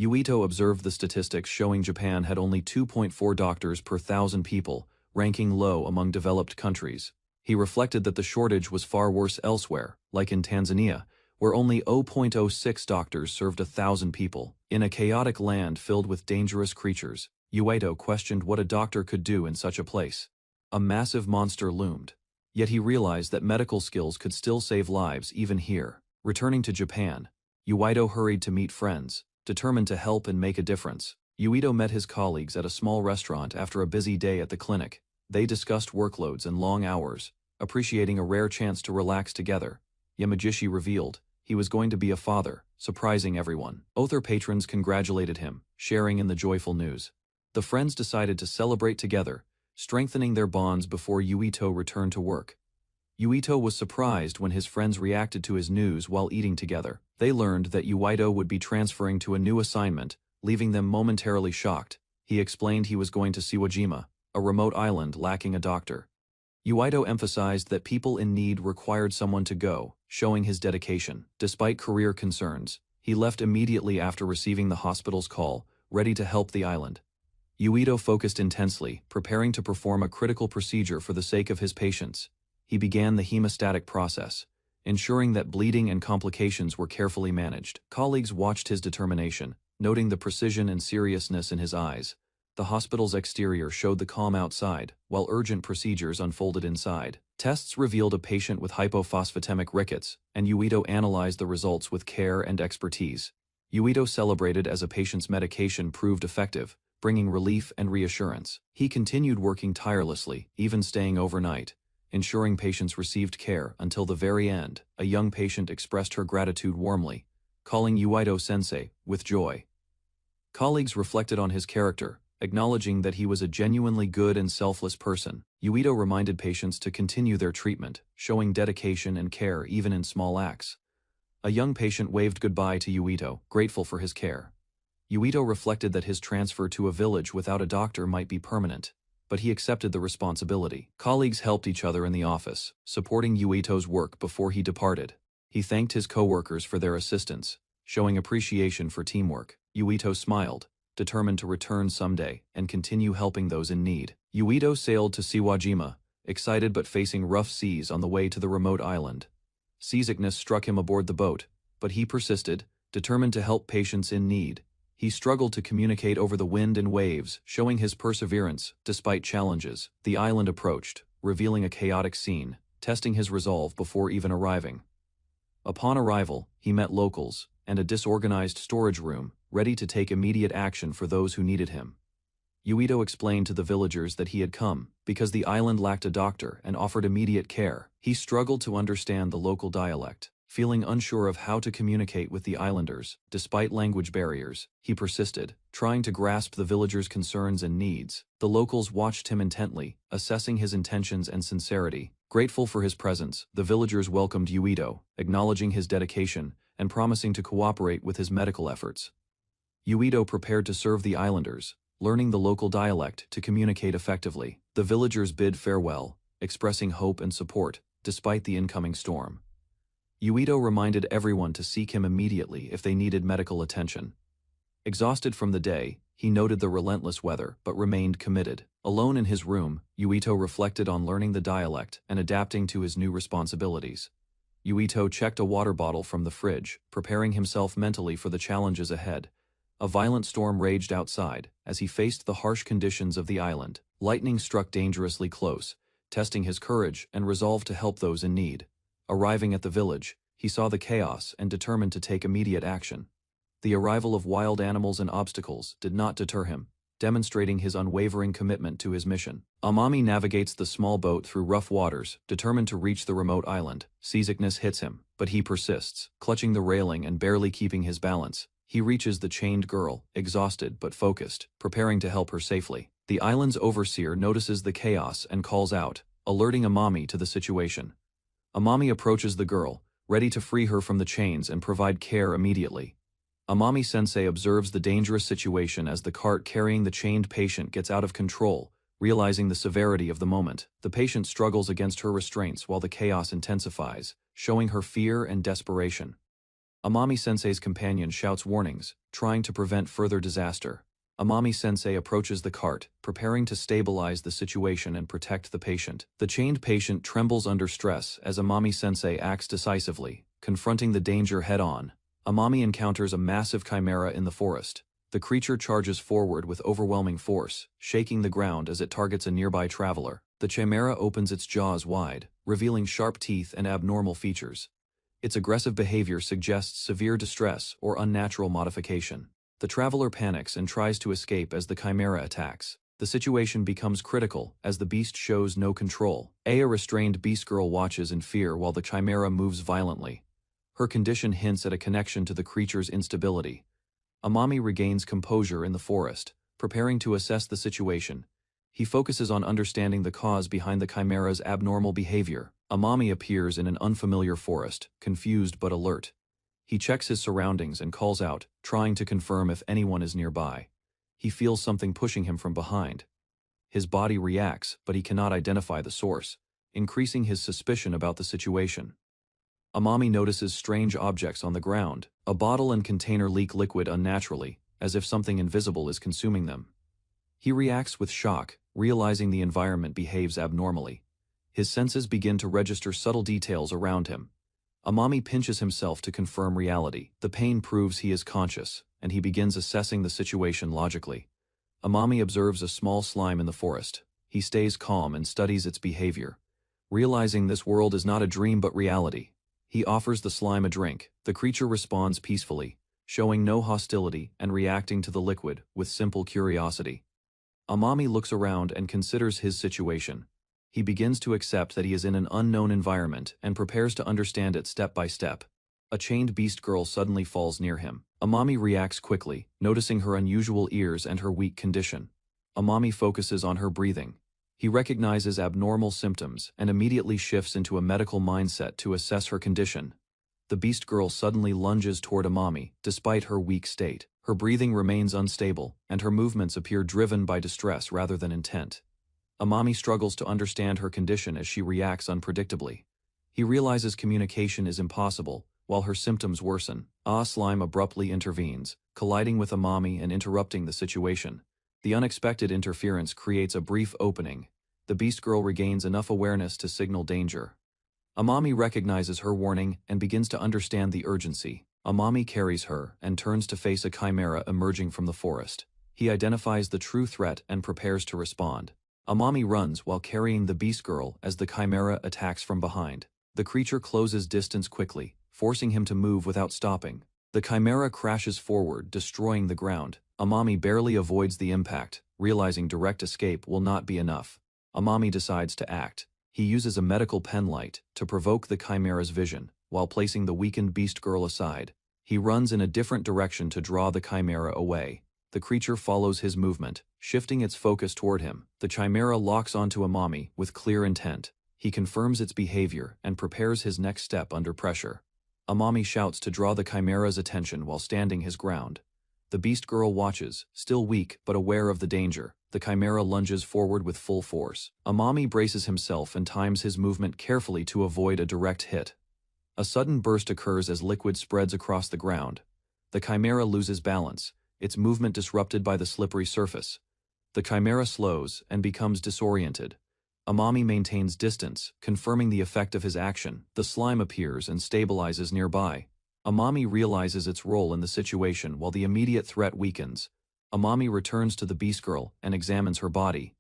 Yuito observed the statistics showing Japan had only 2.4 doctors per thousand people, ranking low among developed countries. He reflected that the shortage was far worse elsewhere, like in Tanzania, where only 0.06 doctors served 1,000 people. In a chaotic land filled with dangerous creatures, Yuito questioned what a doctor could do in such a place. A massive monster loomed. Yet he realized that medical skills could still save lives even here. Returning to Japan, Yuito hurried to meet friends, determined to help and make a difference. Yuito met his colleagues at a small restaurant after a busy day at the clinic. They discussed workloads and long hours, appreciating a rare chance to relax together. Yamagishi revealed he was going to be a father, surprising everyone. Other patrons congratulated him, sharing in the joyful news. The friends decided to celebrate together, strengthening their bonds before Yuito returned to work. Yuito was surprised when his friends reacted to his news while eating together. They learned that Yuito would be transferring to a new assignment, leaving them momentarily shocked. He explained he was going to Siwajima, a remote island lacking a doctor. Yuito emphasized that people in need required someone to go, showing his dedication. Despite career concerns, he left immediately after receiving the hospital's call, ready to help the island. Yuito focused intensely, preparing to perform a critical procedure for the sake of his patients. He began the hemostatic process, ensuring that bleeding and complications were carefully managed. Colleagues watched his determination, noting the precision and seriousness in his eyes. The hospital's exterior showed the calm outside, while urgent procedures unfolded inside. Tests revealed a patient with hypophosphatemic rickets, and Yuito analyzed the results with care and expertise. Yuito celebrated as a patient's medication proved effective, bringing relief and reassurance. He continued working tirelessly, even staying overnight, ensuring patients received care until the very end. A young patient expressed her gratitude warmly, calling Yuito sensei with joy. Colleagues reflected on his character, acknowledging that he was a genuinely good and selfless person. Yuito reminded patients to continue their treatment, showing dedication and care even in small acts. A young patient waved goodbye to Yuito, grateful for his care. Yuito reflected that his transfer to a village without a doctor might be permanent, but he accepted the responsibility. Colleagues helped each other in the office, supporting Yuito's work before he departed. He thanked his co-workers for their assistance, showing appreciation for teamwork. Yuito smiled, determined to return someday and continue helping those in need. Yuito sailed to Siwajima, excited but facing rough seas on the way to the remote island. Seasickness struck him aboard the boat, but he persisted, determined to help patients in need. He struggled to communicate over the wind and waves, showing his perseverance despite challenges. The island approached, revealing a chaotic scene, testing his resolve before even arriving. Upon arrival, he met locals and a disorganized storage room, ready to take immediate action for those who needed him. Yuito explained to the villagers that he had come because the island lacked a doctor and offered immediate care. He struggled to understand the local dialect, feeling unsure of how to communicate with the islanders. Despite language barriers, he persisted, trying to grasp the villagers' concerns and needs. The locals watched him intently, assessing his intentions and sincerity. Grateful for his presence, the villagers welcomed Yuito, acknowledging his dedication and promising to cooperate with his medical efforts. Yuito prepared to serve the islanders, learning the local dialect to communicate effectively. The villagers bid farewell, expressing hope and support, despite the incoming storm. Yuito reminded everyone to seek him immediately if they needed medical attention. Exhausted from the day, he noted the relentless weather but remained committed. Alone in his room, Yuito reflected on learning the dialect and adapting to his new responsibilities. Yuito checked a water bottle from the fridge, preparing himself mentally for the challenges ahead. A violent storm raged outside as he faced the harsh conditions of the island. Lightning struck dangerously close, testing his courage and resolve to help those in need. Arriving at the village, he saw the chaos and determined to take immediate action. The arrival of wild animals and obstacles did not deter him, demonstrating his unwavering commitment to his mission. Amami navigates the small boat through rough waters, determined to reach the remote island. Seasickness hits him, but he persists, clutching the railing and barely keeping his balance. He reaches the chained girl, exhausted but focused, preparing to help her safely. The island's overseer notices the chaos and calls out, alerting Amami to the situation. Amami approaches the girl, ready to free her from the chains and provide care immediately. Amami-sensei observes the dangerous situation as the cart carrying the chained patient gets out of control, realizing the severity of the moment. The patient struggles against her restraints while the chaos intensifies, showing her fear and desperation. Amami-sensei's companion shouts warnings, trying to prevent further disaster. Amami-sensei approaches the cart, preparing to stabilize the situation and protect the patient. The chained patient trembles under stress as Amami-sensei acts decisively, confronting the danger head-on. Amami encounters a massive chimera in the forest. The creature charges forward with overwhelming force, shaking the ground as it targets a nearby traveler. The chimera opens its jaws wide, revealing sharp teeth and abnormal features. Its aggressive behavior suggests severe distress or unnatural modification. The traveler panics and tries to escape as the chimera attacks. The situation becomes critical as the beast shows no control. A restrained beast girl watches in fear while the chimera moves violently. Her condition hints at a connection to the creature's instability. Amami regains composure in the forest, preparing to assess the situation. He focuses on understanding the cause behind the chimera's abnormal behavior. Amami appears in an unfamiliar forest, confused but alert. He checks his surroundings and calls out, trying to confirm if anyone is nearby. He feels something pushing him from behind. His body reacts, but he cannot identify the source, increasing his suspicion about the situation. Amami notices strange objects on the ground. A bottle and container leak liquid unnaturally, as if something invisible is consuming them. He reacts with shock, realizing the environment behaves abnormally. His senses begin to register subtle details around him. Amami pinches himself to confirm reality. The pain proves he is conscious, and he begins assessing the situation logically. Amami observes a small slime in the forest. He stays calm and studies its behavior. Realizing this world is not a dream but reality, he offers the slime a drink. The creature responds peacefully, showing no hostility and reacting to the liquid with simple curiosity. Amami looks around and considers his situation. He begins to accept that he is in an unknown environment and prepares to understand it step by step. A chained beast girl suddenly falls near him. Amami reacts quickly, noticing her unusual ears and her weak condition. Amami focuses on her breathing. He recognizes abnormal symptoms and immediately shifts into a medical mindset to assess her condition. The beast girl suddenly lunges toward Amami, despite her weak state. Her breathing remains unstable, and her movements appear driven by distress rather than intent. Amami struggles to understand her condition as she reacts unpredictably. He realizes communication is impossible, while her symptoms worsen. Slime abruptly intervenes, colliding with Amami and interrupting the situation. The unexpected interference creates a brief opening. The beast girl regains enough awareness to signal danger. Amami recognizes her warning and begins to understand the urgency. Amami carries her and turns to face a chimera emerging from the forest. He identifies the true threat and prepares to respond. Amami runs while carrying the beast girl as the chimera attacks from behind. The creature closes distance quickly, forcing him to move without stopping. The chimera crashes forward, destroying the ground. Amami barely avoids the impact, realizing direct escape will not be enough. Amami decides to act. He uses a medical penlight to provoke the chimera's vision, while placing the weakened beast girl aside. He runs in a different direction to draw the chimera away. The creature follows his movement, shifting its focus toward him. The chimera locks onto Amami with clear intent. He confirms its behavior and prepares his next step under pressure. Amami shouts to draw the chimera's attention while standing his ground. The beast girl watches, still weak but aware of the danger. The chimera lunges forward with full force. Amami braces himself and times his movement carefully to avoid a direct hit. A sudden burst occurs as liquid spreads across the ground. The chimera loses balance, its movement disrupted by the slippery surface. The chimera slows and becomes disoriented. Amami maintains distance, confirming the effect of his action. The slime appears and stabilizes nearby. Amami realizes its role in the situation while the immediate threat weakens. Amami returns to the beast girl and examines her body.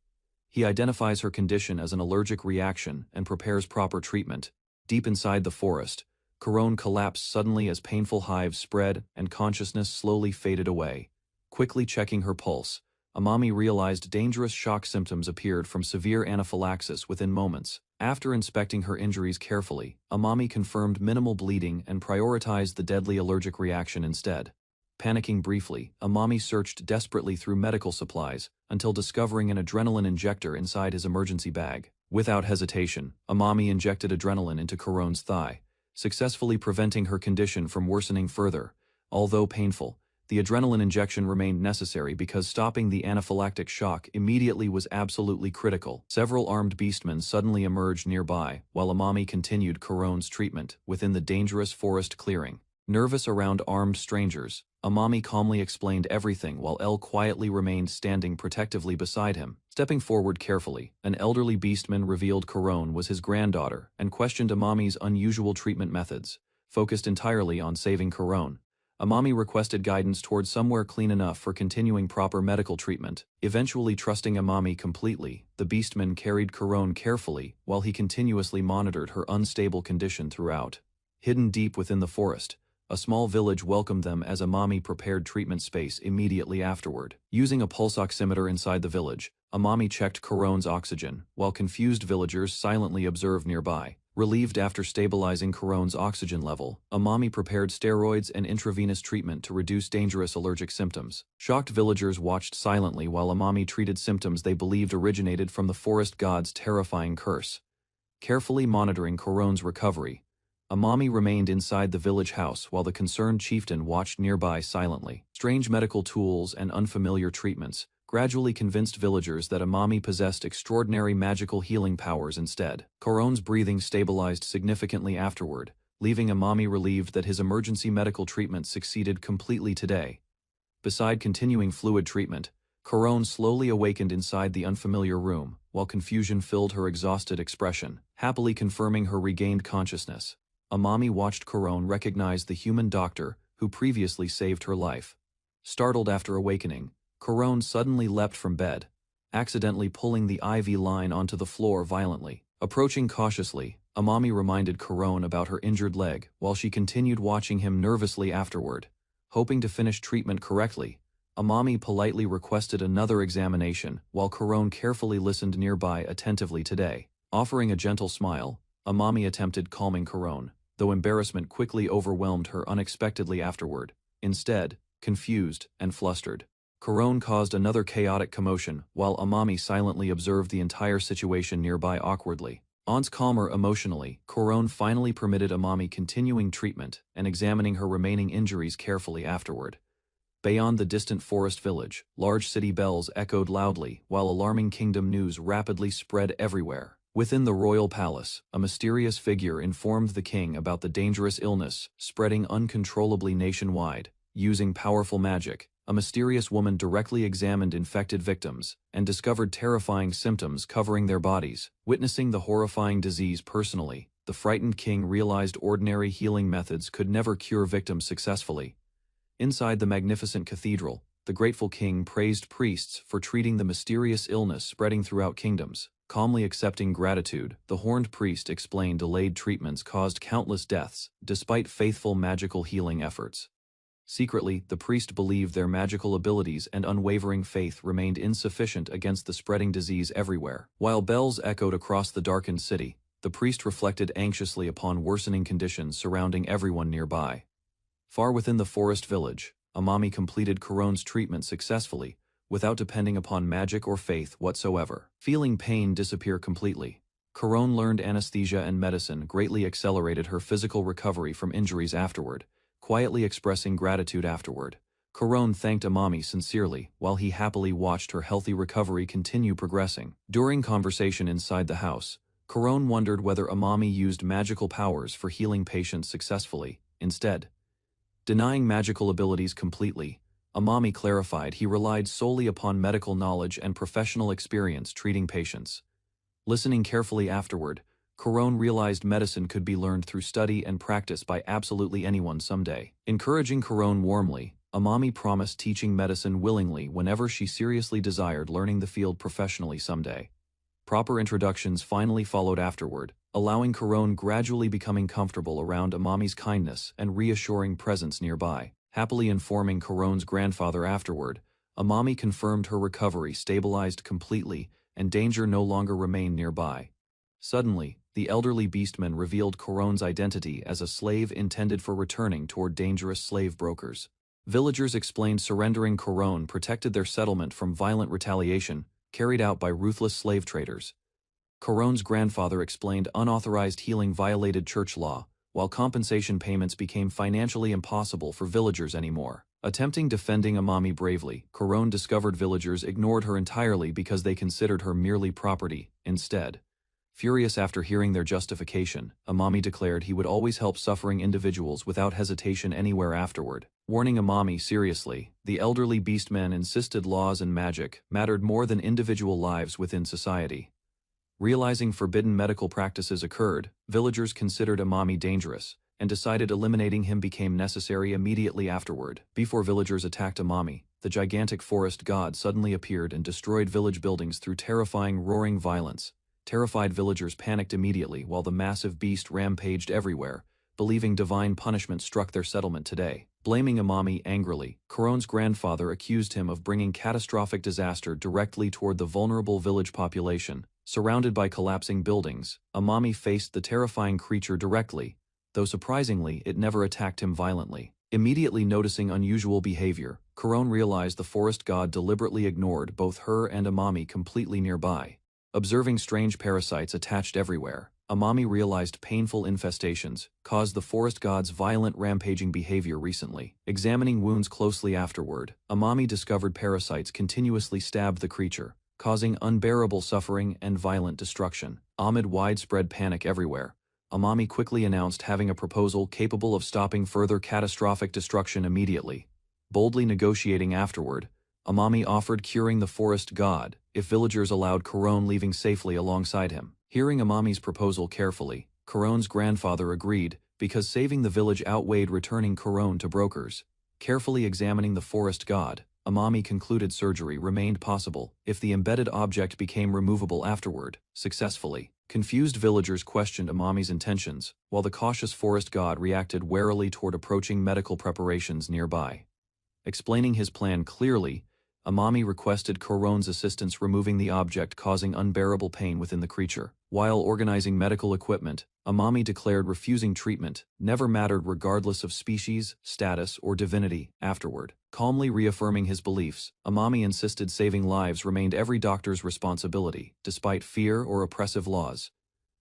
He identifies her condition as an allergic reaction and prepares proper treatment. Deep inside the forest, Corone collapsed suddenly as painful hives spread and consciousness slowly faded away. Quickly checking her pulse, Amami realized dangerous shock symptoms appeared from severe anaphylaxis within moments. After inspecting her injuries carefully, Amami confirmed minimal bleeding and prioritized the deadly allergic reaction instead. Panicking briefly, Amami searched desperately through medical supplies until discovering an adrenaline injector inside his emergency bag. Without hesitation, Amami injected adrenaline into Corone's thigh, successfully preventing her condition from worsening further. Although painful, the adrenaline injection remained necessary because stopping the anaphylactic shock immediately was absolutely critical. Several armed beastmen suddenly emerged nearby, while Amami continued Corone's treatment within the dangerous forest clearing. Nervous around armed strangers, Amami calmly explained everything while El quietly remained standing protectively beside him. Stepping forward carefully, an elderly beastman revealed Corone was his granddaughter and questioned Amami's unusual treatment methods, focused entirely on saving Corone. Amami requested guidance towards somewhere clean enough for continuing proper medical treatment. Eventually trusting Amami completely, the beastman carried Corone carefully while he continuously monitored her unstable condition throughout. Hidden deep within the forest, a small village welcomed them as Amami prepared treatment space immediately afterward. Using a pulse oximeter inside the village, Amami checked Corone's oxygen, while confused villagers silently observed nearby. Relieved after stabilizing Corone's oxygen level, Amami prepared steroids and intravenous treatment to reduce dangerous allergic symptoms. Shocked villagers watched silently while Amami treated symptoms they believed originated from the forest god's terrifying curse. Carefully monitoring Corone's recovery, Amami remained inside the village house while the concerned chieftain watched nearby silently. Strange medical tools and unfamiliar treatments gradually convinced villagers that Amami possessed extraordinary magical healing powers instead. Corone's breathing stabilized significantly afterward, leaving Amami relieved that his emergency medical treatment succeeded completely today. Beside continuing fluid treatment, Corone slowly awakened inside the unfamiliar room, while confusion filled her exhausted expression, happily confirming her regained consciousness. Amami watched Corone recognize the human doctor who previously saved her life. Startled after awakening, Corone suddenly leapt from bed, accidentally pulling the IV line onto the floor violently. Approaching cautiously, Amami reminded Corone about her injured leg while she continued watching him nervously afterward. Hoping to finish treatment correctly, Amami politely requested another examination while Corone carefully listened nearby attentively today. Offering a gentle smile, Amami attempted calming Corone, though embarrassment quickly overwhelmed her unexpectedly afterward. Instead, confused and flustered, Corone caused another chaotic commotion while Amami silently observed the entire situation nearby awkwardly. Once calmer emotionally, Corone finally permitted Amami continuing treatment and examining her remaining injuries carefully afterward. Beyond the distant forest village, large city bells echoed loudly while alarming kingdom news rapidly spread everywhere. Within the royal palace, a mysterious figure informed the king about the dangerous illness spreading uncontrollably nationwide. Using powerful magic, a mysterious woman directly examined infected victims and discovered terrifying symptoms covering their bodies. Witnessing the horrifying disease personally, the frightened king realized ordinary healing methods could never cure victims successfully. Inside the magnificent cathedral, the grateful king praised priests for treating the mysterious illness spreading throughout kingdoms. Calmly accepting gratitude, the horned priest explained delayed treatments caused countless deaths, despite faithful magical healing efforts. Secretly, the priest believed their magical abilities and unwavering faith remained insufficient against the spreading disease everywhere. While bells echoed across the darkened city, the priest reflected anxiously upon worsening conditions surrounding everyone nearby. Far within the forest village, Amami completed Corone's treatment successfully, without depending upon magic or faith whatsoever. Feeling pain disappear completely, Corone learned anesthesia and medicine greatly accelerated her physical recovery from injuries afterward. Quietly expressing gratitude afterward, Corone thanked Amami sincerely while he happily watched her healthy recovery continue progressing. During conversation inside the house, Corone wondered whether Amami used magical powers for healing patients successfully. Instead, denying magical abilities completely, Amami clarified he relied solely upon medical knowledge and professional experience treating patients. Listening carefully afterward, Corone realized medicine could be learned through study and practice by absolutely anyone someday. Encouraging Corone warmly, Amami promised teaching medicine willingly whenever she seriously desired learning the field professionally someday. Proper introductions finally followed afterward, allowing Corone gradually becoming comfortable around Amami's kindness and reassuring presence nearby. Happily informing Corone's grandfather afterward, Amami confirmed her recovery stabilized completely and danger no longer remained nearby. Suddenly, the elderly beastman revealed Corone's identity as a slave intended for returning toward dangerous slave brokers. Villagers explained surrendering Corone protected their settlement from violent retaliation carried out by ruthless slave traders. Corone's grandfather explained unauthorized healing violated church law, while compensation payments became financially impossible for villagers anymore. Attempting defending Amami bravely, Corone discovered villagers ignored her entirely because they considered her merely property. Instead, Furious after hearing their justification, Amami declared he would always help suffering individuals without hesitation anywhere afterward. Warning Amami seriously, the elderly beastmen insisted laws and magic mattered more than individual lives within society. Realizing forbidden medical practices occurred, villagers considered Amami dangerous, and decided eliminating him became necessary immediately afterward. Before villagers attacked Amami, the gigantic forest god suddenly appeared and destroyed village buildings through terrifying roaring violence. Terrified villagers panicked immediately while the massive beast rampaged everywhere, believing divine punishment struck their settlement today. Blaming Amami angrily, Kuron's grandfather accused him of bringing catastrophic disaster directly toward the vulnerable village population. Surrounded by collapsing buildings, Amami faced the terrifying creature directly, though surprisingly it never attacked him violently. Immediately noticing unusual behavior, Kuron realized the forest god deliberately ignored both her and Amami completely nearby. Observing strange parasites attached everywhere, Amami realized painful infestations caused the forest god's violent rampaging behavior recently. Examining wounds closely afterward, Amami discovered parasites continuously stabbed the creature, causing unbearable suffering and violent destruction. Amid widespread panic everywhere, Amami quickly announced having a proposal capable of stopping further catastrophic destruction immediately. Boldly negotiating afterward, Amami offered curing the forest god if villagers allowed Kuron leaving safely alongside him. Hearing Amami's proposal carefully, Kuron's grandfather agreed because saving the village outweighed returning Kuron to brokers. Carefully examining the forest god, Amami concluded surgery remained possible if the embedded object became removable afterward, successfully. Confused villagers questioned Amami's intentions, while the cautious forest god reacted warily toward approaching medical preparations nearby. Explaining his plan clearly, Amami requested Kuron's assistance removing the object causing unbearable pain within the creature. While organizing medical equipment, Amami declared refusing treatment never mattered regardless of species, status, or divinity. Afterward, calmly reaffirming his beliefs, Amami insisted saving lives remained every doctor's responsibility, despite fear or oppressive laws.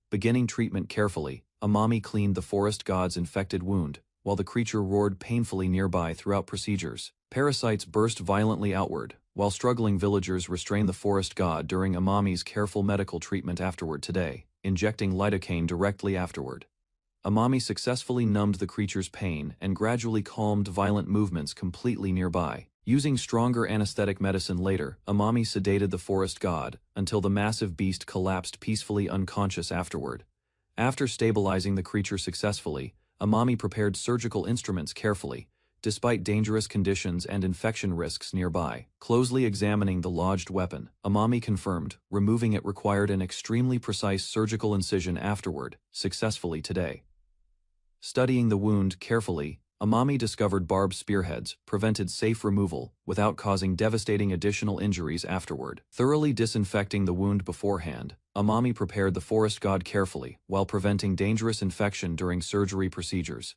Beginning treatment carefully, Amami cleaned the forest god's infected wound, while the creature roared painfully nearby throughout procedures. Parasites burst violently outward, while struggling villagers restrained the forest god during Amami's careful medical treatment afterward today, injecting lidocaine directly afterward. Amami successfully numbed the creature's pain and gradually calmed violent movements completely nearby. Using stronger anesthetic medicine later, Amami sedated the forest god until the massive beast collapsed peacefully unconscious afterward. After stabilizing the creature successfully, Amami prepared surgical instruments carefully, despite dangerous conditions and infection risks nearby. Closely examining the lodged weapon, Amami confirmed removing it required an extremely precise surgical incision afterward, successfully today. Studying the wound carefully, Amami discovered barbed spearheads prevented safe removal without causing devastating additional injuries afterward. Thoroughly disinfecting the wound beforehand, Amami prepared the forest god carefully while preventing dangerous infection during surgery procedures.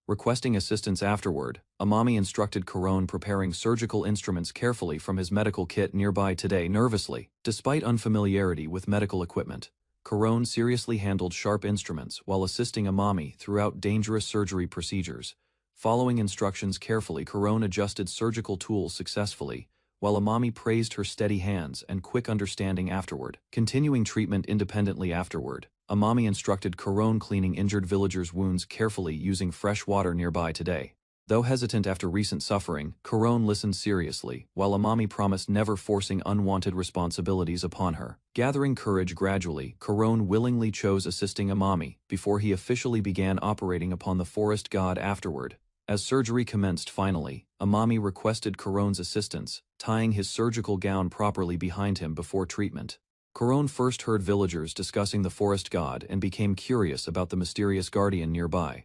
Requesting assistance afterward, Amami instructed Kuron preparing surgical instruments carefully from his medical kit nearby today nervously. Despite unfamiliarity with medical equipment, Kuron seriously handled sharp instruments while assisting Amami throughout dangerous surgery procedures. Following instructions carefully, Kuron adjusted surgical tools successfully, while Amami praised her steady hands and quick understanding afterward. Continuing treatment independently afterward, Amami instructed Kuron cleaning injured villagers' wounds carefully using fresh water nearby today. Though hesitant after recent suffering, Kuron listened seriously, while Amami promised never forcing unwanted responsibilities upon her. Gathering courage gradually, Kuron willingly chose assisting Amami before he officially began operating upon the forest god afterward. As surgery commenced finally, Amami requested Kuron's assistance, tying his surgical gown properly behind him before treatment. Kuron first heard villagers discussing the forest god and became curious about the mysterious guardian nearby.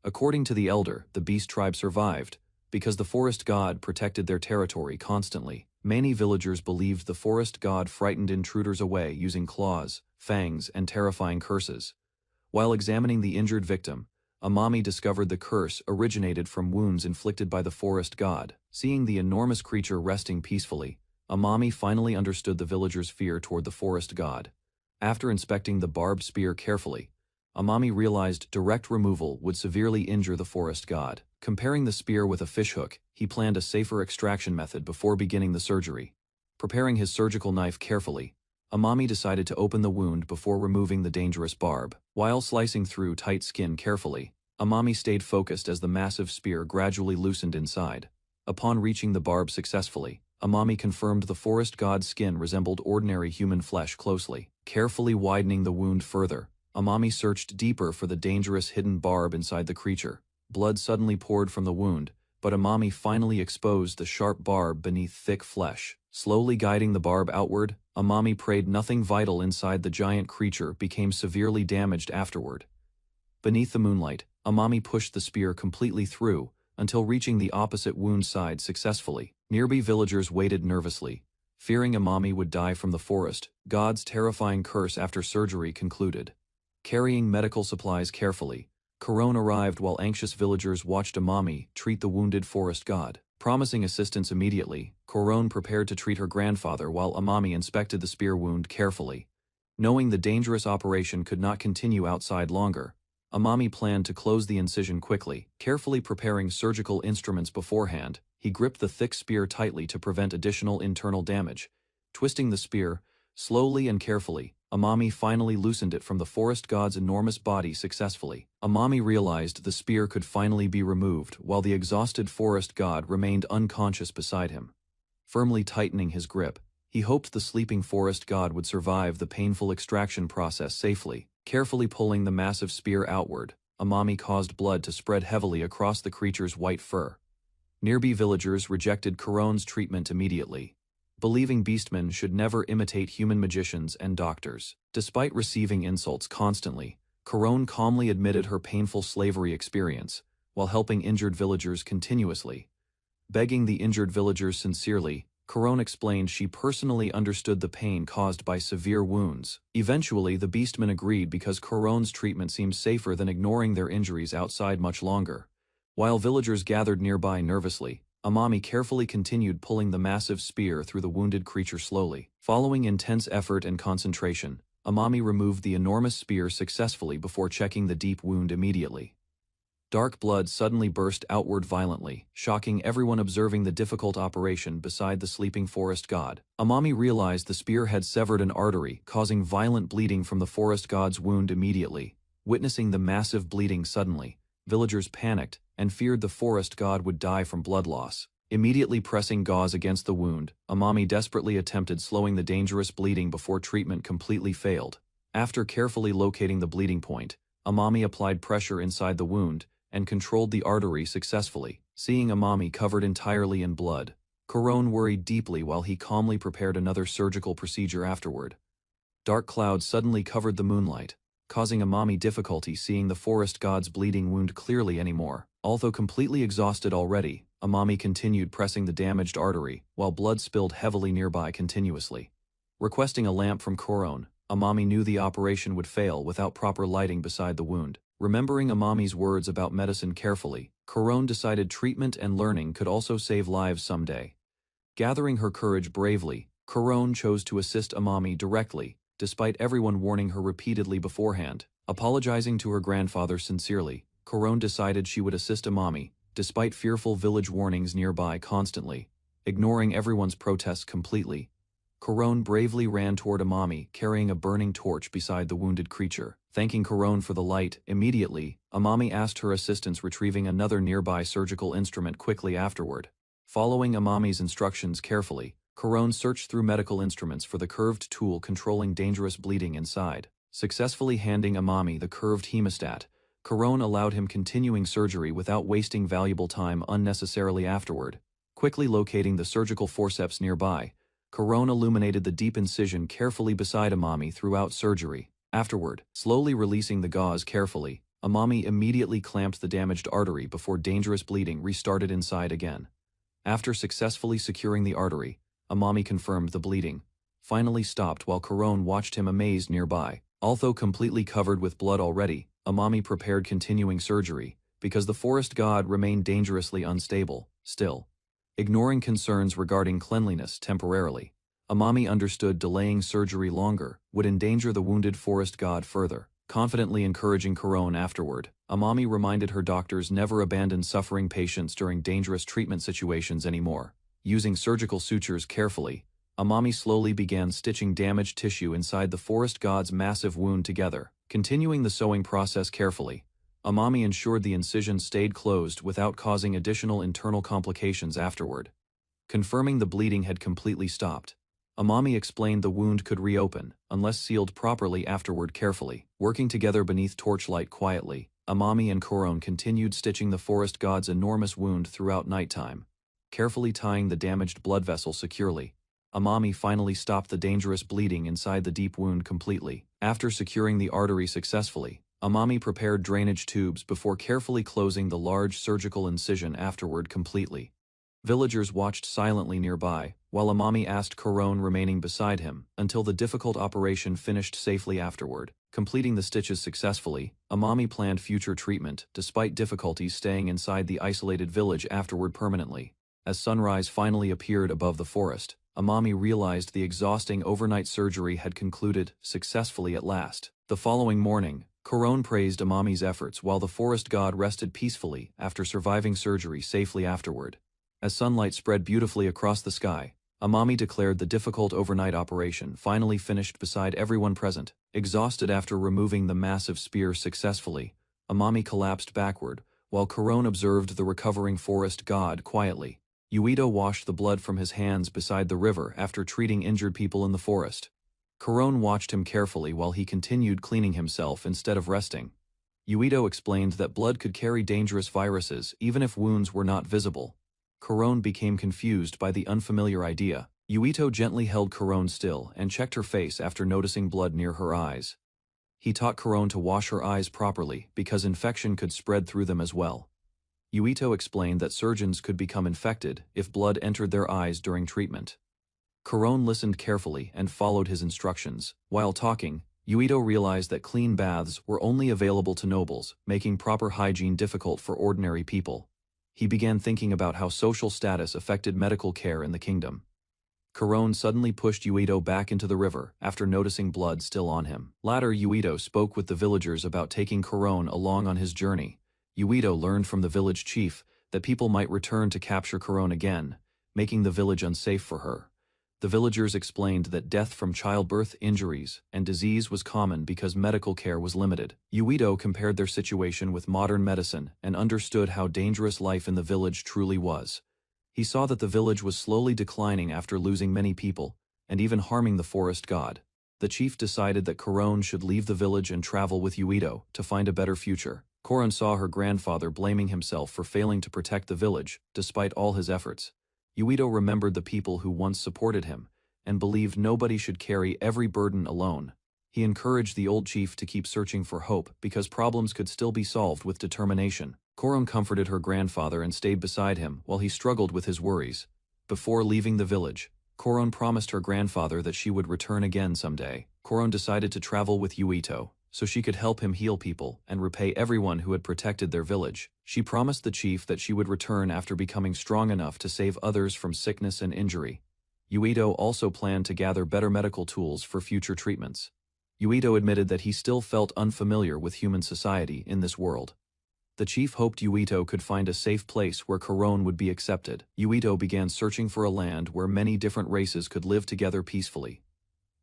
According to the elder, the beast tribe survived because the forest god protected their territory constantly. Many villagers believed the forest god frightened intruders away using claws, fangs, and terrifying curses. While examining the injured victim, Amami discovered the curse originated from wounds inflicted by the forest god. Seeing the enormous creature resting peacefully, Amami finally understood the villagers' fear toward the forest god. After inspecting the barbed spear carefully, Amami realized direct removal would severely injure the forest god. Comparing the spear with a fishhook, he planned a safer extraction method before beginning the surgery. Preparing his surgical knife carefully, Amami decided to open the wound before removing the dangerous barb. While slicing through tight skin carefully, Amami stayed focused as the massive spear gradually loosened inside. Upon reaching the barb successfully, Amami confirmed the forest god's skin resembled ordinary human flesh closely. Carefully widening the wound further, Amami searched deeper for the dangerous hidden barb inside the creature. Blood suddenly poured from the wound, but Amami finally exposed the sharp barb beneath thick flesh. Slowly guiding the barb outward, Amami prayed nothing vital inside the giant creature became severely damaged afterward. Beneath the moonlight, Amami pushed the spear completely through, until reaching the opposite wound side successfully. Nearby villagers waited nervously, fearing Amami would die from the forest god's terrifying curse after surgery concluded. Carrying medical supplies carefully, Corone arrived while anxious villagers watched Amami treat the wounded forest god. Promising assistance immediately, Corone prepared to treat her grandfather while Amami inspected the spear wound carefully. Knowing the dangerous operation could not continue outside longer, Amami planned to close the incision quickly. Carefully preparing surgical instruments beforehand, he gripped the thick spear tightly to prevent additional internal damage. Twisting the spear, slowly and carefully, Amami finally loosened it from the forest god's enormous body successfully. Amami realized the spear could finally be removed while the exhausted forest god remained unconscious beside him. Firmly tightening his grip, he hoped the sleeping forest god would survive the painful extraction process safely. Carefully pulling the massive spear outward, Amami caused blood to spread heavily across the creature's white fur. Nearby villagers rejected Corone's treatment immediately, believing beastmen should never imitate human magicians and doctors. Despite receiving insults constantly, Corone calmly admitted her painful slavery experience, while helping injured villagers continuously. Begging the injured villagers sincerely, Corone explained she personally understood the pain caused by severe wounds. Eventually, the beastmen agreed because Corone's treatment seemed safer than ignoring their injuries outside much longer. While villagers gathered nearby nervously, Amami carefully continued pulling the massive spear through the wounded creature slowly. Following intense effort and concentration, Amami removed the enormous spear successfully before checking the deep wound immediately. Dark blood suddenly burst outward violently, shocking everyone observing the difficult operation beside the sleeping forest god. Amami realized the spear had severed an artery, causing violent bleeding from the forest god's wound immediately. Witnessing the massive bleeding suddenly, villagers panicked and feared the forest god would die from blood loss. Immediately pressing gauze against the wound, Amami desperately attempted slowing the dangerous bleeding before treatment completely failed. After carefully locating the bleeding point, Amami applied pressure inside the wound and controlled the artery successfully. Seeing Amami covered entirely in blood, Corone worried deeply while he calmly prepared another surgical procedure afterward. Dark clouds suddenly covered the moonlight, causing Amami difficulty seeing the forest god's bleeding wound clearly anymore. Although completely exhausted already, Amami continued pressing the damaged artery, while blood spilled heavily nearby continuously. Requesting a lamp from Corone, Amami knew the operation would fail without proper lighting beside the wound. Remembering Amami's words about medicine carefully, Corone decided treatment and learning could also save lives someday. Gathering her courage bravely, Corone chose to assist Amami directly, despite everyone warning her repeatedly beforehand. Apologizing to her grandfather sincerely, Corone decided she would assist Amami, despite fearful village warnings nearby constantly. Ignoring everyone's protests completely, Corone bravely ran toward Amami, carrying a burning torch beside the wounded creature. Thanking Corone for the light, immediately, Amami asked her assistance retrieving another nearby surgical instrument quickly afterward. Following Amami's instructions carefully, Corone searched through medical instruments for the curved tool controlling dangerous bleeding inside. Successfully handing Amami the curved hemostat, Corone allowed him continuing surgery without wasting valuable time unnecessarily afterward. Quickly locating the surgical forceps nearby, Corone illuminated the deep incision carefully beside Amami throughout surgery. Afterward, slowly releasing the gauze carefully, Amami immediately clamped the damaged artery before dangerous bleeding restarted inside again. After successfully securing the artery, Amami confirmed the bleeding finally stopped while Corone watched him amazed nearby. Although completely covered with blood already, Amami prepared continuing surgery, because the forest god remained dangerously unstable. Still, ignoring concerns regarding cleanliness temporarily, Amami understood delaying surgery longer would endanger the wounded forest god further. Confidently encouraging Corone afterward, Amami reminded her doctors never abandon suffering patients during dangerous treatment situations anymore. Using surgical sutures carefully, Amami slowly began stitching damaged tissue inside the forest god's massive wound together. Continuing the sewing process carefully, Amami ensured the incision stayed closed without causing additional internal complications afterward. Confirming the bleeding had completely stopped, Amami explained the wound could reopen, unless sealed properly afterward carefully. Working together beneath torchlight quietly, Amami and Koron continued stitching the forest god's enormous wound throughout nighttime. Carefully tying the damaged blood vessel securely, Amami finally stopped the dangerous bleeding inside the deep wound completely. After securing the artery successfully, Amami prepared drainage tubes before carefully closing the large surgical incision afterward completely. Villagers watched silently nearby, while Amami asked Koron remaining beside him, until the difficult operation finished safely afterward. Completing the stitches successfully, Amami planned future treatment, despite difficulties staying inside the isolated village afterward permanently. As sunrise finally appeared above the forest, Amami realized the exhausting overnight surgery had concluded successfully at last. The following morning, Koron praised Amami's efforts while the forest god rested peacefully after surviving surgery safely afterward. As sunlight spread beautifully across the sky, Amami declared the difficult overnight operation finally finished beside everyone present. Exhausted after removing the massive spear successfully, Amami collapsed backward, while Koron observed the recovering forest god quietly. Yuito washed the blood from his hands beside the river after treating injured people in the forest. Koron watched him carefully while he continued cleaning himself instead of resting. Yuito explained that blood could carry dangerous viruses even if wounds were not visible. Koron became confused by the unfamiliar idea. Yuito gently held Koron still and checked her face after noticing blood near her eyes. He taught Koron to wash her eyes properly because infection could spread through them as well. Yuito explained that surgeons could become infected if blood entered their eyes during treatment. Koron listened carefully and followed his instructions. While talking, Yuito realized that clean baths were only available to nobles, making proper hygiene difficult for ordinary people. He began thinking about how social status affected medical care in the kingdom. Koron suddenly pushed Yuito back into the river after noticing blood still on him. Later, Yuito spoke with the villagers about taking Koron along on his journey. Yuito learned from the village chief that people might return to capture Koron again, making the village unsafe for her. The villagers explained that death from childbirth, injuries, and disease was common because medical care was limited. Yuito compared their situation with modern medicine and understood how dangerous life in the village truly was. He saw that the village was slowly declining after losing many people, and even harming the forest god. The chief decided that Koron should leave the village and travel with Yuito to find a better future. Koron saw her grandfather blaming himself for failing to protect the village, despite all his efforts. Yuito remembered the people who once supported him, and believed nobody should carry every burden alone. He encouraged the old chief to keep searching for hope because problems could still be solved with determination. Koron comforted her grandfather and stayed beside him while he struggled with his worries. Before leaving the village, Koron promised her grandfather that she would return again someday. Koron decided to travel with Yuito, so she could help him heal people and repay everyone who had protected their village. She promised the chief that she would return after becoming strong enough to save others from sickness and injury. Yuito also planned to gather better medical tools for future treatments. Yuito admitted that he still felt unfamiliar with human society in this world. The chief hoped Yuito could find a safe place where Koron would be accepted. Yuito began searching for a land where many different races could live together peacefully.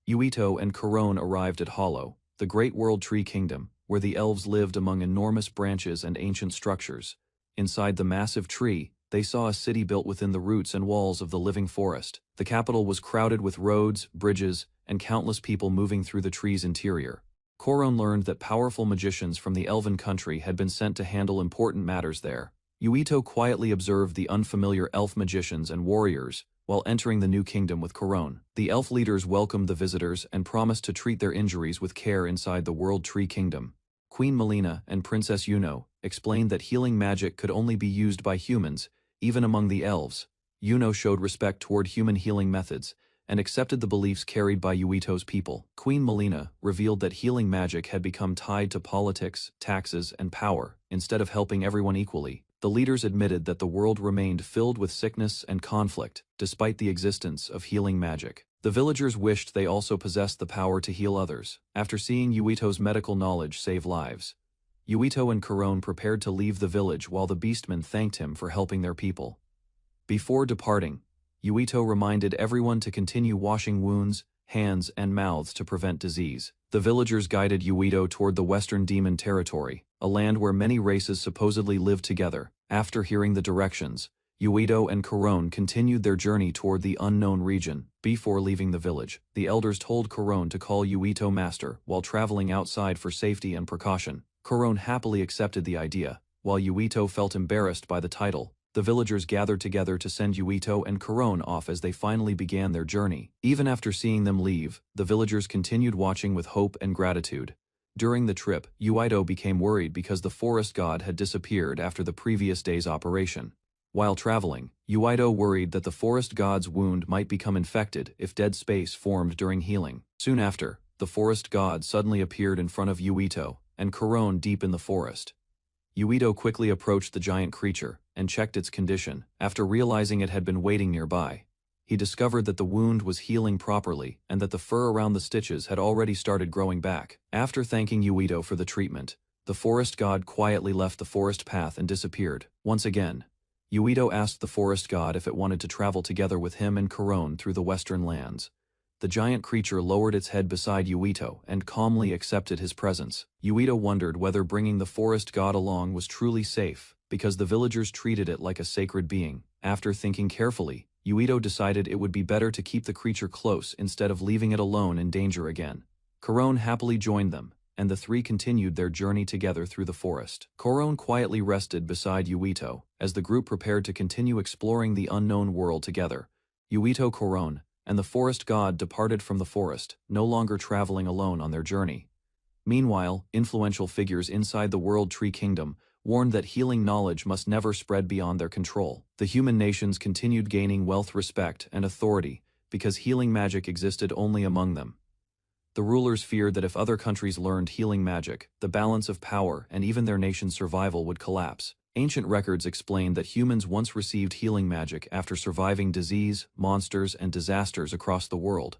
Yuito and Koron arrived at Yahello, the Great World Tree Kingdom, where the elves lived among enormous branches and ancient structures. Inside the massive tree, they saw a city built within the roots and walls of the living forest. The capital was crowded with roads, bridges, and countless people moving through the tree's interior. Koron learned that powerful magicians from the elven country had been sent to handle important matters there. Yuito quietly observed the unfamiliar elf magicians and warriors while entering the new kingdom with Koron. The elf leaders welcomed the visitors and promised to treat their injuries with care inside the World Tree Kingdom. Queen Melina and Princess Yuno explained that healing magic could only be used by humans, even among the elves. Yuno showed respect toward human healing methods and accepted the beliefs carried by Yuito's people. Queen Melina revealed that healing magic had become tied to politics, taxes, and power, instead of helping everyone equally. The leaders admitted that the world remained filled with sickness and conflict, despite the existence of healing magic. The villagers wished they also possessed the power to heal others, after seeing Yuito's medical knowledge save lives. Yuito and Koron prepared to leave the village while the beastmen thanked him for helping their people. Before departing, Yuito reminded everyone to continue washing wounds, hands, and mouths to prevent disease. The villagers guided Yuito toward the Western Demon Territory, a land where many races supposedly live together. After hearing the directions, Yuito and Corone continued their journey toward the unknown region. Before leaving the village, the elders told Corone to call Yuito master while traveling outside for safety and precaution. Corone happily accepted the idea. While Yuito felt embarrassed by the title, the villagers gathered together to send Yuito and Corone off as they finally began their journey. Even after seeing them leave, the villagers continued watching with hope and gratitude. During the trip, Yuito became worried because the forest god had disappeared after the previous day's operation. While traveling, Yuito worried that the forest god's wound might become infected if dead space formed during healing. Soon after, the forest god suddenly appeared in front of Yuito and Corone deep in the forest. Yuito quickly approached the giant creature and checked its condition. After realizing it had been waiting nearby, he discovered that the wound was healing properly and that the fur around the stitches had already started growing back. After thanking Yuito for the treatment, the forest god quietly left the forest path and disappeared. Once again, Yuito asked the forest god if it wanted to travel together with him and Corone through the western lands. The giant creature lowered its head beside Yuito and calmly accepted his presence. Yuito wondered whether bringing the forest god along was truly safe, because the villagers treated it like a sacred being. After thinking carefully, Yuito decided it would be better to keep the creature close instead of leaving it alone in danger again. Corone happily joined them, and the three continued their journey together through the forest. Corone quietly rested beside Yuito as the group prepared to continue exploring the unknown world together. Yuito, Corone, and the forest god departed from the forest, no longer traveling alone on their journey. Meanwhile, influential figures inside the World Tree Kingdom warned that healing knowledge must never spread beyond their control. The human nations continued gaining wealth, respect, and authority because healing magic existed only among them. The rulers feared that if other countries learned healing magic, the balance of power and even their nation's survival would collapse. Ancient records explained that humans once received healing magic after surviving disease, monsters, and disasters across the world.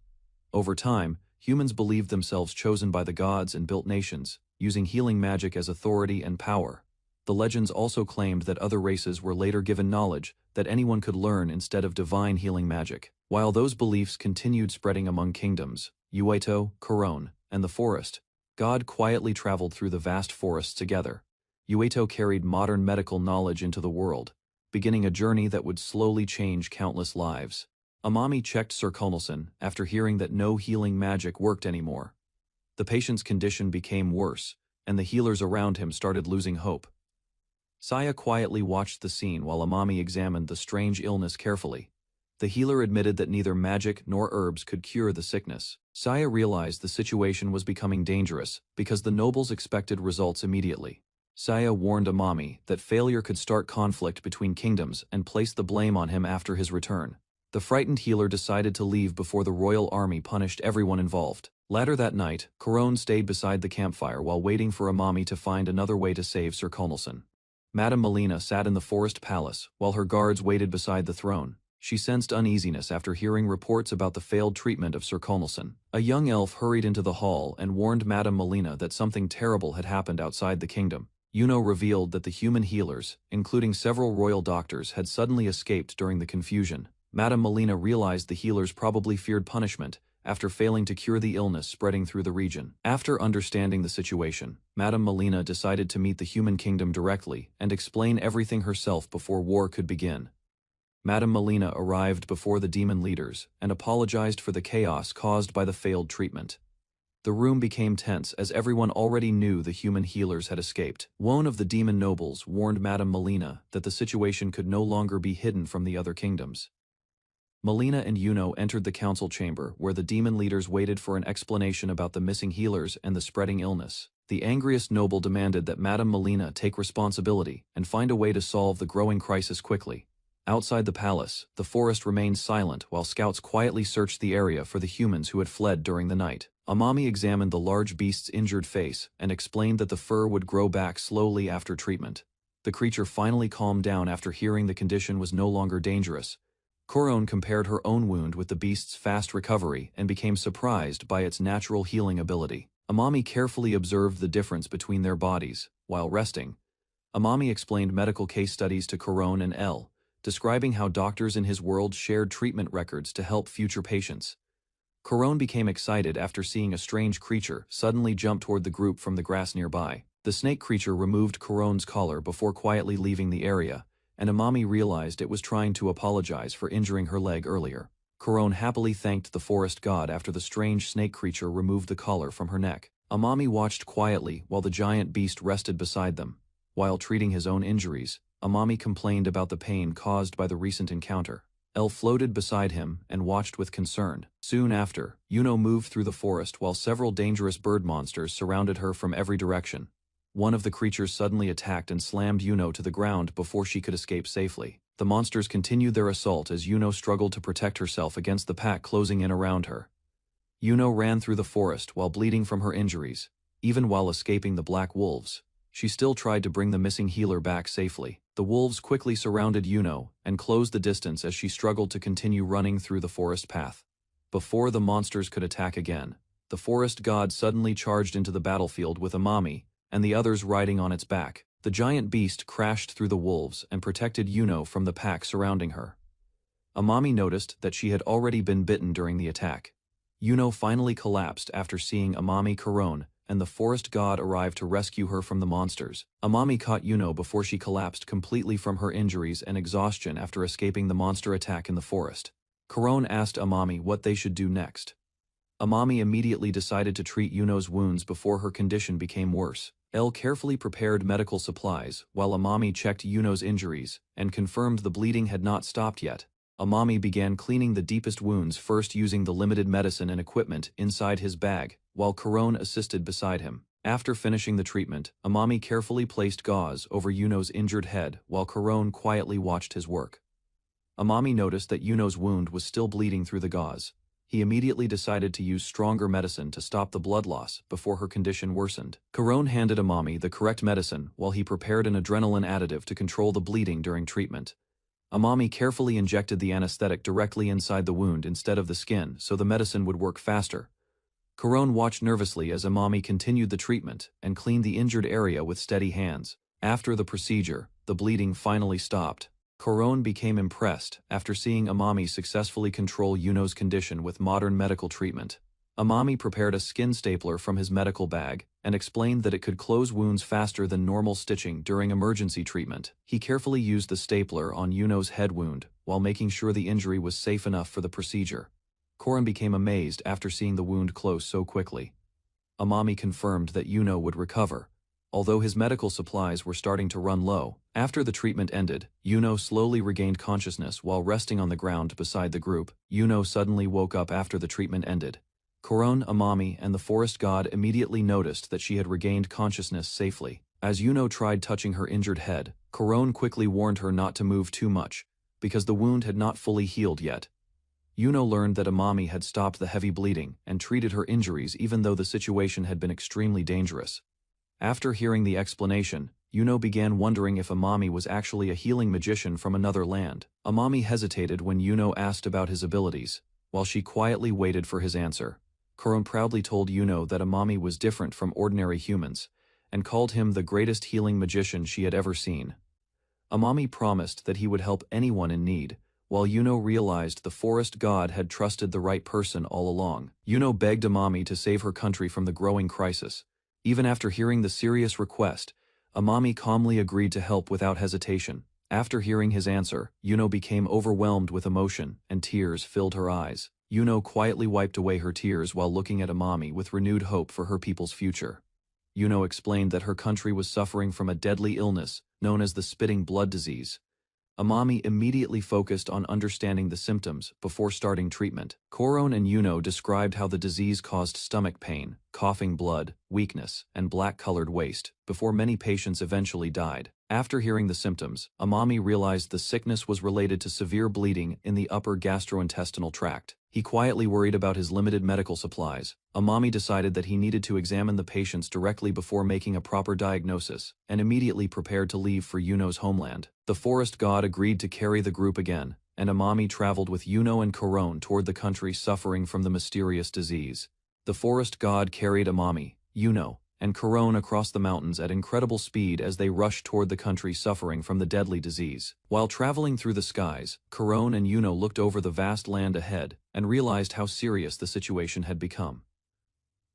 Over time, humans believed themselves chosen by the gods and built nations, using healing magic as authority and power. The legends also claimed that other races were later given knowledge that anyone could learn instead of divine healing magic. While those beliefs continued spreading among kingdoms, Yuito, Corone, and the forest god quietly traveled through the vast forests together. Yuito carried modern medical knowledge into the world, beginning a journey that would slowly change countless lives. Amami checked Sir Connelson after hearing that no healing magic worked anymore. The patient's condition became worse, and the healers around him started losing hope. Saya quietly watched the scene while Amami examined the strange illness carefully. The healer admitted that neither magic nor herbs could cure the sickness. Saya realized the situation was becoming dangerous because the nobles expected results immediately. Saya warned Amami that failure could start conflict between kingdoms and placed the blame on him after his return. The frightened healer decided to leave before the royal army punished everyone involved. Later that night, Corone stayed beside the campfire while waiting for Amami to find another way to save Sir Connelson. Madame Melina sat in the forest palace while her guards waited beside the throne. She sensed uneasiness after hearing reports about the failed treatment of Sir Connelson. A young elf hurried into the hall and warned Madame Melina that something terrible had happened outside the kingdom. Yuno revealed that the human healers, including several royal doctors, had suddenly escaped during the confusion. Madame Melina realized the healers probably feared punishment after failing to cure the illness spreading through the region. After understanding the situation, Madame Melina decided to meet the human kingdom directly and explain everything herself before war could begin. Madame Melina arrived before the demon leaders and apologized for the chaos caused by the failed treatment. The room became tense as everyone already knew the human healers had escaped. One of the demon nobles warned Madame Melina that the situation could no longer be hidden from the other kingdoms. Melina and Yuno entered the council chamber where the demon leaders waited for an explanation about the missing healers and the spreading illness. The angriest noble demanded that Madame Melina take responsibility and find a way to solve the growing crisis quickly. Outside the palace, the forest remained silent while scouts quietly searched the area for the humans who had fled during the night. Amami examined the large beast's injured face and explained that the fur would grow back slowly after treatment. The creature finally calmed down after hearing the condition was no longer dangerous. Corone compared her own wound with the beast's fast recovery and became surprised by its natural healing ability. Amami carefully observed the difference between their bodies. While resting, Amami explained medical case studies to Corone and Elle, describing how doctors in his world shared treatment records to help future patients. Kuron became excited after seeing a strange creature suddenly jump toward the group from the grass nearby. The snake creature removed Kuron's collar before quietly leaving the area, and Amami realized it was trying to apologize for injuring her leg earlier. Kuron happily thanked the forest god after the strange snake creature removed the collar from her neck. Amami watched quietly while the giant beast rested beside them. While treating his own injuries, Amami complained about the pain caused by the recent encounter. Elle floated beside him and watched with concern. Soon after, Yuno moved through the forest while several dangerous bird monsters surrounded her from every direction. One of the creatures suddenly attacked and slammed Yuno to the ground before she could escape safely. The monsters continued their assault as Yuno struggled to protect herself against the pack closing in around her. Yuno ran through the forest while bleeding from her injuries. Even while escaping the black wolves, she still tried to bring the missing healer back safely. The wolves quickly surrounded Yuno and closed the distance as she struggled to continue running through the forest path. Before the monsters could attack again, the forest god suddenly charged into the battlefield with Amami and the others riding on its back. The giant beast crashed through the wolves and protected Yuno from the pack surrounding her. Amami noticed that she had already been bitten during the attack. Yuno finally collapsed after seeing Amami Kuron, and the forest god arrived to rescue her from the monsters. Amami caught Yuno before she collapsed completely from her injuries and exhaustion after escaping the monster attack in the forest. Kuron asked Amami what they should do next. Amami immediately decided to treat Yuno's wounds before her condition became worse. Elle carefully prepared medical supplies while Amami checked Yuno's injuries and confirmed the bleeding had not stopped yet. Amami began cleaning the deepest wounds first using the limited medicine and equipment inside his bag, while Kuron assisted beside him. After finishing the treatment, Amami carefully placed gauze over Yuno's injured head while Kuron quietly watched his work. Amami noticed that Yuno's wound was still bleeding through the gauze. He immediately decided to use stronger medicine to stop the blood loss before her condition worsened. Kuron handed Amami the correct medicine while he prepared an adrenaline additive to control the bleeding during treatment. Amami carefully injected the anesthetic directly inside the wound instead of the skin so the medicine would work faster. Kuron watched nervously as Amami continued the treatment and cleaned the injured area with steady hands. After the procedure, the bleeding finally stopped. Kuron became impressed after seeing Amami successfully control Yuno's condition with modern medical treatment. Amami prepared a skin stapler from his medical bag and explained that it could close wounds faster than normal stitching during emergency treatment. He carefully used the stapler on Yuno's head wound while making sure the injury was safe enough for the procedure. Kuron became amazed after seeing the wound close so quickly. Amami confirmed that Yuno would recover, although his medical supplies were starting to run low. After the treatment ended, Yuno slowly regained consciousness while resting on the ground beside the group. Yuno suddenly woke up after the treatment ended. Kuron, Amami, and the forest god immediately noticed that she had regained consciousness safely. As Yuno tried touching her injured head, Kuron quickly warned her not to move too much, because the wound had not fully healed yet. Yuno learned that Amami had stopped the heavy bleeding and treated her injuries even though the situation had been extremely dangerous. After hearing the explanation, Yuno began wondering if Amami was actually a healing magician from another land. Amami hesitated when Yuno asked about his abilities, while she quietly waited for his answer. Kuron proudly told Yuno that Amami was different from ordinary humans, and called him the greatest healing magician she had ever seen. Amami promised that he would help anyone in need, while Yuno realized the forest god had trusted the right person all along. Yuno begged Amami to save her country from the growing crisis. Even after hearing the serious request, Amami calmly agreed to help without hesitation. After hearing his answer, Yuno became overwhelmed with emotion, and tears filled her eyes. Yuno quietly wiped away her tears while looking at Amami with renewed hope for her people's future. Yuno explained that her country was suffering from a deadly illness known as the spitting blood disease. Amami immediately focused on understanding the symptoms before starting treatment. Kuron and Yuno described how the disease caused stomach pain, coughing blood, weakness, and black-colored waste, before many patients eventually died. After hearing the symptoms, Amami realized the sickness was related to severe bleeding in the upper gastrointestinal tract. He quietly worried about his limited medical supplies. Amami decided that he needed to examine the patients directly before making a proper diagnosis, and immediately prepared to leave for Yuno's homeland. The forest god agreed to carry the group again, and Amami traveled with Yuno and Kuron toward the country suffering from the mysterious disease. The forest god carried Amami, Yuno, and Corone across the mountains at incredible speed as they rushed toward the country suffering from the deadly disease. While traveling through the skies, Corone and Yuno looked over the vast land ahead and realized how serious the situation had become.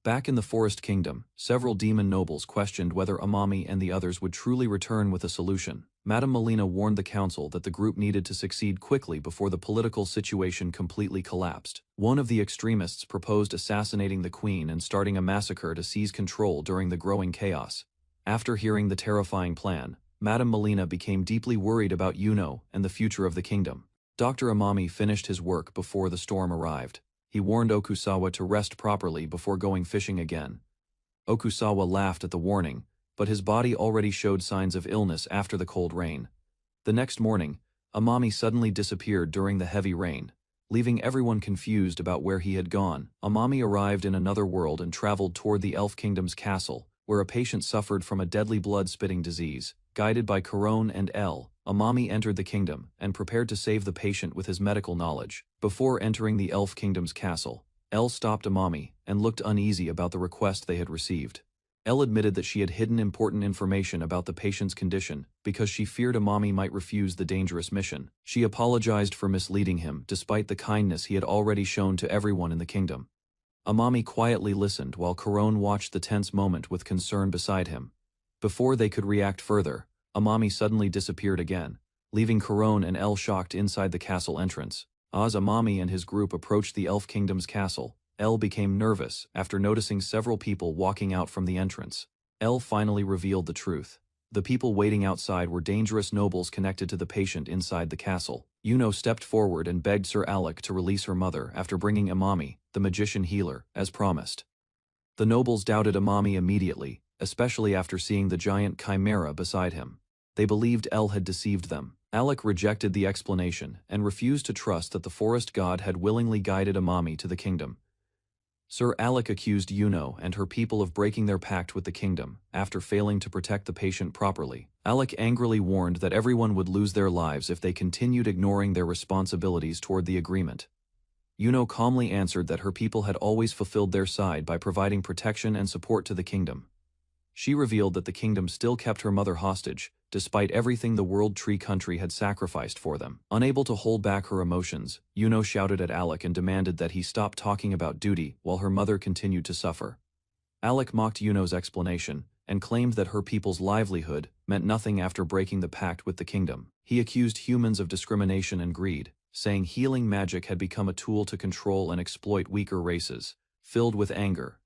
Back in the Forest Kingdom, several demon nobles questioned whether Amami and the others would truly return with a solution. Madame Melina warned the council that the group needed to succeed quickly before the political situation completely collapsed. One of the extremists proposed assassinating the queen and starting a massacre to seize control during the growing chaos. After hearing the terrifying plan, Madame Melina became deeply worried about Yuno and the future of the kingdom. Dr. Amami finished his work before the storm arrived. He warned Okusawa to rest properly before going fishing again. Okusawa laughed at the warning, but his body already showed signs of illness after the cold rain. The next morning, Amami suddenly disappeared during the heavy rain, leaving everyone confused about where he had gone. Amami arrived in another world and traveled toward the Elf Kingdom's castle, where a patient suffered from a deadly blood-spitting disease. Guided by Corone and El, Amami entered the kingdom and prepared to save the patient with his medical knowledge. Before entering the Elf Kingdom's castle, El stopped Amami and looked uneasy about the request they had received. El admitted that she had hidden important information about the patient's condition because she feared Amami might refuse the dangerous mission. She apologized for misleading him despite the kindness he had already shown to everyone in the kingdom. Amami quietly listened while Corone watched the tense moment with concern beside him. Before they could react further, Amami suddenly disappeared again, leaving Corone and El shocked inside the castle entrance. As Amami and his group approached the Elf Kingdom's castle, El became nervous after noticing several people walking out from the entrance. El finally revealed the truth. The people waiting outside were dangerous nobles connected to the patient inside the castle. Yuno stepped forward and begged Sir Alec to release her mother after bringing Amami, the magician healer, as promised. The nobles doubted Amami immediately, especially after seeing the giant chimera beside him. They believed El had deceived them. Alec rejected the explanation and refused to trust that the forest god had willingly guided Amami to the kingdom. Sir Alec accused Yuno and her people of breaking their pact with the kingdom after failing to protect the patient properly. Alec angrily warned that everyone would lose their lives if they continued ignoring their responsibilities toward the agreement. Yuno calmly answered that her people had always fulfilled their side by providing protection and support to the kingdom. She revealed that the kingdom still kept her mother hostage, despite everything the World Tree country had sacrificed for them. Unable to hold back her emotions, Yuno shouted at Alec and demanded that he stop talking about duty while her mother continued to suffer. Alec mocked Yuno's explanation and claimed that her people's livelihood meant nothing after breaking the pact with the kingdom. He accused humans of discrimination and greed, saying healing magic had become a tool to control and exploit weaker races. Filled with anger,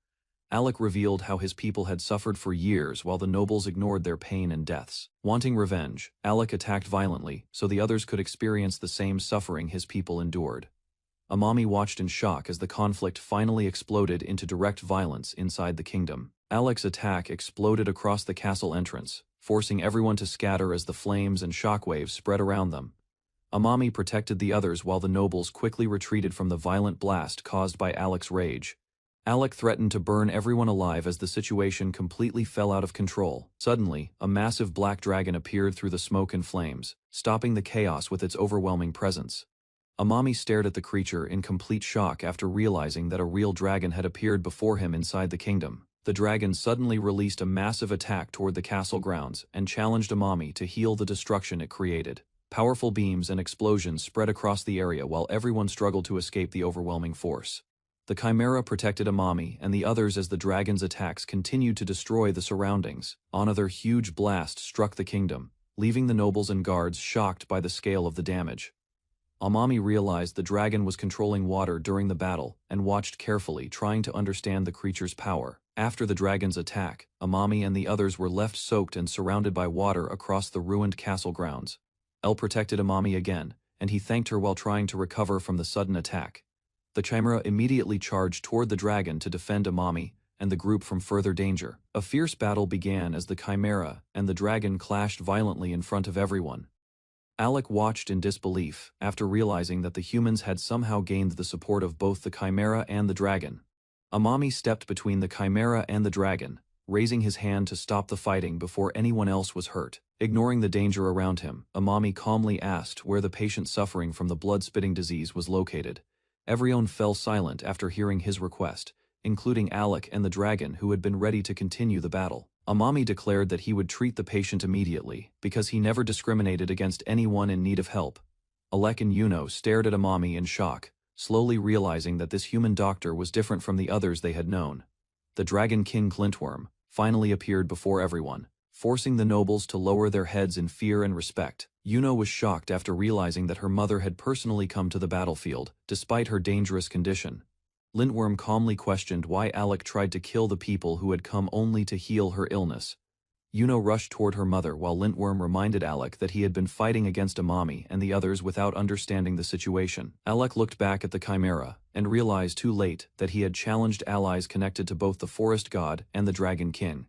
Alec revealed how his people had suffered for years while the nobles ignored their pain and deaths. Wanting revenge, Alec attacked violently so the others could experience the same suffering his people endured. Amami watched in shock as the conflict finally exploded into direct violence inside the kingdom. Alec's attack exploded across the castle entrance, forcing everyone to scatter as the flames and shockwaves spread around them. Amami protected the others while the nobles quickly retreated from the violent blast caused by Alec's rage. Alec threatened to burn everyone alive as the situation completely fell out of control. Suddenly, a massive black dragon appeared through the smoke and flames, stopping the chaos with its overwhelming presence. Amami stared at the creature in complete shock after realizing that a real dragon had appeared before him inside the kingdom. The dragon suddenly released a massive attack toward the castle grounds and challenged Amami to heal the destruction it created. Powerful beams and explosions spread across the area while everyone struggled to escape the overwhelming force. The chimera protected Amami and the others as the dragon's attacks continued to destroy the surroundings. Another huge blast struck the kingdom, leaving the nobles and guards shocked by the scale of the damage. Amami realized the dragon was controlling water during the battle and watched carefully, trying to understand the creature's power. After the dragon's attack, Amami and the others were left soaked and surrounded by water across the ruined castle grounds. El protected Amami again, and he thanked her while trying to recover from the sudden attack. The chimera immediately charged toward the dragon to defend Amami and the group from further danger. A fierce battle began as the chimera and the dragon clashed violently in front of everyone. Alec watched in disbelief after realizing that the humans had somehow gained the support of both the chimera and the dragon. Amami stepped between the chimera and the dragon, raising his hand to stop the fighting before anyone else was hurt. Ignoring the danger around him, Amami calmly asked where the patient suffering from the blood-spitting disease was located. Everyone fell silent after hearing his request, including Alec and the dragon who had been ready to continue the battle. Amami declared that he would treat the patient immediately, because he never discriminated against anyone in need of help. Alec and Yuno stared at Amami in shock, slowly realizing that this human doctor was different from the others they had known. The Dragon King Glintworm finally appeared before everyone, forcing the nobles to lower their heads in fear and respect. Yuno was shocked after realizing that her mother had personally come to the battlefield, despite her dangerous condition. Glintworm calmly questioned why Alec tried to kill the people who had come only to heal her illness. Yuno rushed toward her mother while Glintworm reminded Alec that he had been fighting against Amami and the others without understanding the situation. Alec looked back at the Chimera and realized too late that he had challenged allies connected to both the Forest God and the Dragon King.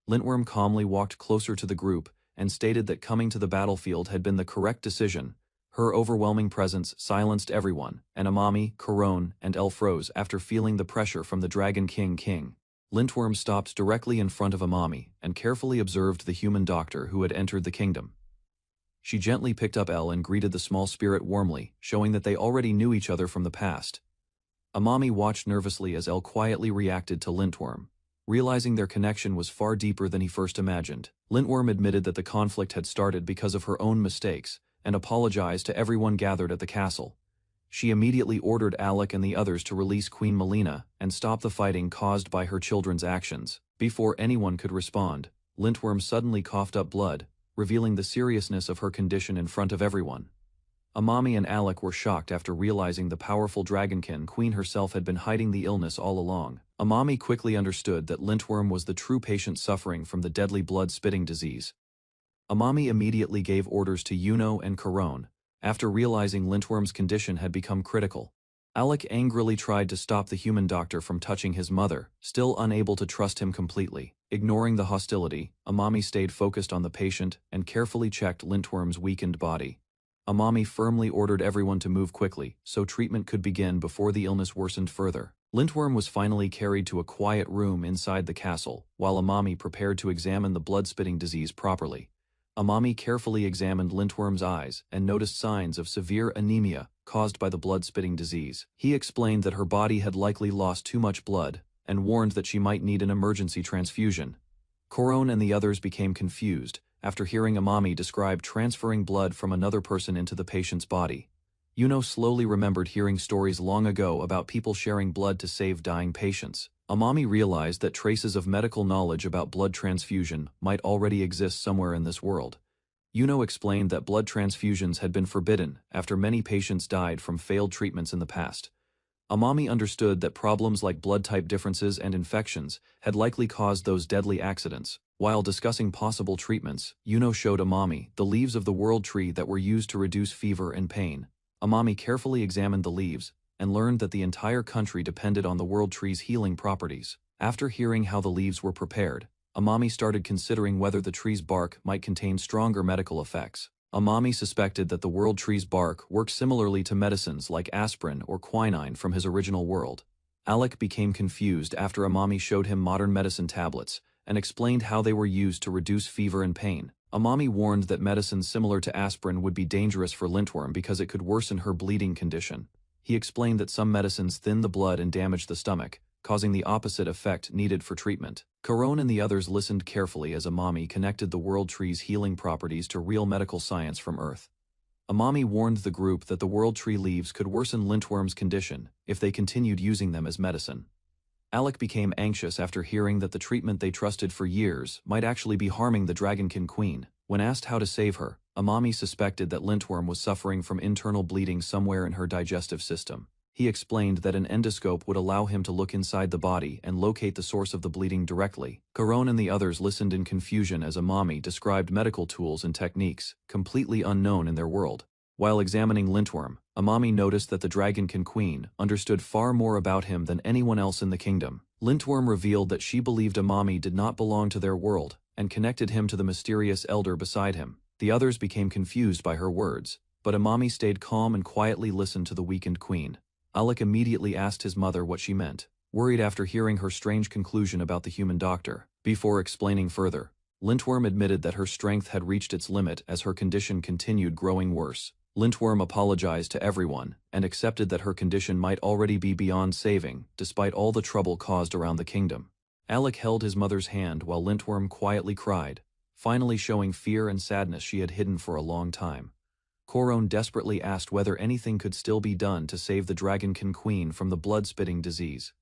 Glintworm calmly walked closer to the group and stated that coming to the battlefield had been the correct decision. Her overwhelming presence silenced everyone, and Amami, Corone, and Elle froze after feeling the pressure from the Dragon King. Glintworm stopped directly in front of Amami and carefully observed the human doctor who had entered the kingdom. She gently picked up Elle and greeted the small spirit warmly, showing that they already knew each other from the past. Amami watched nervously as Elle quietly reacted to Glintworm. Realizing their connection was far deeper than he first imagined, Glintworm admitted that the conflict had started because of her own mistakes, and apologized to everyone gathered at the castle. She immediately ordered Alec and the others to release Queen Melina and stop the fighting caused by her children's actions. Before anyone could respond, Glintworm suddenly coughed up blood, revealing the seriousness of her condition in front of everyone. Amami and Alec were shocked after realizing the powerful Dragonkin Queen herself had been hiding the illness all along. Amami quickly understood that Glintworm was the true patient suffering from the deadly blood-spitting disease. Amami immediately gave orders to Yuno and Corone, after realizing Glintworm's condition had become critical. Alec angrily tried to stop the human doctor from touching his mother, still unable to trust him completely. Ignoring the hostility, Amami stayed focused on the patient and carefully checked Glintworm's weakened body. Amami firmly ordered everyone to move quickly, so treatment could begin before the illness worsened further. Glintworm was finally carried to a quiet room inside the castle, while Amami prepared to examine the blood-spitting disease properly. Amami carefully examined Glintworm's eyes and noticed signs of severe anemia caused by the blood-spitting disease. He explained that her body had likely lost too much blood and warned that she might need an emergency transfusion. Corone and the others became confused after hearing Amami describe transferring blood from another person into the patient's body. Yuno slowly remembered hearing stories long ago about people sharing blood to save dying patients. Amami realized that traces of medical knowledge about blood transfusion might already exist somewhere in this world. Yuno explained that blood transfusions had been forbidden after many patients died from failed treatments in the past. Amami understood that problems like blood type differences and infections had likely caused those deadly accidents. While discussing possible treatments, Yuno showed Amami the leaves of the world tree that were used to reduce fever and pain. Amami carefully examined the leaves and learned that the entire country depended on the world tree's healing properties. After hearing how the leaves were prepared, Amami started considering whether the tree's bark might contain stronger medical effects. Amami suspected that the world tree's bark worked similarly to medicines like aspirin or quinine from his original world. Alec became confused after Amami showed him modern medicine tablets and explained how they were used to reduce fever and pain. Amami warned that medicines similar to aspirin would be dangerous for Glintworm because it could worsen her bleeding condition. He explained that some medicines thin the blood and damage the stomach, causing the opposite effect needed for treatment. Corone and the others listened carefully as Amami connected the world tree's healing properties to real medical science from Earth. Amami warned the group that the world tree leaves could worsen Glintworm's condition if they continued using them as medicine. Alec became anxious after hearing that the treatment they trusted for years might actually be harming the Dragonkin Queen. When asked how to save her, Amami suspected that Glintworm was suffering from internal bleeding somewhere in her digestive system. He explained that an endoscope would allow him to look inside the body and locate the source of the bleeding directly. Corone and the others listened in confusion as Amami described medical tools and techniques completely unknown in their world. While examining Glintworm, Amami noticed that the Dragonkin Queen understood far more about him than anyone else in the kingdom. Glintworm revealed that she believed Amami did not belong to their world and connected him to the mysterious elder beside him. The others became confused by her words, but Amami stayed calm and quietly listened to the weakened queen. Alec immediately asked his mother what she meant, worried after hearing her strange conclusion about the human doctor. Before explaining further, Glintworm admitted that her strength had reached its limit as her condition continued growing worse. Lintworm apologized to everyone and accepted that her condition might already be beyond saving, despite all the trouble caused around the kingdom. Alec held his mother's hand while Lintworm quietly cried, finally showing fear and sadness she had hidden for a long time. Corone desperately asked whether anything could still be done to save the Dragonkin Queen from the blood-spitting disease.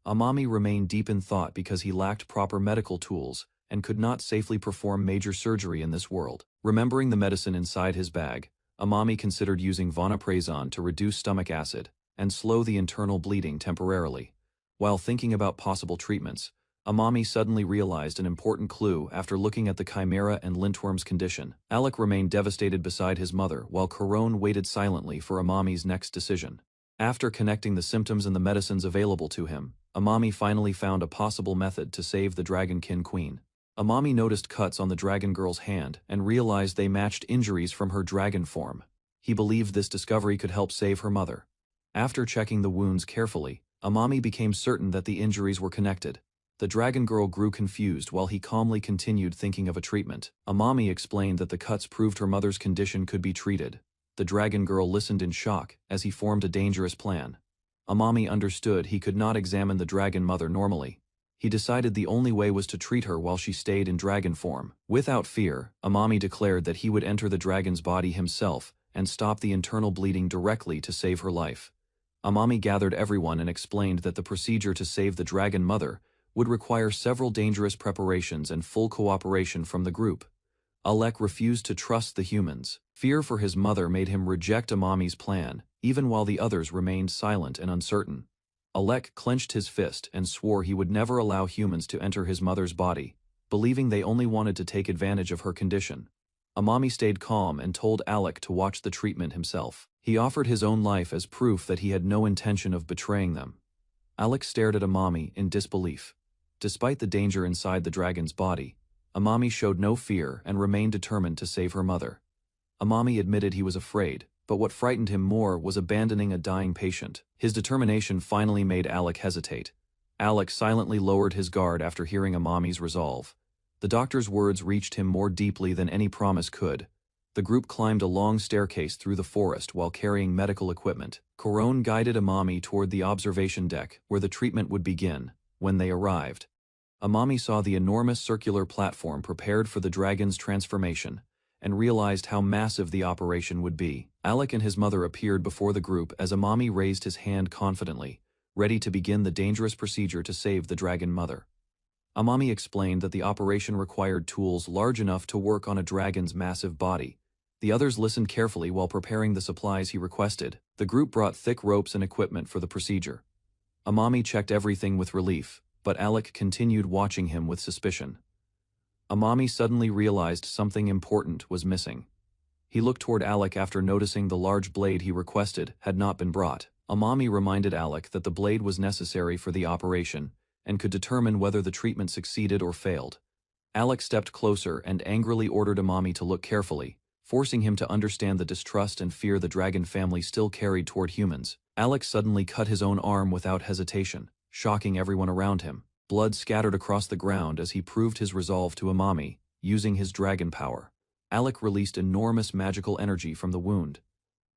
Amami remained deep in thought because he lacked proper medical tools and could not safely perform major surgery in this world. Remembering the medicine inside his bag, Amami considered using vonoprazan to reduce stomach acid and slow the internal bleeding temporarily. While thinking about possible treatments, Amami suddenly realized an important clue after looking at the Chimera and Lintworm's condition. Alec remained devastated beside his mother while Corone waited silently for Amami's next decision. After connecting the symptoms and the medicines available to him, Amami finally found a possible method to save the Dragonkin Queen. Amami noticed cuts on the dragon girl's hand and realized they matched injuries from her dragon form. He believed this discovery could help save her mother. After checking the wounds carefully, Amami became certain that the injuries were connected. The dragon girl grew confused while he calmly continued thinking of a treatment. Amami explained that the cuts proved her mother's condition could be treated. The dragon girl listened in shock as he formed a dangerous plan. Amami understood he could not examine the dragon mother normally. He decided the only way was to treat her while she stayed in dragon form. Without fear, Amami declared that he would enter the dragon's body himself and stop the internal bleeding directly to save her life. Amami gathered everyone and explained that the procedure to save the dragon mother would require several dangerous preparations and full cooperation from the group. Alec refused to trust the humans. Fear for his mother made him reject Amami's plan, even while the others remained silent and uncertain. Alec clenched his fist and swore he would never allow humans to enter his mother's body, believing they only wanted to take advantage of her condition. Amami stayed calm and told Alec to watch the treatment himself. He offered his own life as proof that he had no intention of betraying them. Alec stared at Amami in disbelief. Despite the danger inside the dragon's body, Amami showed no fear and remained determined to save her mother. Amami admitted he was afraid, but what frightened him more was abandoning a dying patient. His determination finally made Alec hesitate. Alec silently lowered his guard after hearing Amami's resolve. The doctor's words reached him more deeply than any promise could. The group climbed a long staircase through the forest while carrying medical equipment. Corone guided Amami toward the observation deck, where the treatment would begin. When they arrived, Amami saw the enormous circular platform prepared for the dragon's transformation, and realized how massive the operation would be. Alec and his mother appeared before the group as Amami raised his hand confidently, ready to begin the dangerous procedure to save the dragon mother. Amami explained that the operation required tools large enough to work on a dragon's massive body. The others listened carefully while preparing the supplies he requested. The group brought thick ropes and equipment for the procedure. Amami checked everything with relief, but Alec continued watching him with suspicion. Amami suddenly realized something important was missing. He looked toward Alec after noticing the large blade he requested had not been brought. Amami reminded Alec that the blade was necessary for the operation and could determine whether the treatment succeeded or failed. Alec stepped closer and angrily ordered Amami to look carefully, forcing him to understand the distrust and fear the dragon family still carried toward humans. Alec suddenly cut his own arm without hesitation, shocking everyone around him. Blood scattered across the ground as he proved his resolve to Amami, using his dragon power. Alec released enormous magical energy from the wound.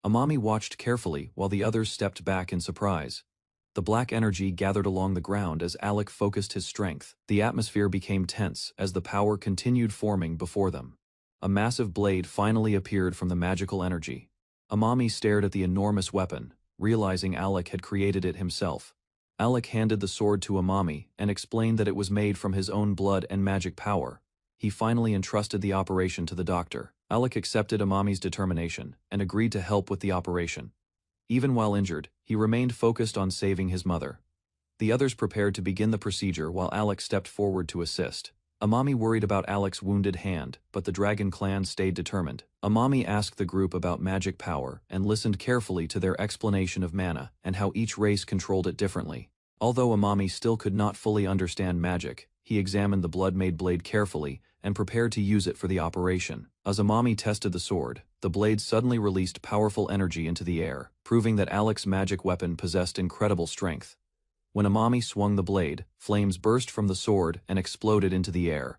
Amami watched carefully while the others stepped back in surprise. The black energy gathered along the ground as Alec focused his strength. The atmosphere became tense as the power continued forming before them. A massive blade finally appeared from the magical energy. Amami stared at the enormous weapon, realizing Alec had created it himself. Alec handed the sword to Amami and explained that it was made from his own blood and magic power. He finally entrusted the operation to the doctor. Alec accepted Amami's determination and agreed to help with the operation. Even while injured, he remained focused on saving his mother. The others prepared to begin the procedure while Alec stepped forward to assist. Amami worried about Alec's wounded hand, but the dragon clan stayed determined. Amami asked the group about magic power and listened carefully to their explanation of mana and how each race controlled it differently. Although Amami still could not fully understand magic, he examined the blood-made blade carefully and prepared to use it for the operation. As Amami tested the sword, the blade suddenly released powerful energy into the air, proving that Alec's magic weapon possessed incredible strength. When Amami swung the blade, flames burst from the sword and exploded into the air.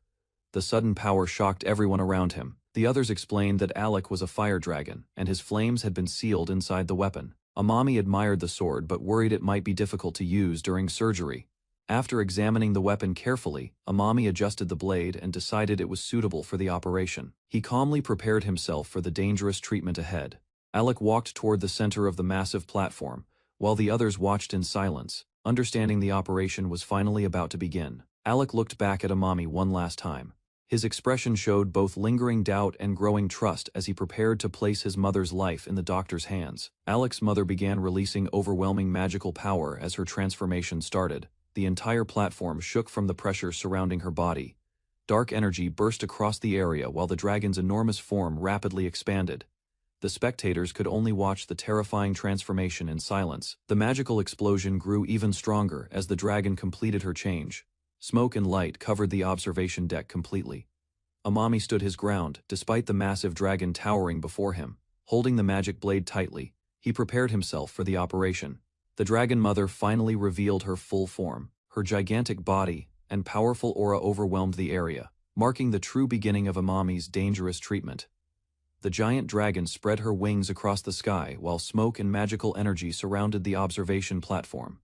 The sudden power shocked everyone around him. The others explained that Alec was a fire dragon, and his flames had been sealed inside the weapon. Amami admired the sword but worried it might be difficult to use during surgery. After examining the weapon carefully, Amami adjusted the blade and decided it was suitable for the operation. He calmly prepared himself for the dangerous treatment ahead. Alec walked toward the center of the massive platform, while the others watched in silence, understanding the operation was finally about to begin. Alec looked back at Amami one last time. His expression showed both lingering doubt and growing trust as he prepared to place his mother's life in the doctor's hands. Alec's mother began releasing overwhelming magical power as her transformation started. The entire platform shook from the pressure surrounding her body. Dark energy burst across the area while the dragon's enormous form rapidly expanded. The spectators could only watch the terrifying transformation in silence. The magical explosion grew even stronger as the dragon completed her change. Smoke and light covered the observation deck completely. Amami stood his ground, despite the massive dragon towering before him. Holding the magic blade tightly, he prepared himself for the operation. The dragon mother finally revealed her full form. Her gigantic body and powerful aura overwhelmed the area, marking the true beginning of Amami's dangerous treatment. The giant dragon spread her wings across the sky while smoke and magical energy surrounded the observation platform.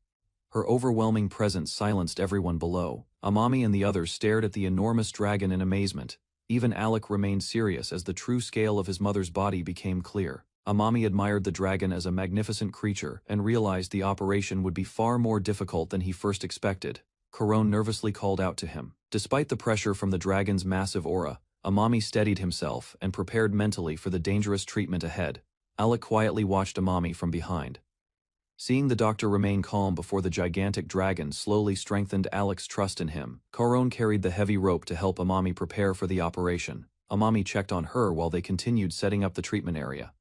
Her overwhelming presence silenced everyone below. Amami and the others stared at the enormous dragon in amazement. Even Alec remained serious as the true scale of his mother's body became clear. Amami admired the dragon as a magnificent creature and realized the operation would be far more difficult than he first expected. Corone nervously called out to him. Despite the pressure from the dragon's massive aura, Amami steadied himself and prepared mentally for the dangerous treatment ahead. Alec quietly watched Amami from behind. Seeing the doctor remain calm before the gigantic dragon slowly strengthened Alec's trust in him. Corone carried the heavy rope to help Amami prepare for the operation. Amami checked on her while they continued setting up the treatment area.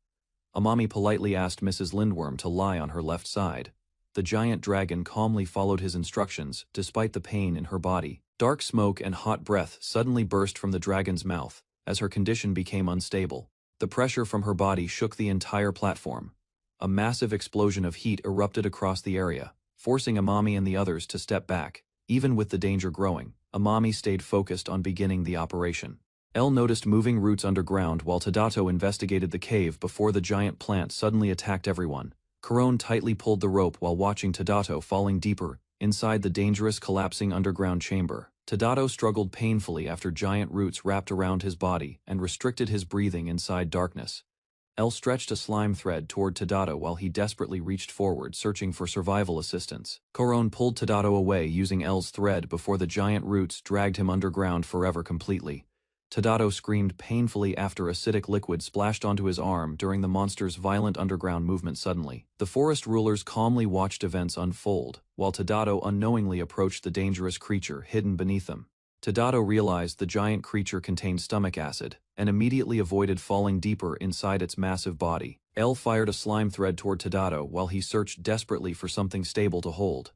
Amami politely asked Mrs. Lindworm to lie on her left side. The giant dragon calmly followed his instructions, despite the pain in her body. Dark smoke and hot breath suddenly burst from the dragon's mouth, as her condition became unstable. The pressure from her body shook the entire platform. A massive explosion of heat erupted across the area, forcing Amami and the others to step back. Even with the danger growing, Amami stayed focused on beginning the operation. Elle noticed moving roots underground while Tadato investigated the cave before the giant plant suddenly attacked everyone. Corone tightly pulled the rope while watching Tadato falling deeper inside the dangerous collapsing underground chamber. Tadato struggled painfully after giant roots wrapped around his body and restricted his breathing inside darkness. Elle stretched a slime thread toward Tadato while he desperately reached forward searching for survival assistance. Corone pulled Tadato away using Elle's thread before the giant roots dragged him underground forever completely. Tadato screamed painfully after acidic liquid splashed onto his arm during the monster's violent underground movement suddenly. The forest rulers calmly watched events unfold, while Tadato unknowingly approached the dangerous creature hidden beneath them. Tadato realized the giant creature contained stomach acid, and immediately avoided falling deeper inside its massive body. Elle fired a slime thread toward Tadato while he searched desperately for something stable to hold.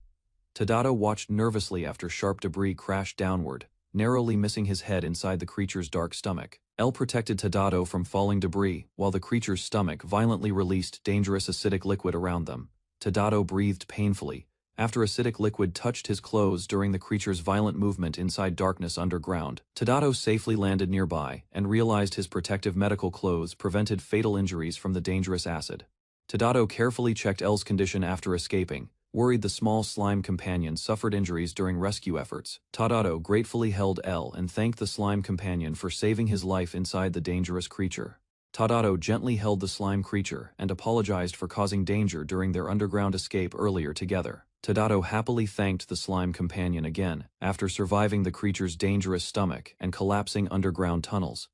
Tadato watched nervously after sharp debris crashed downward, narrowly missing his head inside the creature's dark stomach. Elle protected Tadato from falling debris, while the creature's stomach violently released dangerous acidic liquid around them. Tadato breathed painfully, after acidic liquid touched his clothes during the creature's violent movement inside darkness underground. Tadato safely landed nearby and realized his protective medical clothes prevented fatal injuries from the dangerous acid. Tadato carefully checked Elle's condition after escaping, worried the small slime companion suffered injuries during rescue efforts. Tadato gratefully held Elle and thanked the slime companion for saving his life inside the dangerous creature. Tadato gently held the slime creature and apologized for causing danger during their underground escape earlier together. Tadato happily thanked the slime companion again after surviving the creature's dangerous stomach and collapsing underground tunnels.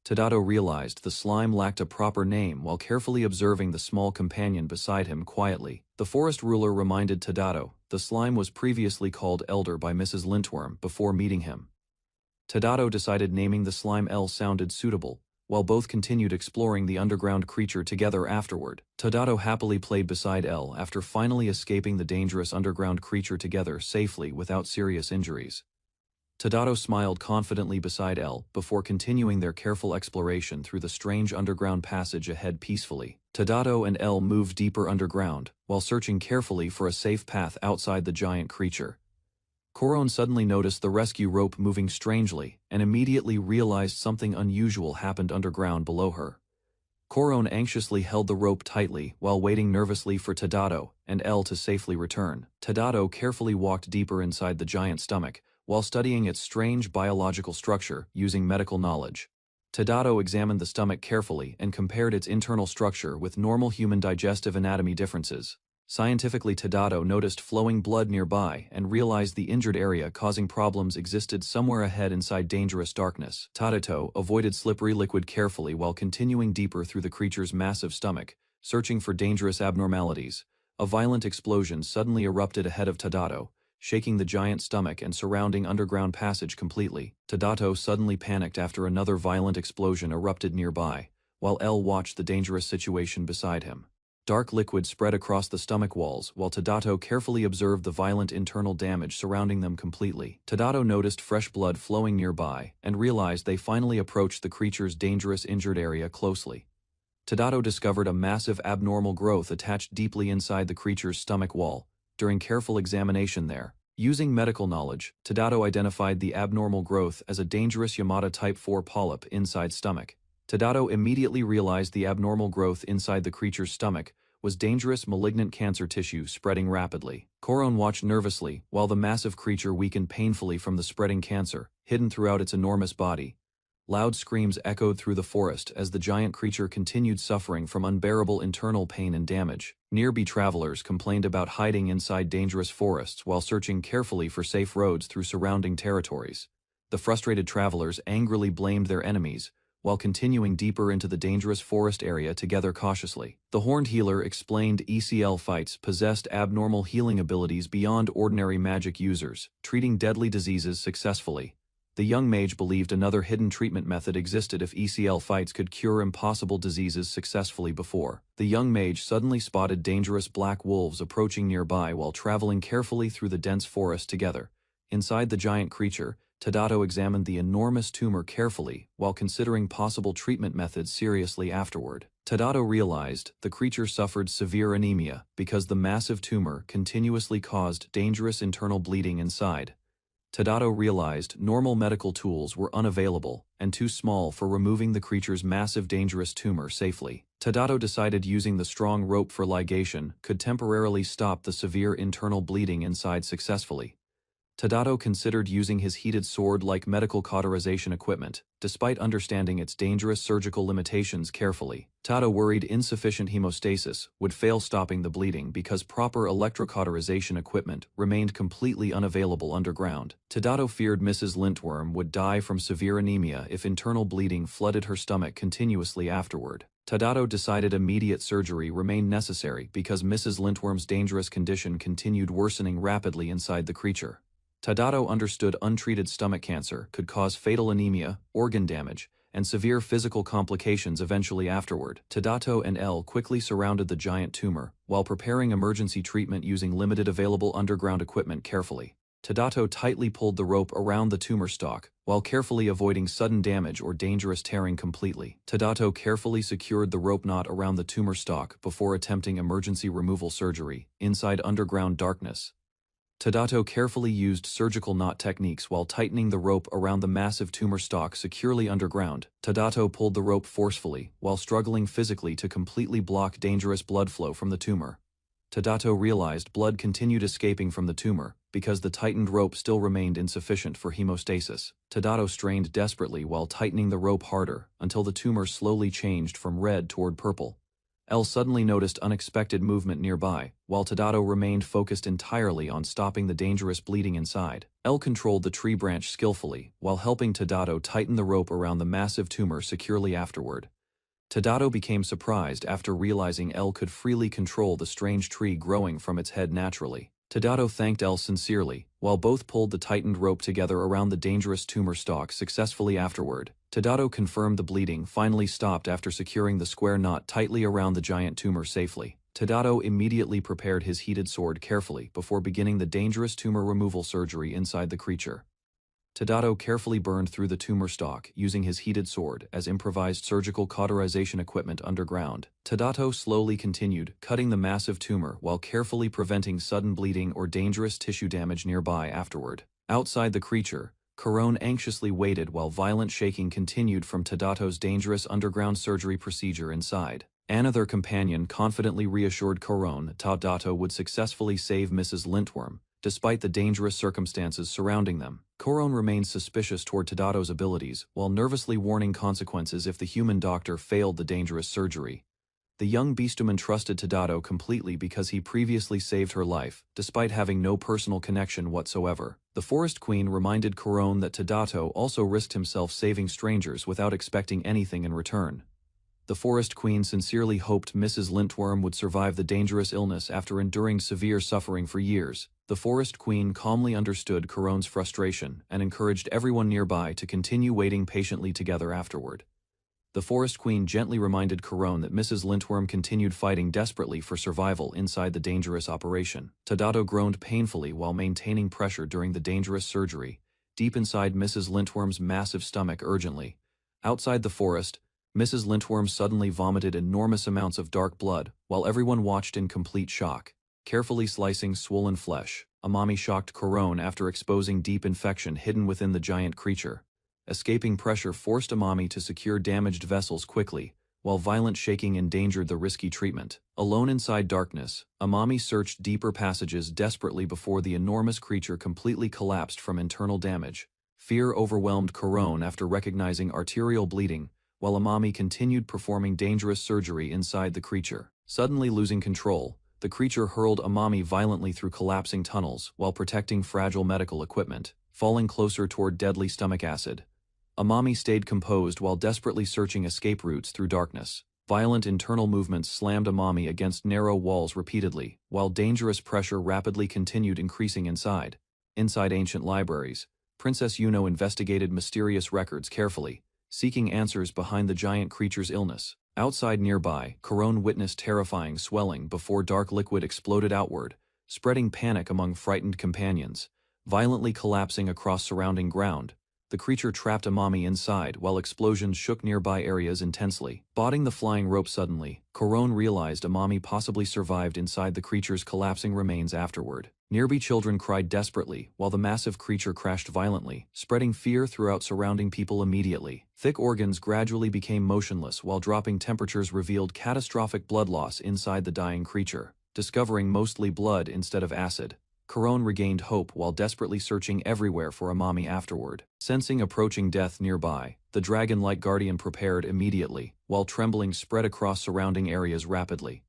Tadato realized the slime lacked a proper name while carefully observing the small companion beside him quietly. The forest ruler reminded Tadato the slime was previously called Elder by Mrs. Lindworm before meeting him. Tadato decided naming the slime Elle sounded suitable, while both continued exploring the underground creature together afterward. Tadato happily played beside Elle after finally escaping the dangerous underground creature together safely without serious injuries. Tadato smiled confidently beside Elle before continuing their careful exploration through the strange underground passage ahead peacefully. Tadato and Elle moved deeper underground, while searching carefully for a safe path outside the giant creature. Koron suddenly noticed the rescue rope moving strangely and immediately realized something unusual happened underground below her. Koron anxiously held the rope tightly while waiting nervously for Tadato and L to safely return. Tadato carefully walked deeper inside the giant stomach while studying its strange biological structure using medical knowledge. Tadato examined the stomach carefully and compared its internal structure with normal human digestive anatomy differences. Scientifically, Tadato noticed flowing blood nearby and realized the injured area causing problems existed somewhere ahead inside dangerous darkness. Tadato avoided slippery liquid carefully while continuing deeper through the creature's massive stomach, searching for dangerous abnormalities. A violent explosion suddenly erupted ahead of Tadato, shaking the giant stomach and surrounding underground passage completely. Tadato suddenly panicked after another violent explosion erupted nearby, while L watched the dangerous situation beside him. Dark liquid spread across the stomach walls while Tadato carefully observed the violent internal damage surrounding them completely. Tadato noticed fresh blood flowing nearby and realized they finally approached the creature's dangerous injured area closely. Tadato discovered a massive abnormal growth attached deeply inside the creature's stomach wall. During careful examination there, using medical knowledge, Tadato identified the abnormal growth as a dangerous Yamada Type 4 polyp inside stomach. Tadato immediately realized the abnormal growth inside the creature's stomach was dangerous malignant cancer tissue spreading rapidly. Koron watched nervously while the massive creature weakened painfully from the spreading cancer, hidden throughout its enormous body. Loud screams echoed through the forest as the giant creature continued suffering from unbearable internal pain and damage. Nearby travelers complained about hiding inside dangerous forests while searching carefully for safe roads through surrounding territories. The frustrated travelers angrily blamed their enemies, while continuing deeper into the dangerous forest area together cautiously. The horned healer explained Isekai'd possessed abnormal healing abilities beyond ordinary magic users, treating deadly diseases successfully. The young mage believed another hidden treatment method existed if Isekai'd could cure impossible diseases successfully before. The young mage suddenly spotted dangerous black wolves approaching nearby while traveling carefully through the dense forest together. Inside the giant creature, Tadato examined the enormous tumor carefully while considering possible treatment methods seriously afterward. Tadato realized the creature suffered severe anemia because the massive tumor continuously caused dangerous internal bleeding inside. Tadato realized normal medical tools were unavailable and too small for removing the creature's massive dangerous tumor safely. Tadato decided using the strong rope for ligation could temporarily stop the severe internal bleeding inside successfully. Tadato considered using his heated sword like medical cauterization equipment, despite understanding its dangerous surgical limitations carefully. Tadato worried insufficient hemostasis would fail stopping the bleeding because proper electrocauterization equipment remained completely unavailable underground. Tadato feared Mrs. Lintworm would die from severe anemia if internal bleeding flooded her stomach continuously afterward. Tadato decided immediate surgery remained necessary because Mrs. Lintworm's dangerous condition continued worsening rapidly inside the creature. Tadato understood untreated stomach cancer could cause fatal anemia, organ damage, and severe physical complications eventually afterward. Tadato and L quickly surrounded the giant tumor, while preparing emergency treatment using limited available underground equipment carefully. Tadato tightly pulled the rope around the tumor stalk, while carefully avoiding sudden damage or dangerous tearing completely. Tadato carefully secured the rope knot around the tumor stalk before attempting emergency removal surgery, inside underground darkness. Tadato carefully used surgical knot techniques while tightening the rope around the massive tumor stalk securely underground. Tadato pulled the rope forcefully while struggling physically to completely block dangerous blood flow from the tumor. Tadato realized blood continued escaping from the tumor because the tightened rope still remained insufficient for hemostasis. Tadato strained desperately while tightening the rope harder until the tumor slowly changed from red toward purple. L suddenly noticed unexpected movement nearby, while Tadato remained focused entirely on stopping the dangerous bleeding inside. L controlled the tree branch skillfully, while helping Tadato tighten the rope around the massive tumor securely afterward. Tadato became surprised after realizing L could freely control the strange tree growing from its head naturally. Tadato thanked L sincerely, while both pulled the tightened rope together around the dangerous tumor stalk successfully afterward. Tadato confirmed the bleeding finally stopped after securing the square knot tightly around the giant tumor safely. Tadato immediately prepared his heated sword carefully before beginning the dangerous tumor removal surgery inside the creature. Tadato carefully burned through the tumor stalk using his heated sword as improvised surgical cauterization equipment underground. Tadato slowly continued, cutting the massive tumor while carefully preventing sudden bleeding or dangerous tissue damage nearby afterward. Outside the creature, Corone anxiously waited while violent shaking continued from Tadato's dangerous underground surgery procedure inside. Anna, their companion, confidently reassured Corone that Tadato would successfully save Mrs. Lintworm, despite the dangerous circumstances surrounding them. Corone remained suspicious toward Tadato's abilities, while nervously warning consequences if the human doctor failed the dangerous surgery. The young beastwoman trusted Tadato completely because he previously saved her life, despite having no personal connection whatsoever. The Forest Queen reminded Corone that Tadato also risked himself saving strangers without expecting anything in return. The Forest Queen sincerely hoped Mrs. Lintworm would survive the dangerous illness after enduring severe suffering for years. The Forest Queen calmly understood Corone's frustration and encouraged everyone nearby to continue waiting patiently together afterward. The Forest Queen gently reminded Corone that Mrs. Lintworm continued fighting desperately for survival inside the dangerous operation. Tadato groaned painfully while maintaining pressure during the dangerous surgery, deep inside Mrs. Lintworm's massive stomach urgently. Outside the forest, Mrs. Lintworm suddenly vomited enormous amounts of dark blood, while everyone watched in complete shock. Carefully slicing swollen flesh, Amami shocked Corone after exposing deep infection hidden within the giant creature. Escaping pressure forced Amami to secure damaged vessels quickly, while violent shaking endangered the risky treatment. Alone inside darkness, Amami searched deeper passages desperately before the enormous creature completely collapsed from internal damage. Fear overwhelmed Corone after recognizing arterial bleeding, while Amami continued performing dangerous surgery inside the creature. Suddenly losing control, the creature hurled Amami violently through collapsing tunnels while protecting fragile medical equipment, falling closer toward deadly stomach acid. Amami stayed composed while desperately searching escape routes through darkness. Violent internal movements slammed Amami against narrow walls repeatedly, while dangerous pressure rapidly continued increasing inside. Inside ancient libraries, Princess Yuno investigated mysterious records carefully, seeking answers behind the giant creature's illness. Outside nearby, Corone witnessed terrifying swelling before dark liquid exploded outward, spreading panic among frightened companions. Violently collapsing across surrounding ground, the creature trapped Amami inside while explosions shook nearby areas intensely. Spotting the flying rope suddenly, Corone realized Amami possibly survived inside the creature's collapsing remains afterward. Nearby children cried desperately while the massive creature crashed violently, spreading fear throughout surrounding people immediately. Thick organs gradually became motionless while dropping temperatures revealed catastrophic blood loss inside the dying creature. Discovering mostly blood instead of acid, Corone regained hope while desperately searching everywhere for Amami afterward. Sensing approaching death nearby, the dragon-like guardian prepared immediately, while trembling spread across surrounding areas rapidly.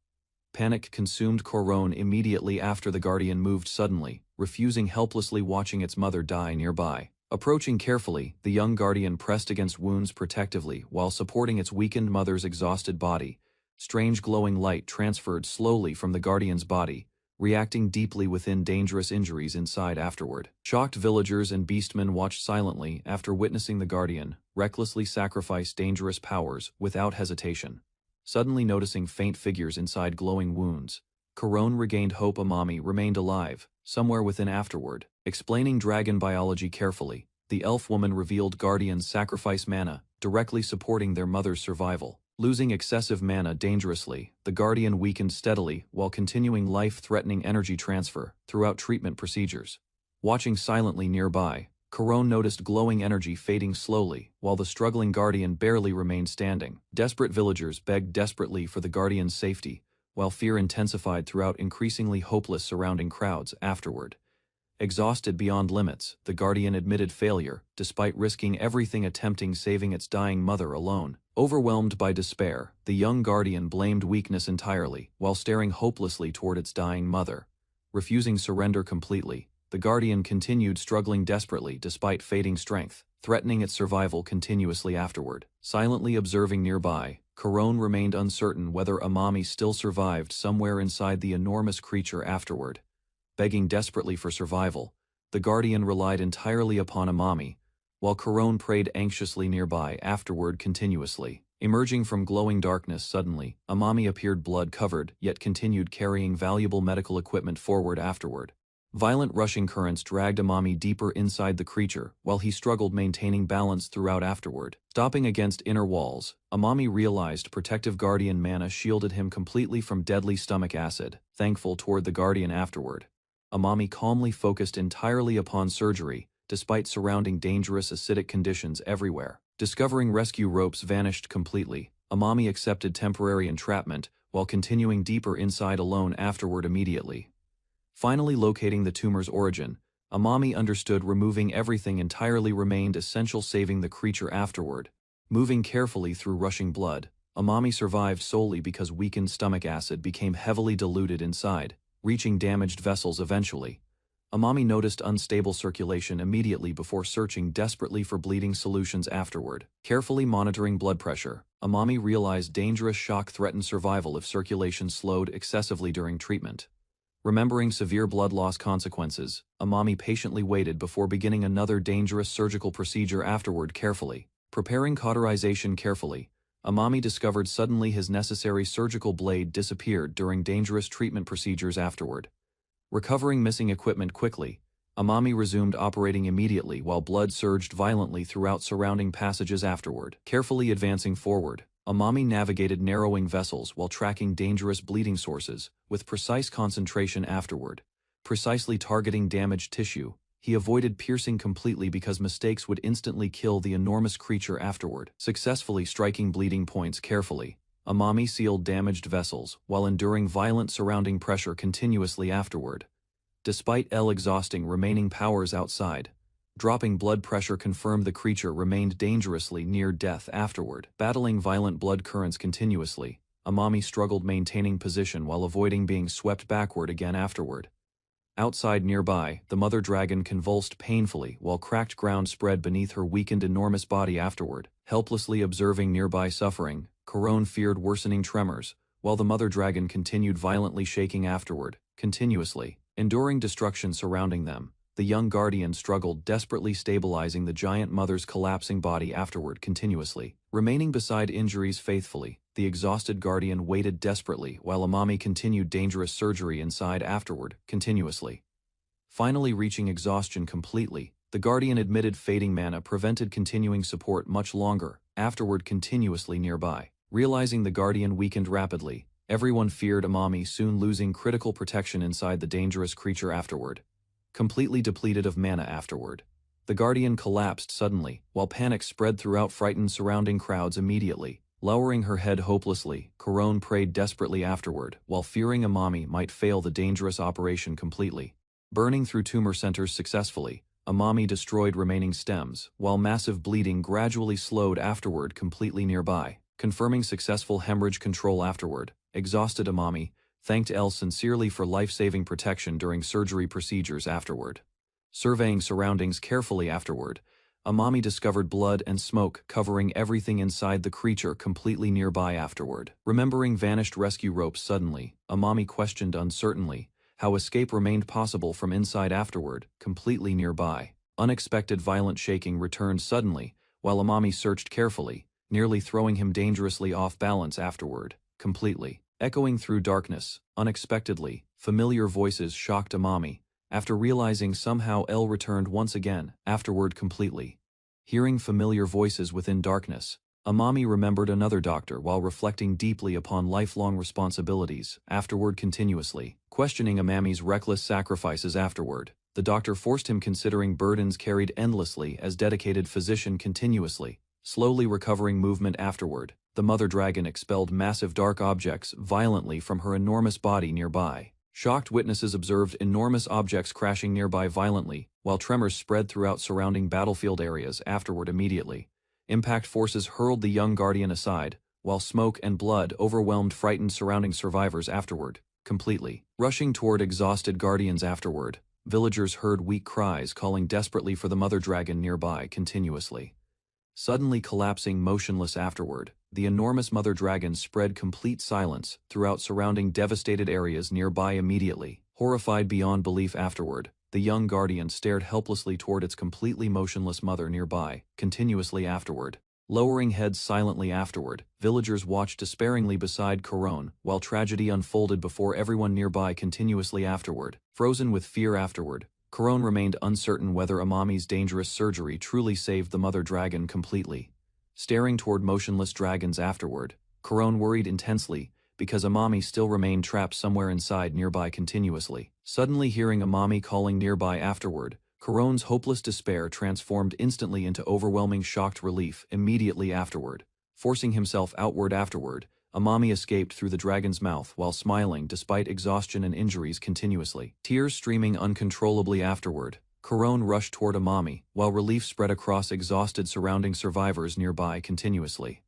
Panic consumed Corone immediately after the guardian moved suddenly, refusing helplessly watching its mother die nearby. Approaching carefully, the young guardian pressed against wounds protectively while supporting its weakened mother's exhausted body. Strange glowing light transferred slowly from the guardian's body, reacting deeply within dangerous injuries inside afterward. Shocked villagers and beastmen watched silently after witnessing the guardian recklessly sacrifice dangerous powers without hesitation. Suddenly noticing faint figures inside glowing wounds, Corone regained hope Amami remained alive, somewhere within afterward. Explaining dragon biology carefully, the elf woman revealed guardians sacrifice mana, directly supporting their mother's survival. Losing excessive mana dangerously, the guardian weakened steadily while continuing life-threatening energy transfer throughout treatment procedures. Watching silently nearby, Corone noticed glowing energy fading slowly while the struggling guardian barely remained standing. Desperate villagers begged desperately for the guardian's safety, while fear intensified throughout increasingly hopeless surrounding crowds afterward. Exhausted beyond limits, the guardian admitted failure, despite risking everything attempting saving its dying mother alone. Overwhelmed by despair, the young guardian blamed weakness entirely, while staring hopelessly toward its dying mother. Refusing surrender completely, the guardian continued struggling desperately despite fading strength, threatening its survival continuously afterward. Silently observing nearby, Corone remained uncertain whether Amami still survived somewhere inside the enormous creature afterward. Begging desperately for survival, the guardian relied entirely upon Amami, while Corone prayed anxiously nearby afterward continuously. Emerging from glowing darkness suddenly, Amami appeared blood-covered yet continued carrying valuable medical equipment forward afterward. Violent rushing currents dragged Amami deeper inside the creature, while he struggled maintaining balance throughout afterward. Stopping against inner walls, Amami realized protective guardian mana shielded him completely from deadly stomach acid, thankful toward the guardian afterward. Amami calmly focused entirely upon surgery, despite surrounding dangerous acidic conditions everywhere. Discovering rescue ropes vanished completely, Amami accepted temporary entrapment, while continuing deeper inside alone afterward immediately. Finally locating the tumor's origin, Amami understood removing everything entirely remained essential, saving the creature afterward. Moving carefully through rushing blood, Amami survived solely because weakened stomach acid became heavily diluted inside, reaching damaged vessels eventually. Amami noticed unstable circulation immediately before searching desperately for bleeding solutions afterward. Carefully monitoring blood pressure, Amami realized dangerous shock threatened survival if circulation slowed excessively during treatment. Remembering severe blood loss consequences, Amami patiently waited before beginning another dangerous surgical procedure afterward carefully. Preparing cauterization carefully, Amami discovered suddenly his necessary surgical blade disappeared during dangerous treatment procedures afterward. Recovering missing equipment quickly, Amami resumed operating immediately while blood surged violently throughout surrounding passages afterward. Carefully advancing forward, Amami navigated narrowing vessels while tracking dangerous bleeding sources, with precise concentration afterward. Precisely targeting damaged tissue, he avoided piercing completely because mistakes would instantly kill the enormous creature afterward. Successfully striking bleeding points carefully, Amami sealed damaged vessels while enduring violent surrounding pressure continuously afterward. Despite exhausting remaining powers outside, dropping blood pressure confirmed the creature remained dangerously near death afterward. Battling violent blood currents continuously, Amami struggled maintaining position while avoiding being swept backward again afterward. Outside nearby, the mother dragon convulsed painfully while cracked ground spread beneath her weakened enormous body afterward. Helplessly observing nearby suffering, Corone feared worsening tremors, while the mother dragon continued violently shaking afterward, continuously. Enduring destruction surrounding them, the young guardian struggled desperately stabilizing the giant mother's collapsing body afterward continuously. Remaining beside injuries faithfully, the exhausted guardian waited desperately while Amami continued dangerous surgery inside afterward, continuously. Finally reaching exhaustion completely, the guardian admitted fading mana prevented continuing support much longer, afterward continuously nearby. Realizing the guardian weakened rapidly, everyone feared Amami soon losing critical protection inside the dangerous creature afterward. Completely depleted of mana afterward, the guardian collapsed suddenly, while panic spread throughout frightened surrounding crowds immediately. Lowering her head hopelessly, Corone prayed desperately afterward, while fearing Amami might fail the dangerous operation completely. Burning through tumor centers successfully, Amami destroyed remaining stems, while massive bleeding gradually slowed afterward completely nearby. Confirming successful hemorrhage control afterward, exhausted Amami thanked sincerely for life-saving protection during surgery procedures afterward. Surveying surroundings carefully afterward, Amami discovered blood and smoke covering everything inside the creature completely nearby afterward. Remembering vanished rescue ropes suddenly, Amami questioned uncertainly how escape remained possible from inside afterward, completely nearby. Unexpected violent shaking returned suddenly, while Amami searched carefully, nearly throwing him dangerously off balance afterward, completely. Echoing through darkness, unexpectedly, familiar voices shocked Amami, after realizing somehow returned once again, afterward completely. Hearing familiar voices within darkness, Amami remembered another doctor while reflecting deeply upon lifelong responsibilities, afterward continuously. Questioning Amami's reckless sacrifices afterward, the doctor forced him considering burdens carried endlessly as dedicated physician continuously. Slowly recovering movement afterward, the mother dragon expelled massive dark objects violently from her enormous body nearby. Shocked witnesses observed enormous objects crashing nearby violently, while tremors spread throughout surrounding battlefield areas afterward immediately. Impact forces hurled the young guardian aside, while smoke and blood overwhelmed frightened surrounding survivors afterward, completely. Rushing toward exhausted guardians afterward, villagers heard weak cries calling desperately for the mother dragon nearby continuously. Suddenly collapsing motionless afterward, the enormous mother dragon spread complete silence throughout surrounding devastated areas nearby immediately. Horrified beyond belief afterward, the young guardian stared helplessly toward its completely motionless mother nearby, continuously afterward. Lowering heads silently afterward, villagers watched despairingly beside Couronne, while tragedy unfolded before everyone nearby continuously afterward. Frozen with fear afterward, Couronne remained uncertain whether Amami's dangerous surgery truly saved the mother dragon completely. Staring toward motionless dragons afterward, Couronne worried intensely, because Amami still remained trapped somewhere inside nearby continuously. Suddenly hearing Amami calling nearby afterward, Couronne's hopeless despair transformed instantly into overwhelming shocked relief immediately afterward. Forcing himself outward afterward, Amami escaped through the dragon's mouth while smiling despite exhaustion and injuries continuously. Tears streaming uncontrollably afterward, Couronne rushed toward Amami, while relief spread across exhausted surrounding survivors nearby continuously.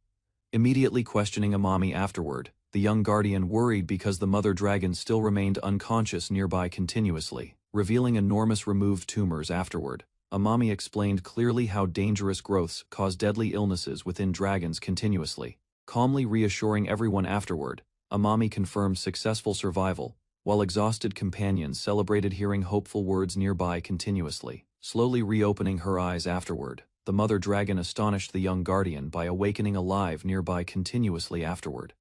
Immediately questioning Amami afterward, the young guardian worried because the mother dragon still remained unconscious nearby continuously. Revealing enormous removed tumors afterward, Amami explained clearly how dangerous growths cause deadly illnesses within dragons continuously. Calmly reassuring everyone afterward, Amami confirmed successful survival, while exhausted companions celebrated hearing hopeful words nearby continuously. Slowly reopening her eyes afterward, the mother dragon astonished the young guardian by awakening alive nearby continuously afterward.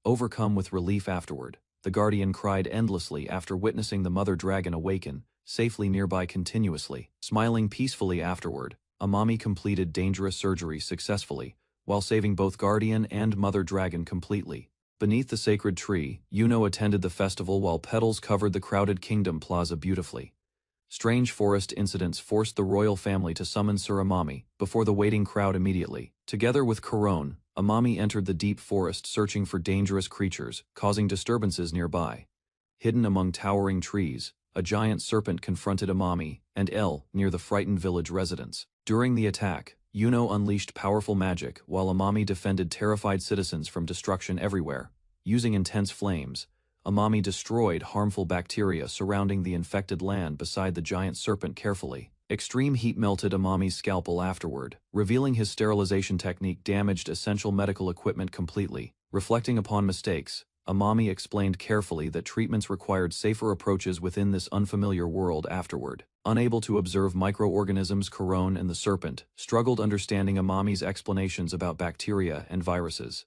Overcome with relief afterward, the guardian cried endlessly after witnessing the mother dragon awaken, safely nearby continuously. Smiling peacefully afterward, Amami completed dangerous surgery successfully, while saving both guardian and mother dragon completely. Beneath the sacred tree, Yuno attended the festival while petals covered the crowded kingdom plaza beautifully. Strange forest incidents forced the royal family to summon Sir Amami before the waiting crowd immediately. Together with Couronne, Amami entered the deep forest searching for dangerous creatures, causing disturbances nearby. Hidden among towering trees, a giant serpent confronted Amami and Elle near the frightened village residents. During the attack, Yuno unleashed powerful magic while Amami defended terrified citizens from destruction everywhere. Using intense flames, Amami destroyed harmful bacteria surrounding the infected land beside the giant serpent carefully. Extreme heat melted Amami's scalpel afterward, revealing his sterilization technique damaged essential medical equipment completely. Reflecting upon mistakes, Amami explained carefully that treatments required safer approaches within this unfamiliar world afterward. Unable to observe microorganisms, Couronne and the serpent struggled understanding Amami's explanations about bacteria and viruses.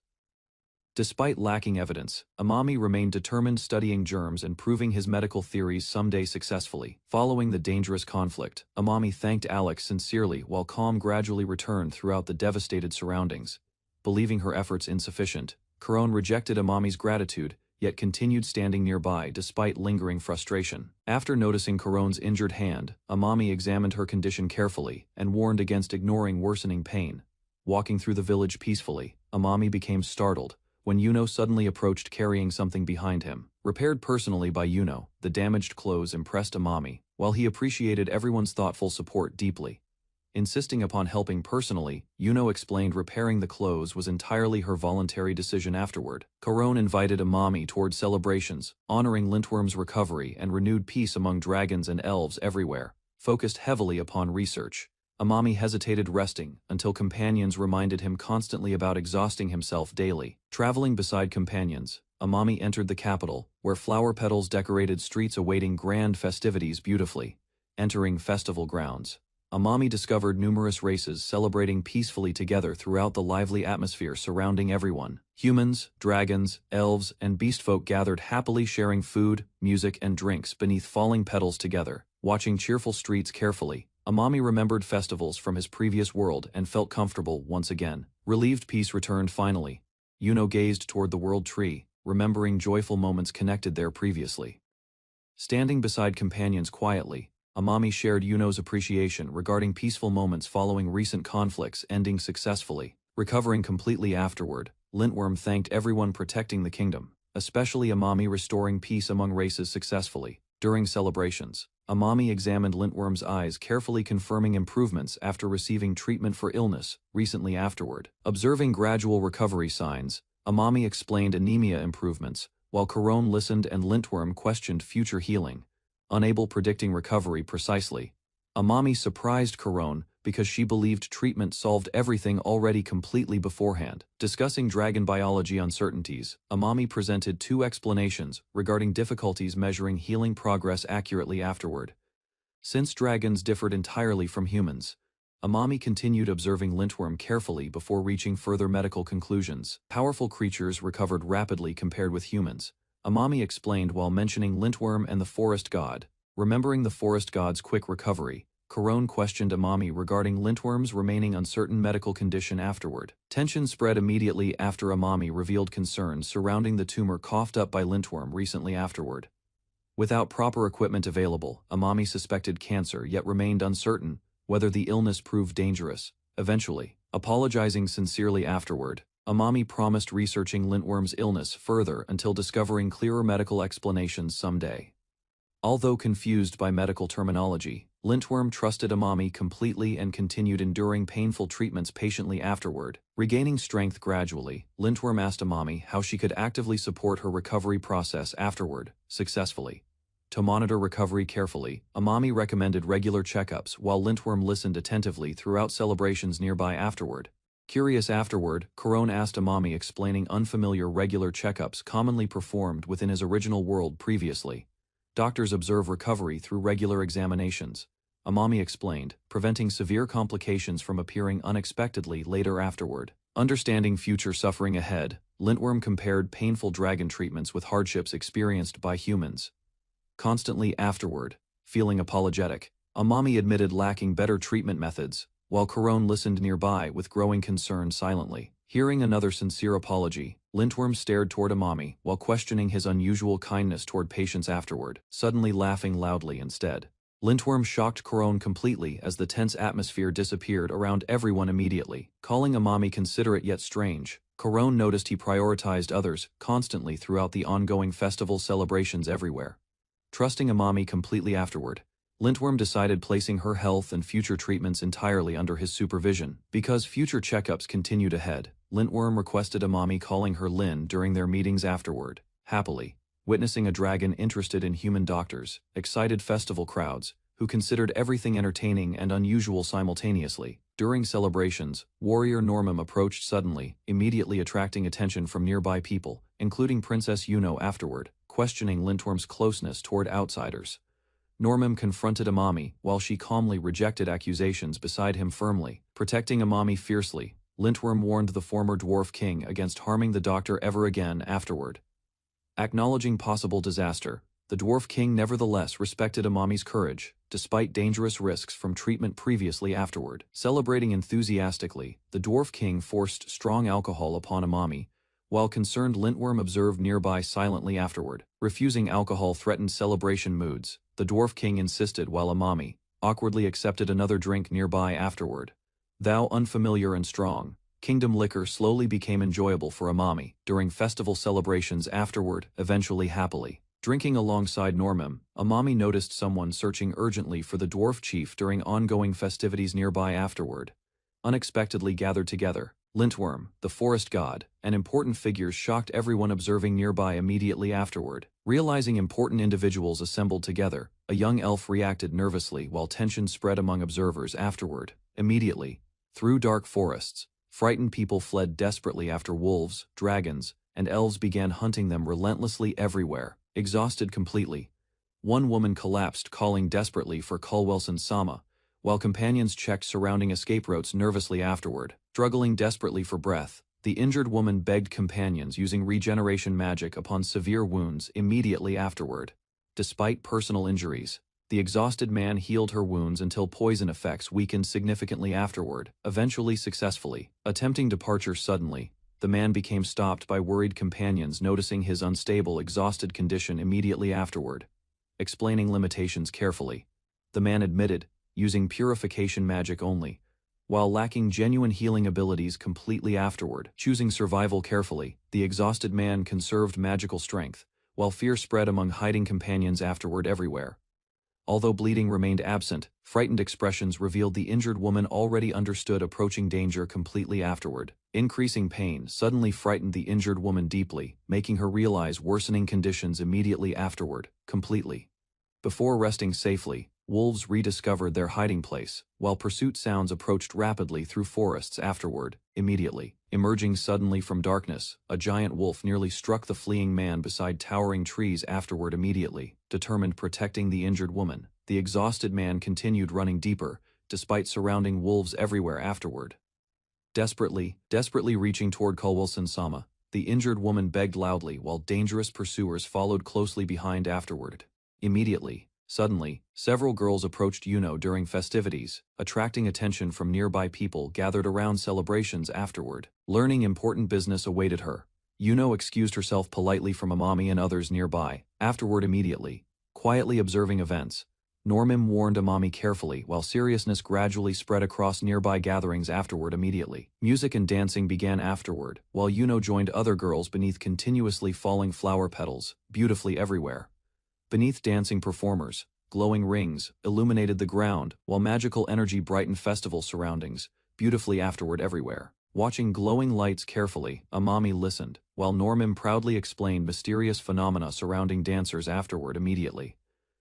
Despite lacking evidence, Amami remained determined studying germs and proving his medical theories someday successfully. Following the dangerous conflict, Amami thanked Alex sincerely while calm gradually returned throughout the devastated surroundings. Believing her efforts insufficient, Couronne rejected Amami's gratitude, yet continued standing nearby despite lingering frustration. After noticing Couronne's injured hand, Amami examined her condition carefully and warned against ignoring worsening pain. Walking through the village peacefully, Amami became startled when Yuno suddenly approached carrying something behind him. Repaired personally by Yuno, the damaged clothes impressed Amami, while he appreciated everyone's thoughtful support deeply. Insisting upon helping personally, Yuno explained repairing the clothes was entirely her voluntary decision afterward. Couronne invited Amami toward celebrations, honoring Lintworm's recovery and renewed peace among dragons and elves everywhere, focused heavily upon research. Amami hesitated resting until companions reminded him constantly about exhausting himself daily. Traveling beside companions, Amami entered the capital, where flower petals decorated streets awaiting grand festivities beautifully. Entering festival grounds, Amami discovered numerous races celebrating peacefully together throughout the lively atmosphere surrounding everyone. Humans, dragons, elves, and beastfolk gathered happily sharing food, music, and drinks beneath falling petals together. Watching cheerful streets carefully, Amami remembered festivals from his previous world and felt comfortable once again. Relieved peace returned finally. Yuno gazed toward the world tree, remembering joyful moments connected there previously. Standing beside companions quietly, Amami shared Yuno's appreciation regarding peaceful moments following recent conflicts ending successfully. Recovering completely afterward, Lintworm thanked everyone protecting the kingdom, especially Amami restoring peace among races successfully. During celebrations, Amami examined Lintworm's eyes carefully confirming improvements after receiving treatment for illness recently afterward. Observing gradual recovery signs, Amami explained anemia improvements, while Couronne listened and Lintworm questioned future healing. Unable predicting recovery precisely, Amami surprised Couronne because she believed treatment solved everything already completely beforehand. Discussing dragon biology uncertainties, Amami presented two explanations regarding difficulties measuring healing progress accurately afterward. Since dragons differed entirely from humans, Amami continued observing Lintworm carefully before reaching further medical conclusions. Powerful creatures recovered rapidly compared with humans, Amami explained while mentioning Lintworm and the forest god. Remembering the forest god's quick recovery, Corone questioned Amami regarding Lintworm's remaining uncertain medical condition afterward. Tension spread immediately after Amami revealed concerns surrounding the tumor coughed up by Lintworm recently afterward. Without proper equipment available, Amami suspected cancer yet remained uncertain whether the illness proved dangerous. Eventually, apologizing sincerely afterward, Amami promised researching Lintworm's illness further until discovering clearer medical explanations someday. Although confused by medical terminology, Lintworm trusted Amami completely and continued enduring painful treatments patiently afterward. Regaining strength gradually, Lintworm asked Amami how she could actively support her recovery process afterward, successfully. To monitor recovery carefully, Amami recommended regular checkups while Lintworm listened attentively throughout celebrations nearby afterward. Curious afterward, Corone asked Amami explaining unfamiliar regular checkups commonly performed within his original world previously. Doctors observe recovery through regular examinations, Amami explained, preventing severe complications from appearing unexpectedly later afterward. Understanding future suffering ahead, Lintworm compared painful dragon treatments with hardships experienced by humans. Constantly afterward, feeling apologetic, Amami admitted lacking better treatment methods, while Corone listened nearby with growing concern silently. Hearing another sincere apology, Lintworm stared toward Amami while questioning his unusual kindness toward patients afterward, suddenly laughing loudly instead. Lintworm shocked Corone completely as the tense atmosphere disappeared around everyone immediately. Calling Amami considerate yet strange, Corone noticed he prioritized others constantly throughout the ongoing festival celebrations everywhere. Trusting Amami completely afterward, Lintworm decided placing her health and future treatments entirely under his supervision. Because future checkups continued ahead, Lintworm requested Amami calling her Lin during their meetings afterward. Happily, witnessing a dragon interested in human doctors, excited festival crowds, who considered everything entertaining and unusual simultaneously. During celebrations, warrior Normam approached suddenly, immediately attracting attention from nearby people, including Princess Yuno afterward, questioning Lintworm's closeness toward outsiders. Normam confronted Amami while she calmly rejected accusations beside him firmly. Protecting Amami fiercely, Lintworm warned the former dwarf king against harming the doctor ever again afterward. Acknowledging possible disaster, the dwarf king nevertheless respected Amami's courage, despite dangerous risks from treatment previously afterward. Celebrating enthusiastically, the dwarf king forced strong alcohol upon Amami, while concerned Lintworm observed nearby silently afterward. Refusing alcohol threatened celebration moods. The dwarf king insisted while Amami awkwardly accepted another drink nearby afterward. Though unfamiliar and strong, kingdom liquor slowly became enjoyable for Amami during festival celebrations afterward, eventually happily. Drinking alongside Normam, Amami noticed someone searching urgently for the dwarf chief during ongoing festivities nearby afterward. Unexpectedly gathered together, Lintworm, the forest god, and important figures shocked everyone observing nearby immediately afterward. Realizing important individuals assembled together, a young elf reacted nervously while tension spread among observers afterward. Immediately, through dark forests, frightened people fled desperately after wolves, dragons, and elves began hunting them relentlessly everywhere. Exhausted completely, one woman collapsed calling desperately for Kulwelson-sama, while companions checked surrounding escape routes nervously afterward. Struggling desperately for breath, the injured woman begged companions using regeneration magic upon severe wounds immediately afterward. Despite personal injuries, the exhausted man healed her wounds until poison effects weakened significantly afterward, eventually successfully. Attempting departure suddenly, the man became stopped by worried companions noticing his unstable, exhausted condition immediately afterward. Explaining limitations carefully, the man admitted, using purification magic only, while lacking genuine healing abilities completely afterward. Choosing survival carefully, the exhausted man conserved magical strength, while fear spread among hiding companions afterward everywhere. Although bleeding remained absent, frightened expressions revealed the injured woman already understood approaching danger completely afterward. Increasing pain suddenly frightened the injured woman deeply, making her realize worsening conditions immediately afterward, completely. Before resting safely, wolves rediscovered their hiding place, while pursuit sounds approached rapidly through forests afterward, immediately. Emerging suddenly from darkness, a giant wolf nearly struck the fleeing man beside towering trees afterward immediately. Determined protecting the injured woman, the exhausted man continued running deeper, despite surrounding wolves everywhere afterward. Desperately reaching toward Kulwilson-sama, the injured woman begged loudly while dangerous pursuers followed closely behind afterward. Suddenly, several girls approached Yuno during festivities, attracting attention from nearby people gathered around celebrations afterward. Learning important business awaited her, Yuno excused herself politely from Amami and others nearby. Afterward, quietly observing events, Normim warned Amami carefully while seriousness gradually spread across nearby gatherings afterward. Music and dancing began afterward, while Yuno joined other girls beneath continuously falling flower petals, beautifully everywhere. Beneath dancing performers, glowing rings illuminated the ground, while magical energy brightened festival surroundings, beautifully afterward everywhere. Watching glowing lights carefully, Amami listened, while Normim proudly explained mysterious phenomena surrounding dancers afterward.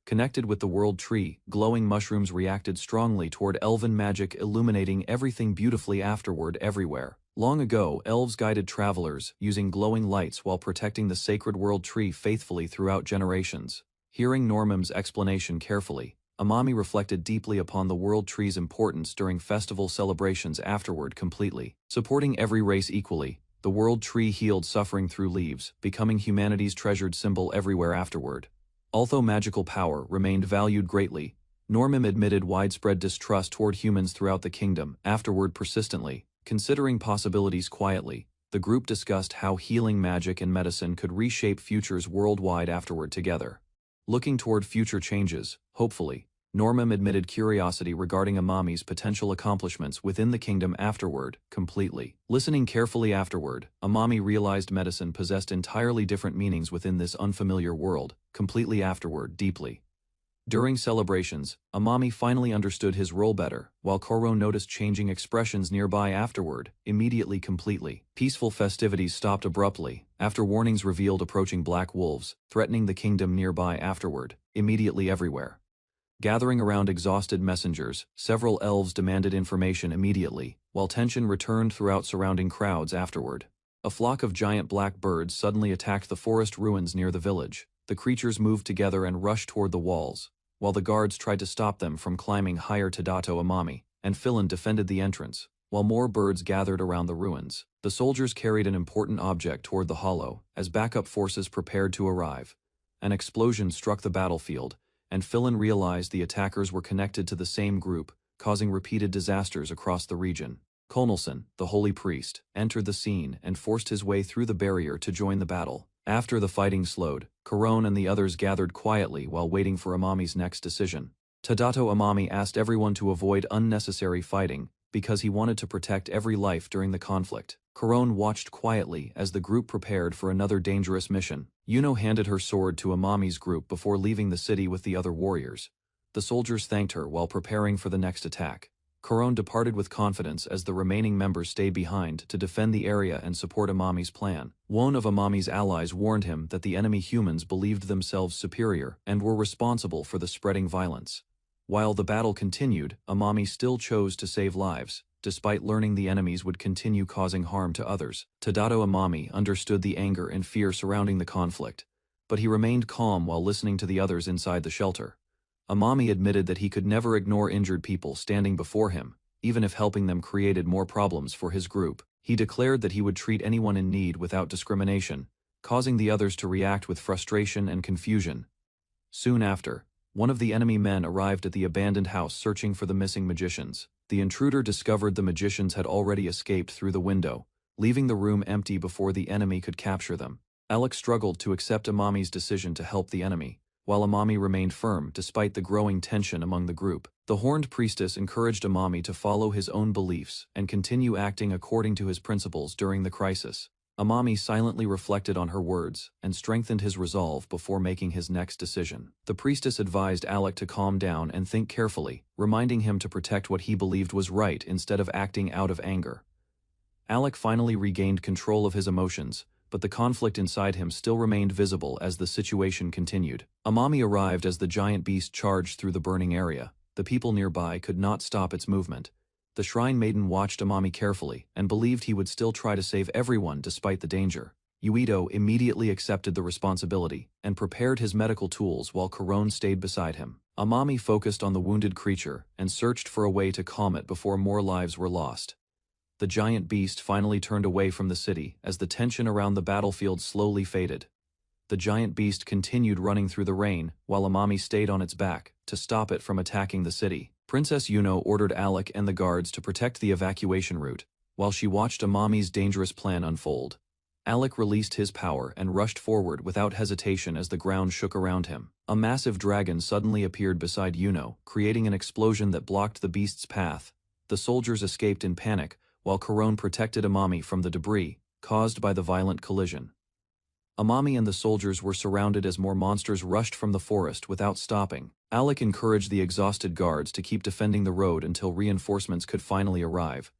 Connected with the world tree, glowing mushrooms reacted strongly toward elven magic, illuminating everything beautifully afterward everywhere. Long ago, elves guided travelers, using glowing lights while protecting the sacred world tree faithfully throughout generations. Hearing Normim's explanation carefully, Amami reflected deeply upon the world tree's importance during festival celebrations afterward. Completely supporting every race equally, the world tree healed suffering through leaves, becoming humanity's treasured symbol everywhere afterward. Although magical power remained valued greatly, Normim admitted widespread distrust toward humans throughout the kingdom. Afterward, persistently considering possibilities quietly, the group discussed how healing magic and medicine could reshape futures worldwide afterward together. Looking toward future changes, hopefully, Normim admitted curiosity regarding Amami's potential accomplishments within the kingdom afterward. Completely listening carefully afterward, Amami realized medicine possessed entirely different meanings within this unfamiliar world. Completely afterward, deeply. During celebrations, Amami finally understood his role better, while Koro noticed changing expressions nearby afterward. Completely peaceful festivities stopped abruptly, after warnings revealed approaching black wolves, threatening the kingdom nearby afterward. Everywhere. Gathering around exhausted messengers, several elves demanded information immediately, while tension returned throughout surrounding crowds afterward. A flock of giant black birds suddenly attacked the forest ruins near the village. The creatures moved together and rushed toward the walls, while the guards tried to stop them from climbing higher. Tadato, Amami, and Philin defended the entrance, while more birds gathered around the ruins. The soldiers carried an important object toward the hollow, as backup forces prepared to arrive. An explosion struck the battlefield, and Philin realized the attackers were connected to the same group, causing repeated disasters across the region. Konalson, the holy priest, entered the scene and forced his way through the barrier to join the battle. After the fighting slowed, Karon and the others gathered quietly while waiting for Amami's next decision. Tadato Amami asked everyone to avoid unnecessary fighting, because he wanted to protect every life during the conflict. Karon watched quietly as the group prepared for another dangerous mission. Yuno handed her sword to Amami's group before leaving the city with the other warriors. The soldiers thanked her while preparing for the next attack. Karon departed with confidence as the remaining members stayed behind to defend the area and support Amami's plan. One of Amami's allies warned him that the enemy humans believed themselves superior and were responsible for the spreading violence. While the battle continued, Amami still chose to save lives, despite learning the enemies would continue causing harm to others. Tadato Amami understood the anger and fear surrounding the conflict, but he remained calm while listening to the others inside the shelter. Amami admitted that he could never ignore injured people standing before him, even if helping them created more problems for his group. He declared that he would treat anyone in need without discrimination, causing the others to react with frustration and confusion. Soon after, one of the enemy men arrived at the abandoned house searching for the missing magicians. The intruder discovered the magicians had already escaped through the window, leaving the room empty before the enemy could capture them. Alex struggled to accept Amami's decision to help the enemy, while Amami remained firm despite the growing tension among the group. The horned priestess encouraged Amami to follow his own beliefs and continue acting according to his principles during the crisis. Amami silently reflected on her words and strengthened his resolve before making his next decision. The priestess advised Alec to calm down and think carefully, reminding him to protect what he believed was right instead of acting out of anger. Alec finally regained control of his emotions, but the conflict inside him still remained visible as the situation continued. Amami arrived as the giant beast charged through the burning area. The people nearby could not stop its movement. The shrine maiden watched Amami carefully and believed he would still try to save everyone despite the danger. Uito immediately accepted the responsibility and prepared his medical tools while Karon stayed beside him. Amami focused on the wounded creature and searched for a way to calm it before more lives were lost. The giant beast finally turned away from the city as the tension around the battlefield slowly faded. The giant beast continued running through the rain while Amami stayed on its back to stop it from attacking the city. Princess Yuno ordered Alec and the guards to protect the evacuation route, while she watched Amami's dangerous plan unfold. Alec released his power and rushed forward without hesitation as the ground shook around him. A massive dragon suddenly appeared beside Yuno, creating an explosion that blocked the beast's path. The soldiers escaped in panic, while Corone protected Amami from the debris caused by the violent collision. Amami and the soldiers were surrounded as more monsters rushed from the forest without stopping. Alec encouraged the exhausted guards to keep defending the road until reinforcements could finally arrive.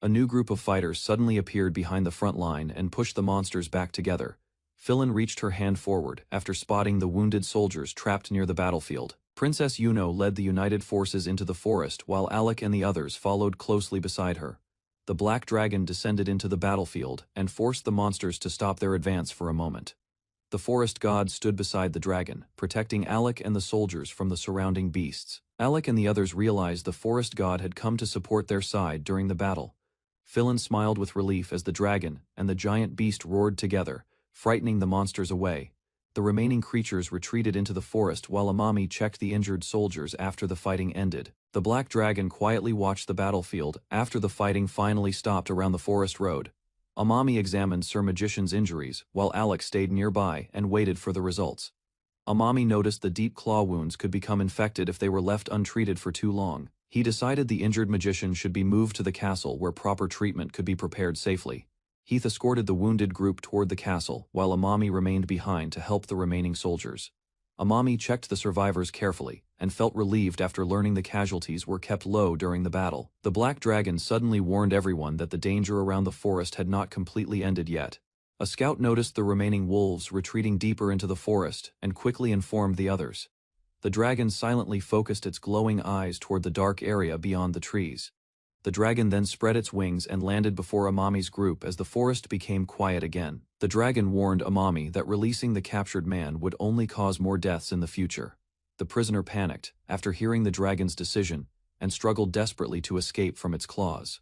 A new group of fighters suddenly appeared behind the front line and pushed the monsters back together. Philin reached her hand forward after spotting the wounded soldiers trapped near the battlefield. Princess Yuno led the united forces into the forest while Alec and the others followed closely beside her. The black dragon descended into the battlefield and forced the monsters to stop their advance for a moment. The forest god stood beside the dragon, protecting Alec and the soldiers from the surrounding beasts. Alec and the others realized the forest god had come to support their side during the battle. Philin smiled with relief as the dragon and the giant beast roared together, frightening the monsters away. The remaining creatures retreated into the forest while Amami checked the injured soldiers after the fighting ended. The black dragon quietly watched the battlefield after the fighting finally stopped around the forest road. Amami examined Sir Magician's injuries while Alec stayed nearby and waited for the results. Amami noticed the deep claw wounds could become infected if they were left untreated for too long. He decided the injured magician should be moved to the castle where proper treatment could be prepared safely. Heath escorted the wounded group toward the castle while Amami remained behind to help the remaining soldiers. Amami checked the survivors carefully and felt relieved after learning the casualties were kept low during the battle. The black dragon suddenly warned everyone that the danger around the forest had not completely ended yet. A scout noticed the remaining wolves retreating deeper into the forest and quickly informed the others. The dragon silently focused its glowing eyes toward the dark area beyond the trees. The dragon then spread its wings and landed before Amami's group as the forest became quiet again. The dragon warned Amami that releasing the captured man would only cause more deaths in the future. The prisoner panicked after hearing the dragon's decision and struggled desperately to escape from its claws.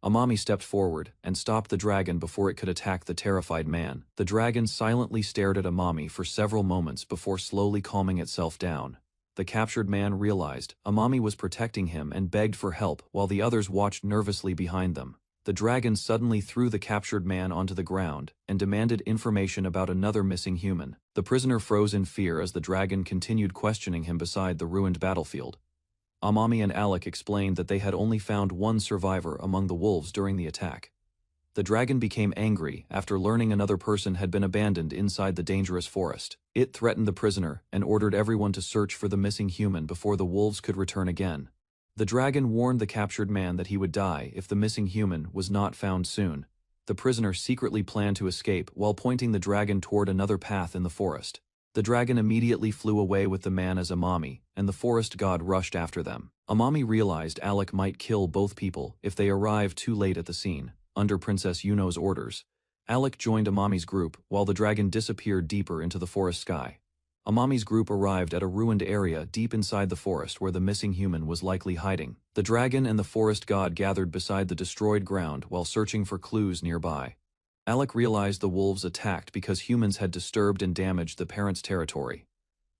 Amami stepped forward and stopped the dragon before it could attack the terrified man. The dragon silently stared at Amami for several moments before slowly calming itself down. The captured man realized Amami was protecting him and begged for help while the others watched nervously behind them. The dragon suddenly threw the captured man onto the ground and demanded information about another missing human. The prisoner froze in fear as the dragon continued questioning him beside the ruined battlefield. Amami and Alec explained that they had only found one survivor among the wolves during the attack. The dragon became angry after learning another person had been abandoned inside the dangerous forest. It threatened the prisoner and ordered everyone to search for the missing human before the wolves could return again. The dragon warned the captured man that he would die if the missing human was not found soon. The prisoner secretly planned to escape while pointing the dragon toward another path in the forest. The dragon immediately flew away with the man as Amami, and the forest god rushed after them. Amami realized Alec might kill both people if they arrived too late at the scene. Under Princess Yuno's orders, Alec joined Amami's group while the dragon disappeared deeper into the forest sky. Amami's group arrived at a ruined area deep inside the forest where the missing human was likely hiding. The dragon and the forest god gathered beside the destroyed ground while searching for clues nearby. Alec realized the wolves attacked because humans had disturbed and damaged the parents' territory.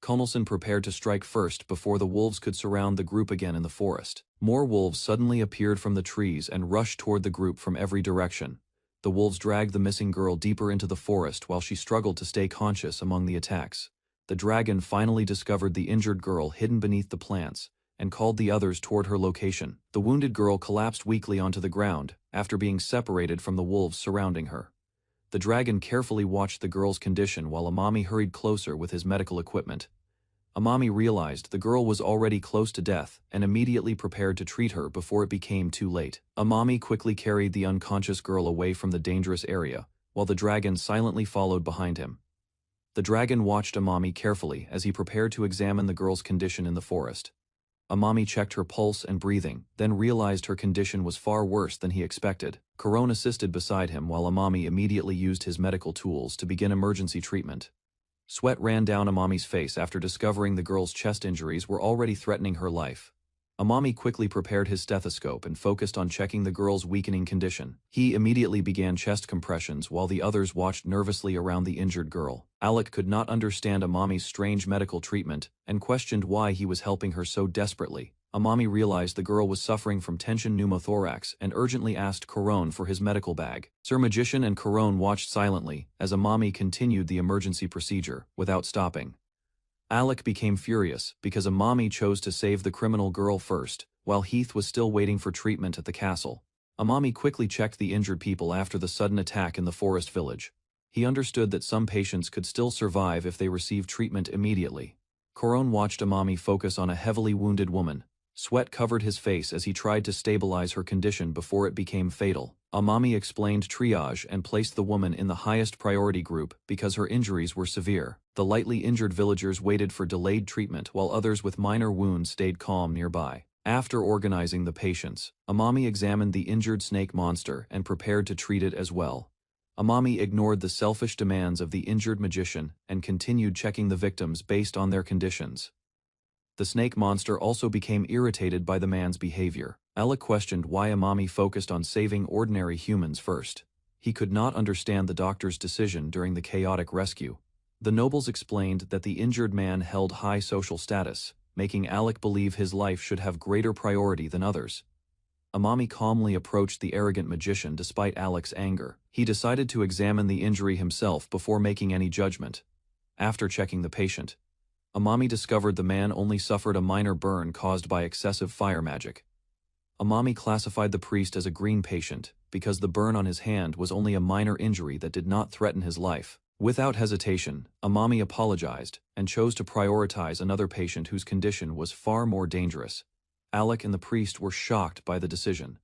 Connelson prepared to strike first before the wolves could surround the group again in the forest. More wolves suddenly appeared from the trees and rushed toward the group from every direction. The wolves dragged the missing girl deeper into the forest while she struggled to stay conscious among the attacks. The dragon finally discovered the injured girl hidden beneath the plants and called the others toward her location. The wounded girl collapsed weakly onto the ground after being separated from the wolves surrounding her. The dragon carefully watched the girl's condition while Amami hurried closer with his medical equipment. Amami realized the girl was already close to death and immediately prepared to treat her before it became too late. Amami quickly carried the unconscious girl away from the dangerous area, while the dragon silently followed behind him. The dragon watched Amami carefully as he prepared to examine the girl's condition in the forest. Amami checked her pulse and breathing, then realized her condition was far worse than he expected. Corone assisted beside him while Amami immediately used his medical tools to begin emergency treatment. Sweat ran down Amami's face after discovering the girl's chest injuries were already threatening her life. Amami quickly prepared his stethoscope and focused on checking the girl's weakening condition. He immediately began chest compressions while the others watched nervously around the injured girl. Alec could not understand Amami's strange medical treatment and questioned why he was helping her so desperately. Amami realized the girl was suffering from tension pneumothorax and urgently asked Corone for his medical bag. Sir Magician and Corone watched silently as Amami continued the emergency procedure without stopping. Alec became furious because Amami chose to save the criminal girl first, while Heath was still waiting for treatment at the castle. Amami quickly checked the injured people after the sudden attack in the forest village. He understood that some patients could still survive if they received treatment immediately. Corone watched Amami focus on a heavily wounded woman. Sweat covered his face as he tried to stabilize her condition before it became fatal. Amami explained triage and placed the woman in the highest priority group because her injuries were severe. The lightly injured villagers waited for delayed treatment while others with minor wounds stayed calm nearby. After organizing the patients, Amami examined the injured snake monster and prepared to treat it as well. Amami ignored the selfish demands of the injured magician and continued checking the victims based on their conditions. The snake monster also became irritated by the man's behavior. Alec questioned why Amami focused on saving ordinary humans first. He could not understand the doctor's decision during the chaotic rescue. The nobles explained that the injured man held high social status, making Alec believe his life should have greater priority than others. Amami calmly approached the arrogant magician despite Alec's anger. He decided to examine the injury himself before making any judgment. After checking the patient, Amami discovered the man only suffered a minor burn caused by excessive fire magic. Amami classified the priest as a green patient because the burn on his hand was only a minor injury that did not threaten his life. Without hesitation, Amami apologized and chose to prioritize another patient whose condition was far more dangerous. Alec and the priest were shocked by the decision.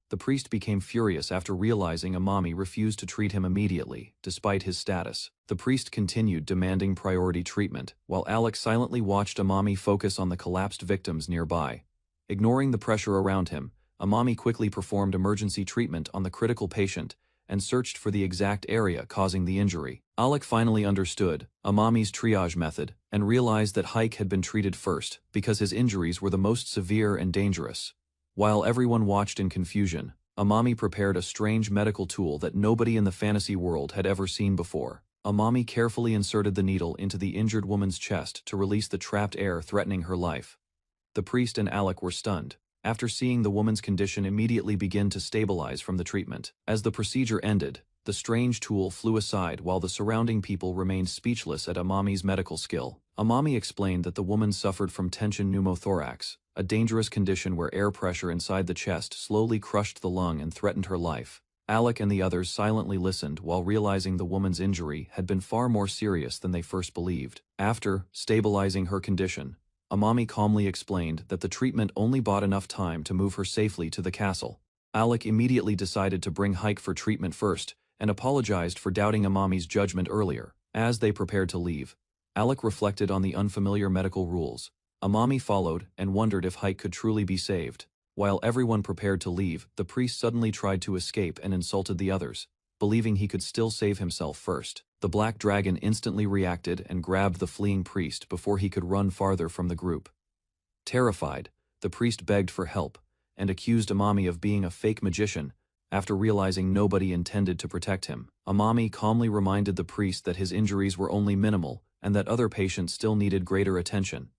The priest became furious after realizing Amami refused to treat him immediately, despite his status. The priest continued demanding priority treatment, while Alec silently watched Amami focus on the collapsed victims nearby. Ignoring the pressure around him, Amami quickly performed emergency treatment on the critical patient and searched for the exact area causing the injury. Alec finally understood Amami's triage method and realized that Hike had been treated first because his injuries were the most severe and dangerous. While everyone watched in confusion, Amami prepared a strange medical tool that nobody in the fantasy world had ever seen before. Amami carefully inserted the needle into the injured woman's chest to release the trapped air threatening her life. The priest and Alec were stunned, after seeing the woman's condition immediately begin to stabilize from the treatment. As the procedure ended, the strange tool flew aside while the surrounding people remained speechless at Amami's medical skill. Amami explained that the woman suffered from tension pneumothorax, a dangerous condition where air pressure inside the chest slowly crushed the lung and threatened her life. Alec and the others silently listened while realizing the woman's injury had been far more serious than they first believed. After stabilizing her condition, Amami calmly explained that the treatment only bought enough time to move her safely to the castle. Alec immediately decided to bring Hike for treatment first and apologized for doubting Amami's judgment earlier. As they prepared to leave, Alec reflected on the unfamiliar medical rules. Amami followed and wondered if Hike could truly be saved. While everyone prepared to leave, the priest suddenly tried to escape and insulted the others, believing he could still save himself first. The black dragon instantly reacted and grabbed the fleeing priest before he could run farther from the group. Terrified, the priest begged for help and accused Amami of being a fake magician after realizing nobody intended to protect him. Amami calmly reminded the priest that his injuries were only minimal and that other patients still needed greater attention.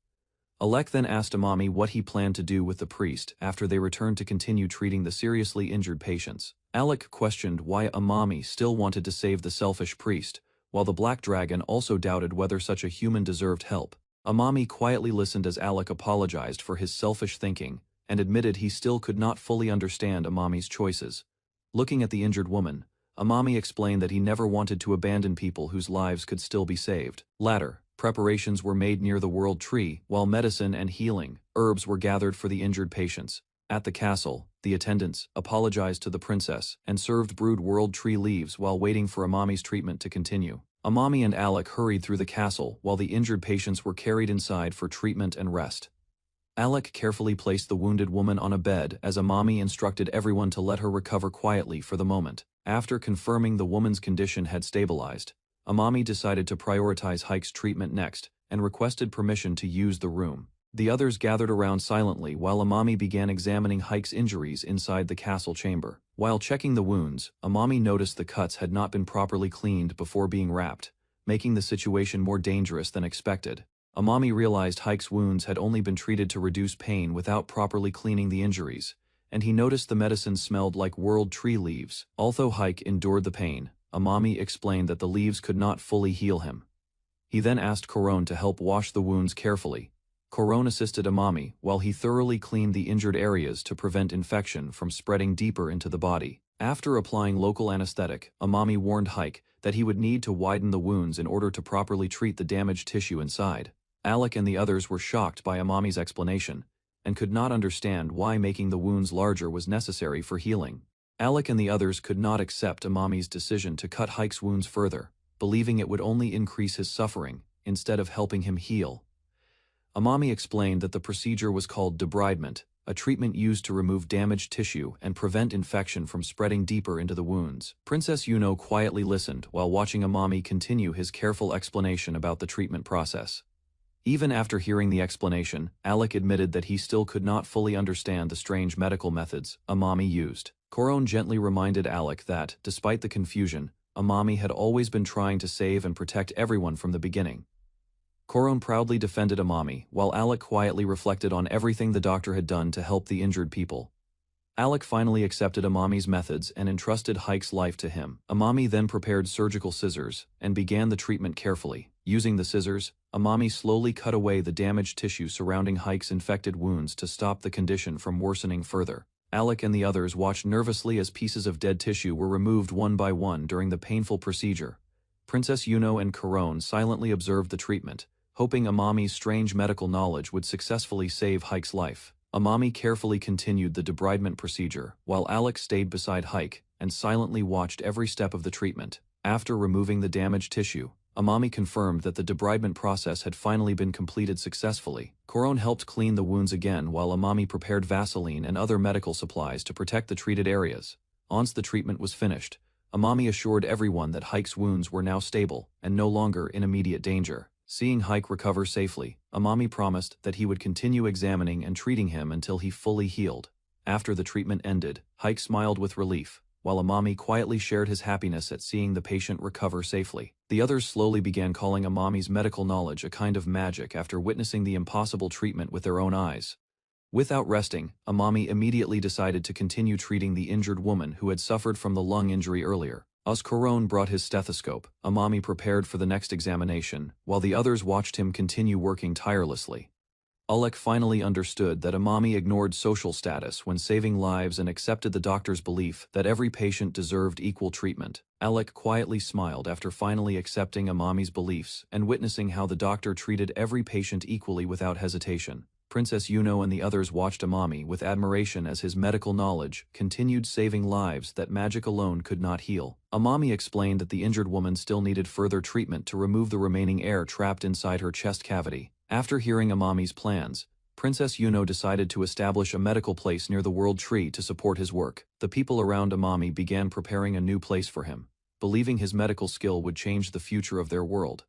Alec then asked Amami what he planned to do with the priest after they returned to continue treating the seriously injured patients. Alec questioned why Amami still wanted to save the selfish priest, while the black dragon also doubted whether such a human deserved help. Amami quietly listened as Alec apologized for his selfish thinking and admitted he still could not fully understand Amami's choices. Looking at the injured woman, Amami explained that he never wanted to abandon people whose lives could still be saved. Later, preparations were made near the world tree, while medicine and healing herbs were gathered for the injured patients. At the castle, the attendants apologized to the princess and served brewed world tree leaves while waiting for Amami's treatment to continue. Amami and Alec hurried through the castle while the injured patients were carried inside for treatment and rest. Alec carefully placed the wounded woman on a bed as Amami instructed everyone to let her recover quietly for the moment. After confirming the woman's condition had stabilized, Amami decided to prioritize Hike's treatment next and requested permission to use the room. The others gathered around silently while Amami began examining Hike's injuries inside the castle chamber. While checking the wounds, Amami noticed the cuts had not been properly cleaned before being wrapped, making the situation more dangerous than expected. Amami realized Hike's wounds had only been treated to reduce pain without properly cleaning the injuries, and he noticed the medicine smelled like world tree leaves. Although Hike endured the pain, Amami explained that the leaves could not fully heal him. He then asked Koron to help wash the wounds carefully. Koron assisted Amami while he thoroughly cleaned the injured areas to prevent infection from spreading deeper into the body. After applying local anesthetic, Amami warned Hike that he would need to widen the wounds in order to properly treat the damaged tissue inside. Alec and the others were shocked by Amami's explanation and could not understand why making the wounds larger was necessary for healing. Alec and the others could not accept Amami's decision to cut Hike's wounds further, believing it would only increase his suffering instead of helping him heal. Amami explained that the procedure was called debridement, a treatment used to remove damaged tissue and prevent infection from spreading deeper into the wounds. Princess Yuno quietly listened while watching Amami continue his careful explanation about the treatment process. Even after hearing the explanation, Alec admitted that he still could not fully understand the strange medical methods Amami used. Koron gently reminded Alec that, despite the confusion, Amami had always been trying to save and protect everyone from the beginning. Koron proudly defended Amami, while Alec quietly reflected on everything the doctor had done to help the injured people. Alec finally accepted Amami's methods and entrusted Hike's life to him. Amami then prepared surgical scissors and began the treatment carefully. Using the scissors, Amami slowly cut away the damaged tissue surrounding Hike's infected wounds to stop the condition from worsening further. Alec and the others watched nervously as pieces of dead tissue were removed one by one during the painful procedure. Princess Yuno and Koron silently observed the treatment, hoping Amami's strange medical knowledge would successfully save Hike's life. Amami carefully continued the debridement procedure, while Alec stayed beside Hike and silently watched every step of the treatment. After removing the damaged tissue, Amami confirmed that the debridement process had finally been completed successfully. Koron helped clean the wounds again while Amami prepared Vaseline and other medical supplies to protect the treated areas. Once the treatment was finished, Amami assured everyone that Hike's wounds were now stable and no longer in immediate danger. Seeing Hike recover safely, Amami promised that he would continue examining and treating him until he fully healed. After the treatment ended, Hike smiled with relief, while Amami quietly shared his happiness at seeing the patient recover safely. The others slowly began calling Amami's medical knowledge a kind of magic after witnessing the impossible treatment with their own eyes. Without resting, Amami immediately decided to continue treating the injured woman who had suffered from the lung injury earlier. As Koron brought his stethoscope, Amami prepared for the next examination, while the others watched him continue working tirelessly. Alec finally understood that Amami ignored social status when saving lives and accepted the doctor's belief that every patient deserved equal treatment. Alec quietly smiled after finally accepting Amami's beliefs and witnessing how the doctor treated every patient equally without hesitation. Princess Yuno and the others watched Amami with admiration as his medical knowledge continued saving lives that magic alone could not heal. Amami explained that the injured woman still needed further treatment to remove the remaining air trapped inside her chest cavity. After hearing Amami's plans, Princess Yuno decided to establish a medical place near the World Tree to support his work. The people around Amami began preparing a new place for him, believing his medical skill would change the future of their world.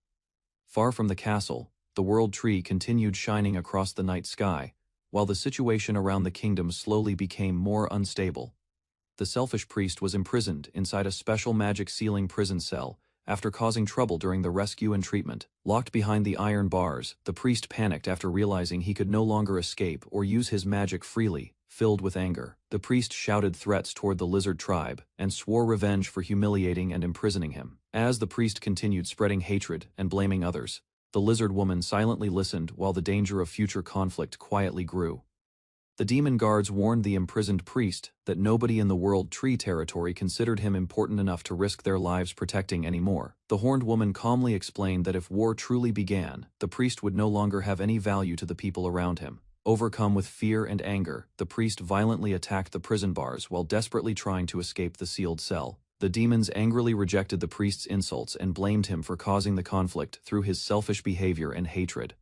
Far from the castle, the World Tree continued shining across the night sky, while the situation around the kingdom slowly became more unstable. The selfish priest was imprisoned inside a special magic ceiling prison cell after causing trouble during the rescue and treatment. Locked behind the iron bars, the priest panicked after realizing he could no longer escape or use his magic freely. Filled with anger, the priest shouted threats toward the lizard tribe and swore revenge for humiliating and imprisoning him. As the priest continued spreading hatred and blaming others, the lizard woman silently listened while the danger of future conflict quietly grew. The demon guards warned the imprisoned priest that nobody in the World Tree territory considered him important enough to risk their lives protecting anymore. The horned woman calmly explained that if war truly began, the priest would no longer have any value to the people around him. Overcome with fear and anger, the priest violently attacked the prison bars while desperately trying to escape the sealed cell. The demons angrily rejected the priest's insults and blamed him for causing the conflict through his selfish behavior and hatred.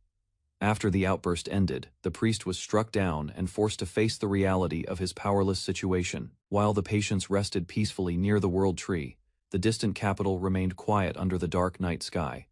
After the outburst ended, the priest was struck down and forced to face the reality of his powerless situation. While the patients rested peacefully near the World Tree, the distant capital remained quiet under the dark night sky.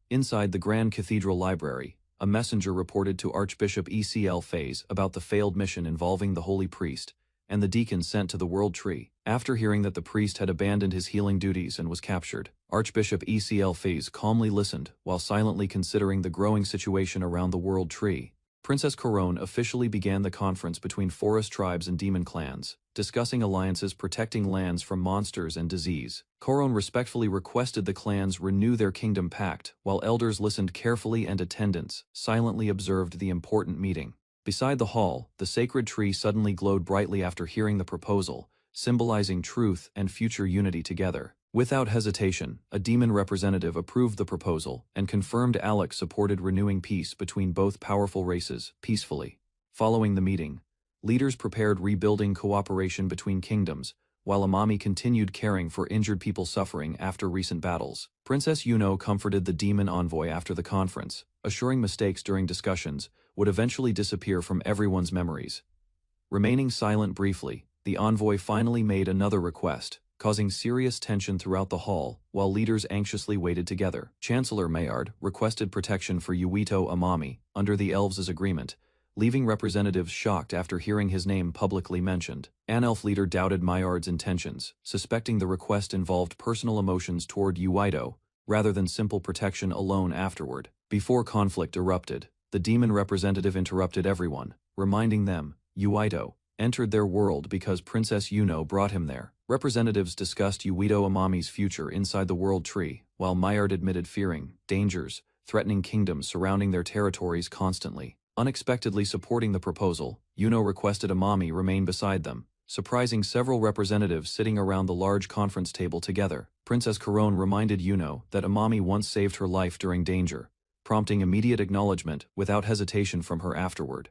Inside the Grand Cathedral Library, a messenger reported to Archbishop Isekai'd about the failed mission involving the holy priest, and the deacon sent to the World Tree. After hearing that the priest had abandoned his healing duties and was captured, Archbishop Isekai'd calmly listened while silently considering the growing situation around the World Tree. Princess Corone officially began the conference between forest tribes and demon clans, discussing alliances protecting lands from monsters and disease. Corone respectfully requested the clans renew their kingdom pact, while elders listened carefully and attendants silently observed the important meeting. Beside the hall, the sacred tree suddenly glowed brightly after hearing the proposal, symbolizing truth and future unity together. Without hesitation, a demon representative approved the proposal and confirmed Alex supported renewing peace between both powerful races, peacefully. Following the meeting, leaders prepared rebuilding cooperation between kingdoms, while Amami continued caring for injured people suffering after recent battles. Princess Yuno comforted the demon envoy after the conference, assuring mistakes during discussions would eventually disappear from everyone's memories. Remaining silent briefly, the envoy finally made another request, causing serious tension throughout the hall while leaders anxiously waited together. Chancellor Maillard requested protection for Yuito Amami under the elves' agreement, leaving representatives shocked after hearing his name publicly mentioned. An elf leader doubted Maillard's intentions, suspecting the request involved personal emotions toward Yuito, rather than simple protection alone afterward. Before conflict erupted, the demon representative interrupted everyone, reminding them, Yuito entered their world because Princess Yuno brought him there. Representatives discussed Yuito Amami's future inside the World Tree, while Maillard admitted fearing dangers threatening kingdoms surrounding their territories constantly. Unexpectedly supporting the proposal, Yuno requested Amami remain beside them, surprising several representatives sitting around the large conference table together. Princess Corone reminded Yuno that Amami once saved her life during danger, prompting immediate acknowledgement without hesitation from her afterward.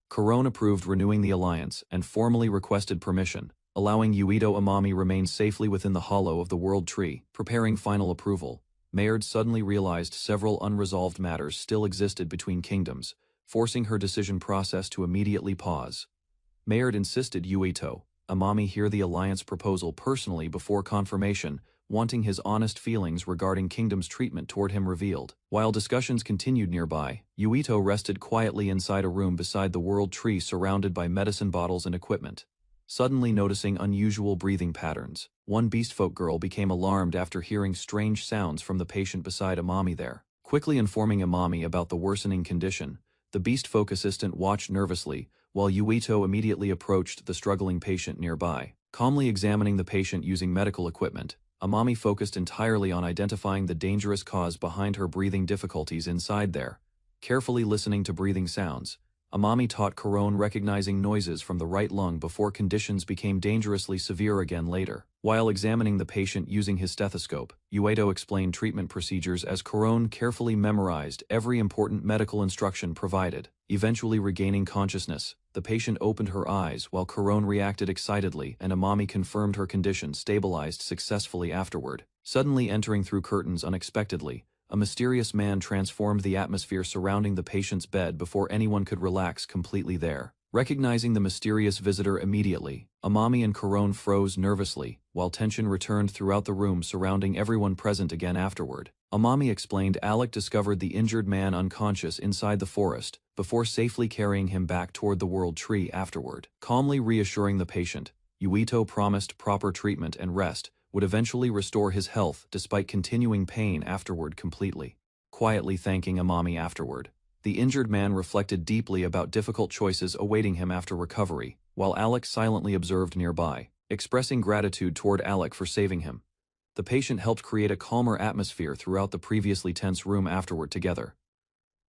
Corone approved renewing the alliance and formally requested permission, allowing Yuito Amami remain safely within the hollow of the World Tree. Preparing final approval, Maillard suddenly realized several unresolved matters still existed between kingdoms, forcing her decision process to immediately pause. Maillard insisted Yuito Amami hear the alliance proposal personally before confirmation, wanting his honest feelings regarding kingdom's treatment toward him revealed. While discussions continued nearby, Yuito rested quietly inside a room beside the World Tree surrounded by medicine bottles and equipment. Suddenly noticing unusual breathing patterns, one beastfolk girl became alarmed after hearing strange sounds from the patient beside Amami there. Quickly informing Amami about the worsening condition, the beastfolk assistant watched nervously, while Yuito immediately approached the struggling patient nearby. Calmly examining the patient using medical equipment, Amami focused entirely on identifying the dangerous cause behind her breathing difficulties inside there. Carefully listening to breathing sounds, Amami taught Corone recognizing noises from the right lung before conditions became dangerously severe again later. While examining the patient using his stethoscope, Yuito explained treatment procedures as Corone carefully memorized every important medical instruction provided. Eventually regaining consciousness, the patient opened her eyes while Corone reacted excitedly and Amami confirmed her condition stabilized successfully afterward. Suddenly entering through curtains unexpectedly, a mysterious man transformed the atmosphere surrounding the patient's bed before anyone could relax completely there. Recognizing the mysterious visitor immediately, Amami and Corone froze nervously, while tension returned throughout the room surrounding everyone present again afterward. Amami explained Alec discovered the injured man unconscious inside the forest, before safely carrying him back toward the World Tree afterward. Calmly reassuring the patient, Yuito promised proper treatment and rest would eventually restore his health despite continuing pain afterward completely. Quietly thanking Amami afterward, the injured man reflected deeply about difficult choices awaiting him after recovery, while Alec silently observed nearby, expressing gratitude toward Alec for saving him. The patient helped create a calmer atmosphere throughout the previously tense room afterward together.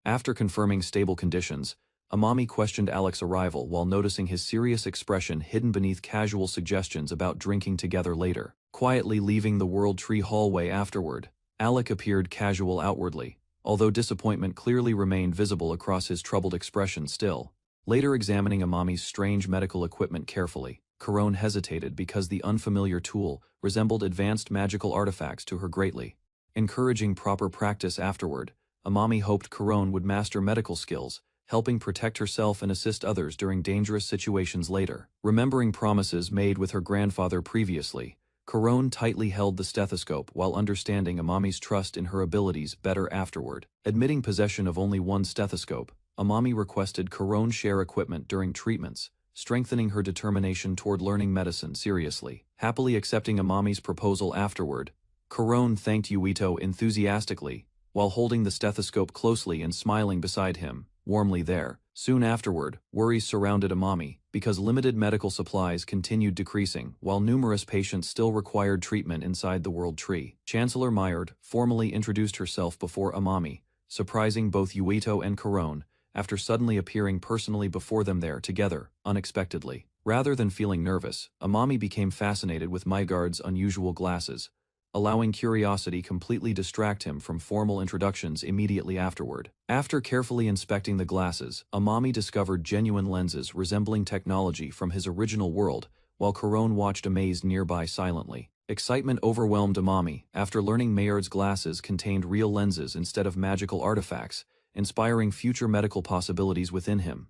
After confirming stable conditions, Amami questioned Alec's arrival while noticing his serious expression hidden beneath casual suggestions about drinking together later. Quietly leaving the World Tree hallway afterward, Alec appeared casual outwardly, although disappointment clearly remained visible across his troubled expression still. Later examining Amami's strange medical equipment carefully, Corone hesitated because the unfamiliar tool resembled advanced magical artifacts to her greatly. Encouraging proper practice afterward, Amami hoped Corone would master medical skills, helping protect herself and assist others during dangerous situations later. Remembering promises made with her grandfather previously, Corone tightly held the stethoscope while understanding Amami's trust in her abilities better afterward. Admitting possession of only one stethoscope, Amami requested Corone share equipment during treatments, strengthening her determination toward learning medicine seriously. Happily accepting Amami's proposal afterward, Corone thanked Yuito enthusiastically, while holding the stethoscope closely and smiling beside him, warmly there. Soon afterward, worries surrounded Amami, because limited medical supplies continued decreasing, while numerous patients still required treatment inside the World Tree. Chancellor Myard formally introduced herself before Amami, surprising both Yuito and Corone, after suddenly appearing personally before them there together, unexpectedly. Rather than feeling nervous, Amami became fascinated with Myard's unusual glasses, allowing curiosity completely distract him from formal introductions immediately afterward. After carefully inspecting the glasses, Amami discovered genuine lenses resembling technology from his original world, while Corone watched amazed nearby silently. Excitement overwhelmed Amami after learning Mayard's glasses contained real lenses instead of magical artifacts, inspiring future medical possibilities within him.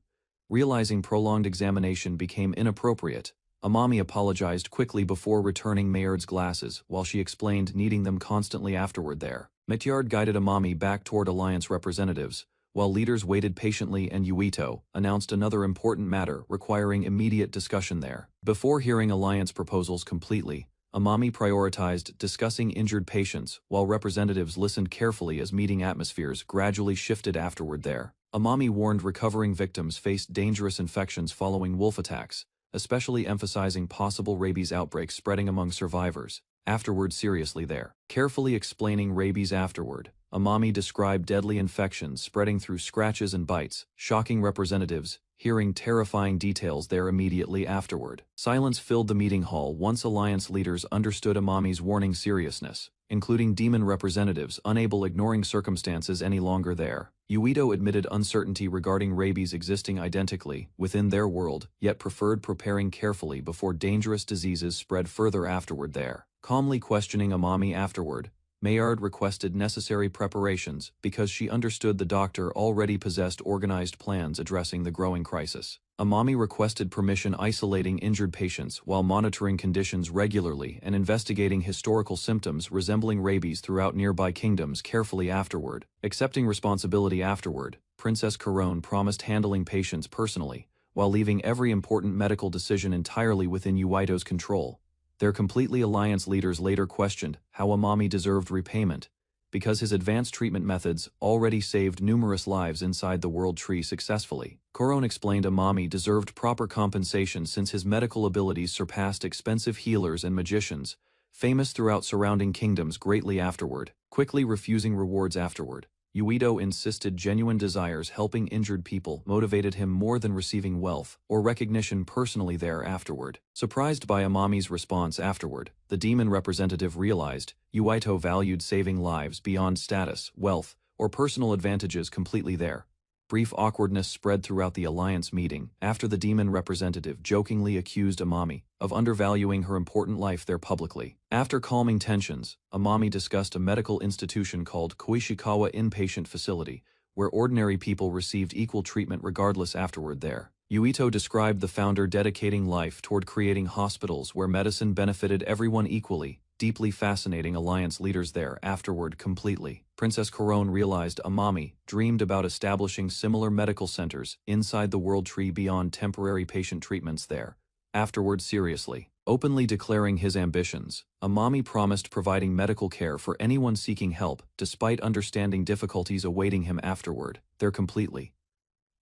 Realizing prolonged examination became inappropriate, Amami apologized quickly before returning Mayard's glasses while she explained needing them constantly afterward there. Myard guided Amami back toward Alliance representatives, while leaders waited patiently and Yuito announced another important matter requiring immediate discussion there. Before hearing Alliance proposals completely, Amami prioritized discussing injured patients while representatives listened carefully as meeting atmospheres gradually shifted afterward there. Amami warned recovering victims faced dangerous infections following wolf attacks, especially emphasizing possible rabies outbreaks spreading among survivors. Afterward seriously there. Carefully explaining rabies afterward, Amami described deadly infections spreading through scratches and bites, shocking representatives, hearing terrifying details there immediately afterward. Silence filled the meeting hall once Alliance leaders understood Amami's warning seriousness, including demon representatives unable ignoring circumstances any longer there. Yuito admitted uncertainty regarding rabies existing identically within their world, yet preferred preparing carefully before dangerous diseases spread further afterward there. Calmly questioning Amami afterward, Mayard requested necessary preparations because she understood the doctor already possessed organized plans addressing the growing crisis. Amami requested permission isolating injured patients while monitoring conditions regularly and investigating historical symptoms resembling rabies throughout nearby kingdoms carefully afterward. Accepting responsibility afterward, Princess Corone promised handling patients personally, while leaving every important medical decision entirely within Yuito's control. Their completely Alliance leaders later questioned how Amami deserved repayment, because his advanced treatment methods already saved numerous lives inside the World Tree successfully. Corone explained Amami deserved proper compensation since his medical abilities surpassed expensive healers and magicians, famous throughout surrounding kingdoms greatly afterward. Quickly refusing rewards afterward, Yuito insisted genuine desires helping injured people motivated him more than receiving wealth or recognition personally there afterward. Surprised by Amami's response afterward, the demon representative realized Yuito valued saving lives beyond status, wealth, or personal advantages completely there. Brief awkwardness spread throughout the Alliance meeting after the demon representative jokingly accused Amami of undervaluing her important life there publicly. After calming tensions, Amami discussed a medical institution called Koishikawa Inpatient Facility, where ordinary people received equal treatment regardless afterward there. Yuito described the founder dedicating life toward creating hospitals where medicine benefited everyone equally, deeply fascinating Alliance leaders there afterward completely. Princess Corone realized Amami dreamed about establishing similar medical centers inside the World Tree beyond temporary patient treatments there. Afterward seriously. Openly declaring his ambitions, Amami promised providing medical care for anyone seeking help despite understanding difficulties awaiting him afterward. There completely.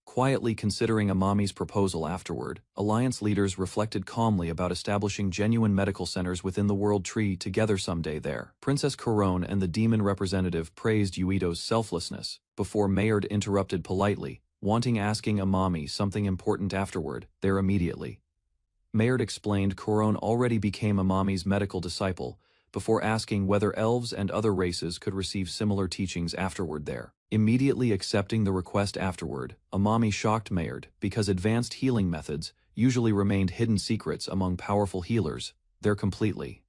Quietly considering Amami's proposal afterward, Alliance leaders reflected calmly about establishing genuine medical centers within the World Tree together someday there. Princess Corone and the demon representative praised Yuito's selflessness, before Mayard interrupted politely, asking Amami something important afterward, there immediately. Mayard explained Corone already became Amami's medical disciple, before asking whether elves and other races could receive similar teachings afterward there. Immediately accepting the request afterward, Amami shocked Mayard because advanced healing methods usually remained hidden secrets among powerful healers, there completely.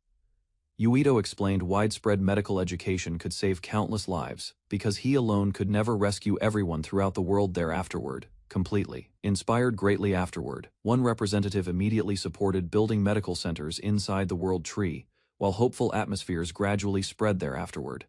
Yuito explained widespread medical education could save countless lives, because he alone could never rescue everyone throughout the world there afterward, completely. Inspired greatly afterward, one representative immediately supported building medical centers inside the World Tree, while hopeful atmospheres gradually spread there afterward.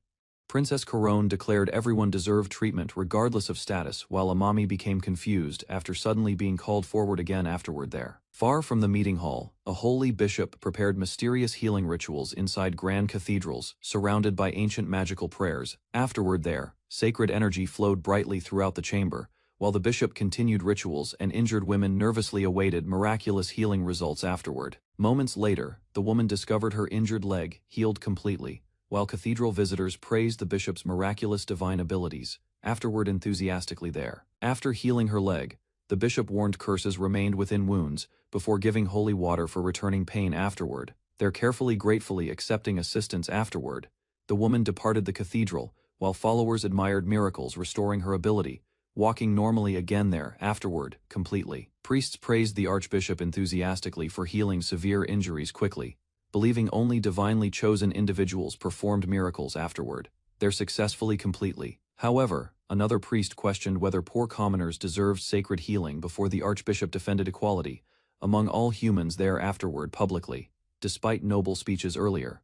Princess Corone declared everyone deserved treatment regardless of status, while Amami became confused after suddenly being called forward again afterward there. Far from the meeting hall, a holy bishop prepared mysterious healing rituals inside grand cathedrals, surrounded by ancient magical prayers. Afterward there, sacred energy flowed brightly throughout the chamber, while the bishop continued rituals and injured women nervously awaited miraculous healing results afterward. Moments later, the woman discovered her injured leg healed completely, while cathedral visitors praised the bishop's miraculous divine abilities, afterward enthusiastically there. After healing her leg, the bishop warned curses remained within wounds, before giving holy water for returning pain afterward. There carefully gratefully accepting assistance afterward, the woman departed the cathedral, while followers admired miracles restoring her ability, walking normally again there afterward, completely. Priests praised the archbishop enthusiastically for healing severe injuries quickly, believing only divinely chosen individuals performed miracles afterward. They're successfully completely. However, another priest questioned whether poor commoners deserved sacred healing before the archbishop defended equality among all humans there afterward publicly, despite noble speeches earlier.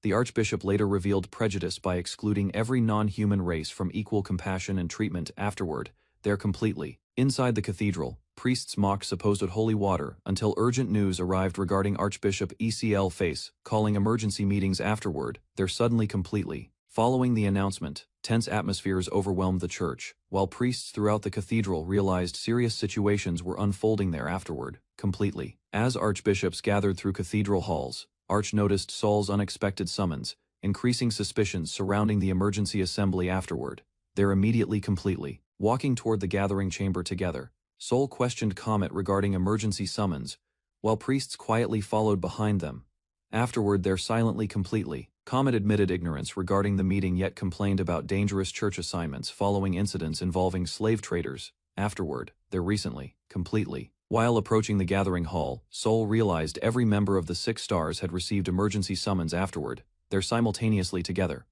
The archbishop later revealed prejudice by excluding every non-human race from equal compassion and treatment afterward, there completely. Inside the cathedral, priests mocked supposed holy water until urgent news arrived regarding Archbishop Ecl Face, calling emergency meetings afterward, there suddenly completely. Following the announcement, tense atmospheres overwhelmed the church, while priests throughout the cathedral realized serious situations were unfolding there afterward, completely. As archbishops gathered through cathedral halls, Arch noticed Saul's unexpected summons, increasing suspicions surrounding the emergency assembly afterward. There immediately completely. Walking toward the gathering chamber together, Saul questioned Comet regarding emergency summons, while priests quietly followed behind them. Afterward there silently completely. Comet admitted ignorance regarding the meeting yet complained about dangerous church assignments following incidents involving slave traders. Afterward, there recently, completely. While approaching the gathering hall, Saul realized every member of the 6 stars had received emergency summons afterward, there simultaneously together.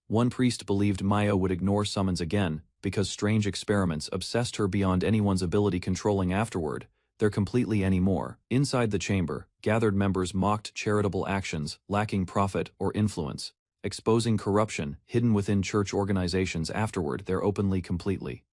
One priest believed Maya would ignore summons again, because strange experiments obsessed her beyond anyone's ability controlling afterward, there completely anymore. Inside the chamber, gathered members mocked charitable actions, lacking profit or influence, exposing corruption hidden within church organizations afterward there openly completely.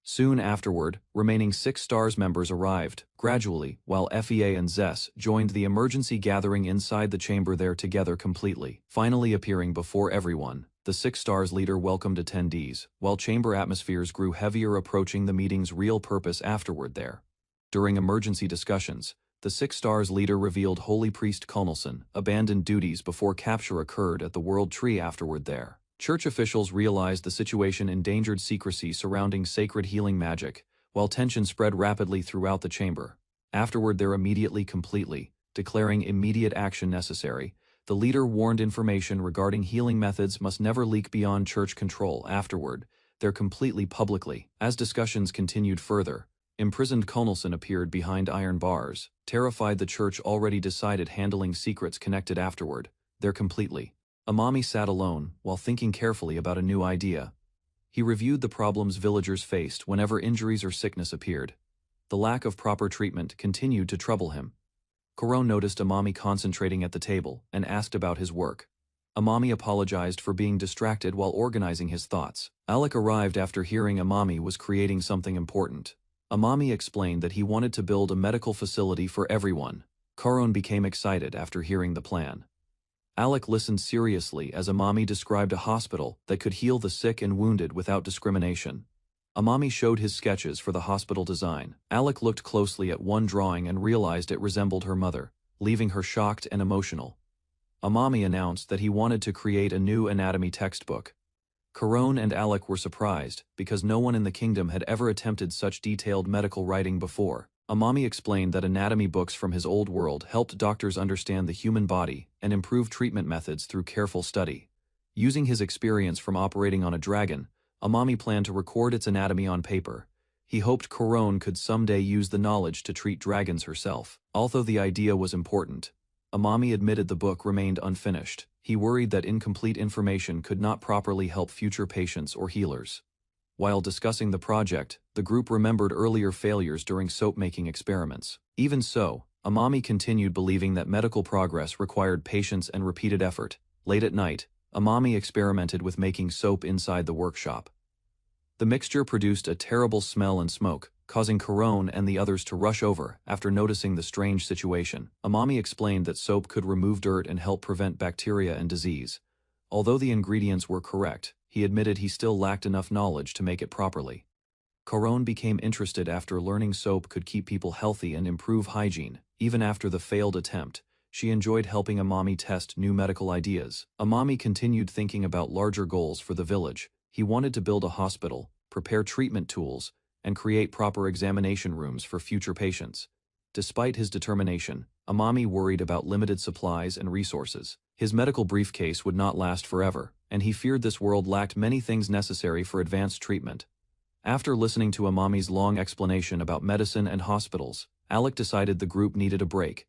Soon afterward, remaining 6 stars members arrived, gradually, while FEA and Zess joined the emergency gathering inside the chamber there together completely. Finally appearing before everyone, the 6 stars leader welcomed attendees, while chamber atmospheres grew heavier approaching the meeting's real purpose afterward there. During emergency discussions, the 6 stars leader revealed Holy Priest Kulnelson abandoned duties before capture occurred at the World Tree afterward there. Church officials realized the situation endangered secrecy surrounding sacred healing magic, while tension spread rapidly throughout the chamber. Afterward there immediately completely, declaring immediate action necessary, the leader warned information regarding healing methods must never leak beyond church control afterward, there completely publicly. As discussions continued further, imprisoned Kulnelson appeared behind iron bars, terrified the church already decided handling secrets connected afterward, there completely. Amami sat alone, while thinking carefully about a new idea. He reviewed the problems villagers faced whenever injuries or sickness appeared. The lack of proper treatment continued to trouble him. Corone noticed Amami concentrating at the table and asked about his work. Amami apologized for being distracted while organizing his thoughts. Alec arrived after hearing Amami was creating something important. Amami explained that he wanted to build a medical facility for everyone. Corone became excited after hearing the plan. Alec listened seriously as Amami described a hospital that could heal the sick and wounded without discrimination. Amami showed his sketches for the hospital design. Alec looked closely at one drawing and realized it resembled her mother, leaving her shocked and emotional. Amami announced that he wanted to create a new anatomy textbook. Corone and Alec were surprised, because no one in the kingdom had ever attempted such detailed medical writing before. Amami explained that anatomy books from his old world helped doctors understand the human body and improve treatment methods through careful study. Using his experience from operating on a dragon, Amami planned to record its anatomy on paper. He hoped Corone could someday use the knowledge to treat dragons herself. Although the idea was important, Amami admitted the book remained unfinished. He worried that incomplete information could not properly help future patients or healers. While discussing the project, the group remembered earlier failures during soap-making experiments. Even so, Amami continued believing that medical progress required patience and repeated effort. Late at night, Amami experimented with making soap inside the workshop. The mixture produced a terrible smell and smoke, causing Corone and the others to rush over after noticing the strange situation. Amami explained that soap could remove dirt and help prevent bacteria and disease. Although the ingredients were correct, he admitted he still lacked enough knowledge to make it properly. Corone became interested after learning soap could keep people healthy and improve hygiene. Even after the failed attempt, she enjoyed helping Amami test new medical ideas. Amami continued thinking about larger goals for the village. He wanted to build a hospital, prepare treatment tools, and create proper examination rooms for future patients. Despite his determination, Amami worried about limited supplies and resources. His medical briefcase would not last forever, and he feared this world lacked many things necessary for advanced treatment. After listening to Amami's long explanation about medicine and hospitals, Alec decided the group needed a break.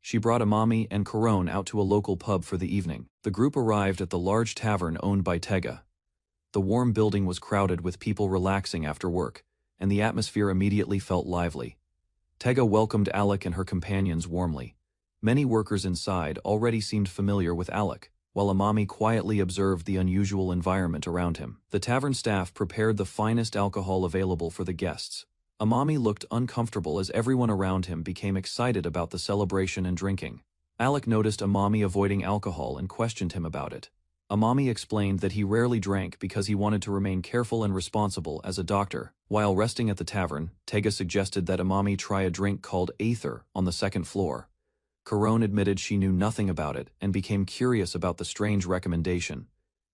She brought Amami and Corone out to a local pub for the evening. The group arrived at the large tavern owned by Tega. The warm building was crowded with people relaxing after work, and the atmosphere immediately felt lively. Tega welcomed Alec and her companions warmly. Many workers inside already seemed familiar with Alec, while Amami quietly observed the unusual environment around him. The tavern staff prepared the finest alcohol available for the guests. Amami looked uncomfortable as everyone around him became excited about the celebration and drinking. Alec noticed Amami avoiding alcohol and questioned him about it. Amami explained that he rarely drank because he wanted to remain careful and responsible as a doctor. While resting at the tavern, Tega suggested that Amami try a drink called Aether on the second floor. Corone admitted she knew nothing about it and became curious about the strange recommendation.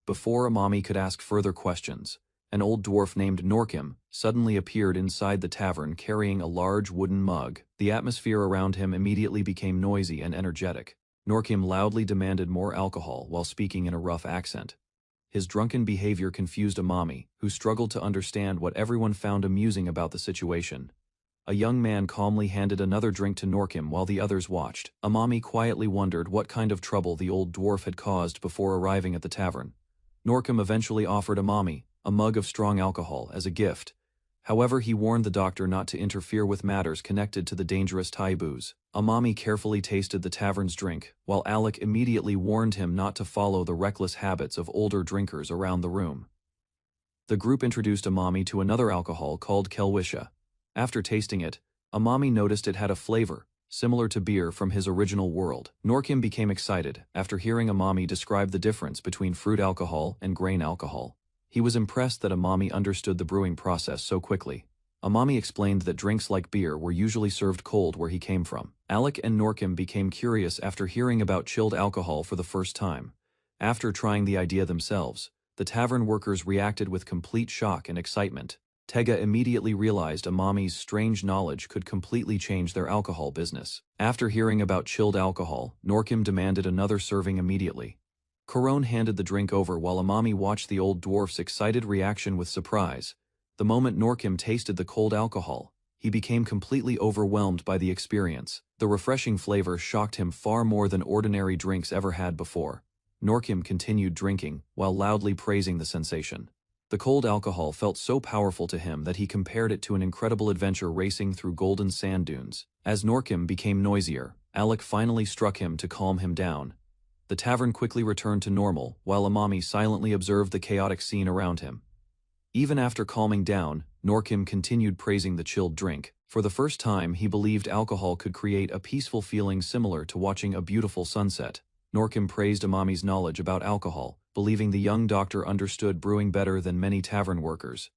Before Amami could ask further questions, an old dwarf named Norkim suddenly appeared inside the tavern carrying a large wooden mug. The atmosphere around him immediately became noisy and energetic. Norkim loudly demanded more alcohol while speaking in a rough accent. His drunken behavior confused Amami, who struggled to understand what everyone found amusing about the situation. A young man calmly handed another drink to Norkim while the others watched. Amami quietly wondered what kind of trouble the old dwarf had caused before arriving at the tavern. Norkim eventually offered Amami a mug of strong alcohol as a gift. However, he warned the doctor not to interfere with matters connected to the dangerous Thai booze. Amami carefully tasted the tavern's drink, while Alec immediately warned him not to follow the reckless habits of older drinkers around the room. The group introduced Amami to another alcohol called Kelwisha. After tasting it, Amami noticed it had a flavor similar to beer from his original world. Norkim became excited after hearing Amami describe the difference between fruit alcohol and grain alcohol. He was impressed that Amami understood the brewing process so quickly. Amami explained that drinks like beer were usually served cold where he came from. Alec and Norkim became curious after hearing about chilled alcohol for the first time. After trying the idea themselves, the tavern workers reacted with complete shock and excitement. Tega immediately realized Amami's strange knowledge could completely change their alcohol business. After hearing about chilled alcohol, Norkim demanded another serving immediately. Corone handed the drink over while Amami watched the old dwarf's excited reaction with surprise. The moment Norkim tasted the cold alcohol, he became completely overwhelmed by the experience. The refreshing flavor shocked him far more than ordinary drinks ever had before. Norkim continued drinking, while loudly praising the sensation. The cold alcohol felt so powerful to him that he compared it to an incredible adventure racing through golden sand dunes. As Norkim became noisier, Alec finally struck him to calm him down. The tavern quickly returned to normal, while Amami silently observed the chaotic scene around him. Even after calming down, Norkim continued praising the chilled drink. For the first time, he believed alcohol could create a peaceful feeling similar to watching a beautiful sunset. Norkim praised Amami's knowledge about alcohol, believing the young doctor understood brewing better than many tavern workers.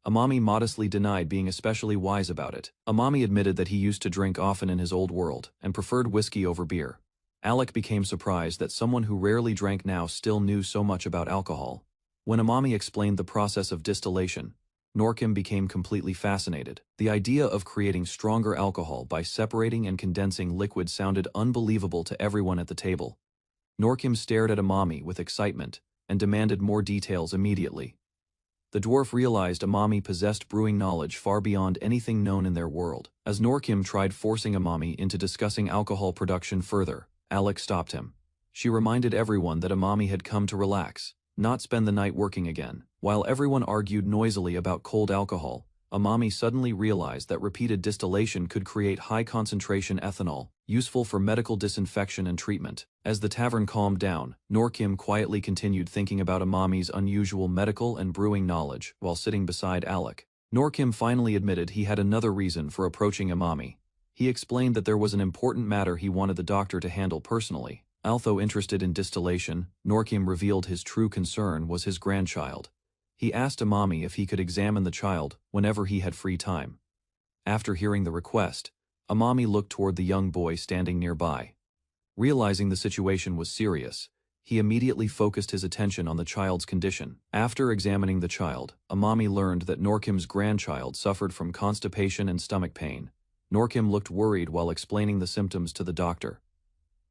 Amami modestly denied being especially wise about it. Amami admitted that he used to drink often in his old world, and preferred whiskey over beer. Alec became surprised that someone who rarely drank now still knew so much about alcohol. When Amami explained the process of distillation, Norkim became completely fascinated. The idea of creating stronger alcohol by separating and condensing liquid sounded unbelievable to everyone at the table. Norkim stared at Amami with excitement and demanded more details immediately. The dwarf realized Amami possessed brewing knowledge far beyond anything known in their world. As Norkim tried forcing Amami into discussing alcohol production further, Alec stopped him. She reminded everyone that Amami had come to relax, not spend the night working again. While everyone argued noisily about cold alcohol, Amami suddenly realized that repeated distillation could create high-concentration ethanol. useful for medical disinfection and treatment. As the tavern calmed down, Norkim quietly continued thinking about Amami's unusual medical and brewing knowledge while sitting beside Alec. Norkim finally admitted he had another reason for approaching Amami. He explained that there was an important matter he wanted the doctor to handle personally. Although interested in distillation, Norkim revealed his true concern was his grandchild. He asked Amami if he could examine the child whenever he had free time. After hearing the request, Amami looked toward the young boy standing nearby. Realizing the situation was serious, he immediately focused his attention on the child's condition. After examining the child, Amami learned that Norkim's grandchild suffered from constipation and stomach pain. Norkim looked worried while explaining the symptoms to the doctor.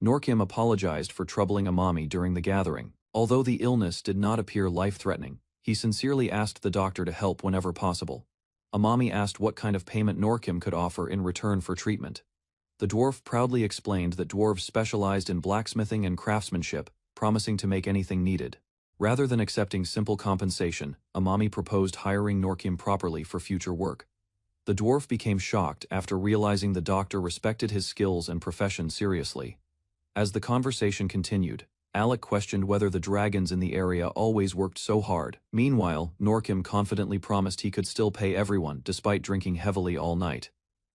Norkim apologized for troubling Amami during the gathering. Although the illness did not appear life-threatening, he sincerely asked the doctor to help whenever possible. Amami asked what kind of payment Norkim could offer in return for treatment. The dwarf proudly explained that dwarves specialized in blacksmithing and craftsmanship, promising to make anything needed. Rather than accepting simple compensation, Amami proposed hiring Norkim properly for future work. The dwarf became shocked after realizing the doctor respected his skills and profession seriously. As the conversation continued, Alec questioned whether the dragons in the area always worked so hard. Meanwhile, Norkim confidently promised he could still pay everyone despite drinking heavily all night.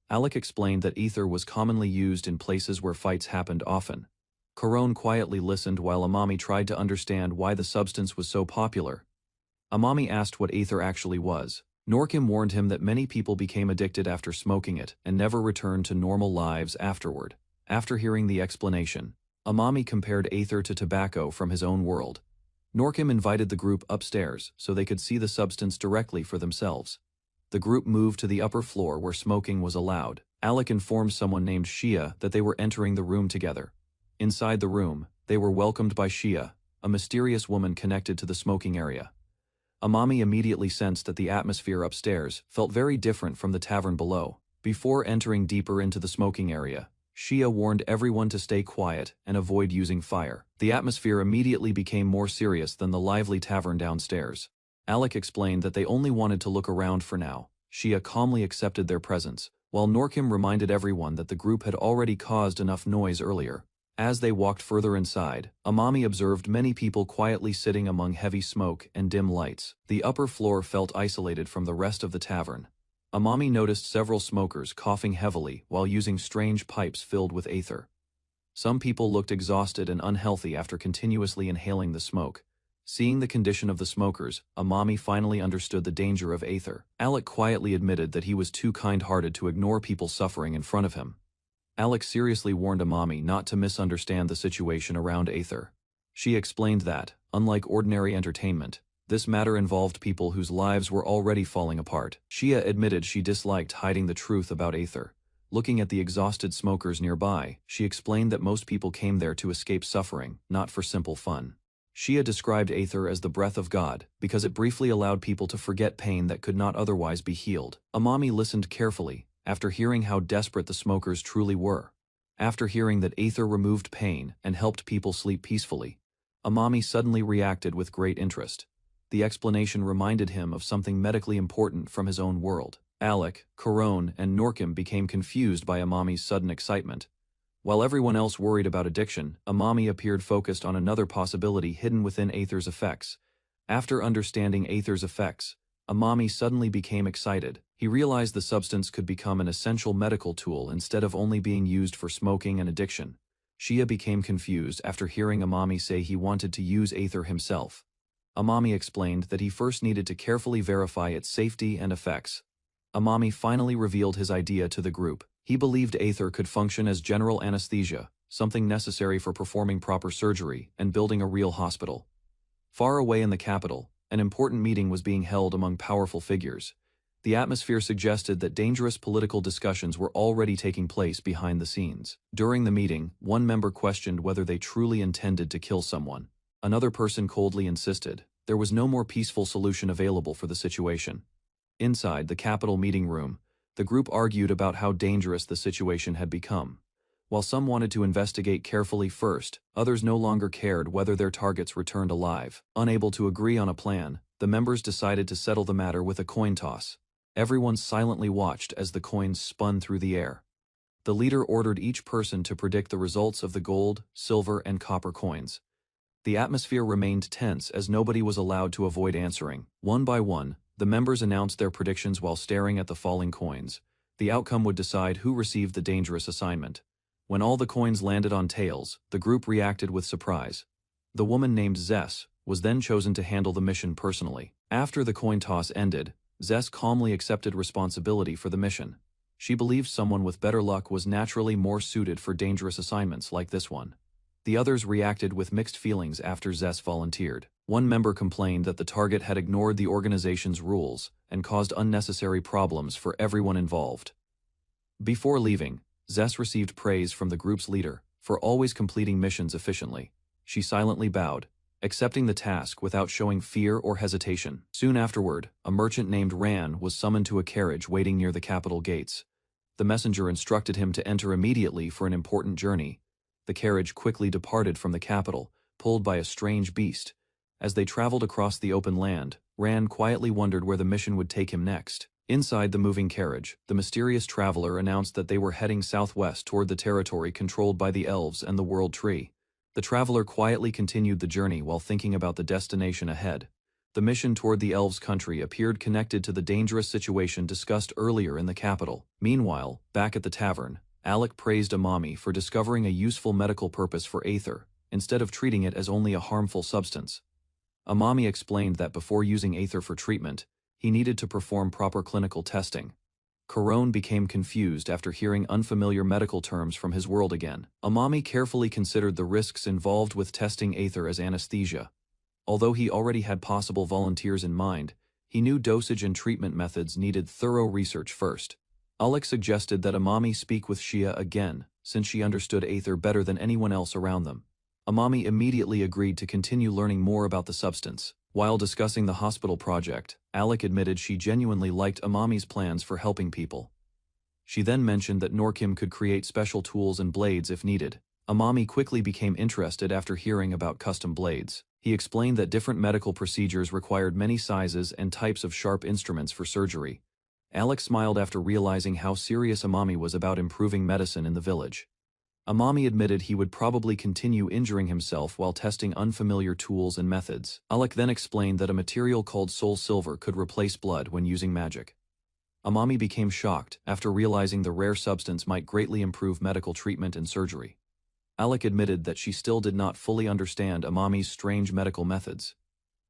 Alec explained that ether was commonly used in places where fights happened often. Corone quietly listened while Amami tried to understand why the substance was so popular. Amami asked what ether actually was. Norkim warned him that many people became addicted after smoking it and never returned to normal lives afterward. After hearing the explanation, Amami compared ether to tobacco from his own world. Norkim invited the group upstairs so they could see the substance directly for themselves. The group moved to the upper floor where smoking was allowed. Alec informed someone named Shia that they were entering the room together. Inside the room, they were welcomed by Shia, a mysterious woman connected to the smoking area. Amami immediately sensed that the atmosphere upstairs felt very different from the tavern below. Before entering deeper into the smoking area, Shia warned everyone to stay quiet and avoid using fire. The atmosphere immediately became more serious than the lively tavern downstairs. Alec explained that they only wanted to look around for now. Shia calmly accepted their presence, while Norkim reminded everyone that the group had already caused enough noise earlier. As they walked further inside, Amami observed many people quietly sitting among heavy smoke and dim lights. The upper floor felt isolated from the rest of the tavern. Amami noticed several smokers coughing heavily while using strange pipes filled with ether. Some people looked exhausted and unhealthy after continuously inhaling the smoke. Seeing the condition of the smokers, Amami finally understood the danger of ether. Alec quietly admitted that he was too kind-hearted to ignore people suffering in front of him. Alec seriously warned Amami not to misunderstand the situation around ether. She explained that, unlike ordinary entertainment, this matter involved people whose lives were already falling apart. Shia admitted she disliked hiding the truth about ether. Looking at the exhausted smokers nearby, she explained that most people came there to escape suffering, not for simple fun. Shia described ether as the breath of God, because it briefly allowed people to forget pain that could not otherwise be healed. Amami listened carefully, after hearing how desperate the smokers truly were. After hearing that ether removed pain and helped people sleep peacefully, Amami suddenly reacted with great interest. The explanation reminded him of something medically important from his own world. Alec, Corone, and Norkim became confused by Amami's sudden excitement. While everyone else worried about addiction, Amami appeared focused on another possibility hidden within ether's effects. After understanding ether's effects, Amami suddenly became excited. He realized the substance could become an essential medical tool instead of only being used for smoking and addiction. Shia became confused after hearing Amami say he wanted to use ether himself. Amami explained that he first needed to carefully verify its safety and effects. Amami finally revealed his idea to the group. He believed ether could function as general anesthesia, something necessary for performing proper surgery and building a real hospital. Far away in the capital, an important meeting was being held among powerful figures. The atmosphere suggested that dangerous political discussions were already taking place behind the scenes. During the meeting, one member questioned whether they truly intended to kill someone. Another person coldly insisted there was no more peaceful solution available for the situation. Inside the capital meeting room, the group argued about how dangerous the situation had become. While some wanted to investigate carefully first, others no longer cared whether their targets returned alive. Unable to agree on a plan, the members decided to settle the matter with a coin toss. Everyone silently watched as the coins spun through the air. The leader ordered each person to predict the results of the gold, silver, and copper coins. The atmosphere remained tense as nobody was allowed to avoid answering. One by one, the members announced their predictions while staring at the falling coins. The outcome would decide who received the dangerous assignment. When all the coins landed on tails, the group reacted with surprise. The woman named Zess was then chosen to handle the mission personally. After the coin toss ended, Zess calmly accepted responsibility for the mission. She believed someone with better luck was naturally more suited for dangerous assignments like this one. The others reacted with mixed feelings after Zess volunteered. One member complained that the target had ignored the organization's rules and caused unnecessary problems for everyone involved. Before leaving, Zess received praise from the group's leader for always completing missions efficiently. She silently bowed, accepting the task without showing fear or hesitation. Soon afterward, a merchant named Ran was summoned to a carriage waiting near the capital gates. The messenger instructed him to enter immediately for an important journey. The carriage quickly departed from the capital, pulled by a strange beast. As they traveled across the open land, Ran quietly wondered where the mission would take him next. Inside the moving carriage, the mysterious traveler announced that they were heading southwest toward the territory controlled by the elves and the World Tree. The traveler quietly continued the journey while thinking about the destination ahead. The mission toward the elves' country appeared connected to the dangerous situation discussed earlier in the capital. Meanwhile, back at the tavern, Alec praised Amami for discovering a useful medical purpose for Aether, instead of treating it as only a harmful substance. Amami explained that before using Aether for treatment, he needed to perform proper clinical testing. Corone became confused after hearing unfamiliar medical terms from his world again. Amami carefully considered the risks involved with testing Aether as anesthesia. Although he already had possible volunteers in mind, he knew dosage and treatment methods needed thorough research first. Alec suggested that Amami speak with Shia again, since she understood Aether better than anyone else around them. Amami immediately agreed to continue learning more about the substance. While discussing the hospital project, Alec admitted she genuinely liked Amami's plans for helping people. She then mentioned that Norkim could create special tools and blades if needed. Amami quickly became interested after hearing about custom blades. He explained that different medical procedures required many sizes and types of sharp instruments for surgery. Alec smiled after realizing how serious Amami was about improving medicine in the village. Amami admitted he would probably continue injuring himself while testing unfamiliar tools and methods. Alec then explained that a material called soul silver could replace blood when using magic. Amami became shocked after realizing the rare substance might greatly improve medical treatment and surgery. Alec admitted that she still did not fully understand Amami's strange medical methods.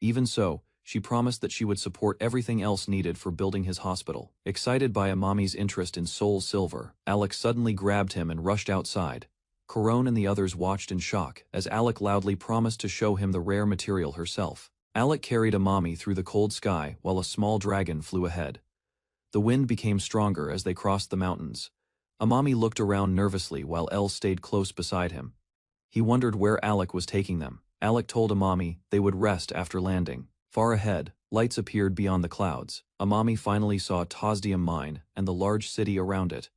Even so, she promised that she would support everything else needed for building his hospital. Excited by Amami's interest in soul silver, Alec suddenly grabbed him and rushed outside. Corone and the others watched in shock as Alec loudly promised to show him the rare material herself. Alec carried Amami through the cold sky while a small dragon flew ahead. The wind became stronger as they crossed the mountains. Amami looked around nervously while Elle stayed close beside him. He wondered where Alec was taking them. Alec told Amami they would rest after landing. Far ahead, lights appeared beyond the clouds. Amami finally saw Tosdium Mine and the large city around it.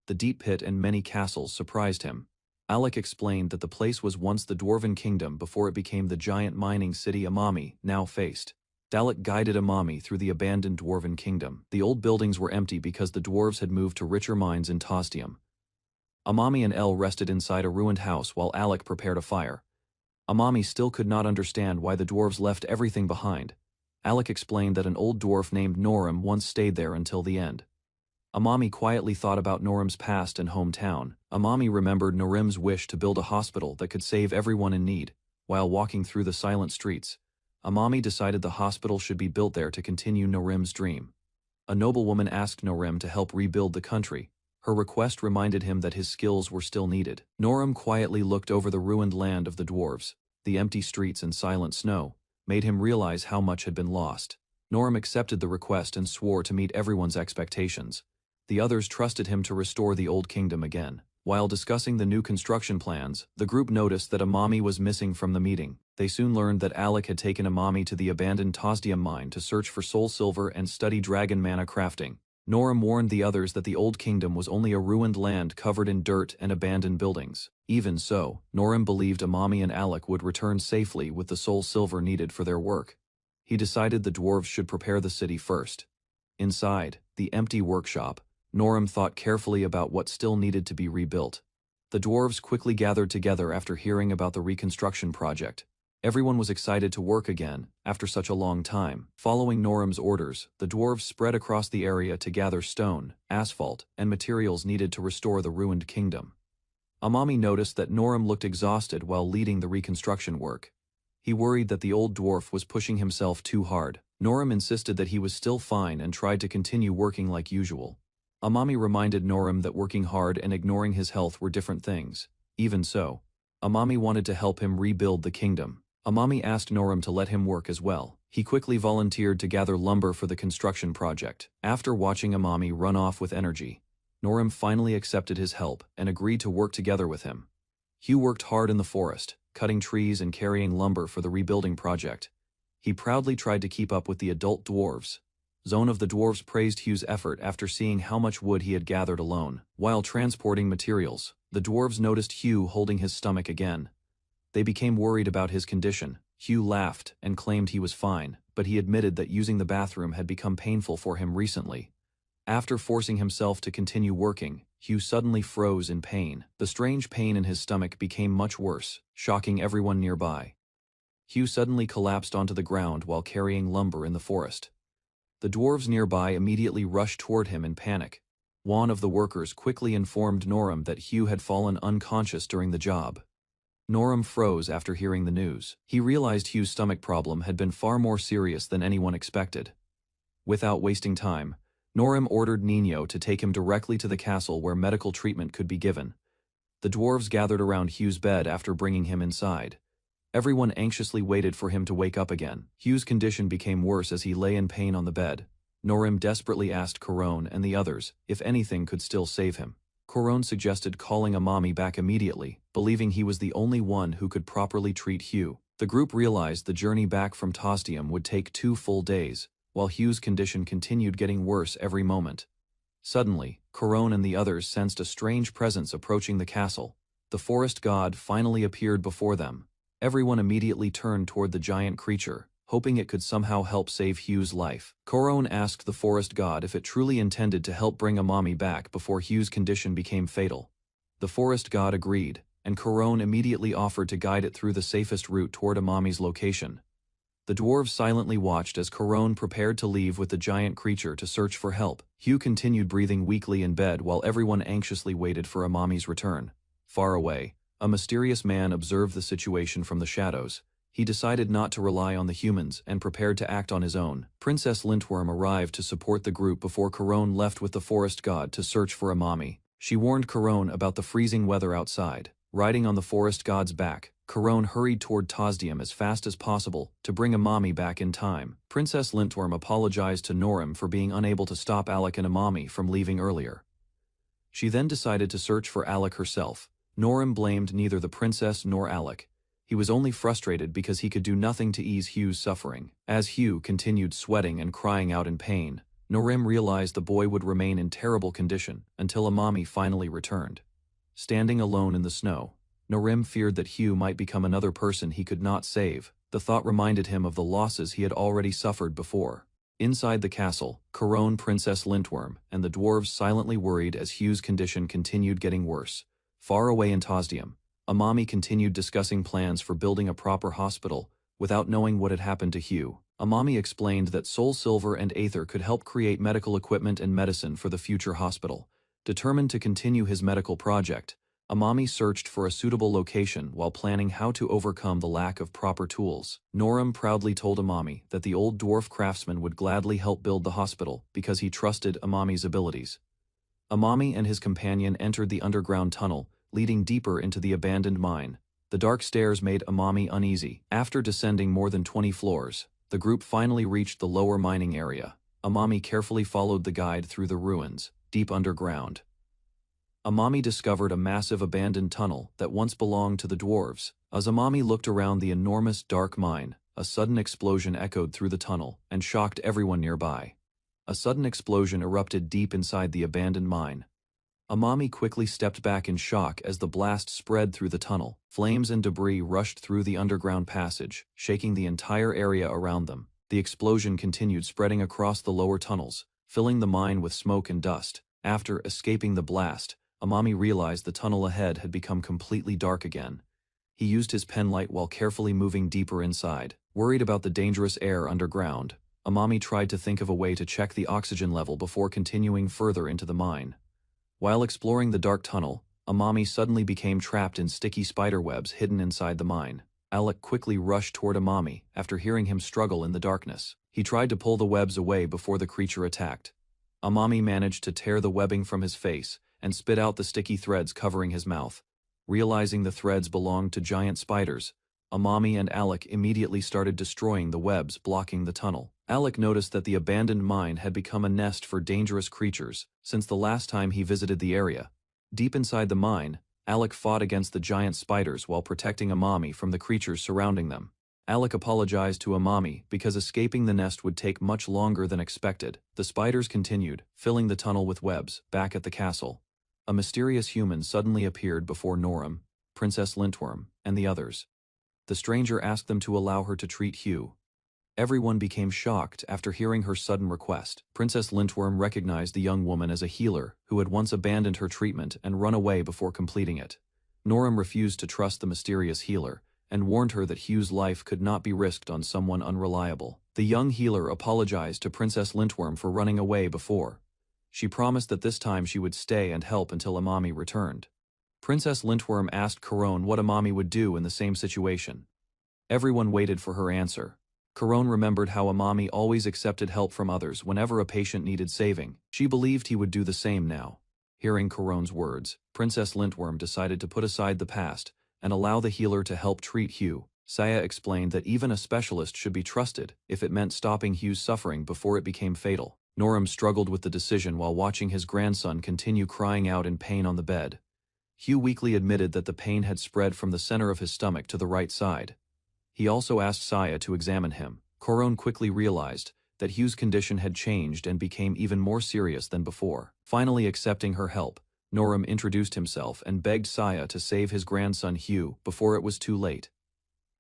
The deep pit and many castles surprised him. Alec explained that the place was once the Dwarven Kingdom before it became the giant mining city Amami now faced. Alec guided Amami through the abandoned Dwarven Kingdom. The old buildings were empty because the dwarves had moved to richer mines in Tosdium. Amami and Elle rested inside a ruined house while Alec prepared a fire. Amami still could not understand why the dwarves left everything behind. Alec explained that an old dwarf named Norim once stayed there until the end. Amami quietly thought about Norim's past and hometown. Amami remembered Norim's wish to build a hospital that could save everyone in need. While walking through the silent streets, Amami decided the hospital should be built there to continue Norim's dream. A noblewoman asked Norim to help rebuild the country. Her request reminded him that his skills were still needed. Norim quietly looked over the ruined land of the dwarves. The empty streets and silent snow made him realize how much had been lost. Norim accepted the request and swore to meet everyone's expectations. The others trusted him to restore the old kingdom again. While discussing the new construction plans, the group noticed that Amami was missing from the meeting. They soon learned that Alec had taken Amami to the abandoned Tosdium mine to search for soul silver and study dragon mana crafting. Norim warned the others that the old kingdom was only a ruined land covered in dirt and abandoned buildings. Even so, Norim believed Amami and Alec would return safely with the soul silver needed for their work. He decided the dwarves should prepare the city first. Inside the empty workshop, Noram thought carefully about what still needed to be rebuilt. The dwarves quickly gathered together after hearing about the reconstruction project. Everyone was excited to work again, after such a long time. Following Noram's orders, the dwarves spread across the area to gather stone, asphalt, and materials needed to restore the ruined kingdom. Amami noticed that Noram looked exhausted while leading the reconstruction work. He worried that the old dwarf was pushing himself too hard. Noram insisted that he was still fine and tried to continue working like usual. Amami reminded Noram that working hard and ignoring his health were different things. Even so, Amami wanted to help him rebuild the kingdom. Amami asked Noram to let him work as well. He quickly volunteered to gather lumber for the construction project. After watching Amami run off with energy, Noram finally accepted his help and agreed to work together with him. Hugh worked hard in the forest, cutting trees and carrying lumber for the rebuilding project. He proudly tried to keep up with the adult dwarves. Zone of the dwarves praised Hugh's effort after seeing how much wood he had gathered alone. While transporting materials, the dwarves noticed Hugh holding his stomach again. They became worried about his condition. Hugh laughed and claimed he was fine, but he admitted that using the bathroom had become painful for him recently. After forcing himself to continue working, Hugh suddenly froze in pain. The strange pain in his stomach became much worse, shocking everyone nearby. Hugh suddenly collapsed onto the ground while carrying lumber in the forest. The dwarves nearby immediately rushed toward him in panic. One of the workers quickly informed Noram that Hugh had fallen unconscious during the job. Noram froze after hearing the news. He realized Hugh's stomach problem had been far more serious than anyone expected. Without wasting time, Noram ordered Nino to take him directly to the castle where medical treatment could be given. The dwarves gathered around Hugh's bed after bringing him inside. Everyone anxiously waited for him to wake up again. Hugh's condition became worse as he lay in pain on the bed. Noram desperately asked Corone and the others if anything could still save him. Corone suggested calling Amami back immediately, believing he was the only one who could properly treat Hugh. The group realized the journey back from Tosdium would take 2 full days, while Hugh's condition continued getting worse every moment. Suddenly, Corone and the others sensed a strange presence approaching the castle. The forest god finally appeared before them. Everyone immediately turned toward the giant creature, hoping it could somehow help save Hugh's life. Corone asked the forest god if it truly intended to help bring Amami back before Hugh's condition became fatal. The forest god agreed, and Corone immediately offered to guide it through the safest route toward Amami's location. The dwarves silently watched as Corone prepared to leave with the giant creature to search for help. Hugh continued breathing weakly in bed while everyone anxiously waited for Amami's return. Far away, a mysterious man observed the situation from the shadows. He decided not to rely on the humans and prepared to act on his own. Princess Lintworm arrived to support the group before Corone left with the forest god to search for Amami. She warned Corone about the freezing weather outside. Riding on the forest god's back, Corone hurried toward Tosdium as fast as possible to bring Amami back in time. Princess Lintworm apologized to Noram for being unable to stop Alec and Amami from leaving earlier. She then decided to search for Alec herself. Noram blamed neither the princess nor Alec. He was only frustrated because he could do nothing to ease Hugh's suffering. As Hugh continued sweating and crying out in pain, Noram realized the boy would remain in terrible condition until Amami finally returned. Standing alone in the snow, Noram feared that Hugh might become another person he could not save. The thought reminded him of the losses he had already suffered before. Inside the castle, Corone, Princess Lintworm, and the dwarves silently worried as Hugh's condition continued getting worse. Far away in Tosdium, Amami continued discussing plans for building a proper hospital, without knowing what had happened to Hugh. Amami explained that Soul Silver and Aether could help create medical equipment and medicine for the future hospital. Determined to continue his medical project, Amami searched for a suitable location while planning how to overcome the lack of proper tools. Noram proudly told Amami that the old dwarf craftsman would gladly help build the hospital because he trusted Amami's abilities. Amami and his companion entered the underground tunnel, leading deeper into the abandoned mine. The dark stairs made Amami uneasy. After descending more than 20 floors, the group finally reached the lower mining area. Amami carefully followed the guide through the ruins, deep underground. Amami discovered a massive abandoned tunnel that once belonged to the dwarves. As Amami looked around the enormous dark mine, a sudden explosion echoed through the tunnel and shocked everyone nearby. A sudden explosion erupted deep inside the abandoned mine. Amami quickly stepped back in shock as the blast spread through the tunnel. Flames and debris rushed through the underground passage, shaking the entire area around them. The explosion continued spreading across the lower tunnels, filling the mine with smoke and dust. After escaping the blast, Amami realized the tunnel ahead had become completely dark again. He used his penlight while carefully moving deeper inside. Worried about the dangerous air underground, Amami tried to think of a way to check the oxygen level before continuing further into the mine. While exploring the dark tunnel, Amami suddenly became trapped in sticky spiderwebs hidden inside the mine. Alec quickly rushed toward Amami after hearing him struggle in the darkness. He tried to pull the webs away before the creature attacked. Amami managed to tear the webbing from his face and spit out the sticky threads covering his mouth. Realizing the threads belonged to giant spiders, Amami and Alec immediately started destroying the webs blocking the tunnel. Alec noticed that the abandoned mine had become a nest for dangerous creatures since the last time he visited the area. Deep inside the mine, Alec fought against the giant spiders while protecting Amami from the creatures surrounding them. Alec apologized to Amami because escaping the nest would take much longer than expected. The spiders continued, filling the tunnel with webs. Back at the castle, a mysterious human suddenly appeared before Noram, Princess Lintworm, and the others. The stranger asked them to allow her to treat Hugh. Everyone became shocked after hearing her sudden request. Princess Lintworm recognized the young woman as a healer who had once abandoned her treatment and run away before completing it. Noram refused to trust the mysterious healer and warned her that Hugh's life could not be risked on someone unreliable. The young healer apologized to Princess Lintworm for running away before. She promised that this time she would stay and help until Amami returned. Princess Lintworm asked Corone what Amami would do in the same situation. Everyone waited for her answer. Corone remembered how Amami always accepted help from others whenever a patient needed saving. She believed he would do the same now. Hearing Corone's words, Princess Lintworm decided to put aside the past and allow the healer to help treat Hugh. Saya explained that even a specialist should be trusted if it meant stopping Hugh's suffering before it became fatal. Noram struggled with the decision while watching his grandson continue crying out in pain on the bed. Hugh weakly admitted that the pain had spread from the center of his stomach to the right side. He also asked Saya to examine him. Corone quickly realized that Hugh's condition had changed and became even more serious than before. Finally accepting her help, Noram introduced himself and begged Saya to save his grandson Hugh before it was too late.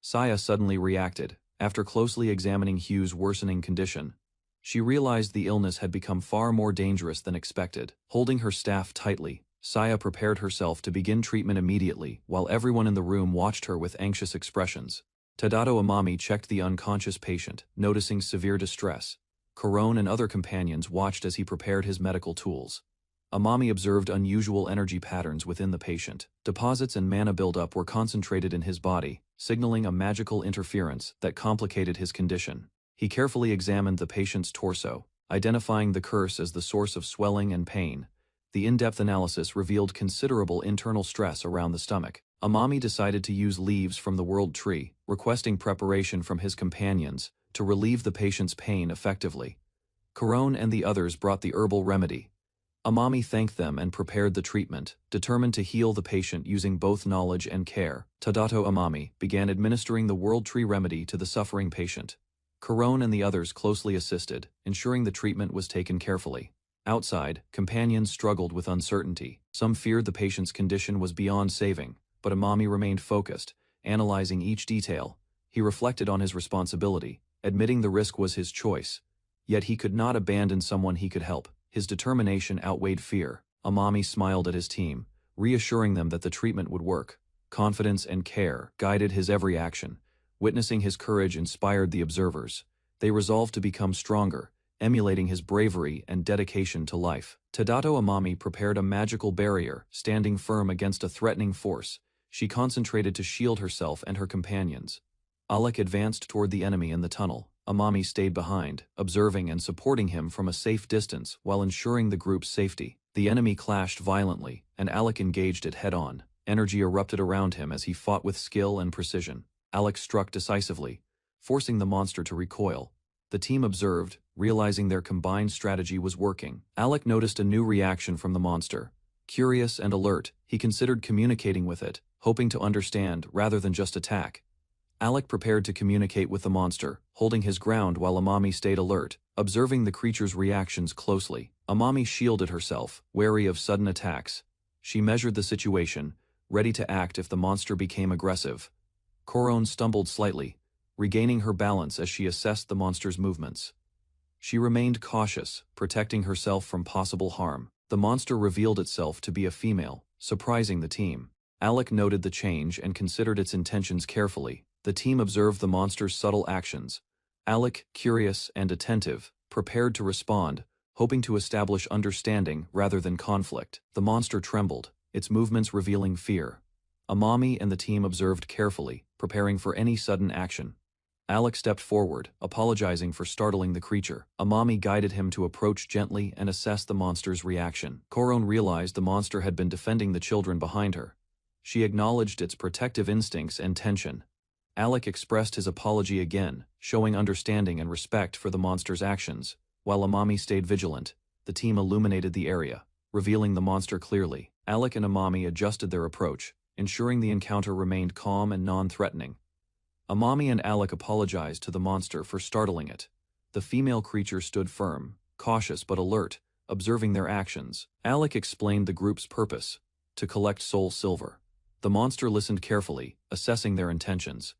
Saya suddenly reacted. After closely examining Hugh's worsening condition, she realized the illness had become far more dangerous than expected. Holding her staff tightly, Saya prepared herself to begin treatment immediately while everyone in the room watched her with anxious expressions. Tadato Amami checked the unconscious patient, noticing severe distress. Corone and other companions watched as he prepared his medical tools. Amami observed unusual energy patterns within the patient. Deposits and mana buildup were concentrated in his body, signaling a magical interference that complicated his condition. He carefully examined the patient's torso, identifying the curse as the source of swelling and pain. The in-depth analysis revealed considerable internal stress around the stomach. Amami decided to use leaves from the world tree, requesting preparation from his companions to relieve the patient's pain effectively. Corone and the others brought the herbal remedy. Amami thanked them and prepared the treatment, determined to heal the patient using both knowledge and care. Tadato Amami began administering the world tree remedy to the suffering patient. Corone and the others closely assisted, ensuring the treatment was taken carefully. Outside, companions struggled with uncertainty. Some feared the patient's condition was beyond saving, but Amami remained focused, analyzing each detail. He reflected on his responsibility, admitting the risk was his choice. Yet he could not abandon someone he could help. His determination outweighed fear. Amami smiled at his team, reassuring them that the treatment would work. Confidence and care guided his every action. Witnessing his courage inspired the observers. They resolved to become stronger, emulating his bravery and dedication to life. Tadato Amami prepared a magical barrier, standing firm against a threatening force. She concentrated to shield herself and her companions. Alec advanced toward the enemy in the tunnel. Amami stayed behind, observing and supporting him from a safe distance while ensuring the group's safety. The enemy clashed violently, and Alec engaged it head-on. Energy erupted around him as he fought with skill and precision. Alec struck decisively, forcing the monster to recoil. The team observed, realizing their combined strategy was working. Alec noticed a new reaction from the monster. Curious and alert, he considered communicating with it, hoping to understand rather than just attack. Alec prepared to communicate with the monster, holding his ground while Amami stayed alert, observing the creature's reactions closely. Amami shielded herself, wary of sudden attacks. She measured the situation, ready to act if the monster became aggressive. Corone stumbled slightly, regaining her balance as she assessed the monster's movements. She remained cautious, protecting herself from possible harm. The monster revealed itself to be a female, surprising the team. Alec noted the change and considered its intentions carefully. The team observed the monster's subtle actions. Alec, curious and attentive, prepared to respond, hoping to establish understanding rather than conflict. The monster trembled, its movements revealing fear. Amami and the team observed carefully, preparing for any sudden action. Alec stepped forward, apologizing for startling the creature. Amami guided him to approach gently and assess the monster's reaction. Koron realized the monster had been defending the children behind her. She acknowledged its protective instincts and tension. Alec expressed his apology again, showing understanding and respect for the monster's actions. While Amami stayed vigilant, the team illuminated the area, revealing the monster clearly. Alec and Amami adjusted their approach, ensuring the encounter remained calm and non-threatening. Amami and Alec apologized to the monster for startling it. The female creature stood firm, cautious but alert, observing their actions. Alec explained the group's purpose: to collect soul silver. The monster listened carefully, assessing their intentions.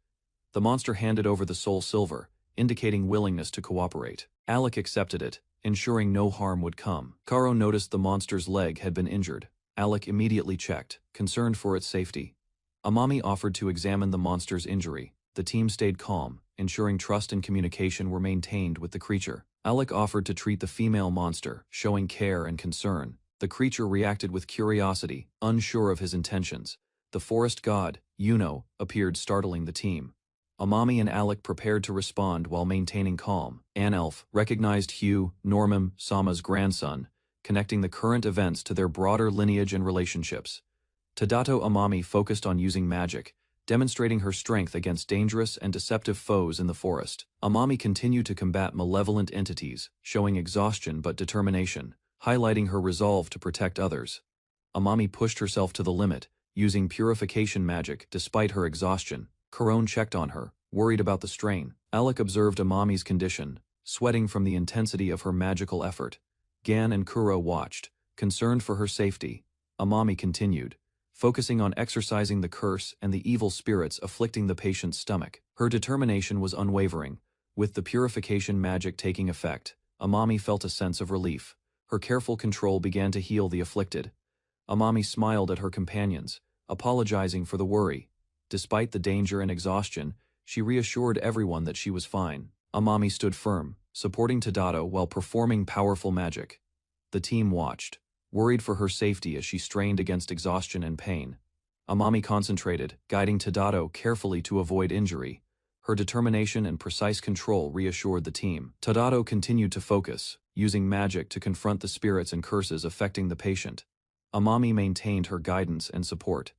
The monster handed over the soul silver, indicating willingness to cooperate. Alec accepted it, ensuring no harm would come. Karo noticed the monster's leg had been injured. Alec immediately checked, concerned for its safety. Amami offered to examine the monster's injury. The team stayed calm, ensuring trust and communication were maintained with the creature. Alec offered to treat the female monster, showing care and concern. The creature reacted with curiosity, unsure of his intentions. The forest god, Yuno, appeared, startling the team. Amami and Alec prepared to respond while maintaining calm. Anelf recognized Hugh, Normam, Sama's grandson, connecting the current events to their broader lineage and relationships. Tadato Amami focused on using magic, demonstrating her strength against dangerous and deceptive foes in the forest. Amami continued to combat malevolent entities, showing exhaustion but determination, highlighting her resolve to protect others. Amami pushed herself to the limit, using purification magic despite her exhaustion. Koron checked on her, worried about the strain. Alec observed Amami's condition, sweating from the intensity of her magical effort. Gan and Kuro watched, concerned for her safety. Amami continued, focusing on exorcising the curse and the evil spirits afflicting the patient's stomach. Her determination was unwavering. With the purification magic taking effect, Amami felt a sense of relief. Her careful control began to heal the afflicted. Amami smiled at her companions, apologizing for the worry. Despite the danger and exhaustion, she reassured everyone that she was fine. Amami stood firm, supporting Tadato while performing powerful magic. The team watched, worried for her safety as she strained against exhaustion and pain. Amami concentrated, guiding Tadato carefully to avoid injury. Her determination and precise control reassured the team. Tadato continued to focus, using magic to confront the spirits and curses affecting the patient. Amami maintained her guidance and support.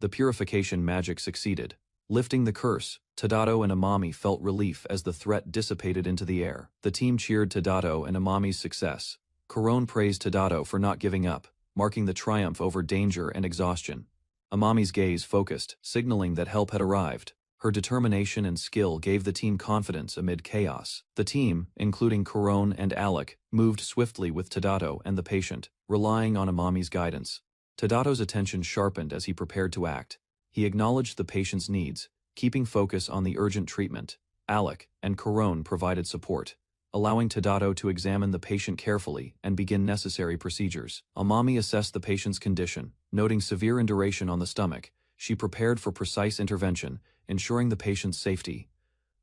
The purification magic succeeded. Lifting the curse, Tadato and Amami felt relief as the threat dissipated into the air. The team cheered Tadato and Amami's success. Koron praised Tadato for not giving up, marking the triumph over danger and exhaustion. Amami's gaze focused, signaling that help had arrived. Her determination and skill gave the team confidence amid chaos. The team, including Koron and Alec, moved swiftly with Tadato and the patient, relying on Amami's guidance. Tadato's attention sharpened as he prepared to act. He acknowledged the patient's needs, keeping focus on the urgent treatment. Alec and Koron provided support, allowing Tadato to examine the patient carefully and begin necessary procedures. Amami assessed the patient's condition, noting severe induration on the stomach. She prepared for precise intervention, ensuring the patient's safety.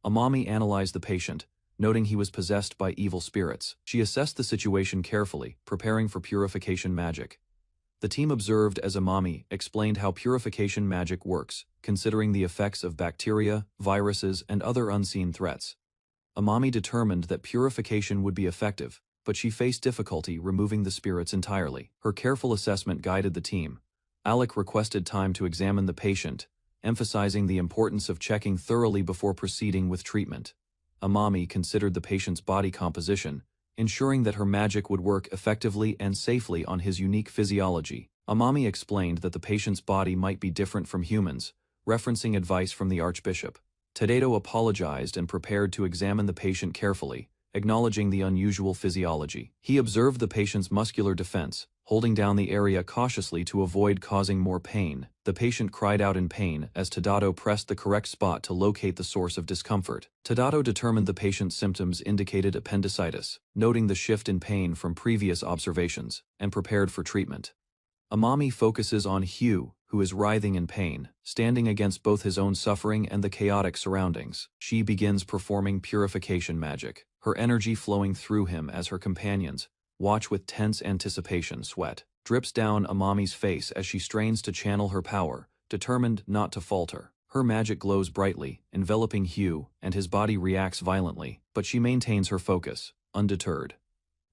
Amami analyzed the patient, noting he was possessed by evil spirits. She assessed the situation carefully, preparing for purification magic. The team observed as Amami explained how purification magic works, considering the effects of bacteria, viruses, and other unseen threats. Amami determined that purification would be effective, but she faced difficulty removing the spirits entirely. Her careful assessment guided the team. Alec requested time to examine the patient, emphasizing the importance of checking thoroughly before proceeding with treatment. Amami considered the patient's body composition, ensuring that her magic would work effectively and safely on his unique physiology. Amami explained that the patient's body might be different from humans, referencing advice from the archbishop. Tadato apologized and prepared to examine the patient carefully, acknowledging the unusual physiology. He observed the patient's muscular defense, holding down the area cautiously to avoid causing more pain. The patient cried out in pain as Tadato pressed the correct spot to locate the source of discomfort. Tadato determined the patient's symptoms indicated appendicitis, noting the shift in pain from previous observations, and prepared for treatment. Amami focuses on Hugh, who is writhing in pain, standing against both his own suffering and the chaotic surroundings. She begins performing purification magic, her energy flowing through him as her companions watch with tense anticipation. Sweat drips down Amami's face as she strains to channel her power, determined not to falter. Her magic glows brightly, enveloping Hugh, and his body reacts violently, but she maintains her focus, undeterred.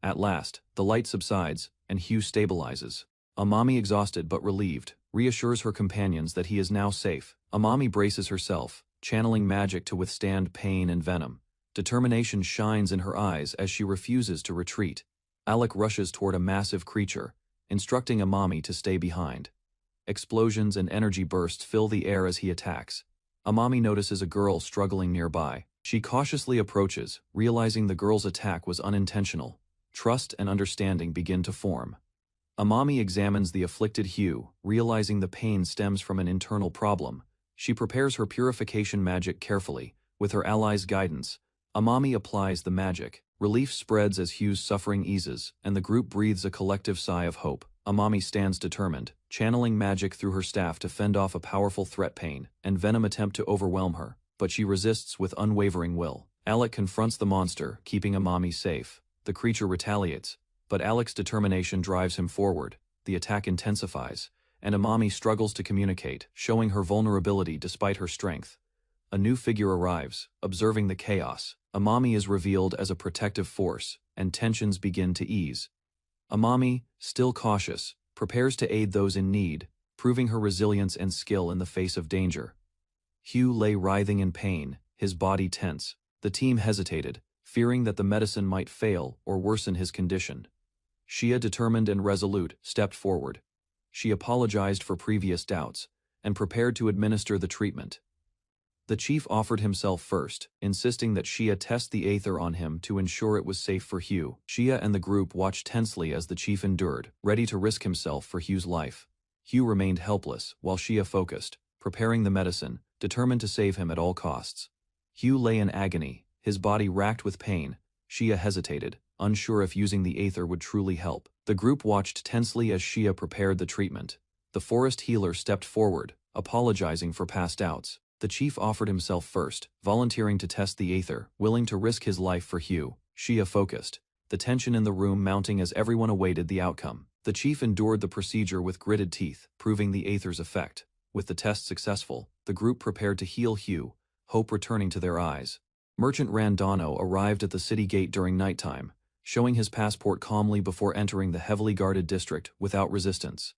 At last, the light subsides, and Hugh stabilizes. Amami, exhausted but relieved, reassures her companions that he is now safe. Amami braces herself, channeling magic to withstand pain and venom. Determination shines in her eyes as she refuses to retreat. Alec rushes toward a massive creature, instructing Amami to stay behind. Explosions and energy bursts fill the air as he attacks. Amami notices a girl struggling nearby. She cautiously approaches, realizing the girl's attack was unintentional. Trust and understanding begin to form. Amami examines the afflicted Hugh, realizing the pain stems from an internal problem. She prepares her purification magic carefully. With her allies' guidance, Amami applies the magic. Relief spreads as Hugh's suffering eases, and the group breathes a collective sigh of hope. Amami stands determined, channeling magic through her staff to fend off a powerful threat. Pain and venom attempt to overwhelm her, but she resists with unwavering will. Alec confronts the monster, keeping Amami safe. The creature retaliates, but Alec's determination drives him forward. The attack intensifies, and Amami struggles to communicate, showing her vulnerability despite her strength. A new figure arrives, observing the chaos. Amami is revealed as a protective force, and tensions begin to ease. Amami, still cautious, prepares to aid those in need, proving her resilience and skill in the face of danger. Hugh lay writhing in pain, his body tense. The team hesitated, fearing that the medicine might fail or worsen his condition. Shia, determined and resolute, stepped forward. She apologized for previous doubts, and prepared to administer the treatment. The chief offered himself first, insisting that Shia test the aether on him to ensure it was safe for Hugh. Shia and the group watched tensely as the chief endured, ready to risk himself for Hugh's life. Hugh remained helpless, while Shia focused, preparing the medicine, determined to save him at all costs. Hugh lay in agony, his body racked with pain. Shia hesitated, unsure if using the aether would truly help. The group watched tensely as Shia prepared the treatment. The forest healer stepped forward, apologizing for past doubts. The chief offered himself first, volunteering to test the aether, willing to risk his life for Hugh. Shia focused, the tension in the room mounting as everyone awaited the outcome. The chief endured the procedure with gritted teeth, proving the aether's effect. With the test successful, the group prepared to heal Hugh, hope returning to their eyes. Merchant Randano arrived at the city gate during nighttime, showing his passport calmly before entering the heavily guarded district without resistance.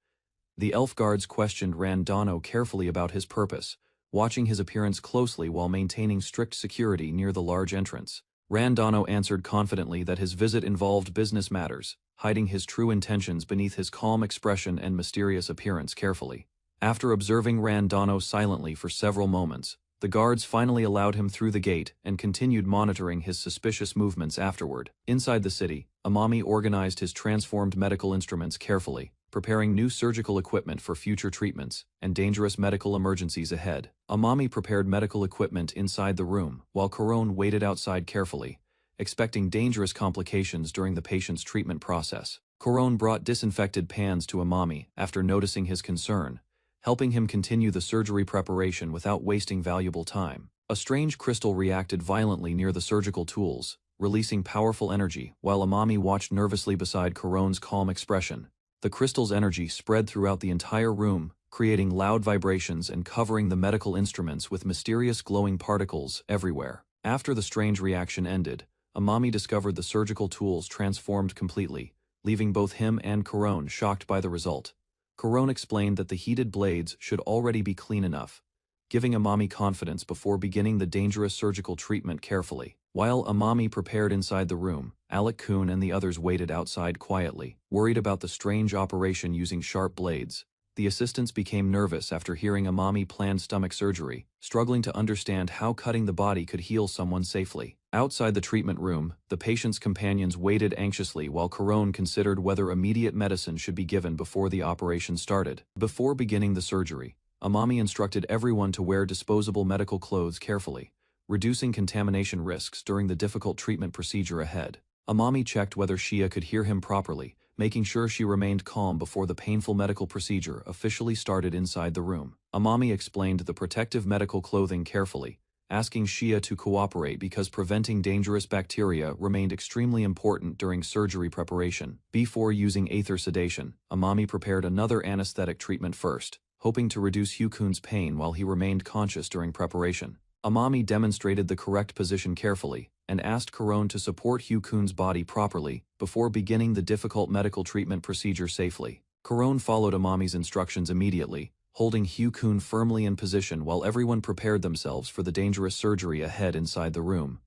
The elf guards questioned Randano carefully about his purpose, watching his appearance closely while maintaining strict security near the large entrance. Randano answered confidently that his visit involved business matters, hiding his true intentions beneath his calm expression and mysterious appearance carefully. After observing Randano silently for several moments, the guards finally allowed him through the gate and continued monitoring his suspicious movements afterward. Inside the city, Amami organized his transformed medical instruments carefully, preparing new surgical equipment for future treatments and dangerous medical emergencies ahead. Amami prepared medical equipment inside the room, while Corone waited outside carefully, expecting dangerous complications during the patient's treatment process. Corone brought disinfected pans to Amami after noticing his concern, helping him continue the surgery preparation without wasting valuable time. A strange crystal reacted violently near the surgical tools, releasing powerful energy, while Amami watched nervously beside Corone's calm expression. The crystal's energy spread throughout the entire room, creating loud vibrations and covering the medical instruments with mysterious glowing particles everywhere. After the strange reaction ended, Amami discovered the surgical tools transformed completely, leaving both him and Corone shocked by the result. Corone explained that the heated blades should already be clean enough, giving Amami confidence before beginning the dangerous surgical treatment carefully. While Amami prepared inside the room, Alec-kun and the others waited outside quietly, worried about the strange operation using sharp blades. The assistants became nervous after hearing Amami planned stomach surgery, struggling to understand how cutting the body could heal someone safely. Outside the treatment room, the patient's companions waited anxiously while Corone considered whether immediate medicine should be given before the operation started. Before beginning the surgery, Amami instructed everyone to wear disposable medical clothes carefully, reducing contamination risks during the difficult treatment procedure ahead. Amami checked whether Shia could hear him properly, making sure she remained calm before the painful medical procedure officially started inside the room. Amami explained the protective medical clothing carefully, asking Shia to cooperate because preventing dangerous bacteria remained extremely important during surgery preparation. Before using aether sedation, Amami prepared another anesthetic treatment first, hoping to reduce Hyukun's pain while he remained conscious during preparation. Amami demonstrated the correct position carefully, and asked Corone to support Hyukun's body properly before beginning the difficult medical treatment procedure safely. Corone followed Amami's instructions immediately, holding Hyukun firmly in position while everyone prepared themselves for the dangerous surgery ahead inside the room.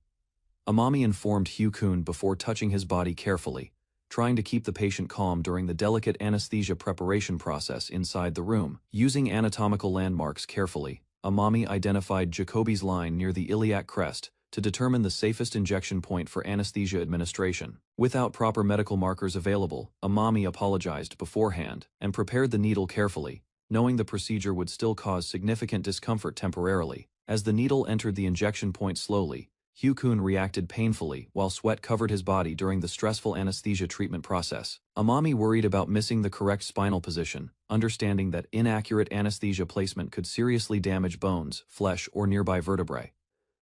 Amami informed Hyukun before touching his body carefully, trying to keep the patient calm during the delicate anesthesia preparation process inside the room. Using anatomical landmarks carefully, Amami identified Jacoby's line near the iliac crest to determine the safest injection point for anesthesia administration. Without proper medical markers available, Amami apologized beforehand and prepared the needle carefully, knowing the procedure would still cause significant discomfort temporarily. As the needle entered the injection point slowly, Hyukun reacted painfully while sweat covered his body during the stressful anesthesia treatment process. Amami worried about missing the correct spinal position, understanding that inaccurate anesthesia placement could seriously damage bones, flesh, or nearby vertebrae.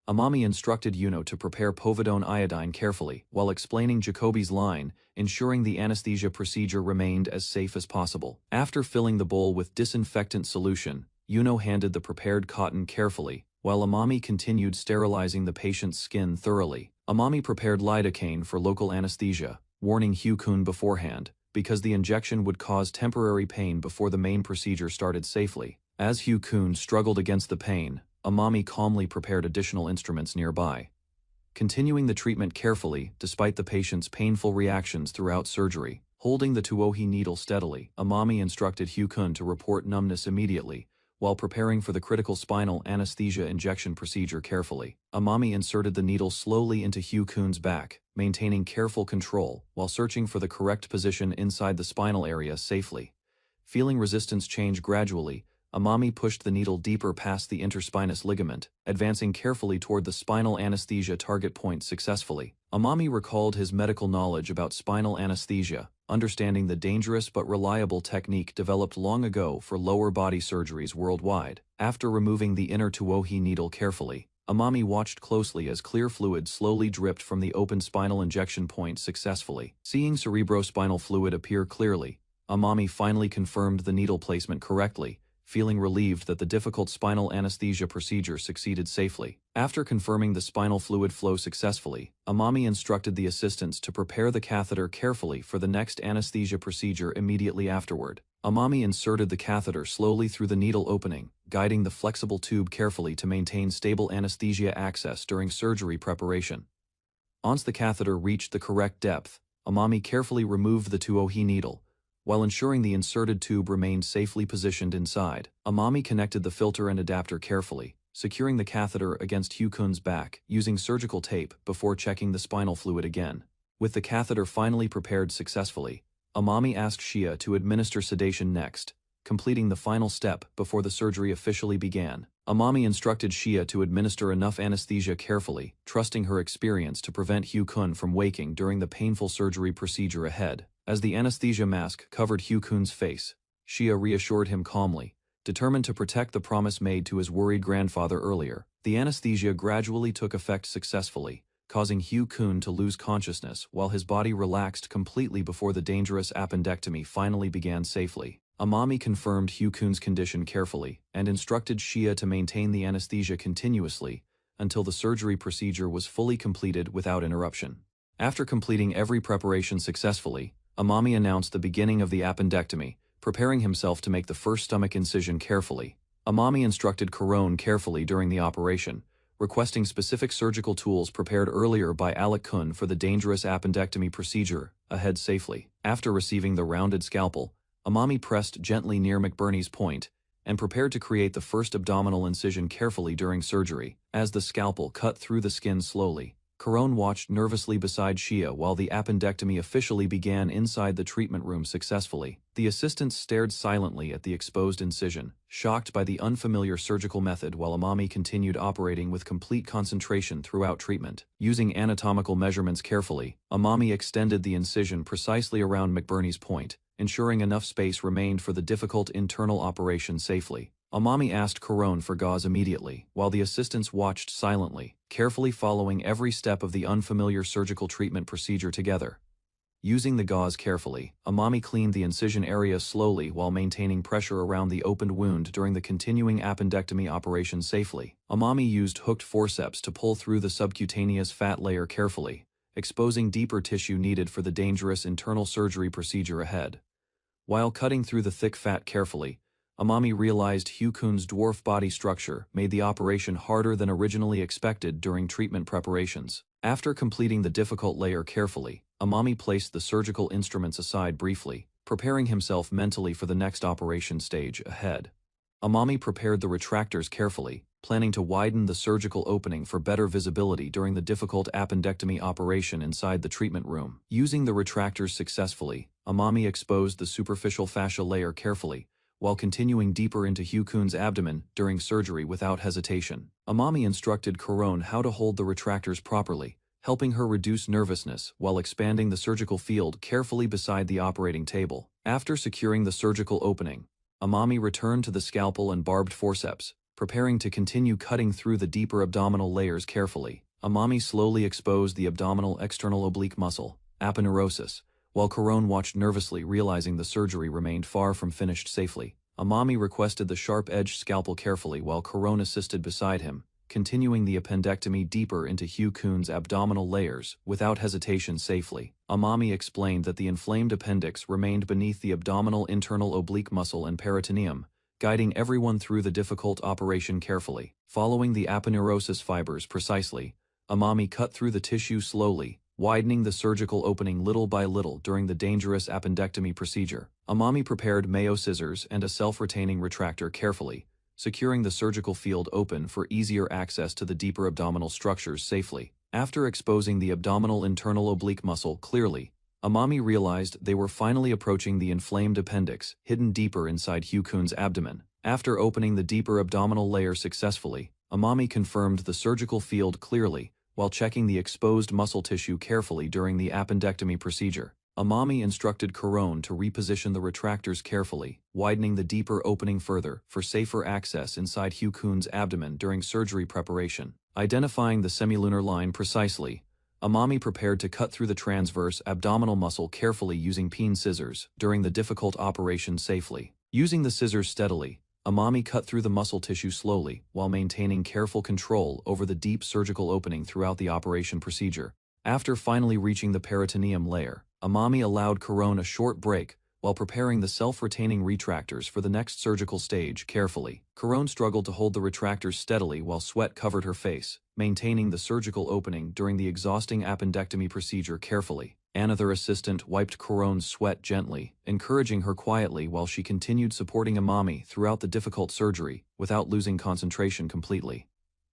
Amami instructed Yuno to prepare povidone iodine carefully while explaining Jacoby's line, ensuring the anesthesia procedure remained as safe as possible. After filling the bowl with disinfectant solution, Yuno handed the prepared cotton carefully, while Amami continued sterilizing the patient's skin thoroughly. Amami prepared lidocaine for local anesthesia, warning Hyukun beforehand, because the injection would cause temporary pain before the main procedure started safely. As Hyukun struggled against the pain, Amami calmly prepared additional instruments nearby. Continuing the treatment carefully despite the patient's painful reactions throughout surgery. Holding the tuohi needle steadily, Amami instructed Hyukun to report numbness immediately, while preparing for the critical spinal anesthesia injection procedure carefully. Amami inserted the needle slowly into Hyukun's back, maintaining careful control while searching for the correct position inside the spinal area safely. Feeling resistance change gradually, Amami pushed the needle deeper past the interspinous ligament, advancing carefully toward the spinal anesthesia target point successfully. Amami recalled his medical knowledge about spinal anesthesia, understanding the dangerous but reliable technique developed long ago for lower body surgeries worldwide. After removing the inner tuohi needle carefully, Amami watched closely as clear fluid slowly dripped from the open spinal injection point successfully. Seeing cerebrospinal fluid appear clearly, Amami finally confirmed the needle placement correctly, feeling relieved that the difficult spinal anesthesia procedure succeeded safely. After confirming the spinal fluid flow successfully, Amami instructed the assistants to prepare the catheter carefully for the next anesthesia procedure immediately afterward. Amami inserted the catheter slowly through the needle opening, guiding the flexible tube carefully to maintain stable anesthesia access during surgery preparation. Once the catheter reached the correct depth, Amami carefully removed the tuohi needle, while ensuring the inserted tube remained safely positioned inside. Amami connected the filter and adapter carefully, securing the catheter against Hyukun's back using surgical tape before checking the spinal fluid again. With the catheter finally prepared successfully, Amami asked Shia to administer sedation next, completing the final step before the surgery officially began. Amami instructed Shia to administer enough anesthesia carefully, trusting her experience to prevent Hyukun from waking during the painful surgery procedure ahead. As the anesthesia mask covered Hyukun's face, Shia reassured him calmly, determined to protect the promise made to his worried grandfather earlier. The anesthesia gradually took effect successfully, causing Hyukun to lose consciousness while his body relaxed completely before the dangerous appendectomy finally began safely. Amami confirmed Hyukun's condition carefully and instructed Shia to maintain the anesthesia continuously until the surgery procedure was fully completed without interruption. After completing every preparation successfully, Amami announced the beginning of the appendectomy, preparing himself to make the first stomach incision carefully. Amami instructed Corone carefully during the operation, requesting specific surgical tools prepared earlier by Alec-kun for the dangerous appendectomy procedure ahead safely. After receiving the rounded scalpel, Amami pressed gently near McBurney's point and prepared to create the first abdominal incision carefully during surgery. As the scalpel cut through the skin slowly, Corone watched nervously beside Shia while the appendectomy officially began inside the treatment room successfully. The assistants stared silently at the exposed incision, shocked by the unfamiliar surgical method while Amami continued operating with complete concentration throughout treatment. Using anatomical measurements carefully, Amami extended the incision precisely around McBurney's point, ensuring enough space remained for the difficult internal operation safely. Amami asked Corone for gauze immediately, while the assistants watched silently, carefully following every step of the unfamiliar surgical treatment procedure together. Using the gauze carefully, Amami cleaned the incision area slowly while maintaining pressure around the opened wound during the continuing appendectomy operation safely. Amami used hooked forceps to pull through the subcutaneous fat layer carefully, exposing deeper tissue needed for the dangerous internal surgery procedure ahead. While cutting through the thick fat carefully, Amami realized Hyukun's dwarf body structure made the operation harder than originally expected during treatment preparations. After completing the difficult layer carefully, Amami placed the surgical instruments aside briefly, preparing himself mentally for the next operation stage ahead. Amami prepared the retractors carefully, planning to widen the surgical opening for better visibility during the difficult appendectomy operation inside the treatment room. Using the retractors successfully, Amami exposed the superficial fascia layer carefully, while continuing deeper into Hyukun's abdomen during surgery without hesitation. Amami instructed Corone how to hold the retractors properly, helping her reduce nervousness while expanding the surgical field carefully beside the operating table. After securing the surgical opening, Amami returned to the scalpel and barbed forceps, preparing to continue cutting through the deeper abdominal layers carefully. Amami slowly exposed the abdominal external oblique muscle, aponeurosis, while Corone watched nervously, realizing the surgery remained far from finished safely. Amami requested the sharp-edged scalpel carefully while Corone assisted beside him, continuing the appendectomy deeper into Hyukun's abdominal layers without hesitation safely. Amami explained that the inflamed appendix remained beneath the abdominal internal oblique muscle and peritoneum, guiding everyone through the difficult operation carefully. Following the aponeurosis fibers precisely, Amami cut through the tissue slowly, widening the surgical opening little by little during the dangerous appendectomy procedure. Amami prepared Mayo scissors and a self-retaining retractor carefully, securing the surgical field open for easier access to the deeper abdominal structures safely. After exposing the abdominal internal oblique muscle clearly, Amami realized they were finally approaching the inflamed appendix, hidden deeper inside Hyukun's abdomen. After opening the deeper abdominal layer successfully, Amami confirmed the surgical field clearly, while checking the exposed muscle tissue carefully during the appendectomy procedure. Amami instructed Corone to reposition the retractors carefully, widening the deeper opening further for safer access inside Hyukun's abdomen during surgery preparation. Identifying the semilunar line precisely, Amami prepared to cut through the transverse abdominal muscle carefully using peen scissors during the difficult operation safely. Using the scissors steadily, Amami cut through the muscle tissue slowly while maintaining careful control over the deep surgical opening throughout the operation procedure. After finally reaching the peritoneum layer, Amami allowed Corone a short break while preparing the self-retaining retractors for the next surgical stage carefully. Corone struggled to hold the retractors steadily while sweat covered her face, maintaining the surgical opening during the exhausting appendectomy procedure carefully. Another assistant wiped Corone's sweat gently, encouraging her quietly while she continued supporting Amami throughout the difficult surgery without losing concentration completely.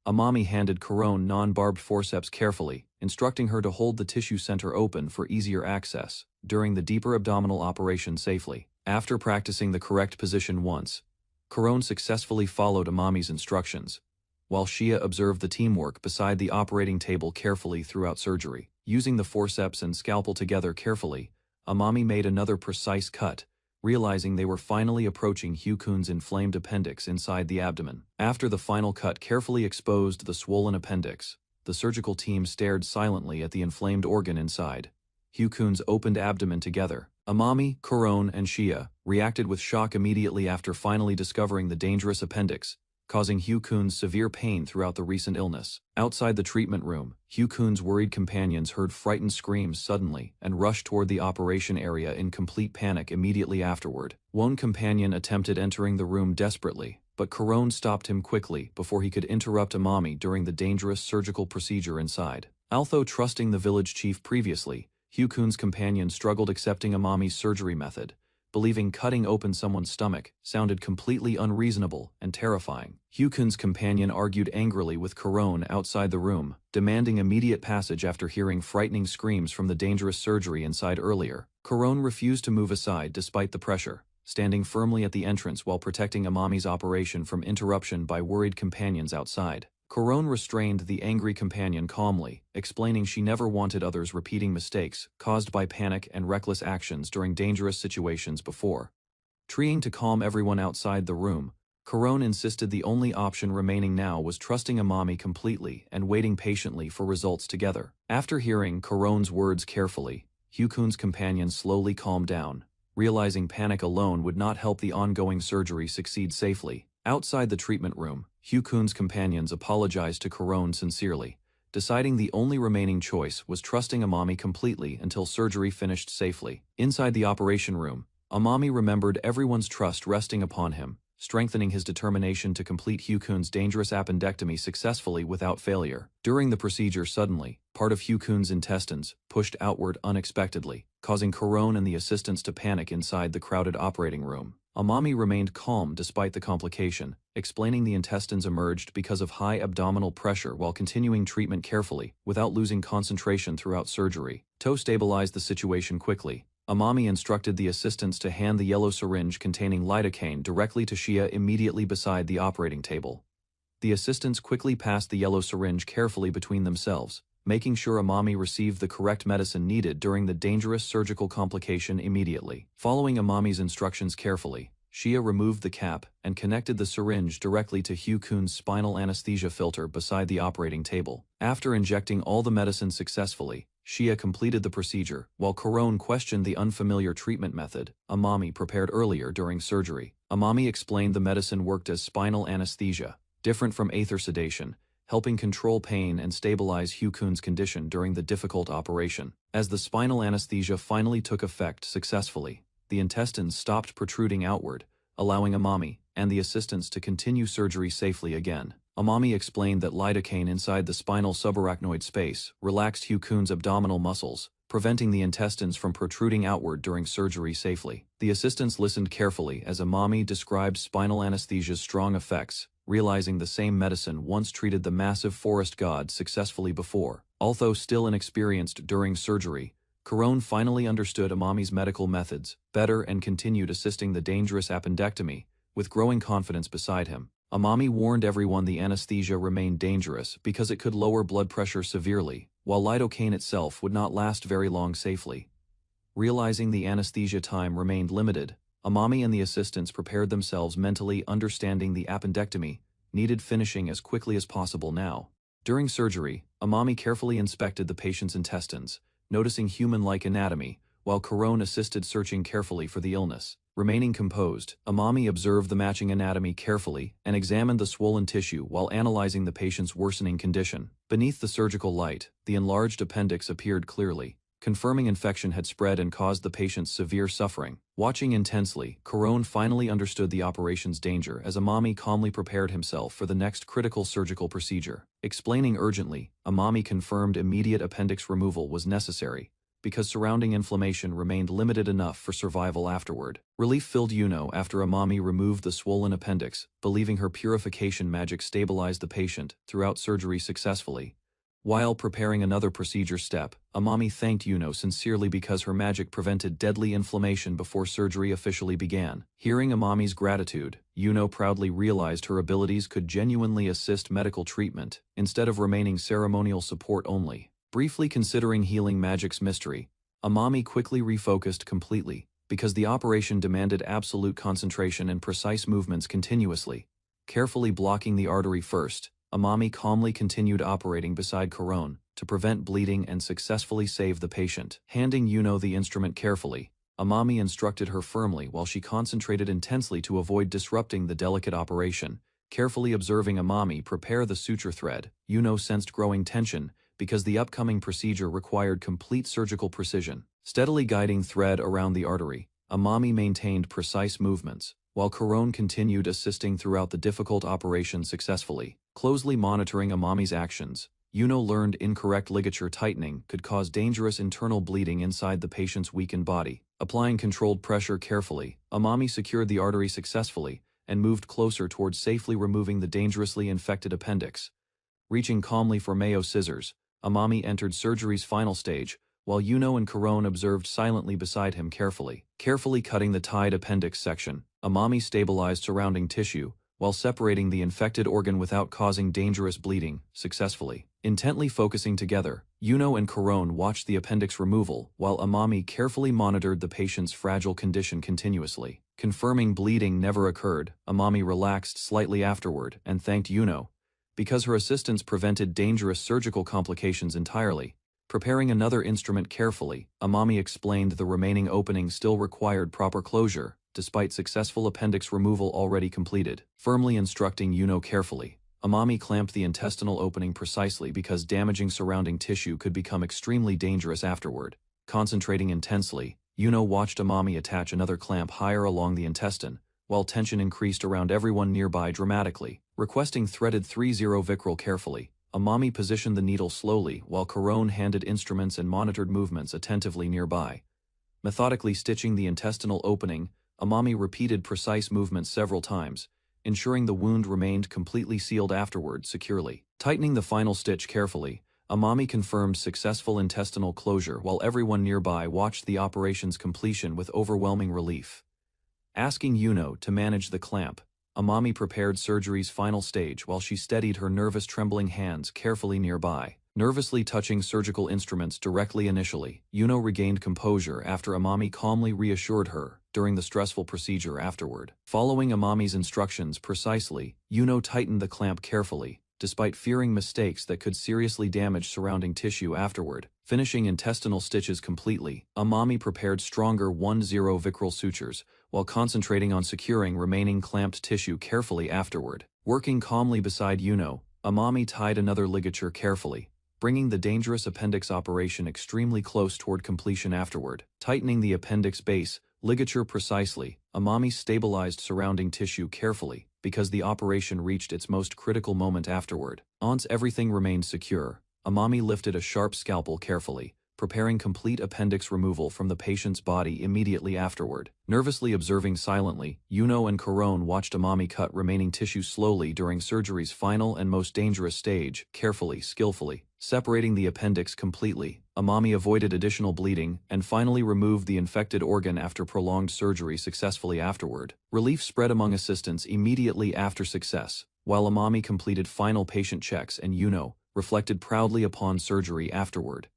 Amami handed Corone non-barbed forceps carefully, instructing her to hold the tissue center open for easier access during the deeper abdominal operation safely. After practicing the correct position once, Corone successfully followed Amami's instructions, while Shia observed the teamwork beside the operating table carefully throughout surgery. Using the forceps and scalpel together carefully, Amami made another precise cut, realizing they were finally approaching Hyukun's inflamed appendix inside the abdomen. After the final cut carefully exposed the swollen appendix, the surgical team stared silently at the inflamed organ inside Hyukun's opened abdomen together. Amami, Corone, and Shia reacted with shock immediately after finally discovering the dangerous appendix, causing Hyukun's severe pain throughout the recent illness. Outside the treatment room, Hyukun's worried companions heard frightened screams suddenly and rushed toward the operation area in complete panic immediately afterward. One companion attempted entering the room desperately, but Corone stopped him quickly before he could interrupt Amami during the dangerous surgical procedure inside. Although trusting the village chief previously, Hyukun's companion struggled accepting Amami's surgery method, believing cutting open someone's stomach sounded completely unreasonable and terrifying. Hyukun's companion argued angrily with Kuron outside the room, demanding immediate passage after hearing frightening screams from the dangerous surgery inside earlier. Kuron refused to move aside despite the pressure, standing firmly at the entrance while protecting Amami's operation from interruption by worried companions outside. Kuron restrained the angry companion calmly, explaining she never wanted others repeating mistakes caused by panic and reckless actions during dangerous situations before. Trying to calm everyone outside the room, Kuron insisted the only option remaining now was trusting Amami completely and waiting patiently for results together. After hearing Kuron's words carefully, Hyukun's companion slowly calmed down, realizing panic alone would not help the ongoing surgery succeed safely. Outside the treatment room, Hyukun's companions apologized to Kuron sincerely, deciding the only remaining choice was trusting Amami completely until surgery finished safely. Inside the operation room, Amami remembered everyone's trust resting upon him, strengthening his determination to complete Hyukun's dangerous appendectomy successfully without failure. During the procedure suddenly, part of Hyukun's intestines pushed outward unexpectedly, causing Kuron and the assistants to panic inside the crowded operating room. Amami remained calm despite the complication, explaining the intestines emerged because of high abdominal pressure while continuing treatment carefully, without losing concentration throughout surgery. To stabilize the situation quickly, Amami instructed the assistants to hand the yellow syringe containing lidocaine directly to Shia immediately beside the operating table. The assistants quickly passed the yellow syringe carefully between themselves, making sure Amami received the correct medicine needed during the dangerous surgical complication immediately. Following Amami's instructions carefully, Shia removed the cap and connected the syringe directly to Hyukun's spinal anesthesia filter beside the operating table. After injecting all the medicine successfully, Shia completed the procedure, while Kuron questioned the unfamiliar treatment method Amami prepared earlier during surgery. Amami explained the medicine worked as spinal anesthesia, different from aether sedation, helping control pain and stabilize Hyukun's condition during the difficult operation. As the spinal anesthesia finally took effect successfully, the intestines stopped protruding outward, allowing Amami and the assistants to continue surgery safely again. Amami explained that lidocaine inside the spinal subarachnoid space relaxed Hyukun's abdominal muscles, preventing the intestines from protruding outward during surgery safely. The assistants listened carefully as Amami described spinal anesthesia's strong effects, realizing the same medicine once treated the massive forest god successfully before. Although still inexperienced during surgery, Kuron finally understood Amami's medical methods better and continued assisting the dangerous appendectomy, with growing confidence beside him. Amami warned everyone the anesthesia remained dangerous because it could lower blood pressure severely, while lidocaine itself would not last very long safely. Realizing the anesthesia time remained limited, Amami and the assistants prepared themselves mentally, understanding the appendectomy needed finishing as quickly as possible now. During surgery, Amami carefully inspected the patient's intestines, noticing human-like anatomy, while Kuron assisted searching carefully for the illness. Remaining composed, Amami observed the matching anatomy carefully and examined the swollen tissue while analyzing the patient's worsening condition. Beneath the surgical light, the enlarged appendix appeared clearly, confirming infection had spread and caused the patient's severe suffering. Watching intensely, Kuron finally understood the operation's danger as Amami calmly prepared himself for the next critical surgical procedure. Explaining urgently, Amami confirmed immediate appendix removal was necessary, because surrounding inflammation remained limited enough for survival afterward. Relief filled Yuno after Amami removed the swollen appendix, believing her purification magic stabilized the patient throughout surgery successfully. While preparing another procedure step, Amami thanked Yuno sincerely because her magic prevented deadly inflammation before surgery officially began. Hearing Amami's gratitude, Yuno proudly realized her abilities could genuinely assist medical treatment, instead of remaining ceremonial support only. Briefly considering healing magic's mystery, Amami quickly refocused completely, because the operation demanded absolute concentration and precise movements continuously. Carefully blocking the artery first, Amami calmly continued operating beside Kuron to prevent bleeding and successfully save the patient. Handing Yuno the instrument carefully, Amami instructed her firmly while she concentrated intensely to avoid disrupting the delicate operation. Carefully observing Amami prepare the suture thread, Yuno sensed growing tension because the upcoming procedure required complete surgical precision. Steadily guiding thread around the artery, Amami maintained precise movements, while Kuron continued assisting throughout the difficult operation successfully. Closely monitoring Amami's actions, Yuno learned incorrect ligature tightening could cause dangerous internal bleeding inside the patient's weakened body. Applying controlled pressure carefully, Amami secured the artery successfully and moved closer towards safely removing the dangerously infected appendix. Reaching calmly for Mayo scissors, Amami entered surgery's final stage, while Yuno and Karon observed silently beside him carefully. Carefully cutting the tied appendix section, Amami stabilized surrounding tissue, while separating the infected organ without causing dangerous bleeding, successfully. Intently focusing together, Yuno and Karon watched the appendix removal, while Amami carefully monitored the patient's fragile condition continuously. Confirming bleeding never occurred, Amami relaxed slightly afterward and thanked Yuno, because her assistance prevented dangerous surgical complications entirely. Preparing another instrument carefully, Amami explained the remaining opening still required proper closure, despite successful appendix removal already completed. Firmly instructing Yuno carefully, Amami clamped the intestinal opening precisely because damaging surrounding tissue could become extremely dangerous afterward. Concentrating intensely, Yuno watched Amami attach another clamp higher along the intestine, while tension increased around everyone nearby dramatically. Requesting threaded 3-0 Vicryl carefully, Amami positioned the needle slowly while Karon handed instruments and monitored movements attentively nearby. Methodically stitching the intestinal opening, Amami repeated precise movements several times, ensuring the wound remained completely sealed afterward securely. Tightening the final stitch carefully, Amami confirmed successful intestinal closure while everyone nearby watched the operation's completion with overwhelming relief. Asking Yuno to manage the clamp, Amami prepared surgery's final stage while she steadied her nervous trembling hands carefully nearby. Nervously touching surgical instruments directly initially, Yuno regained composure after Amami calmly reassured her during the stressful procedure afterward. Following Amami's instructions precisely, Yuno tightened the clamp carefully, despite fearing mistakes that could seriously damage surrounding tissue afterward. Finishing intestinal stitches completely, Amami prepared stronger 1-0 Vicryl sutures, while concentrating on securing remaining clamped tissue carefully afterward. Working calmly beside Yuno, Amami tied another ligature carefully, bringing the dangerous appendix operation extremely close toward completion afterward. Tightening the appendix base ligature precisely, Amami stabilized surrounding tissue carefully, because the operation reached its most critical moment afterward. Once everything remained secure, Amami lifted a sharp scalpel carefully, preparing complete appendix removal from the patient's body immediately afterward. Nervously observing silently, Yuno and Karon watched Amami cut remaining tissue slowly during surgery's final and most dangerous stage, carefully, skillfully. Separating the appendix completely, Amami avoided additional bleeding and finally removed the infected organ after prolonged surgery successfully afterward. Relief spread among assistants immediately after success, while Amami completed final patient checks and Yuno reflected proudly upon surgery afterward.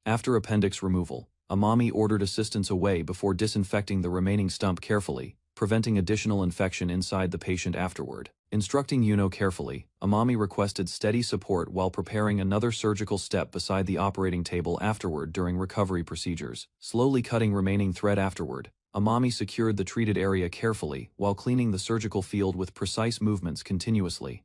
After appendix removal, Amami ordered assistants away before disinfecting the remaining stump carefully, preventing additional infection inside the patient afterward. Instructing Yuno carefully, Amami requested steady support while preparing another surgical step beside the operating table afterward during recovery procedures. Slowly cutting remaining thread afterward, Amami secured the treated area carefully while cleaning the surgical field with precise movements continuously.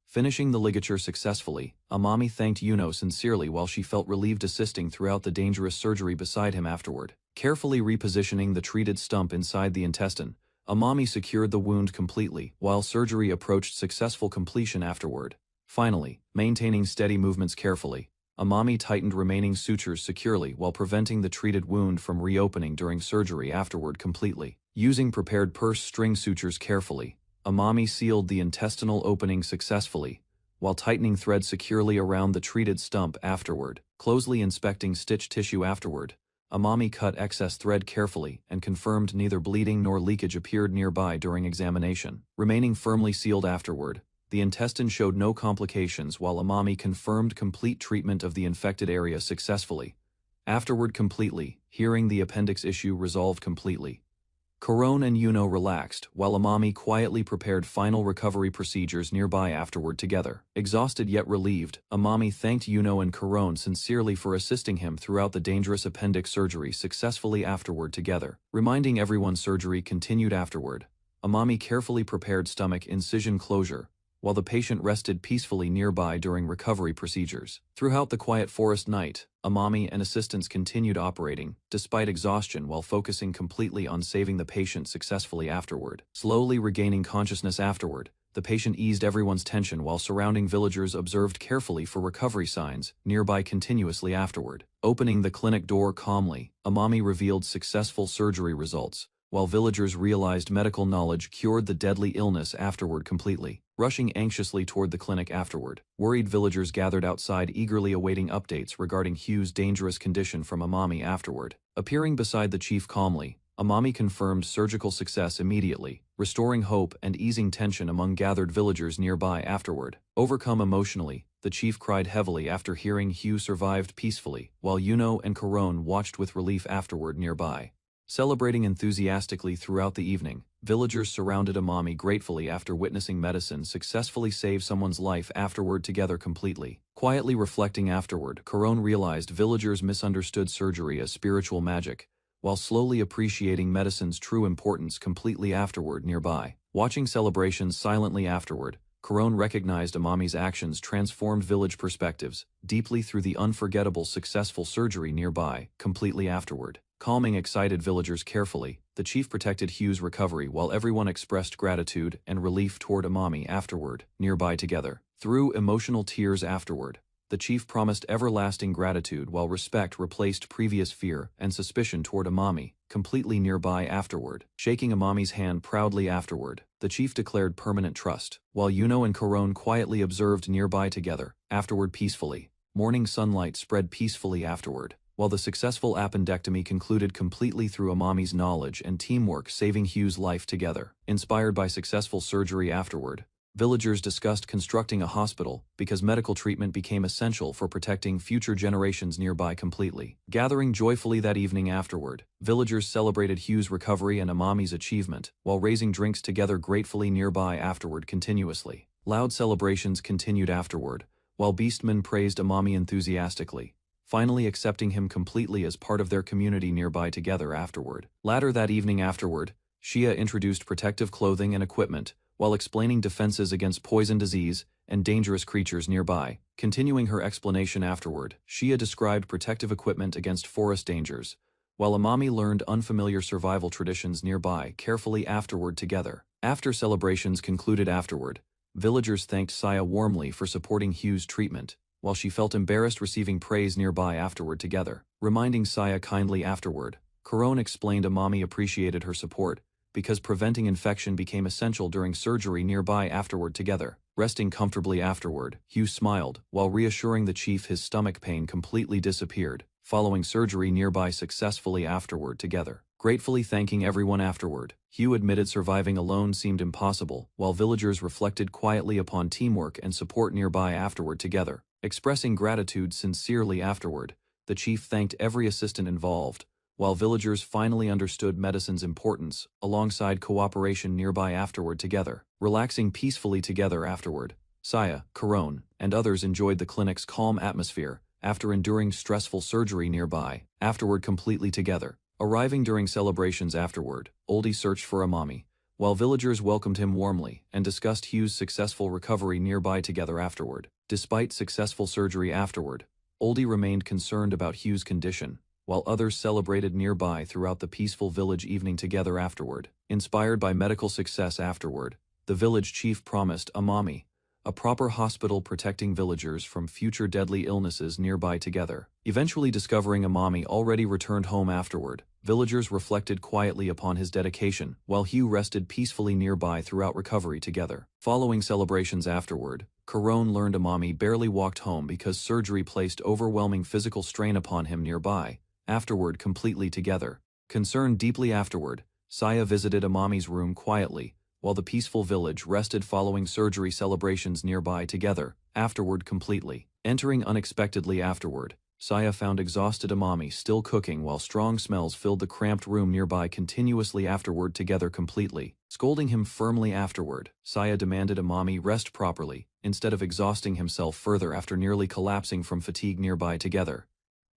Finishing the ligature successfully, Amami thanked Yuno sincerely while she felt relieved assisting throughout the dangerous surgery beside him afterward. Carefully repositioning the treated stump inside the intestine, Amami secured the wound completely while surgery approached successful completion afterward. Finally, maintaining steady movements carefully, Amami tightened remaining sutures securely while preventing the treated wound from reopening during surgery afterward completely. Using prepared purse string sutures carefully, Amami sealed the intestinal opening successfully, while tightening thread securely around the treated stump afterward. Closely inspecting stitched tissue afterward, Amami cut excess thread carefully and confirmed neither bleeding nor leakage appeared nearby during examination. Remaining firmly sealed afterward, the intestine showed no complications while Amami confirmed complete treatment of the infected area successfully. Afterward completely, hearing the appendix issue resolved completely. Karon and Yuno relaxed, while Amami quietly prepared final recovery procedures nearby afterward together. Exhausted yet relieved, Amami thanked Yuno and Karon sincerely for assisting him throughout the dangerous appendix surgery successfully afterward together. Reminding everyone surgery continued afterward, Amami carefully prepared stomach incision closure, while the patient rested peacefully nearby during recovery procedures. Throughout the quiet forest night, Amami and assistants continued operating, despite exhaustion while focusing completely on saving the patient successfully afterward. Slowly regaining consciousness afterward, the patient eased everyone's tension while surrounding villagers observed carefully for recovery signs nearby continuously afterward. Opening the clinic door calmly, Amami revealed successful surgery results, while villagers realized medical knowledge cured the deadly illness afterward completely. Rushing anxiously toward the clinic afterward, worried villagers gathered outside eagerly awaiting updates regarding Hugh's dangerous condition from Amami afterward. Appearing beside the chief calmly, Amami confirmed surgical success immediately, restoring hope and easing tension among gathered villagers nearby afterward. Overcome emotionally, the chief cried heavily after hearing Hugh survived peacefully, while Yuno and Corone watched with relief afterward nearby. Celebrating enthusiastically throughout the evening, villagers surrounded Amami gratefully after witnessing medicine successfully save someone's life afterward together completely. Quietly reflecting afterward, Corone realized villagers misunderstood surgery as spiritual magic, while slowly appreciating medicine's true importance completely afterward nearby. Watching celebrations silently afterward, Corone recognized Amami's actions transformed village perspectives deeply through the unforgettable successful surgery nearby completely afterward. Calming excited villagers carefully, the chief protected Hugh's recovery while everyone expressed gratitude and relief toward Amami afterward, nearby together. Through emotional tears afterward, the chief promised everlasting gratitude while respect replaced previous fear and suspicion toward Amami, completely nearby afterward. Shaking Amami's hand proudly afterward, the chief declared permanent trust, while Yuno and Corone quietly observed nearby together, afterward peacefully. Morning sunlight spread peacefully afterward, while the successful appendectomy concluded completely through Amami's knowledge and teamwork saving Hugh's life together. Inspired by successful surgery afterward, villagers discussed constructing a hospital because medical treatment became essential for protecting future generations nearby completely. Gathering joyfully that evening afterward, villagers celebrated Hugh's recovery and Amami's achievement, while raising drinks together gratefully nearby afterward continuously. Loud celebrations continued afterward, while beastmen praised Amami enthusiastically, finally accepting him completely as part of their community nearby together afterward. Later that evening afterward, Shia introduced protective clothing and equipment, while explaining defenses against poison disease and dangerous creatures nearby. Continuing her explanation afterward, Shia described protective equipment against forest dangers, while Amami learned unfamiliar survival traditions nearby carefully afterward together. After celebrations concluded afterward, villagers thanked Saya warmly for supporting Hugh's treatment, while she felt embarrassed receiving praise nearby afterward together. Reminding Saya kindly afterward, Corone explained Amami appreciated her support, because preventing infection became essential during surgery nearby afterward together. Resting comfortably afterward, Hugh smiled, while reassuring the chief his stomach pain completely disappeared, following surgery nearby successfully afterward together. Gratefully thanking everyone afterward, Hugh admitted surviving alone seemed impossible, while villagers reflected quietly upon teamwork and support nearby afterward together. Expressing gratitude sincerely afterward, the chief thanked every assistant involved, while villagers finally understood medicine's importance, alongside cooperation nearby afterward together. Relaxing peacefully together afterward, Saya, Corone, and others enjoyed the clinic's calm atmosphere after enduring stressful surgery nearby, afterward completely together. Arriving during celebrations afterward, Oldie searched for Amami, while villagers welcomed him warmly and discussed Hugh's successful recovery nearby together afterward. Despite successful surgery afterward, Oldie remained concerned about Hugh's condition, while others celebrated nearby throughout the peaceful village evening together afterward. Inspired by medical success afterward, the village chief promised Amami a proper hospital protecting villagers from future deadly illnesses nearby together. Eventually discovering Amami already returned home afterward, villagers reflected quietly upon his dedication, while Hugh rested peacefully nearby throughout recovery together. Following celebrations afterward, Corone learned Amami barely walked home because surgery placed overwhelming physical strain upon him nearby, afterward completely together. Concerned deeply afterward, Saya visited Amami's room quietly, while the peaceful village rested following surgery celebrations nearby together, afterward completely. Entering unexpectedly afterward, Saya found exhausted Amami still cooking while strong smells filled the cramped room nearby continuously afterward together completely. Scolding him firmly afterward, Saya demanded Amami rest properly, instead of exhausting himself further after nearly collapsing from fatigue nearby together.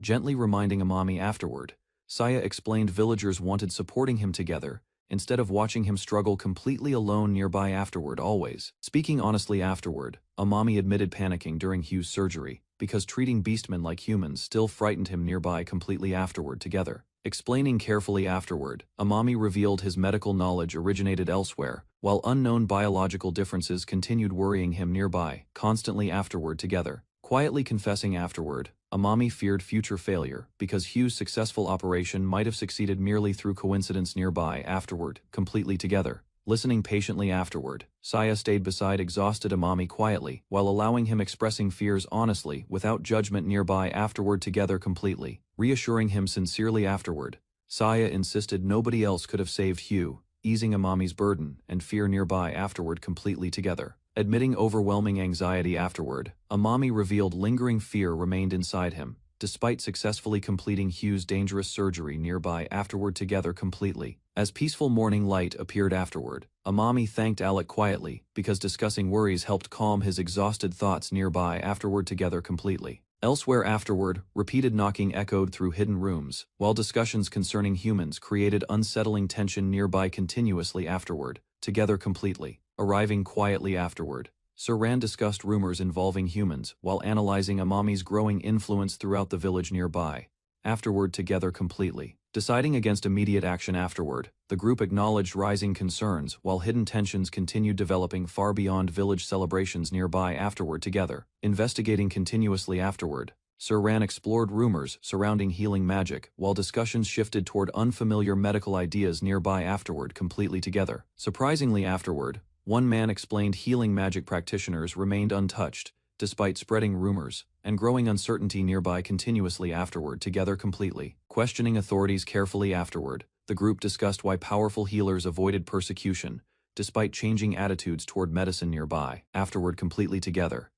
Gently reminding Amami afterward, Saya explained villagers wanted supporting him together, instead of watching him struggle completely alone nearby afterward always. Speaking honestly afterward, Amami admitted panicking during Hugh's surgery, because treating beastmen like humans still frightened him nearby completely afterward together. Explaining carefully afterward, Amami revealed his medical knowledge originated elsewhere, while unknown biological differences continued worrying him nearby, constantly afterward together. Quietly confessing afterward, Amami feared future failure because Hugh's successful operation might have succeeded merely through coincidence nearby afterward, completely together. Listening patiently afterward, Saya stayed beside exhausted Amami quietly, while allowing him expressing fears honestly without judgment nearby afterward together completely, reassuring him sincerely afterward. Saya insisted nobody else could have saved Hugh, easing Amami's burden and fear nearby afterward completely together. Admitting overwhelming anxiety afterward, Amami revealed lingering fear remained inside him, despite successfully completing Hugh's dangerous surgery nearby afterward together completely. As peaceful morning light appeared afterward, Amami thanked Alec quietly because discussing worries helped calm his exhausted thoughts nearby afterward together completely. Elsewhere afterward, repeated knocking echoed through hidden rooms, while discussions concerning humans created unsettling tension nearby continuously afterward, together completely. Arriving quietly afterward, Sir Rand discussed rumors involving humans while analyzing Amami's growing influence throughout the village nearby. Afterward together completely. Deciding against immediate action afterward, the group acknowledged rising concerns while hidden tensions continued developing far beyond village celebrations nearby afterward together. Investigating continuously afterward, Sir Rand explored rumors surrounding healing magic while discussions shifted toward unfamiliar medical ideas nearby afterward completely together. Surprisingly afterward, one man explained healing magic practitioners remained untouched, despite spreading rumors and growing uncertainty nearby continuously afterward together completely. Questioning authorities carefully afterward, the group discussed why powerful healers avoided persecution, despite changing attitudes toward medicine nearby, afterward completely together.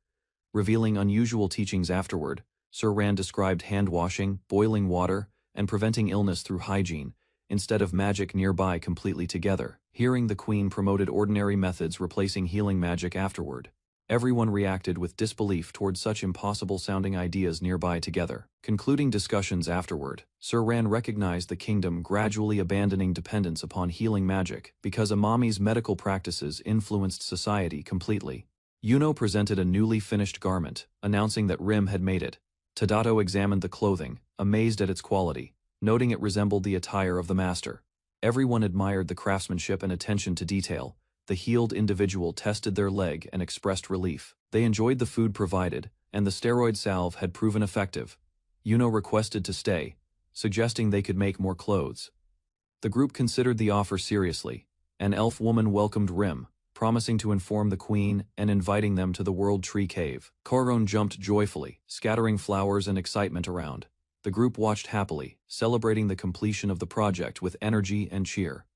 Revealing unusual teachings afterward, Sir Rand described hand-washing, boiling water, and preventing illness through hygiene, instead of magic nearby completely together. Hearing the Queen promoted ordinary methods replacing healing magic afterward. Everyone reacted with disbelief toward such impossible-sounding ideas nearby together. Concluding discussions afterward, Sir Rand recognized the kingdom gradually abandoning dependence upon healing magic because Amami's medical practices influenced society completely. Yuno presented a newly finished garment, announcing that Rim had made it. Tadato examined the clothing, amazed at its quality, noting it resembled the attire of the master. Everyone admired the craftsmanship and attention to detail. The healed individual tested their leg and expressed relief. They enjoyed the food provided, and the steroid salve had proven effective. Yuno requested to stay, suggesting they could make more clothes. The group considered the offer seriously. An elf woman welcomed Rim, promising to inform the queen and inviting them to the World Tree Cave. Koron jumped joyfully, scattering flowers and excitement around. The group watched happily, celebrating the completion of the project with energy and cheer.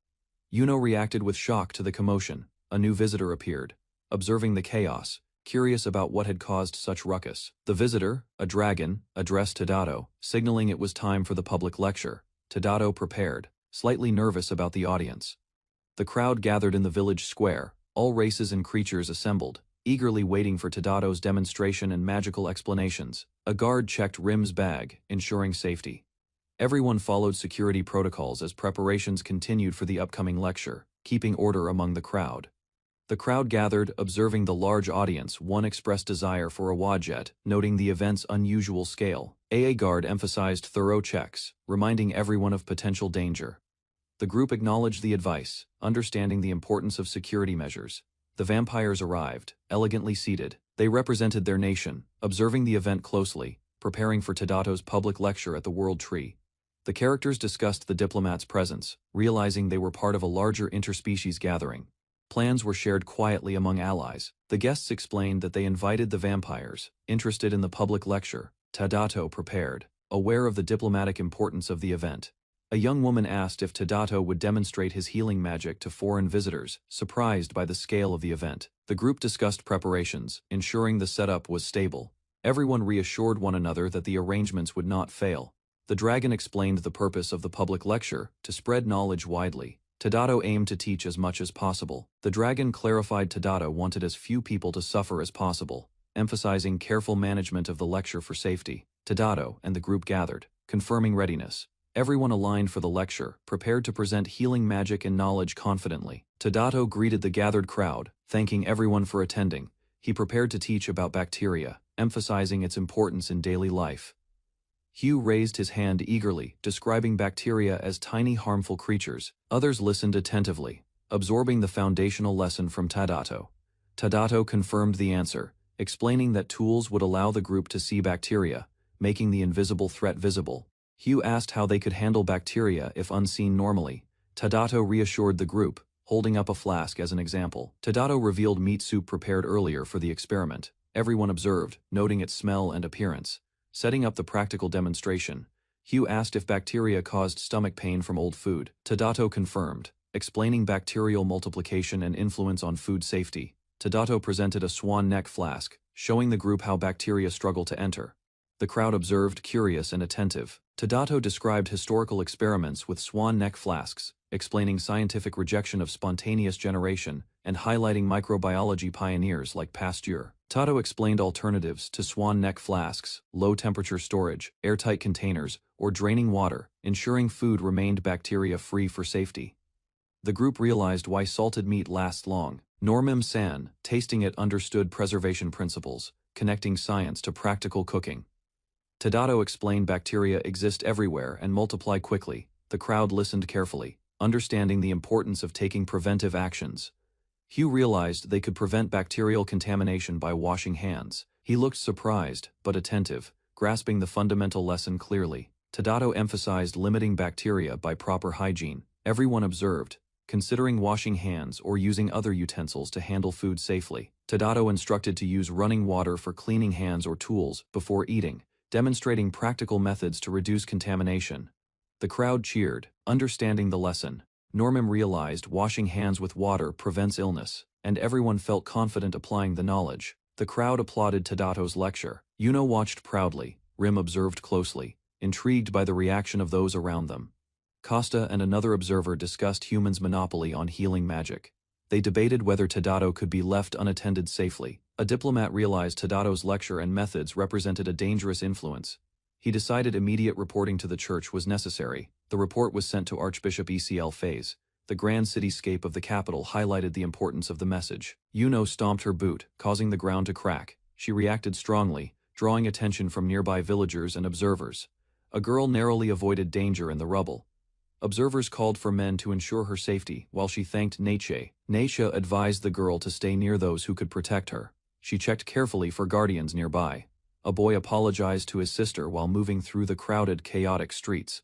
Yuno reacted with shock to the commotion. A new visitor appeared, observing the chaos, curious about what had caused such ruckus. The visitor, a dragon, addressed Tadato, signaling it was time for the public lecture. Tadato prepared, slightly nervous about the audience. The crowd gathered in the village square, all races and creatures assembled, eagerly waiting for Tadato's demonstration and magical explanations. A guard checked Rim's bag, ensuring safety. Everyone followed security protocols as preparations continued for the upcoming lecture, keeping order among the crowd. The crowd gathered, observing the large audience. One expressed desire for a wadjet, noting the event's unusual scale. A guard emphasized thorough checks, reminding everyone of potential danger. The group acknowledged the advice, understanding the importance of security measures. The vampires arrived, elegantly seated. They represented their nation, observing the event closely, preparing for Tadato's public lecture at the World Tree. The characters discussed the diplomats' presence, realizing they were part of a larger interspecies gathering. Plans were shared quietly among allies. The guests explained that they invited the vampires, interested in the public lecture. Tadato prepared, aware of the diplomatic importance of the event. A young woman asked if Tadato would demonstrate his healing magic to foreign visitors, surprised by the scale of the event. The group discussed preparations, ensuring the setup was stable. Everyone reassured one another that the arrangements would not fail. The dragon explained the purpose of the public lecture, to spread knowledge widely. Tadato aimed to teach as much as possible. The dragon clarified Tadato wanted as few people to suffer as possible, emphasizing careful management of the lecture for safety. Tadato and the group gathered, confirming readiness. Everyone aligned for the lecture, prepared to present healing magic and knowledge confidently. Tadato greeted the gathered crowd, thanking everyone for attending. He prepared to teach about bacteria, emphasizing its importance in daily life. Hugh raised his hand eagerly, describing bacteria as tiny harmful creatures. Others listened attentively, absorbing the foundational lesson from Tadato. Tadato confirmed the answer, explaining that tools would allow the group to see bacteria, making the invisible threat visible. Hugh asked how they could handle bacteria if unseen normally. Tadato reassured the group, holding up a flask as an example. Tadato revealed meat soup prepared earlier for the experiment. Everyone observed, noting its smell and appearance. Setting up the practical demonstration, Hugh asked if bacteria caused stomach pain from old food. Tadato confirmed, explaining bacterial multiplication and influence on food safety. Tadato presented a swan neck flask, showing the group how bacteria struggle to enter. The crowd observed, curious and attentive. Tadato described historical experiments with swan neck flasks, explaining scientific rejection of spontaneous generation and highlighting microbiology pioneers like Pasteur. Tadato explained alternatives to swan neck flasks, low-temperature storage, airtight containers, or draining water, ensuring food remained bacteria-free for safety. The group realized why salted meat lasts long. Normim-san, tasting it, understood preservation principles, connecting science to practical cooking. Tadato explained bacteria exist everywhere and multiply quickly. The crowd listened carefully, understanding the importance of taking preventive actions. Hugh realized they could prevent bacterial contamination by washing hands. He looked surprised, but attentive, grasping the fundamental lesson clearly. Tadato emphasized limiting bacteria by proper hygiene. Everyone observed, considering washing hands or using other utensils to handle food safely. Tadato instructed to use running water for cleaning hands or tools before eating, demonstrating practical methods to reduce contamination. The crowd cheered, understanding the lesson. Normim realized washing hands with water prevents illness, and everyone felt confident applying the knowledge. The crowd applauded Tadato's lecture. Yuno watched proudly. Rim observed closely, intrigued by the reaction of those around them. Costa and another observer discussed humans' monopoly on healing magic. They debated whether Tadato could be left unattended safely. A diplomat realized Tadato's lecture and methods represented a dangerous influence. He decided immediate reporting to the church was necessary. The report was sent to Archbishop ECL Faze. The grand cityscape of the capital highlighted the importance of the message. Yuno stomped her boot, causing the ground to crack. She reacted strongly, drawing attention from nearby villagers and observers. A girl narrowly avoided danger in the rubble. Observers called for men to ensure her safety, while she thanked Neche. Neche advised the girl to stay near those who could protect her. She checked carefully for guardians nearby. A boy apologized to his sister while moving through the crowded, chaotic streets.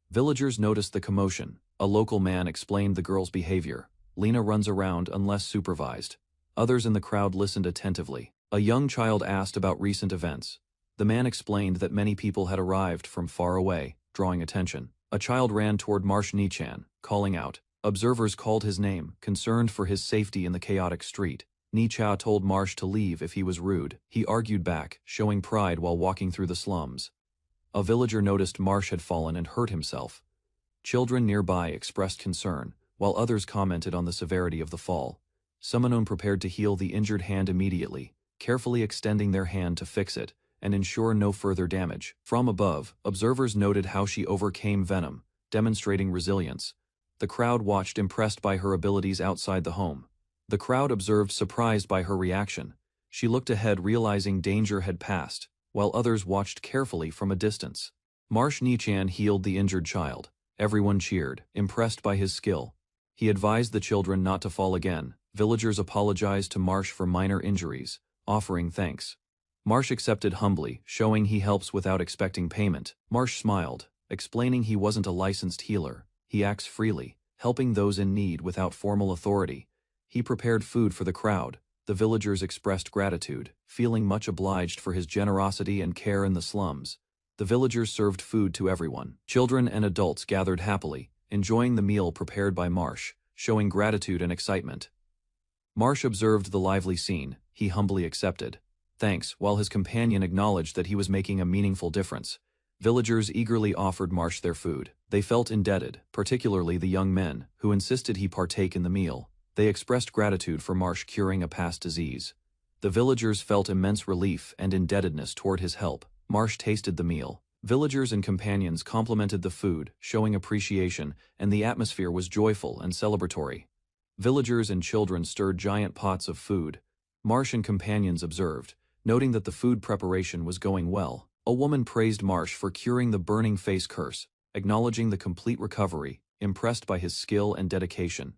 Villagers noticed the commotion. A local man explained the girl's behavior. Lena runs around unless supervised. Others in the crowd listened attentively. A young child asked about recent events. The man explained that many people had arrived from far away, drawing attention. A child ran toward Marsh Nichan, calling out. Observers called his name, concerned for his safety in the chaotic street. Nicha told Marsh to leave if he was rude. He argued back, showing pride while walking through the slums. A villager noticed Marsh had fallen and hurt himself. Children nearby expressed concern, while others commented on the severity of the fall. Summonon prepared to heal the injured hand immediately, carefully extending their hand to fix it and ensure no further damage. From above, observers noted how she overcame venom, demonstrating resilience. The crowd watched, impressed by her abilities outside the home. The crowd observed, surprised by her reaction. She looked ahead, realizing danger had passed, while others watched carefully from a distance. Marsh Nichan healed the injured child. Everyone cheered, impressed by his skill. He advised the children not to fall again. Villagers apologized to Marsh for minor injuries, offering thanks. Marsh accepted humbly, showing he helps without expecting payment. Marsh smiled, explaining he wasn't a licensed healer. He acts freely, helping those in need without formal authority. He prepared food for the crowd. The villagers expressed gratitude, feeling much obliged for his generosity and care in the slums. The villagers served food to everyone. Children and adults gathered happily, enjoying the meal prepared by Marsh, showing gratitude and excitement. Marsh observed the lively scene. He humbly accepted thanks, while his companion acknowledged that he was making a meaningful difference. Villagers eagerly offered Marsh their food. They felt indebted, particularly the young men, who insisted he partake in the meal. They expressed gratitude for Marsh curing a past disease. The villagers felt immense relief and indebtedness toward his help. Marsh tasted the meal. Villagers and companions complimented the food, showing appreciation, and the atmosphere was joyful and celebratory. Villagers and children stirred giant pots of food. Marsh and companions observed, noting that the food preparation was going well. A woman praised Marsh for curing the burning face curse, acknowledging the complete recovery, impressed by his skill and dedication.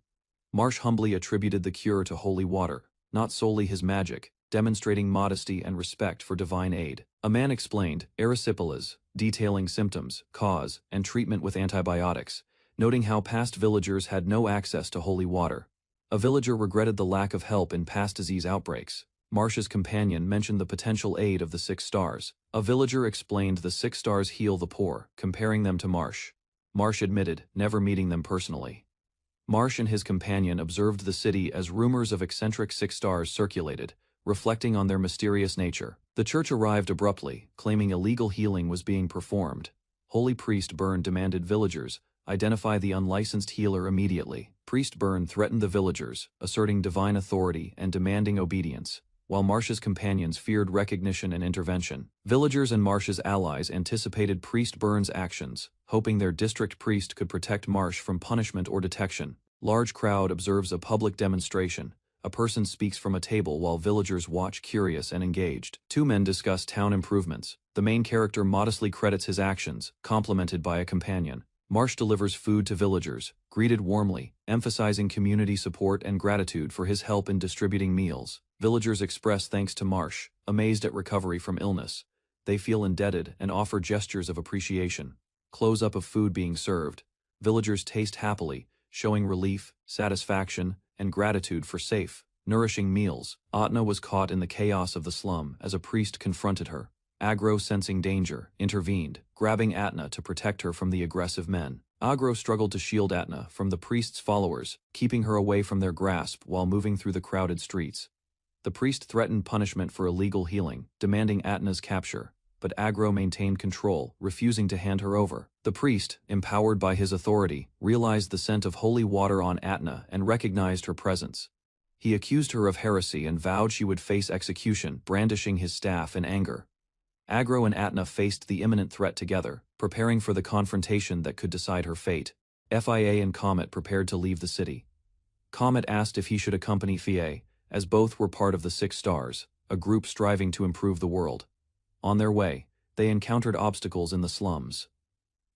Marsh humbly attributed the cure to holy water, not solely his magic, demonstrating modesty and respect for divine aid. A man explained erysipelas, detailing symptoms, cause, and treatment with antibiotics, noting how past villagers had no access to holy water. A villager regretted the lack of help in past disease outbreaks. Marsh's companion mentioned the potential aid of the 6 stars. A villager explained the 6 stars heal the poor, comparing them to Marsh. Marsh admitted never meeting them personally. Marsh and his companion observed the city as rumors of eccentric 6 stars circulated, reflecting on their mysterious nature. The church arrived abruptly, claiming illegal healing was being performed. Holy Priest Byrne demanded villagers identify the unlicensed healer immediately. Priest Byrne threatened the villagers, asserting divine authority and demanding obedience, while Marsh's companions feared recognition and intervention. Villagers and Marsh's allies anticipated Priest Byrne's actions, hoping their district priest could protect Marsh from punishment or detection. Large crowd observes a public demonstration. A person speaks from a table while villagers watch, curious and engaged. 2 men discuss town improvements. The main character modestly credits his actions, complimented by a companion. Marsh delivers food to villagers, greeted warmly, emphasizing community support and gratitude for his help in distributing meals. Villagers express thanks to Marsh, amazed at recovery from illness. They feel indebted and offer gestures of appreciation. Close-up of food being served. Villagers taste happily, showing relief, satisfaction, and gratitude for safe, nourishing meals. Atna was caught in the chaos of the slum as a priest confronted her. Agro, sensing danger, intervened, grabbing Atna to protect her from the aggressive men. Agro struggled to shield Atna from the priest's followers, keeping her away from their grasp while moving through the crowded streets. The priest threatened punishment for illegal healing, demanding Atna's capture, but Agro maintained control, refusing to hand her over. The priest, empowered by his authority, realized the scent of holy water on Atna and recognized her presence. He accused her of heresy and vowed she would face execution, brandishing his staff in anger. Agro and Atna faced the imminent threat together, preparing for the confrontation that could decide her fate. Fia and Comet prepared to leave the city. Comet asked if he should accompany Fia, as both were part of the 6 stars, a group striving to improve the world. On their way, they encountered obstacles in the slums.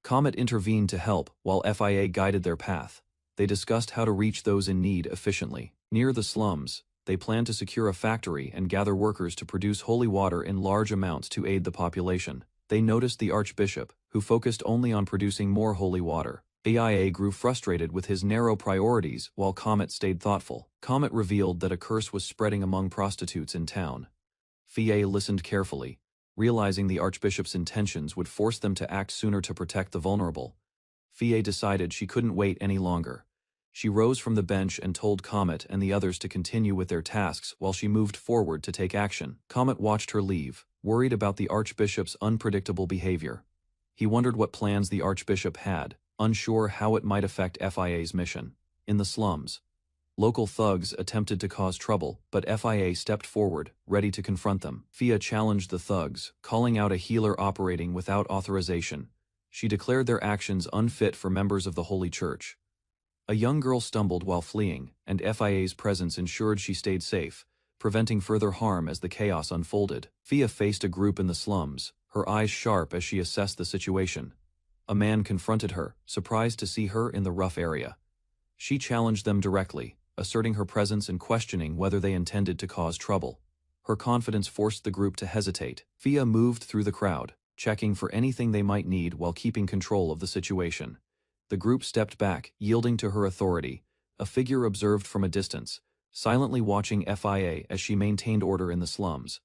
Comet intervened to help, while Fia guided their path. They discussed how to reach those in need efficiently. Near the slums, they planned to secure a factory and gather workers to produce holy water in large amounts to aid the population. They noticed the archbishop, who focused only on producing more holy water. Fia grew frustrated with his narrow priorities while Comet stayed thoughtful. Comet revealed that a curse was spreading among prostitutes in town. Fia listened carefully, realizing the archbishop's intentions would force them to act sooner to protect the vulnerable. Fia decided she couldn't wait any longer. She rose from the bench and told Comet and the others to continue with their tasks while she moved forward to take action. Comet watched her leave, worried about the archbishop's unpredictable behavior. He wondered what plans the archbishop had, unsure how it might affect Fia's mission. In the slums, local thugs attempted to cause trouble, but Fia stepped forward, ready to confront them. Fia challenged the thugs, calling out a healer operating without authorization. She declared their actions unfit for members of the Holy Church. A young girl stumbled while fleeing, and Fia's presence ensured she stayed safe, preventing further harm as the chaos unfolded. Fia faced a group in the slums, her eyes sharp as she assessed the situation. A man confronted her, surprised to see her in the rough area. She challenged them directly, asserting her presence and questioning whether they intended to cause trouble. Her confidence forced the group to hesitate. Fia moved through the crowd, checking for anything they might need while keeping control of the situation. The group stepped back, yielding to her authority. A figure observed from a distance, silently watching Fia as she maintained order in the slums.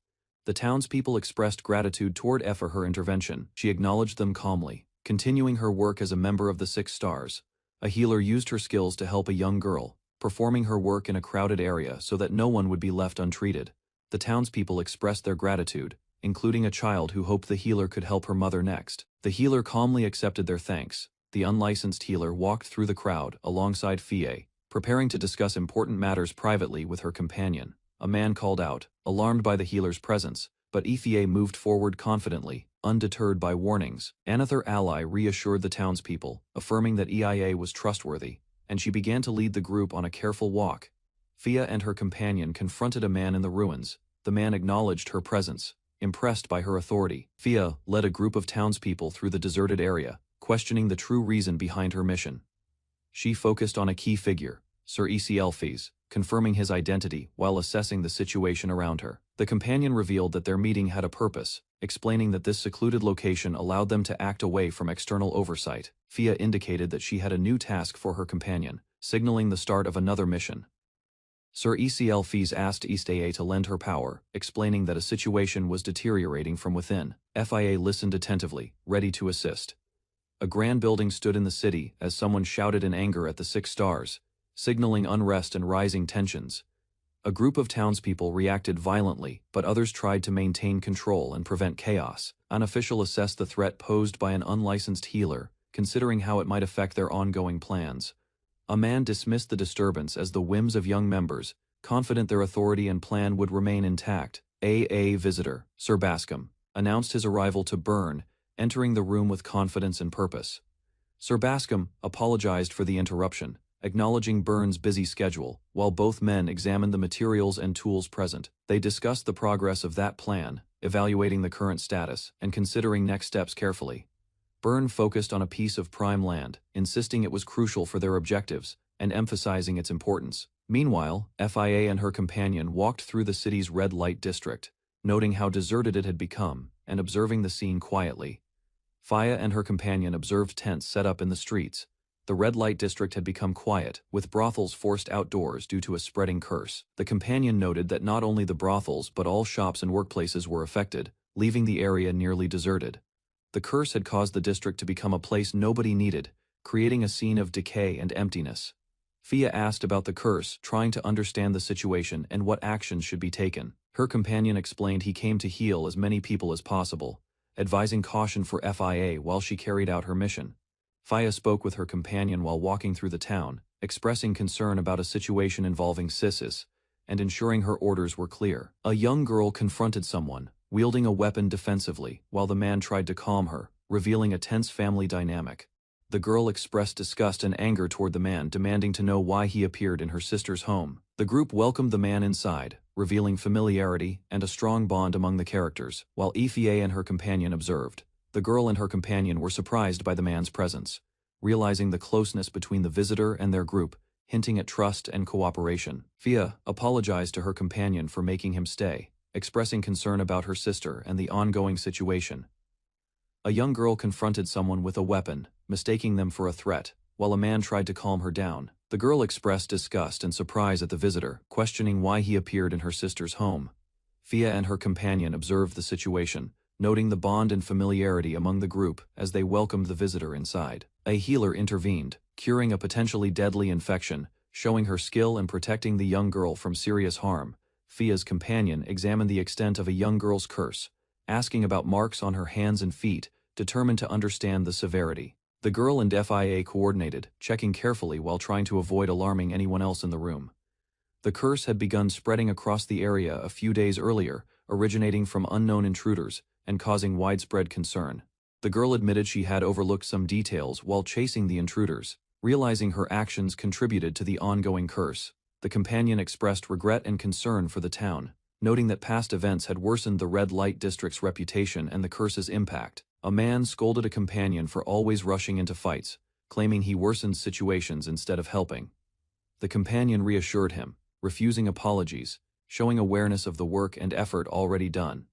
The townspeople expressed gratitude toward F for her intervention. She acknowledged them calmly, continuing her work as a member of the 6 stars. A healer used her skills to help a young girl, performing her work in a crowded area so that no one would be left untreated. The townspeople expressed their gratitude, including a child who hoped the healer could help her mother next. The healer calmly accepted their thanks. The unlicensed healer walked through the crowd alongside Fia, preparing to discuss important matters privately with her companion. A man called out, alarmed by the healer's presence, but Fia moved forward confidently, undeterred by warnings. Another ally reassured the townspeople, affirming that Fia was trustworthy, and she began to lead the group on a careful walk. Fia and her companion confronted a man in the ruins. The man acknowledged her presence, impressed by her authority. Fia led a group of townspeople through the deserted area, questioning the true reason behind her mission. She focused on a key figure, Sir Isekai'd, confirming his identity while assessing the situation around her. The companion revealed that their meeting had a purpose, explaining that this secluded location allowed them to act away from external oversight. Fia indicated that she had a new task for her companion, signaling the start of another mission. Sir Isekai'd asked Isekai'd to lend her power, explaining that a situation was deteriorating from within. Fia listened attentively, ready to assist. A grand building stood in the city as someone shouted in anger at the 6 stars, signaling unrest and rising tensions. A group of townspeople reacted violently, but others tried to maintain control and prevent chaos. An official assessed the threat posed by an unlicensed healer, considering how it might affect their ongoing plans. A man dismissed the disturbance as the whims of young members, confident their authority and plan would remain intact. A visitor, Sir Bascom, announced his arrival to Byrne, entering the room with confidence and purpose. Sir Bascom apologized for the interruption, acknowledging Byrne's busy schedule. While both men examined the materials and tools present, they discussed the progress of that plan, evaluating the current status, and considering next steps carefully. Byrne focused on a piece of prime land, insisting it was crucial for their objectives, and emphasizing its importance. Meanwhile, Fia and her companion walked through the city's red light district, noting how deserted it had become, and observing the scene quietly. Fia and her companion observed tents set up in the streets. The red light district had become quiet, with brothels forced outdoors due to a spreading curse. The companion noted that not only the brothels but all shops and workplaces were affected, leaving the area nearly deserted. The curse had caused the district to become a place nobody needed, creating a scene of decay and emptiness. Fia asked about the curse, trying to understand the situation and what actions should be taken. Her companion explained he came to heal as many people as possible, advising caution for Fia while she carried out her mission. Fia spoke with her companion while walking through the town, expressing concern about a situation involving Sisis, and ensuring her orders were clear. A young girl confronted someone, wielding a weapon defensively, while the man tried to calm her, revealing a tense family dynamic. The girl expressed disgust and anger toward the man, demanding to know why he appeared in her sister's home. The group welcomed the man inside, revealing familiarity and a strong bond among the characters, while Fia and her companion observed. The girl and her companion were surprised by the man's presence, realizing the closeness between the visitor and their group, hinting at trust and cooperation. Fia apologized to her companion for making him stay, expressing concern about her sister and the ongoing situation. A young girl confronted someone with a weapon, mistaking them for a threat, while a man tried to calm her down. The girl expressed disgust and surprise at the visitor, questioning why he appeared in her sister's home. Fia and her companion observed the situation, noting the bond and familiarity among the group as they welcomed the visitor inside. A healer intervened, curing a potentially deadly infection, showing her skill in protecting the young girl from serious harm. Fia's companion examined the extent of a young girl's curse, asking about marks on her hands and feet, determined to understand the severity. The girl and Fia coordinated, checking carefully while trying to avoid alarming anyone else in the room. The curse had begun spreading across the area a few days earlier, originating from unknown intruders, and causing widespread concern. The girl admitted she had overlooked some details while chasing the intruders, realizing her actions contributed to the ongoing curse. The companion expressed regret and concern for the town, noting that past events had worsened the red light district's reputation and the curse's impact. A man scolded a companion for always rushing into fights, claiming he worsened situations instead of helping. The companion reassured him, refusing apologies, showing awareness of the work and effort already done.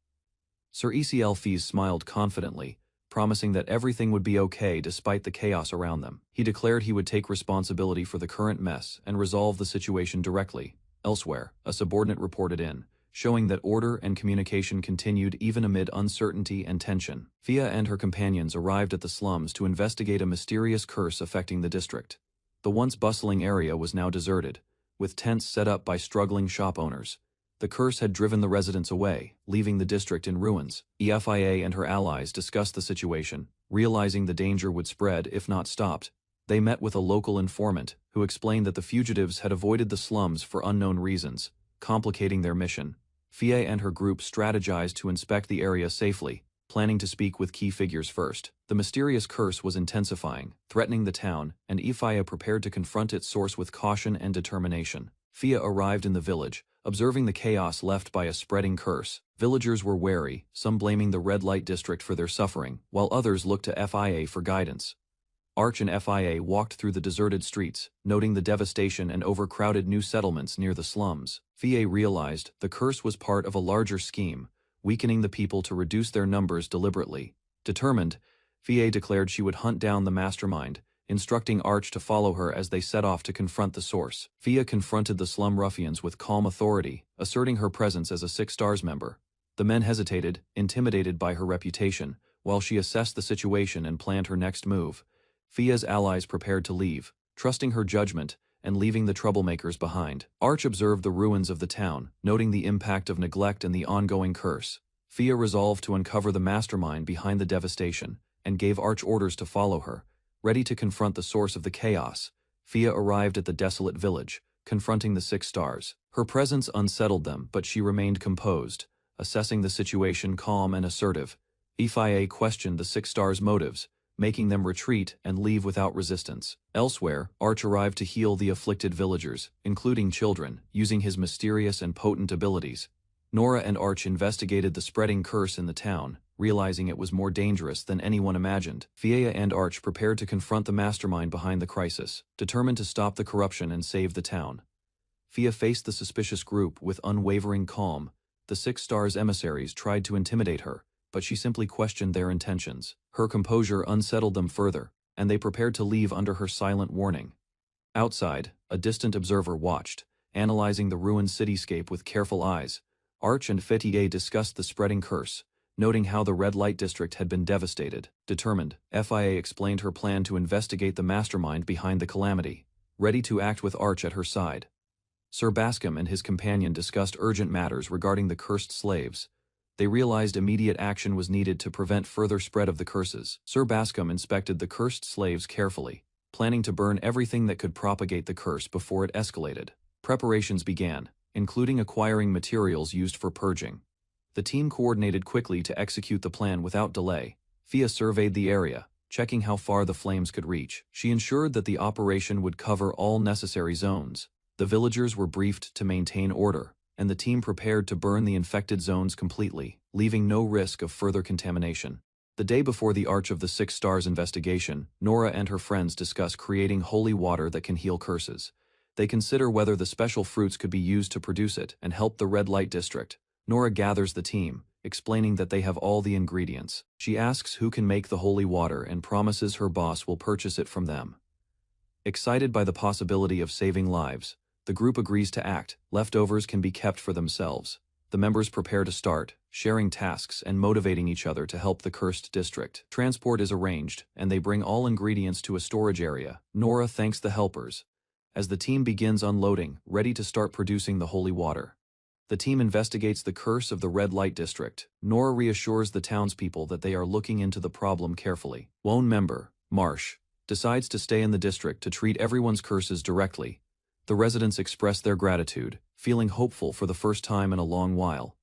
Sir Isekai'd smiled confidently, promising that everything would be okay despite the chaos around them. He declared he would take responsibility for the current mess and resolve the situation directly. Elsewhere, a subordinate reported in, showing that order and communication continued even amid uncertainty and tension. Fia and her companions arrived at the slums to investigate a mysterious curse affecting the district. The once bustling area was now deserted, with tents set up by struggling shop owners. The curse had driven the residents away, leaving the district in ruins. Fia and her allies discussed the situation, realizing the danger would spread if not stopped. They met with a local informant, who explained that the fugitives had avoided the slums for unknown reasons, complicating their mission. Fia and her group strategized to inspect the area safely, planning to speak with key figures first. The mysterious curse was intensifying, threatening the town, and Fia prepared to confront its source with caution and determination. Fia arrived in the village, Observing the chaos left by a spreading curse, villagers were wary, some blaming the red light district for their suffering, while others looked to FIA for guidance. Arch and FIA walked through the deserted streets, noting the devastation and overcrowded new settlements near the slums. FIA realized the curse was part of a larger scheme, weakening the people to reduce their numbers deliberately. Determined, FIA declared she would hunt down the mastermind, instructing Arch to follow her as they set off to confront the source. FIA confronted the slum ruffians with calm authority, asserting her presence as a 6 Stars member. The men hesitated, intimidated by her reputation, while she assessed the situation and planned her next move. FIA's allies prepared to leave, trusting her judgment and leaving the troublemakers behind. Arch observed the ruins of the town, noting the impact of neglect and the ongoing curse. FIA resolved to uncover the mastermind behind the devastation, and gave Arch orders to follow her. Ready to confront the source of the chaos, FIA arrived at the desolate village, confronting the 6 Stars. Her presence unsettled them, but she remained composed, assessing the situation calm and assertive. FIA questioned the 6 Stars' motives, making them retreat and leave without resistance. Elsewhere, Arch arrived to heal the afflicted villagers, including children, using his mysterious and potent abilities. Nora and Arch investigated the spreading curse in the town, realizing it was more dangerous than anyone imagined. FIA and Arch prepared to confront the mastermind behind the crisis, determined to stop the corruption and save the town. FIA faced the suspicious group with unwavering calm. The 6 Stars emissaries tried to intimidate her, but she simply questioned their intentions. Her composure unsettled them further, and they prepared to leave under her silent warning. Outside, a distant observer watched, analyzing the ruined cityscape with careful eyes. Arch and FIA discussed the spreading curse, noting how the red light district had been devastated. Determined, FIA explained her plan to investigate the mastermind behind the calamity, ready to act with Arch at her side. Sir Bascom and his companion discussed urgent matters regarding the cursed slaves. They realized immediate action was needed to prevent further spread of the curses. Sir Bascom inspected the cursed slaves carefully, planning to burn everything that could propagate the curse before it escalated. Preparations began, including acquiring materials used for purging. The team coordinated quickly to execute the plan without delay. FIA surveyed the area, checking how far the flames could reach. She ensured that the operation would cover all necessary zones. The villagers were briefed to maintain order, and the team prepared to burn the infected zones completely, leaving no risk of further contamination. The day before the Arch of the 6 Stars investigation, Nora and her friends discuss creating holy water that can heal curses. They consider whether the special fruits could be used to produce it and help the red light district. Nora gathers the team, explaining that they have all the ingredients. She asks who can make the holy water and promises her boss will purchase it from them. Excited by the possibility of saving lives, the group agrees to act. Leftovers can be kept for themselves. The members prepare to start, sharing tasks and motivating each other to help the cursed district. Transport is arranged, and they bring all ingredients to a storage area. Nora thanks the helpers as the team begins unloading, ready to start producing the holy water. The team investigates the curse of the red light district. Nora reassures the townspeople that they are looking into the problem carefully. Lone member, Marsh, decides to stay in the district to treat everyone's curses directly. The residents express their gratitude, feeling hopeful for the first time in a long while.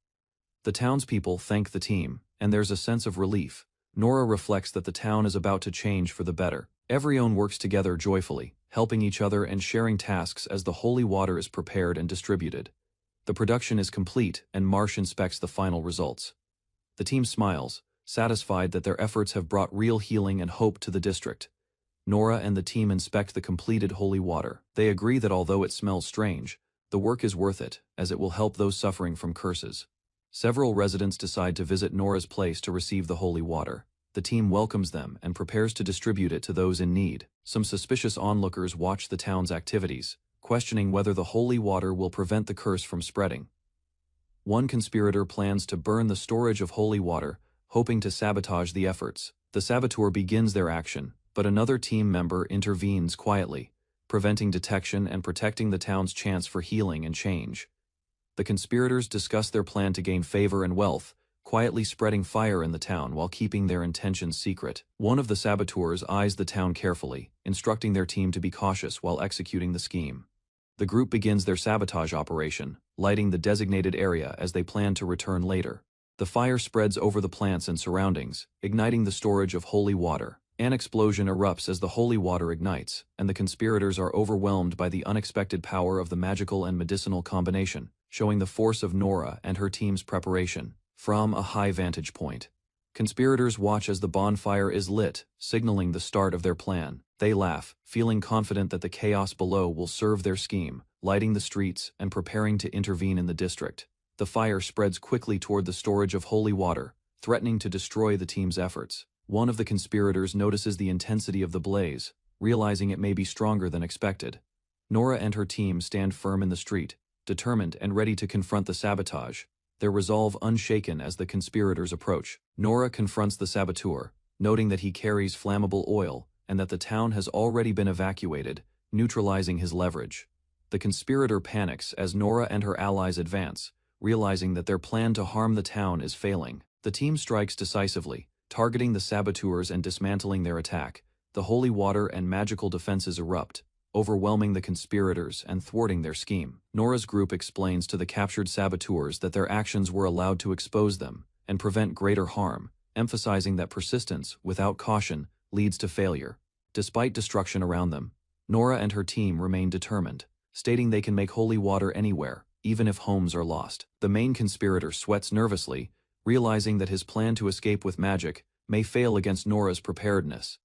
The townspeople thank the team, and there's a sense of relief. Nora reflects that the town is about to change for the better. Everyone works together joyfully, helping each other and sharing tasks as the holy water is prepared and distributed. The production is complete, and Marsh inspects the final results. The team smiles, satisfied that their efforts have brought real healing and hope to the district. Nora and the team inspect the completed holy water. They agree that although it smells strange, the work is worth it, as it will help those suffering from curses. Several residents decide to visit Nora's place to receive the holy water. The team welcomes them and prepares to distribute it to those in need. Some suspicious onlookers watch the town's activities, questioning whether the holy water will prevent the curse from spreading. One conspirator plans to burn the storage of holy water, hoping to sabotage the efforts. The saboteur begins their action, but another team member intervenes quietly, preventing detection and protecting the town's chance for healing and change. The conspirators discuss their plan to gain favor and wealth, quietly spreading fire in the town while keeping their intentions secret. One of the saboteurs eyes the town carefully, instructing their team to be cautious while executing the scheme. The group begins their sabotage operation, lighting the designated area as they plan to return later. The fire spreads over the plants and surroundings, igniting the storage of holy water. An explosion erupts as the holy water ignites, and the conspirators are overwhelmed by the unexpected power of the magical and medicinal combination. showing the force of Nora and her team's preparation. From a high vantage point, conspirators watch as the bonfire is lit, signaling the start of their plan. They laugh, feeling confident that the chaos below will serve their scheme, lighting the streets and preparing to intervene in the district. The fire spreads quickly toward the storage of holy water, threatening to destroy the team's efforts. One of the conspirators notices the intensity of the blaze, realizing it may be stronger than expected. Nora and her team stand firm in the street, determined and ready to confront the sabotage, their resolve unshaken as the conspirators approach. Nora confronts the saboteur, noting that he carries flammable oil and that the town has already been evacuated, neutralizing his leverage. The conspirator panics as Nora and her allies advance, realizing that their plan to harm the town is failing. The team strikes decisively, targeting the saboteurs and dismantling their attack. The holy water and magical defenses erupt, overwhelming the conspirators and thwarting their scheme. Nora's group explains to the captured saboteurs that their actions were allowed to expose them and prevent greater harm, emphasizing that persistence, without caution, leads to failure. Despite destruction around them, Nora and her team remain determined, stating they can make holy water anywhere, even if homes are lost. The main conspirator sweats nervously, realizing that his plan to escape with magic may fail against Nora's preparedness.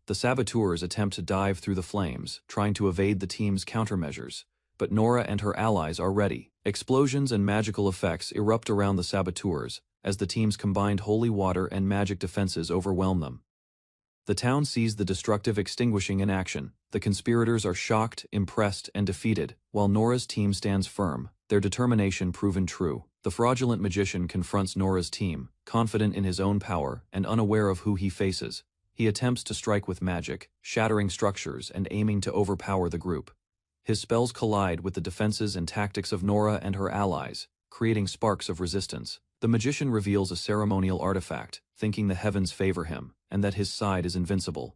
The saboteurs attempt to dive through the flames, trying to evade the team's countermeasures, but Nora and her allies are ready. Explosions and magical effects erupt around the saboteurs as the team's combined holy water and magic defenses overwhelm them. The town sees the destructive extinguishing in action. The conspirators are shocked, impressed, and defeated, while Nora's team stands firm, their determination proven true. The fraudulent magician confronts Nora's team, confident in his own power and unaware of who he faces. He attempts to strike with magic, shattering structures and aiming to overpower the group. His spells collide with the defenses and tactics of Nora and her allies, creating sparks of resistance. The magician reveals a ceremonial artifact, thinking the heavens favor him, and that his side is invincible.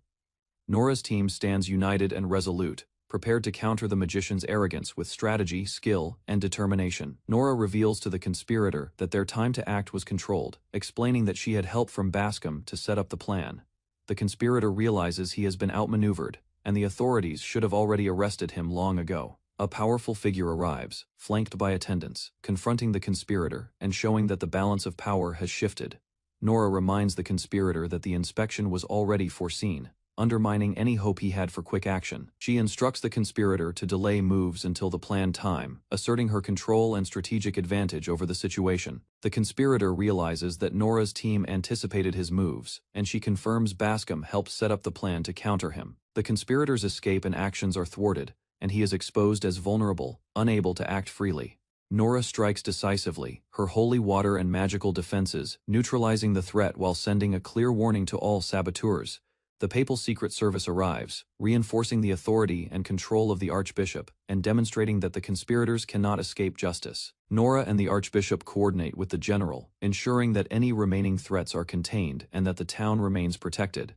Nora's team stands united and resolute, prepared to counter the magician's arrogance with strategy, skill, and determination. Nora reveals to the conspirator that their time to act was controlled, explaining that she had help from Bascom to set up the plan. The conspirator realizes he has been outmaneuvered, and the authorities should have already arrested him long ago. A powerful figure arrives, flanked by attendants, confronting the conspirator and showing that the balance of power has shifted. Nora reminds the conspirator that the inspection was already foreseen, undermining any hope he had for quick action. She instructs the conspirator to delay moves until the planned time, asserting her control and strategic advantage over the situation. The conspirator realizes that Nora's team anticipated his moves, and she confirms Bascom helped set up the plan to counter him. The conspirator's escape and actions are thwarted, and he is exposed as vulnerable, unable to act freely. Nora strikes decisively, her holy water and magical defenses, neutralizing the threat while sending a clear warning to all saboteurs. The Papal Secret Service arrives, reinforcing the authority and control of the Archbishop, and demonstrating that the conspirators cannot escape justice. Nora and the Archbishop coordinate with the General, ensuring that any remaining threats are contained and that the town remains protected.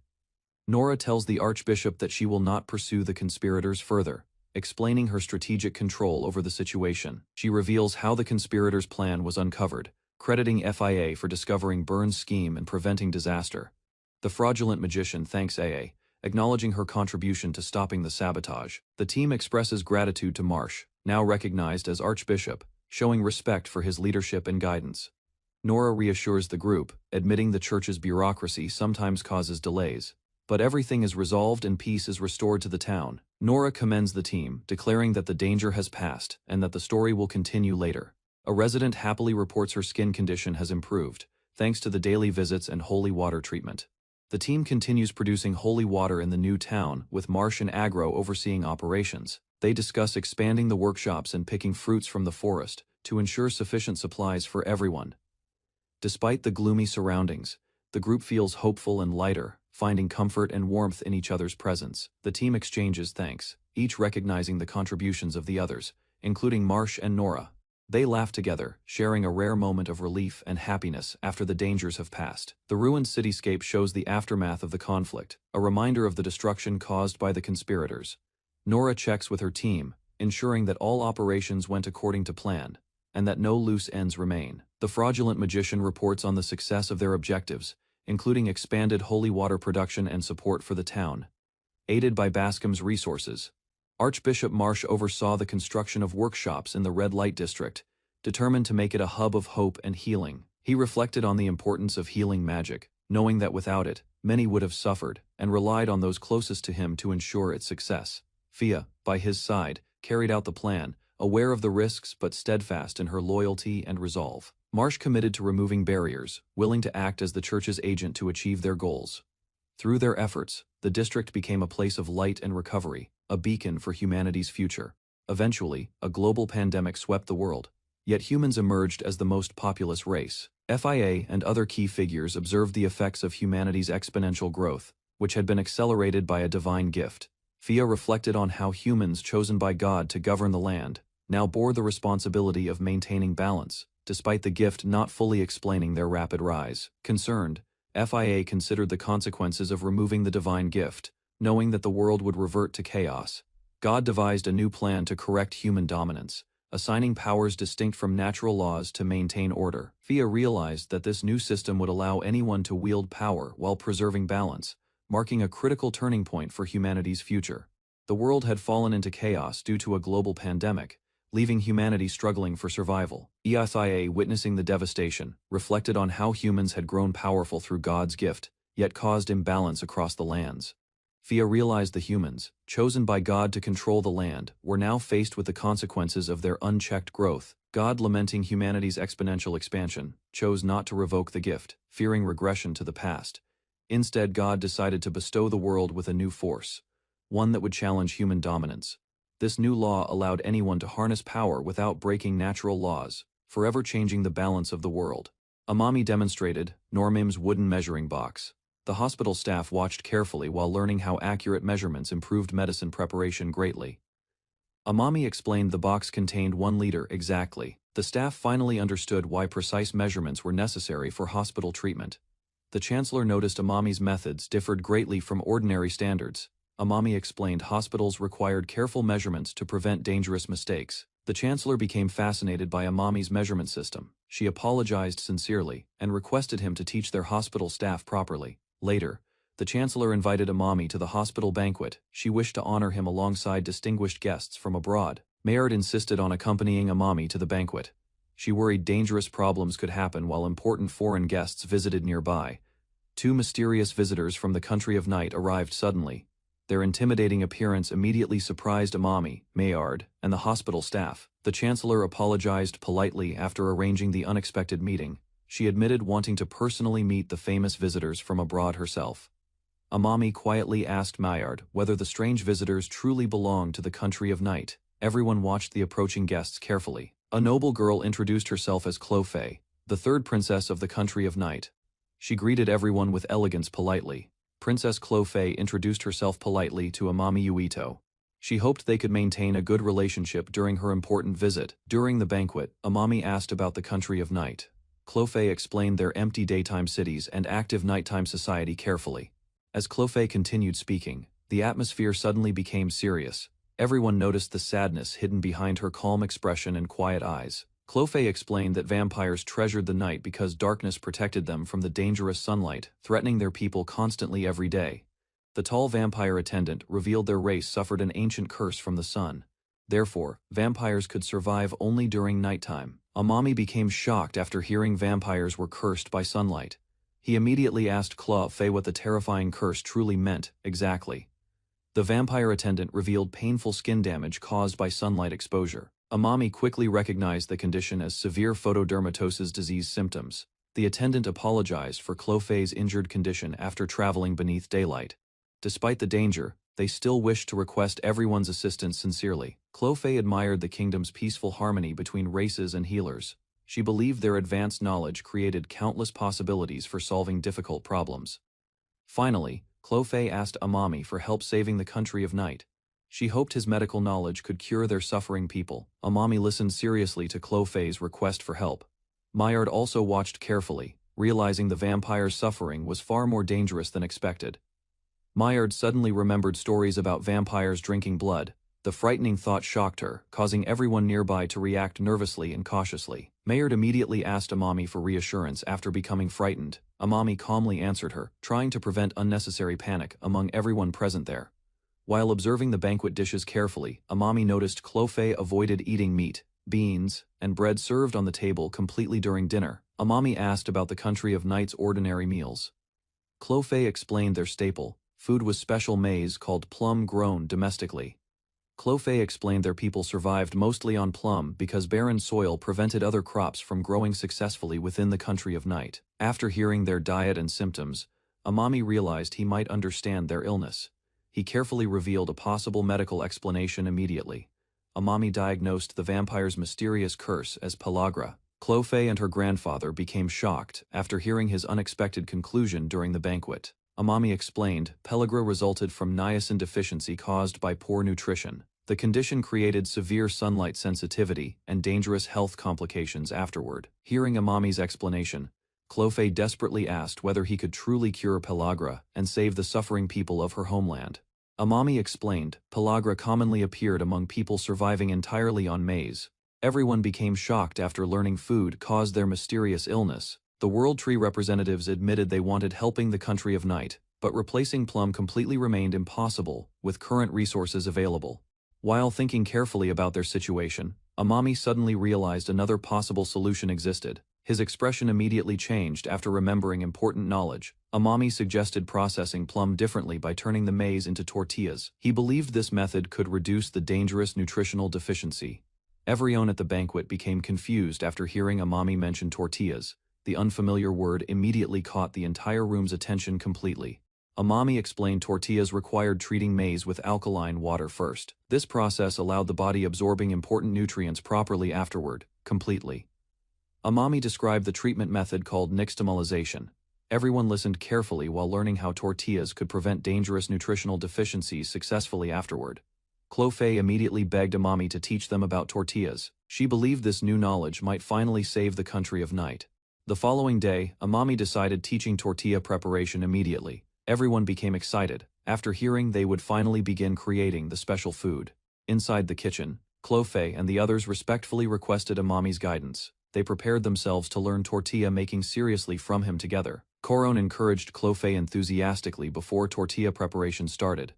Nora tells the Archbishop that she will not pursue the conspirators further, explaining her strategic control over the situation. She reveals how the conspirators' plan was uncovered, crediting FIA for discovering Byrne's scheme and preventing disaster. The fraudulent magician thanks AA, acknowledging her contribution to stopping the sabotage. The team expresses gratitude to Marsh, now recognized as Archbishop, showing respect for his leadership and guidance. Nora reassures the group, admitting the church's bureaucracy sometimes causes delays, but everything is resolved and peace is restored to the town. Nora commends the team, declaring that the danger has passed and that the story will continue later. A resident happily reports her skin condition has improved, thanks to the daily visits and holy water treatment. The team continues producing holy water in the new town, with Marsh and Agro overseeing operations. They discuss expanding the workshops and picking fruits from the forest to ensure sufficient supplies for everyone. Despite the gloomy surroundings, the group feels hopeful and lighter, finding comfort and warmth in each other's presence. The team exchanges thanks, each recognizing the contributions of the others, including Marsh and Nora. They laugh together, sharing a rare moment of relief and happiness after the dangers have passed. The ruined cityscape shows the aftermath of the conflict, a reminder of the destruction caused by the conspirators. Nora checks with her team, ensuring that all operations went according to plan, and that no loose ends remain. The fraudulent magician reports on the success of their objectives, including expanded holy water production and support for the town. Aided by Bascom's resources, Archbishop Marsh oversaw the construction of workshops in the red light district, determined to make it a hub of hope and healing. He reflected on the importance of healing magic, knowing that without it, many would have suffered, and relied on those closest to him to ensure its success. Fia, by his side, carried out the plan, aware of the risks but steadfast in her loyalty and resolve. Marsh committed to removing barriers, willing to act as the church's agent to achieve their goals. Through their efforts, the district became a place of light and recovery, a beacon for humanity's future. Eventually, a global pandemic swept the world. Yet humans emerged as the most populous race. FIA and other key figures observed the effects of humanity's exponential growth, which had been accelerated by a divine gift. Fia reflected on how humans chosen by God to govern the land now bore the responsibility of maintaining balance, despite the gift not fully explaining their rapid rise. Concerned, FIA considered the consequences of removing the divine gift, knowing that the world would revert to chaos. God devised a new plan to correct human dominance, assigning powers distinct from natural laws to maintain order. Fia realized that this new system would allow anyone to wield power while preserving balance, marking a critical turning point for humanity's future. The world had fallen into chaos due to a global pandemic, leaving humanity struggling for survival. ESIA, witnessing the devastation, reflected on how humans had grown powerful through God's gift, yet caused imbalance across the lands. Fia realized the humans, chosen by God to control the land, were now faced with the consequences of their unchecked growth. God, lamenting humanity's exponential expansion, chose not to revoke the gift, fearing regression to the past. Instead, God decided to bestow the world with a new force, one that would challenge human dominance. This new law allowed anyone to harness power without breaking natural laws, forever changing the balance of the world. Amami demonstrated Normim's wooden measuring box. The hospital staff watched carefully while learning how accurate measurements improved medicine preparation greatly. Amami explained the box contained 1 liter exactly. The staff finally understood why precise measurements were necessary for hospital treatment. The chancellor noticed Amami's methods differed greatly from ordinary standards. Amami explained hospitals required careful measurements to prevent dangerous mistakes. The chancellor became fascinated by Amami's measurement system. She apologized sincerely and requested him to teach their hospital staff properly. Later, the chancellor invited Amami to the hospital banquet. She wished to honor him alongside distinguished guests from abroad. Maillard insisted on accompanying Amami to the banquet. She worried dangerous problems could happen while important foreign guests visited nearby. 2 mysterious visitors from the country of night arrived suddenly. Their intimidating appearance immediately surprised Amami, Maillard, and the hospital staff. The chancellor apologized politely after arranging the unexpected meeting. She admitted wanting to personally meet the famous visitors from abroad herself. Amami quietly asked Maillard whether the strange visitors truly belonged to the country of night. Everyone watched the approaching guests carefully. A noble girl introduced herself as Clofei, the 3rd princess of the country of night. She greeted everyone with elegance politely. Princess Clofei introduced herself politely to Amami Yuito. She hoped they could maintain a good relationship during her important visit. During the banquet, Amami asked about the country of night. Clofei explained their empty daytime cities and active nighttime society carefully. As Clofei continued speaking, the atmosphere suddenly became serious. Everyone noticed the sadness hidden behind her calm expression and quiet eyes. Clofei explained that vampires treasured the night because darkness protected them from the dangerous sunlight, threatening their people constantly every day. The tall vampire attendant revealed their race suffered an ancient curse from the sun. Therefore, vampires could survive only during nighttime. Amami became shocked after hearing vampires were cursed by sunlight. He immediately asked Clofei what the terrifying curse truly meant exactly. The vampire attendant revealed painful skin damage caused by sunlight exposure. Amami quickly recognized the condition as severe photodermatosis disease symptoms. The attendant apologized for Clofei's injured condition after traveling beneath daylight. Despite the danger, they still wished to request everyone's assistance sincerely. Clofei admired the kingdom's peaceful harmony between races and healers. She believed their advanced knowledge created countless possibilities for solving difficult problems. Finally, Clofei asked Amami for help saving the country of night. She hoped his medical knowledge could cure their suffering people. Amami listened seriously to Clofei's request for help. Maillard also watched carefully, realizing the vampire's suffering was far more dangerous than expected. Maillard suddenly remembered stories about vampires drinking blood. The frightening thought shocked her, causing everyone nearby to react nervously and cautiously. Maillard immediately asked Amami for reassurance after becoming frightened. Amami calmly answered her, trying to prevent unnecessary panic among everyone present there. While observing the banquet dishes carefully, Amami noticed Clofei avoided eating meat, beans, and bread served on the table completely during dinner. Amami asked about the country of Night's ordinary meals. Clofei explained their staple food was special maize called plum grown domestically. Clofei explained their people survived mostly on plum because barren soil prevented other crops from growing successfully within the country of Night. After hearing their diet and symptoms, Amami realized he might understand their illness. He carefully revealed a possible medical explanation immediately. Amami diagnosed the vampire's mysterious curse as pellagra. Clofei and her grandfather became shocked after hearing his unexpected conclusion during the banquet. Amami explained, pellagra resulted from niacin deficiency caused by poor nutrition. The condition created severe sunlight sensitivity and dangerous health complications afterward. Hearing Amami's explanation, Clofei desperately asked whether he could truly cure pellagra and save the suffering people of her homeland. Amami explained, pellagra commonly appeared among people surviving entirely on maize. Everyone became shocked after learning food caused their mysterious illness. The World Tree representatives admitted they wanted helping the country of Night, but replacing plum completely remained impossible with current resources available. While thinking carefully about their situation, Amami suddenly realized another possible solution existed. His expression immediately changed after remembering important knowledge. Amami suggested processing plum differently by turning the maize into tortillas. He believed this method could reduce the dangerous nutritional deficiency. Everyone at the banquet became confused after hearing Amami mention tortillas. The unfamiliar word immediately caught the entire room's attention completely. Amami explained tortillas required treating maize with alkaline water first. This process allowed the body absorbing important nutrients properly afterward, completely. Amami described the treatment method called nixtamalization. Everyone listened carefully while learning how tortillas could prevent dangerous nutritional deficiencies successfully afterward. Clofei immediately begged Amami to teach them about tortillas. She believed this new knowledge might finally save the country of Night. The following day, Amami decided teaching tortilla preparation immediately. Everyone became excited. After hearing they would finally begin creating the special food. Inside the kitchen, Clofei and the others respectfully requested Amami's guidance. They prepared themselves to learn tortilla making seriously from him together. Koron encouraged Clofei enthusiastically before tortilla preparation started.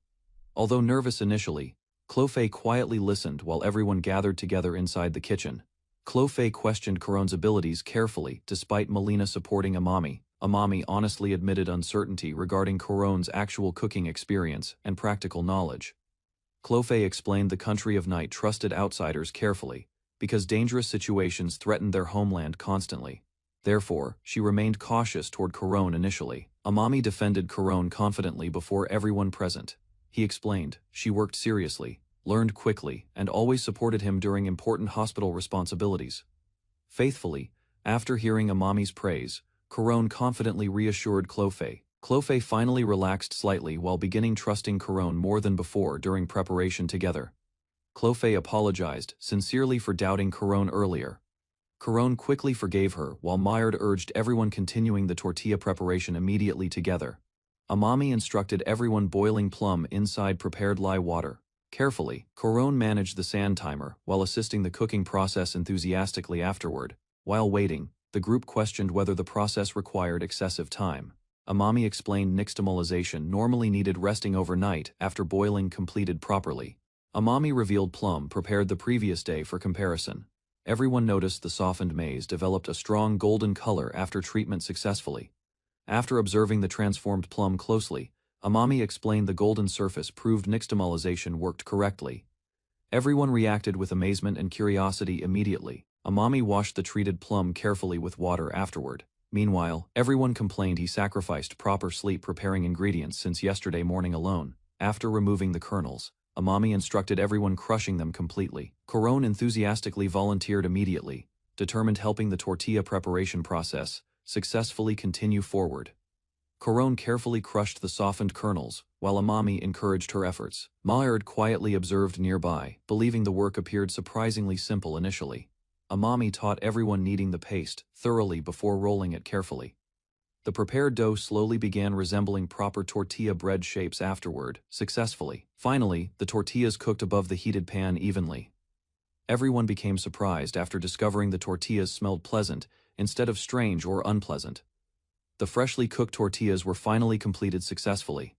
Although nervous initially, Clofei quietly listened while everyone gathered together inside the kitchen. Clofei questioned Koron's abilities carefully despite Melina supporting Amami. Amami honestly admitted uncertainty regarding Koron's actual cooking experience and practical knowledge. Clofei explained the country of Night trusted outsiders carefully, because dangerous situations threatened their homeland constantly. Therefore, she remained cautious toward Koron initially. Amami defended Koron confidently before everyone present. He explained, she worked seriously, learned quickly, and always supported him during important hospital responsibilities. Faithfully, after hearing Amami's praise, Koron confidently reassured Clofei. Clofei finally relaxed slightly while beginning trusting Koron more than before during preparation together. Clofei apologized sincerely for doubting Koron earlier. Koron quickly forgave her while Myard urged everyone continuing the tortilla preparation immediately together. Amami instructed everyone boiling plum inside prepared lye water. Carefully, Koron managed the sand timer while assisting the cooking process enthusiastically afterward. While waiting, the group questioned whether the process required excessive time. Amami explained nixtamalization normally needed resting overnight after boiling completed properly. Amami revealed plum prepared the previous day for comparison. Everyone noticed the softened maize developed a strong golden color after treatment successfully. After observing the transformed plum closely, Amami explained the golden surface proved nixtamalization worked correctly. Everyone reacted with amazement and curiosity immediately. Amami washed the treated plum carefully with water afterward. Meanwhile, everyone complained he sacrificed proper sleep preparing ingredients since yesterday morning alone. After removing the kernels, Amami instructed everyone crushing them completely. Koron enthusiastically volunteered immediately, determined helping the tortilla preparation process successfully continue forward. Koron carefully crushed the softened kernels, while Amami encouraged her efforts. Myard quietly observed nearby, believing the work appeared surprisingly simple initially. Amami taught everyone kneading the paste thoroughly before rolling it carefully. The prepared dough slowly began resembling proper tortilla bread shapes afterward, successfully. Finally, the tortillas cooked above the heated pan evenly. Everyone became surprised after discovering the tortillas smelled pleasant instead of strange or unpleasant. The freshly cooked tortillas were finally completed successfully.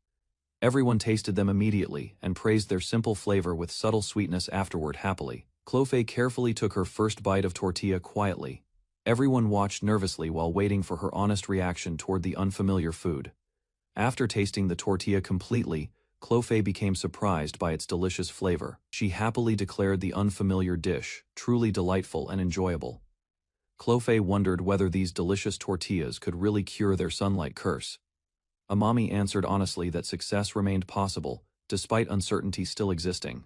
Everyone tasted them immediately and praised their simple flavor with subtle sweetness afterward happily. Clofei carefully took her first bite of tortilla quietly. Everyone watched nervously while waiting for her honest reaction toward the unfamiliar food. After tasting the tortilla completely, Clofei became surprised by its delicious flavor. She happily declared the unfamiliar dish truly delightful and enjoyable. Clofei wondered whether these delicious tortillas could really cure their sunlight curse. Amami answered honestly that success remained possible, despite uncertainty still existing.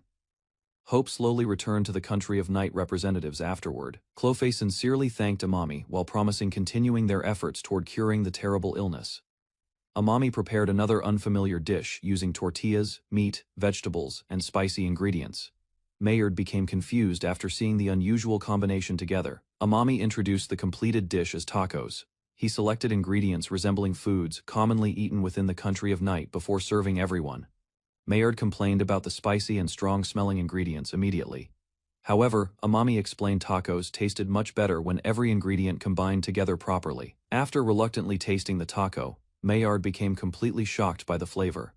Hope slowly returned to the country of night representatives afterward. Clofei sincerely thanked Amami while promising continuing their efforts toward curing the terrible illness. Amami prepared another unfamiliar dish using tortillas, meat, vegetables, and spicy ingredients. Maynard became confused after seeing the unusual combination together. Amami introduced the completed dish as tacos. He selected ingredients resembling foods commonly eaten within the country of night before serving everyone. Maynard complained about the spicy and strong-smelling ingredients immediately. However, Amami explained tacos tasted much better when every ingredient combined together properly. After reluctantly tasting the taco, Maynard became completely shocked by the flavor.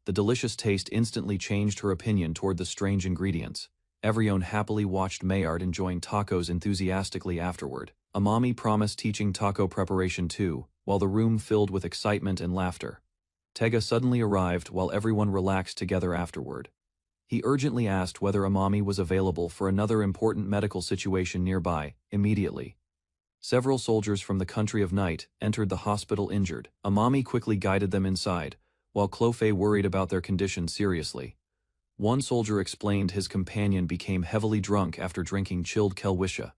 The delicious taste instantly changed her opinion toward the strange ingredients. Everyone happily watched Maynard enjoying tacos enthusiastically afterward. Amami promised teaching taco preparation too, while the room filled with excitement and laughter. Tega suddenly arrived while everyone relaxed together afterward. He urgently asked whether Amami was available for another important medical situation nearby, immediately. Several soldiers from the country of night entered the hospital injured. Amami quickly guided them inside, while Clofei worried about their condition seriously. One soldier explained his companion became heavily drunk after drinking chilled kelwisha.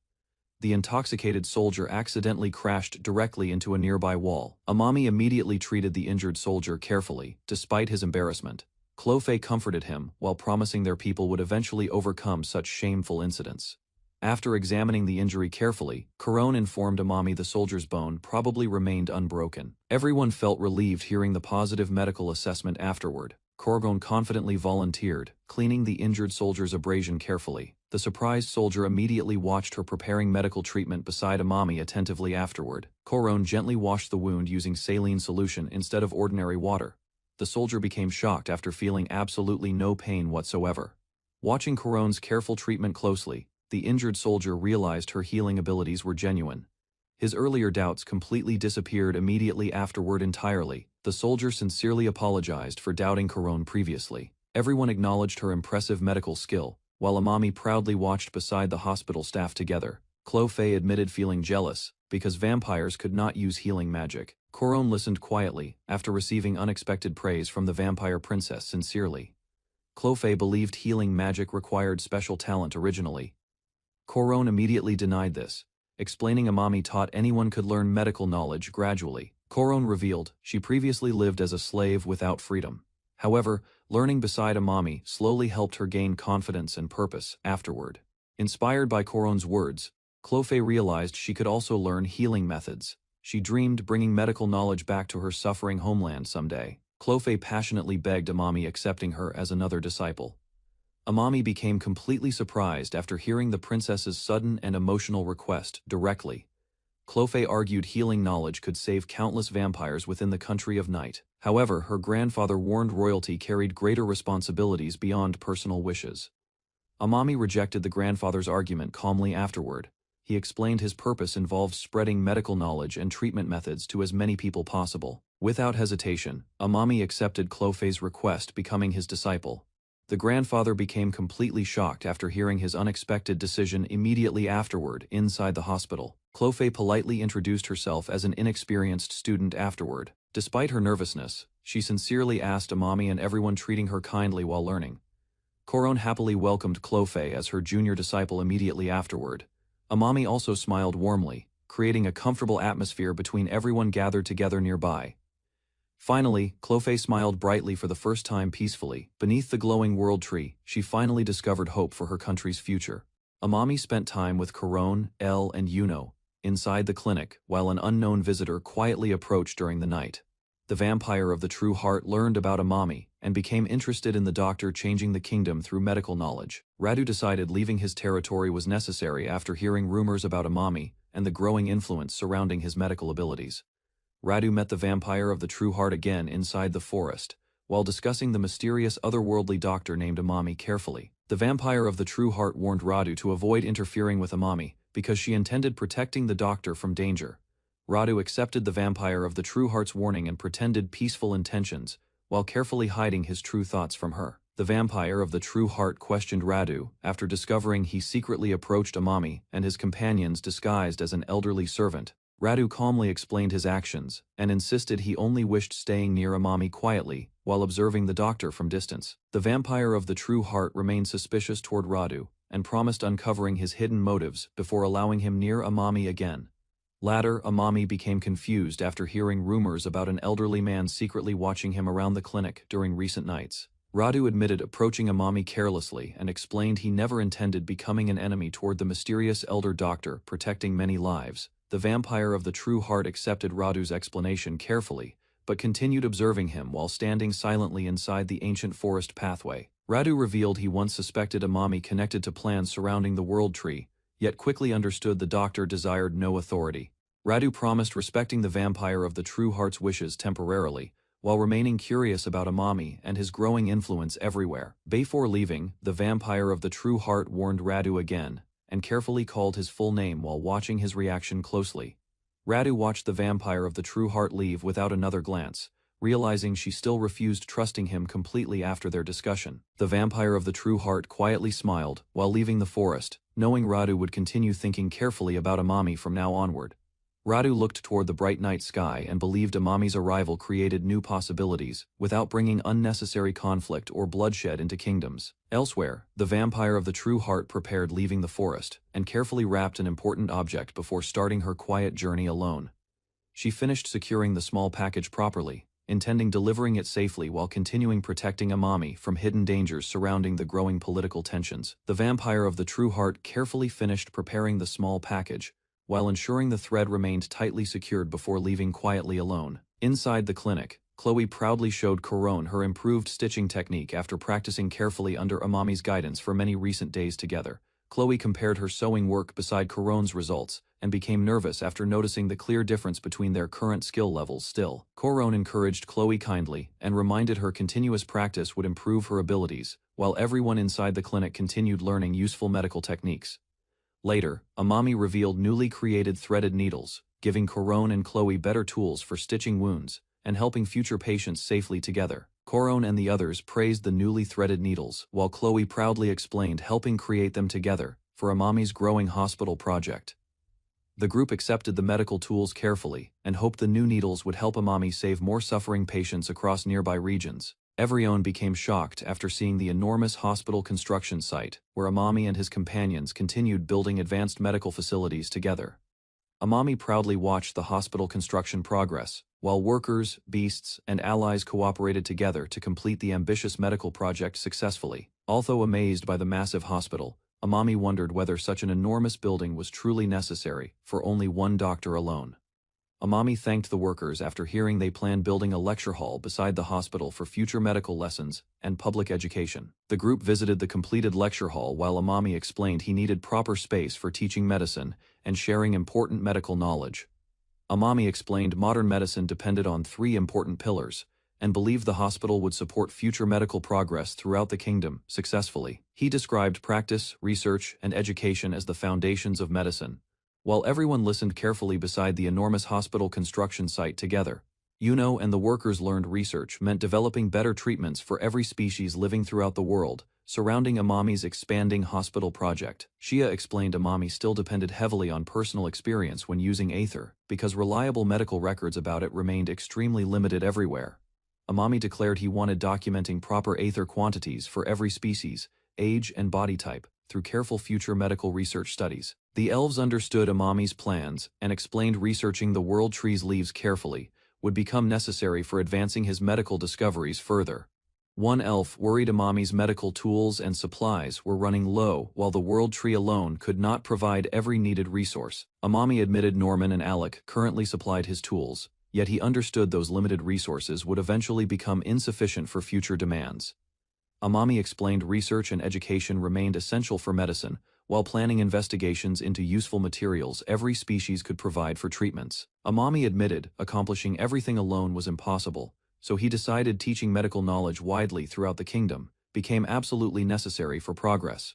The intoxicated soldier accidentally crashed directly into a nearby wall. Amami immediately treated the injured soldier carefully, despite his embarrassment. Clofei comforted him while promising their people would eventually overcome such shameful incidents. After examining the injury carefully, Coron informed Amami the soldier's bone probably remained unbroken. Everyone felt relieved hearing the positive medical assessment afterward. Coron confidently volunteered, cleaning the injured soldier's abrasion carefully. The surprised soldier immediately watched her preparing medical treatment beside Amami attentively afterward. Coron gently washed the wound using saline solution instead of ordinary water. The soldier became shocked after feeling absolutely no pain whatsoever. Watching Coron's careful treatment closely, the injured soldier realized her healing abilities were genuine. His earlier doubts completely disappeared immediately afterward entirely. The soldier sincerely apologized for doubting Coron previously. Everyone acknowledged her impressive medical skill, while Amami proudly watched beside the hospital staff together. Clofei admitted feeling jealous, because vampires could not use healing magic. Coron listened quietly, after receiving unexpected praise from the vampire princess sincerely. Clofei believed healing magic required special talent originally. Coron immediately denied this, explaining Amami taught anyone could learn medical knowledge gradually. Coron revealed she previously lived as a slave without freedom. However, learning beside Amami slowly helped her gain confidence and purpose afterward. Inspired by Coron's words, Clofei realized she could also learn healing methods. She dreamed bringing medical knowledge back to her suffering homeland someday. Clofei passionately begged Amami accepting her as another disciple. Amami became completely surprised after hearing the princess's sudden and emotional request directly. Clofei argued healing knowledge could save countless vampires within the country of night. However, her grandfather warned royalty carried greater responsibilities beyond personal wishes. Amami rejected the grandfather's argument calmly afterward. He explained his purpose involved spreading medical knowledge and treatment methods to as many people possible. Without hesitation, Amami accepted Clofei's request, becoming his disciple. The grandfather became completely shocked after hearing his unexpected decision immediately afterward inside the hospital. Clofei politely introduced herself as an inexperienced student afterward. Despite her nervousness, she sincerely asked Amami and everyone treating her kindly while learning. Coron happily welcomed Clofei as her junior disciple immediately afterward. Amami also smiled warmly, creating a comfortable atmosphere between everyone gathered together nearby. Finally, Clofei smiled brightly for the first time peacefully. Beneath the glowing world tree, she finally discovered hope for her country's future. Amami spent time with Coron, Elle, and Yuno inside the clinic, while an unknown visitor quietly approached during the night. The vampire of the true heart learned about Amami and became interested in the doctor changing the kingdom through medical knowledge. Radu decided leaving his territory was necessary after hearing rumors about Amami and the growing influence surrounding his medical abilities. Radu met the vampire of the true heart again inside the forest, while discussing the mysterious otherworldly doctor named Amami carefully. The vampire of the true heart warned Radu to avoid interfering with Amami, because she intended protecting the doctor from danger. Radu accepted the vampire of the true heart's warning and pretended peaceful intentions, while carefully hiding his true thoughts from her. The vampire of the true heart questioned Radu after discovering he secretly approached Amami and his companions disguised as an elderly servant. Radu calmly explained his actions and insisted he only wished staying near Amami quietly while observing the doctor from distance. The vampire of the true heart remained suspicious toward Radu and promised uncovering his hidden motives before allowing him near Amami again. Later, Amami became confused after hearing rumors about an elderly man secretly watching him around the clinic during recent nights. Radu admitted approaching Amami carelessly and explained he never intended becoming an enemy toward the mysterious elder doctor protecting many lives. The vampire of the true heart accepted Radu's explanation carefully, but continued observing him while standing silently inside the ancient forest pathway. Radu revealed he once suspected Amami connected to plans surrounding the world tree, yet quickly understood the doctor desired no authority. Radu promised respecting the vampire of the true heart's wishes temporarily, while remaining curious about Amami and his growing influence everywhere. Before leaving, the vampire of the true heart warned Radu again, and carefully called his full name while watching his reaction closely. Radu watched the vampire of the true heart leave without another glance, realizing she still refused trusting him completely after their discussion. The vampire of the true heart quietly smiled while leaving the forest, knowing Radu would continue thinking carefully about Amami from now onward. Radu looked toward the bright night sky and believed Amami's arrival created new possibilities, without bringing unnecessary conflict or bloodshed into kingdoms. Elsewhere, the vampire of the true heart prepared leaving the forest, and carefully wrapped an important object before starting her quiet journey alone. She finished securing the small package properly, intending delivering it safely while continuing protecting Amami from hidden dangers surrounding the growing political tensions. The vampire of the true heart carefully finished preparing the small package, while ensuring the thread remained tightly secured before leaving quietly alone. Inside the clinic, Chloe proudly showed Coron her improved stitching technique after practicing carefully under Amami's guidance for many recent days together. Chloe compared her sewing work beside Coron's results, and became nervous after noticing the clear difference between their current skill levels. Still, Coron encouraged Chloe kindly and reminded her continuous practice would improve her abilities, while everyone inside the clinic continued learning useful medical techniques. Later, Amami revealed newly created threaded needles, giving Coron and Chloe better tools for stitching wounds and helping future patients safely together. Coron and the others praised the newly threaded needles, while Chloe proudly explained helping create them together for Amami's growing hospital project. The group accepted the medical tools carefully and hoped the new needles would help Amami save more suffering patients across nearby regions. Everyone became shocked after seeing the enormous hospital construction site, where Amami and his companions continued building advanced medical facilities together. Amami proudly watched the hospital construction progress, while workers, beasts, and allies cooperated together to complete the ambitious medical project successfully. Although amazed by the massive hospital, Amami wondered whether such an enormous building was truly necessary for only one doctor alone. Amami thanked the workers after hearing they planned building a lecture hall beside the hospital for future medical lessons and public education. The group visited the completed lecture hall while Amami explained he needed proper space for teaching medicine and sharing important medical knowledge. Amami explained modern medicine depended on 3 important pillars, and believed the hospital would support future medical progress throughout the kingdom successfully. He described practice, research, and education as the foundations of medicine. While everyone listened carefully beside the enormous hospital construction site together, Yuno and the workers learned research meant developing better treatments for every species living throughout the world, surrounding Amami's expanding hospital project. Shia explained Amami still depended heavily on personal experience when using Aether, because reliable medical records about it remained extremely limited everywhere. Amami declared he wanted documenting proper Aether quantities for every species, age, and body type, through careful future medical research studies. The elves understood Amami's plans and explained researching the world tree's leaves carefully would become necessary for advancing his medical discoveries further. One elf worried Amami's medical tools and supplies were running low while the world tree alone could not provide every needed resource. Amami admitted Norman and Alec currently supplied his tools, yet he understood those limited resources would eventually become insufficient for future demands. Amami explained research and education remained essential for medicine, while planning investigations into useful materials every species could provide for treatments. Amami admitted accomplishing everything alone was impossible, so he decided teaching medical knowledge widely throughout the kingdom, became absolutely necessary for progress.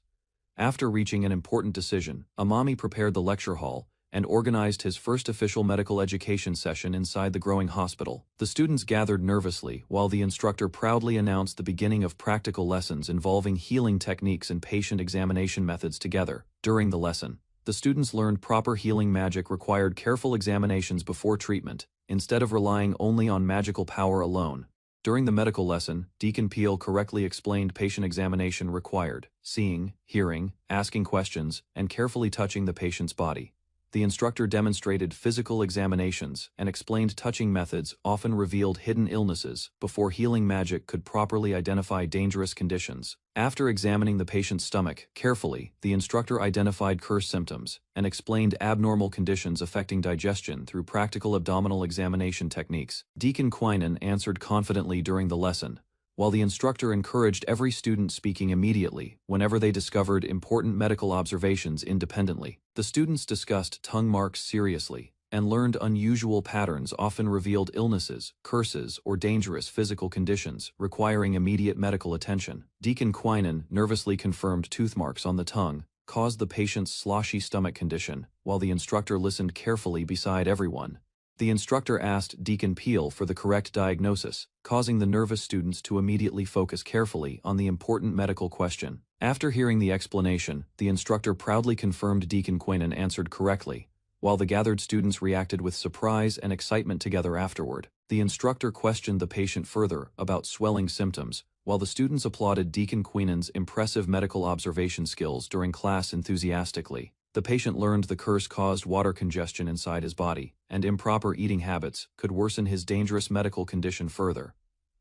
After reaching an important decision, Amami prepared the lecture hall and organized his first official medical education session inside the growing hospital. The students gathered nervously while the instructor proudly announced the beginning of practical lessons involving healing techniques and patient examination methods together. During the lesson, the students learned proper healing magic required careful examinations before treatment, instead of relying only on magical power alone. During the medical lesson, Deacon Peel correctly explained patient examination required seeing, hearing, asking questions, and carefully touching the patient's body. The instructor demonstrated physical examinations and explained touching methods often revealed hidden illnesses before healing magic could properly identify dangerous conditions. After examining the patient's stomach carefully, the instructor identified curse symptoms and explained abnormal conditions affecting digestion through practical abdominal examination techniques. Deacon Quinan answered confidently during the lesson, while the instructor encouraged every student speaking immediately whenever they discovered important medical observations independently. The students discussed tongue marks seriously and learned unusual patterns often revealed illnesses, curses, or dangerous physical conditions requiring immediate medical attention. Deacon Quinan nervously confirmed tooth marks on the tongue caused the patient's sloshy stomach condition, while the instructor listened carefully beside everyone. The instructor asked Deacon Peel for the correct diagnosis, causing the nervous students to immediately focus carefully on the important medical question. After hearing the explanation, the instructor proudly confirmed Deacon Quinan answered correctly, while the gathered students reacted with surprise and excitement together afterward. The instructor questioned the patient further about swelling symptoms, while the students applauded Deacon Quinan's impressive medical observation skills during class enthusiastically. The patient learned the curse caused water congestion inside his body, and improper eating habits could worsen his dangerous medical condition further.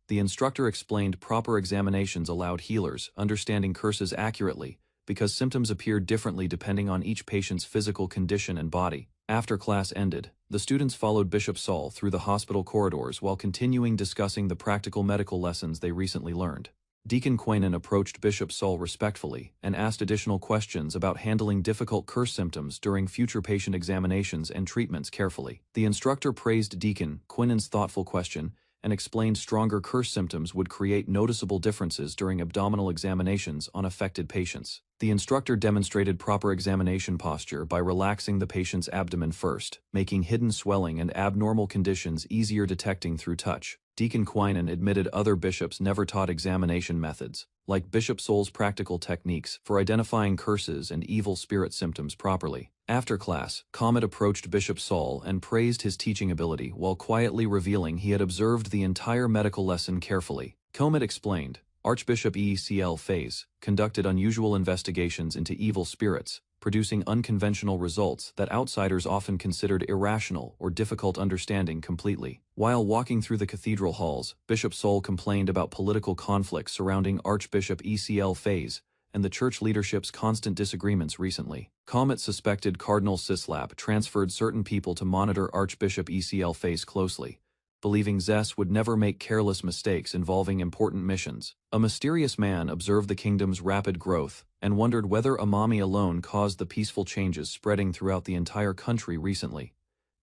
The instructor explained proper examinations allowed healers understanding curses accurately because symptoms appeared differently depending on each patient's physical condition and body. After class ended, the students followed Bishop Saul through the hospital corridors while continuing discussing the practical medical lessons they recently learned. Deacon Quinan approached Bishop Saul respectfully and asked additional questions about handling difficult curse symptoms during future patient examinations and treatments carefully. The instructor praised Deacon Quinan's thoughtful question and explained stronger curse symptoms would create noticeable differences during abdominal examinations on affected patients. The instructor demonstrated proper examination posture by relaxing the patient's abdomen first, making hidden swelling and abnormal conditions easier detecting through touch. Deacon Quinan admitted other bishops never taught examination methods, like Bishop Saul's practical techniques for identifying curses and evil spirit symptoms properly. After class, Comet approached Bishop Saul and praised his teaching ability while quietly revealing he had observed the entire medical lesson carefully. Comet explained, Archbishop Isekai'd conducted unusual investigations into evil spirits, producing unconventional results that outsiders often considered irrational or difficult understanding completely. While walking through the cathedral halls, Bishop Saul complained about political conflicts surrounding Archbishop Isekai'd and the church leadership's constant disagreements recently. Comet suspected Cardinal Sislap transferred certain people to monitor Archbishop Isekai'd closely, believing Zess would never make careless mistakes involving important missions. A mysterious man observed the kingdom's rapid growth and wondered whether Amami alone caused the peaceful changes spreading throughout the entire country recently.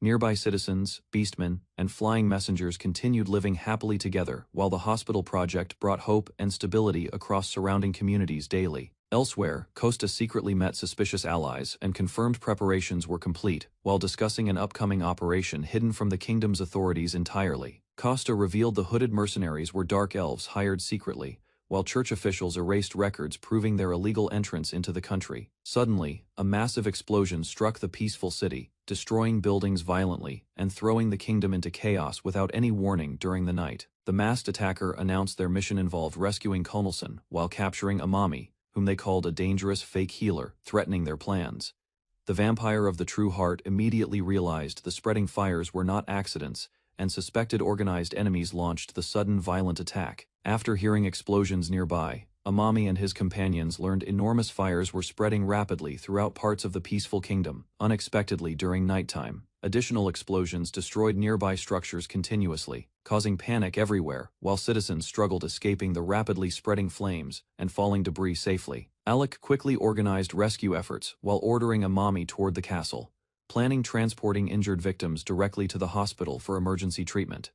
Nearby citizens, beastmen, and flying messengers continued living happily together while the hospital project brought hope and stability across surrounding communities daily. Elsewhere, Costa secretly met suspicious allies and confirmed preparations were complete, while discussing an upcoming operation hidden from the kingdom's authorities entirely. Costa revealed the hooded mercenaries were dark elves hired secretly, while church officials erased records proving their illegal entrance into the country. Suddenly, a massive explosion struck the peaceful city, destroying buildings violently and throwing the kingdom into chaos without any warning during the night. The masked attacker announced their mission involved rescuing Connelson while capturing Amami, whom they called a dangerous fake healer, threatening their plans. The vampire of the true heart immediately realized the spreading fires were not accidents, and suspected organized enemies launched the sudden violent attack. After hearing explosions nearby, Amami and his companions learned enormous fires were spreading rapidly throughout parts of the peaceful kingdom. Unexpectedly during nighttime, additional explosions destroyed nearby structures continuously, causing panic everywhere, while citizens struggled escaping the rapidly spreading flames and falling debris safely. Alec quickly organized rescue efforts while ordering Amami toward the castle, planning transporting injured victims directly to the hospital for emergency treatment.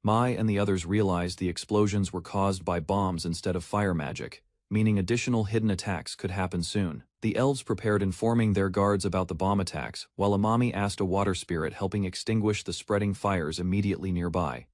Mai and the others realized the explosions were caused by bombs instead of fire magic, meaning additional hidden attacks could happen soon. The elves prepared informing their guards about the bomb attacks, while Amami asked a water spirit helping extinguish the spreading fires immediately nearby.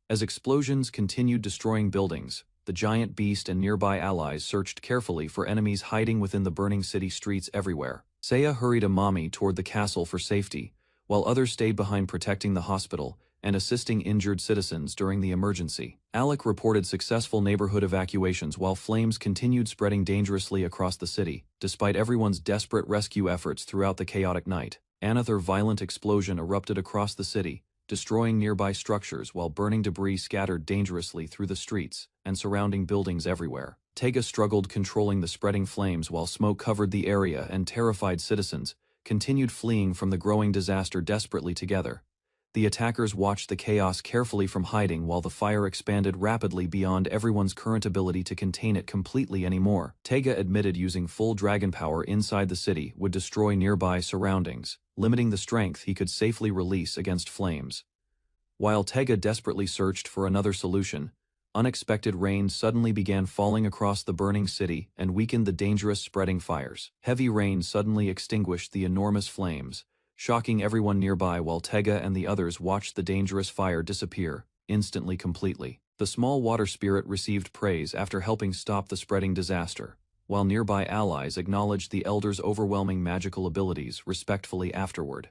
As explosions continued destroying buildings, the giant beast and nearby allies searched carefully for enemies hiding within the burning city streets everywhere. Saya hurried Amami toward the castle for safety, while others stayed behind protecting the hospital and assisting injured citizens during the emergency. Alec reported successful neighborhood evacuations while flames continued spreading dangerously across the city. Despite everyone's desperate rescue efforts throughout the chaotic night, another violent explosion erupted across the city, destroying nearby structures while burning debris scattered dangerously through the streets and surrounding buildings everywhere. Tega struggled controlling the spreading flames while smoke covered the area and terrified citizens continued fleeing from the growing disaster desperately together. The attackers watched the chaos carefully from hiding while the fire expanded rapidly beyond everyone's current ability to contain it completely anymore. Tega admitted using full dragon power inside the city would destroy nearby surroundings, limiting the strength he could safely release against flames. While Tega desperately searched for another solution, unexpected rain suddenly began falling across the burning city and weakened the dangerous spreading fires. Heavy rain suddenly extinguished the enormous flames, shocking everyone nearby while Tega and the others watched the dangerous fire disappear, instantly completely. The small water spirit received praise after helping stop the spreading disaster, while nearby allies acknowledged the elder's overwhelming magical abilities respectfully afterward.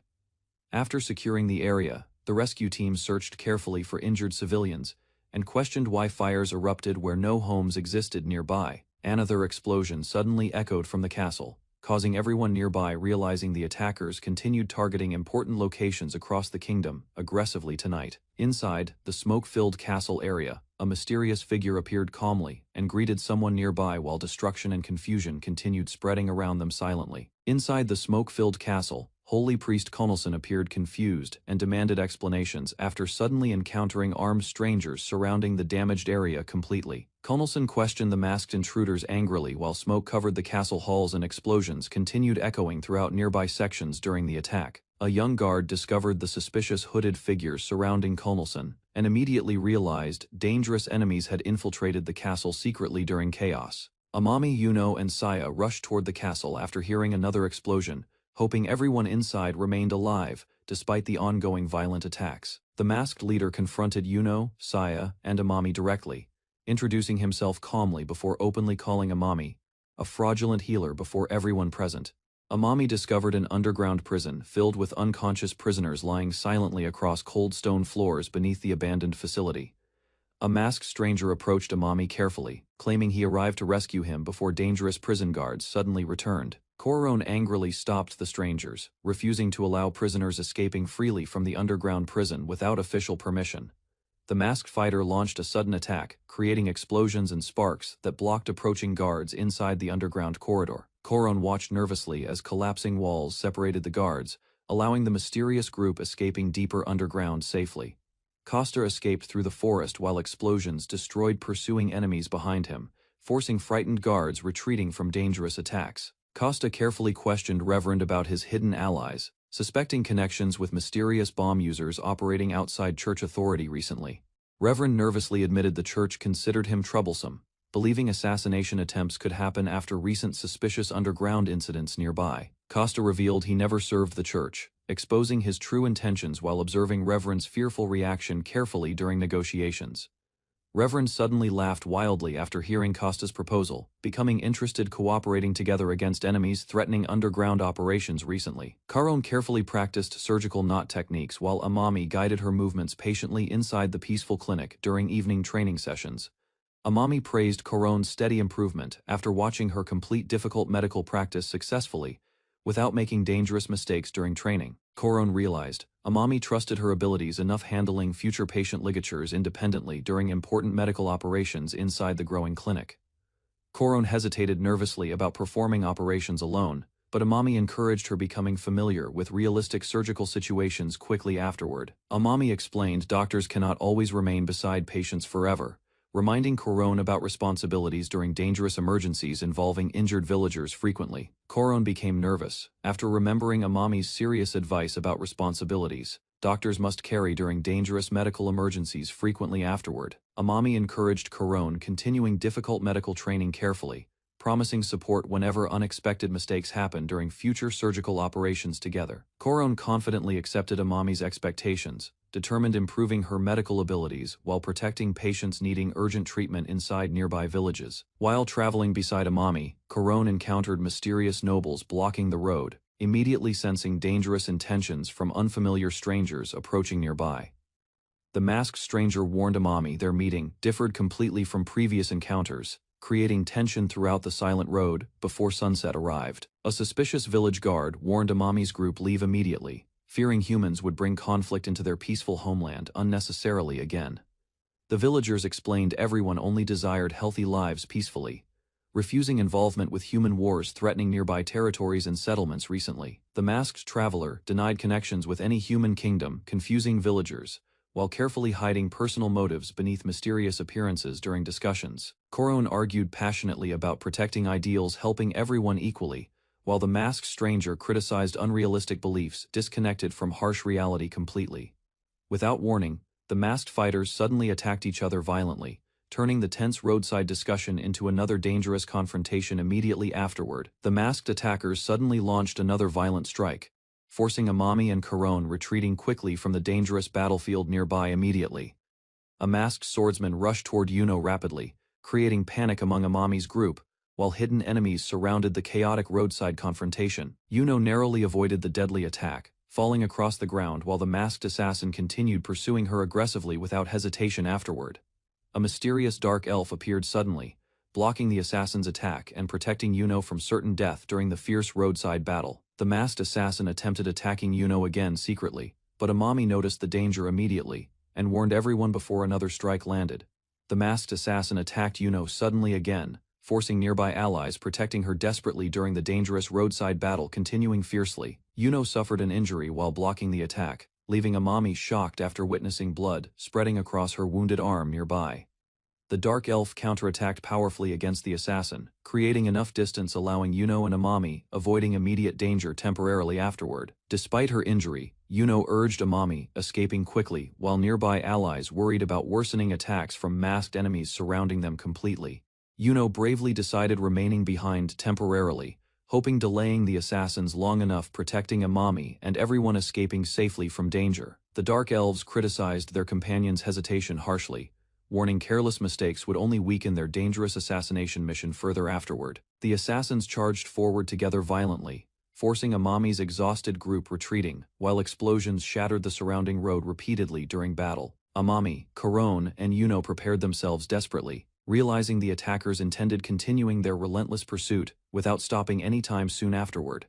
After securing the area, the rescue team searched carefully for injured civilians and questioned why fires erupted where no homes existed nearby. Another explosion suddenly echoed from the castle, causing everyone nearby realizing the attackers continued targeting important locations across the kingdom aggressively tonight. Inside the smoke-filled castle area, a mysterious figure appeared calmly and greeted someone nearby while destruction and confusion continued spreading around them silently. Inside the smoke-filled castle, Holy Priest Connelson appeared confused and demanded explanations after suddenly encountering armed strangers surrounding the damaged area completely. Connelson questioned the masked intruders angrily while smoke covered the castle halls and explosions continued echoing throughout nearby sections during the attack. A young guard discovered the suspicious hooded figures surrounding Connelson and immediately realized dangerous enemies had infiltrated the castle secretly during chaos. Amami, Yuno, and Saya rushed toward the castle after hearing another explosion, hoping everyone inside remained alive despite the ongoing violent attacks. The masked leader confronted Yuno, Saya, and Amami directly, introducing himself calmly before openly calling Amami a fraudulent healer before everyone present. Amami discovered an underground prison filled with unconscious prisoners lying silently across cold stone floors beneath the abandoned facility. A masked stranger approached Amami carefully, claiming he arrived to rescue him before dangerous prison guards suddenly returned. Koron angrily stopped the strangers, refusing to allow prisoners escaping freely from the underground prison without official permission. The masked fighter launched a sudden attack, creating explosions and sparks that blocked approaching guards inside the underground corridor. Koron watched nervously as collapsing walls separated the guards, allowing the mysterious group escaping deeper underground safely. Costa escaped through the forest while explosions destroyed pursuing enemies behind him, forcing frightened guards retreating from dangerous attacks. Costa carefully questioned Reverend about his hidden allies, suspecting connections with mysterious bomb users operating outside church authority recently. Reverend nervously admitted the church considered him troublesome, believing assassination attempts could happen after recent suspicious underground incidents nearby. Costa revealed he never served the church, exposing his true intentions while observing Reverend's fearful reaction carefully during negotiations. Reverend suddenly laughed wildly after hearing Costa's proposal, becoming interested cooperating together against enemies threatening underground operations recently. Karon carefully practiced surgical knot techniques while Amami guided her movements patiently inside the peaceful clinic during evening training sessions. Amami praised Karon's steady improvement after watching her complete difficult medical practice successfully, without making dangerous mistakes during training. Koron realized Amami trusted her abilities enough handling future patient ligatures independently during important medical operations inside the growing clinic. Koron hesitated nervously about performing operations alone, but Amami encouraged her becoming familiar with realistic surgical situations quickly afterward. Amami explained doctors cannot always remain beside patients forever, reminding Koron about responsibilities during dangerous emergencies involving injured villagers frequently. Koron became nervous after remembering Amami's serious advice about responsibilities, doctors must carry during dangerous medical emergencies frequently afterward. Amami encouraged Korone continuing difficult medical training carefully, promising support whenever unexpected mistakes happen during future surgical operations together. Korone confidently accepted Amami's expectations, determined improving her medical abilities while protecting patients needing urgent treatment inside nearby villages. While traveling beside Amami, Korone encountered mysterious nobles blocking the road, immediately sensing dangerous intentions from unfamiliar strangers approaching nearby. The masked stranger warned Amami their meeting differed completely from previous encounters, creating tension throughout the silent road before sunset arrived. A suspicious village guard warned Amami's group leave immediately, fearing humans would bring conflict into their peaceful homeland unnecessarily again. The villagers explained everyone only desired healthy lives peacefully, refusing involvement with human wars threatening nearby territories and settlements recently. The masked traveler denied connections with any human kingdom, confusing villagers, while carefully hiding personal motives beneath mysterious appearances during discussions. Korone argued passionately about protecting ideals helping everyone equally, while the masked stranger criticized unrealistic beliefs disconnected from harsh reality completely. Without warning, the masked fighters suddenly attacked each other violently, turning the tense roadside discussion into another dangerous confrontation immediately afterward. The masked attackers suddenly launched another violent strike, forcing Amami and Korone retreating quickly from the dangerous battlefield nearby immediately. A masked swordsman rushed toward Yuno rapidly, creating panic among Amami's group, while hidden enemies surrounded the chaotic roadside confrontation. Yuno narrowly avoided the deadly attack, falling across the ground while the masked assassin continued pursuing her aggressively without hesitation afterward. A mysterious dark elf appeared suddenly, blocking the assassin's attack and protecting Yuno from certain death during the fierce roadside battle. The masked assassin attempted attacking Yuno again secretly, but Amami noticed the danger immediately and warned everyone before another strike landed. The masked assassin attacked Yuno suddenly again, forcing nearby allies protecting her desperately during the dangerous roadside battle continuing fiercely. Yuno suffered an injury while blocking the attack, leaving Amami shocked after witnessing blood spreading across her wounded arm nearby. The dark elf counterattacked powerfully against the assassin, creating enough distance allowing Yuno and Amami avoiding immediate danger temporarily afterward. Despite her injury, Yuno urged Amami, escaping quickly while nearby allies worried about worsening attacks from masked enemies surrounding them completely. Yuno bravely decided remaining behind temporarily, hoping delaying the assassins long enough protecting Amami and everyone escaping safely from danger. The Dark Elves criticized their companion's hesitation harshly, warning careless mistakes would only weaken their dangerous assassination mission further afterward. The assassins charged forward together violently, forcing Amami's exhausted group retreating, while explosions shattered the surrounding road repeatedly during battle. Amami, Korone, and Yuno prepared themselves desperately, realizing the attackers intended continuing their relentless pursuit without stopping any time soon afterward.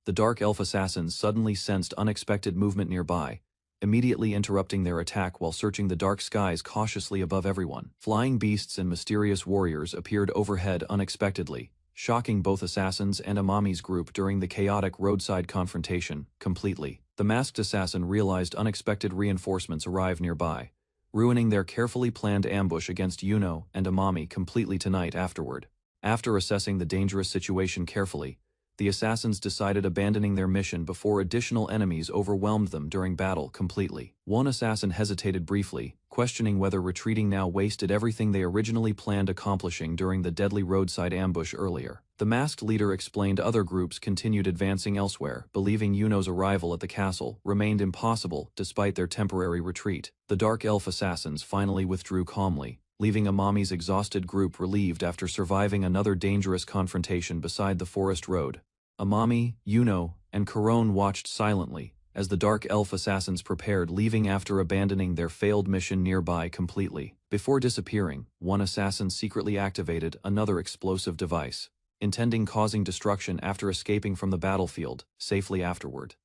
The Dark Elf assassins suddenly sensed unexpected movement nearby, immediately interrupting their attack while searching the dark skies cautiously above everyone. Flying beasts and mysterious warriors appeared overhead unexpectedly, shocking both assassins and Amami's group during the chaotic roadside confrontation completely. The masked assassin realized unexpected reinforcements arrived nearby, ruining their carefully planned ambush against Yuno and Amami completely tonight afterward. After assessing the dangerous situation carefully, the assassins decided abandoning their mission before additional enemies overwhelmed them during battle completely. One assassin hesitated briefly, questioning whether retreating now wasted everything they originally planned accomplishing during the deadly roadside ambush earlier. The masked leader explained other groups continued advancing elsewhere, believing Yuno's arrival at the castle remained impossible despite their temporary retreat. The Dark Elf assassins finally withdrew calmly, leaving Amami's exhausted group relieved after surviving another dangerous confrontation beside the forest road. Amami, Yuno, and Korone watched silently as the Dark Elf assassins prepared leaving after abandoning their failed mission nearby completely. Before disappearing, one assassin secretly activated another explosive device, intending causing destruction after escaping from the battlefield safely afterward.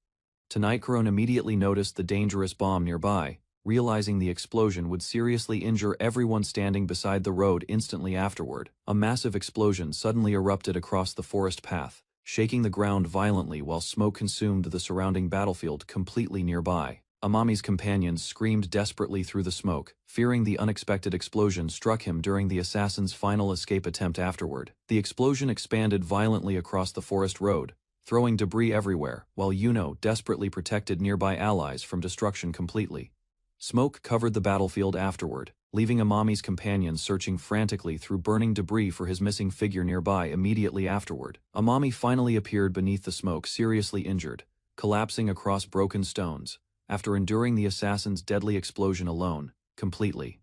Tonight Korone immediately noticed the dangerous bomb nearby, realizing the explosion would seriously injure everyone standing beside the road instantly afterward. A massive explosion suddenly erupted across the forest path, shaking the ground violently while smoke consumed the surrounding battlefield completely nearby. Amami's companions screamed desperately through the smoke, fearing the unexpected explosion struck him during the assassin's final escape attempt afterward. The explosion expanded violently across the forest road, throwing debris everywhere, while Yuno desperately protected nearby allies from destruction completely. Smoke covered the battlefield afterward, leaving Amami's companions searching frantically through burning debris for his missing figure nearby immediately afterward. Amami finally appeared beneath the smoke, seriously injured, collapsing across broken stones, after enduring the assassin's deadly explosion alone, completely.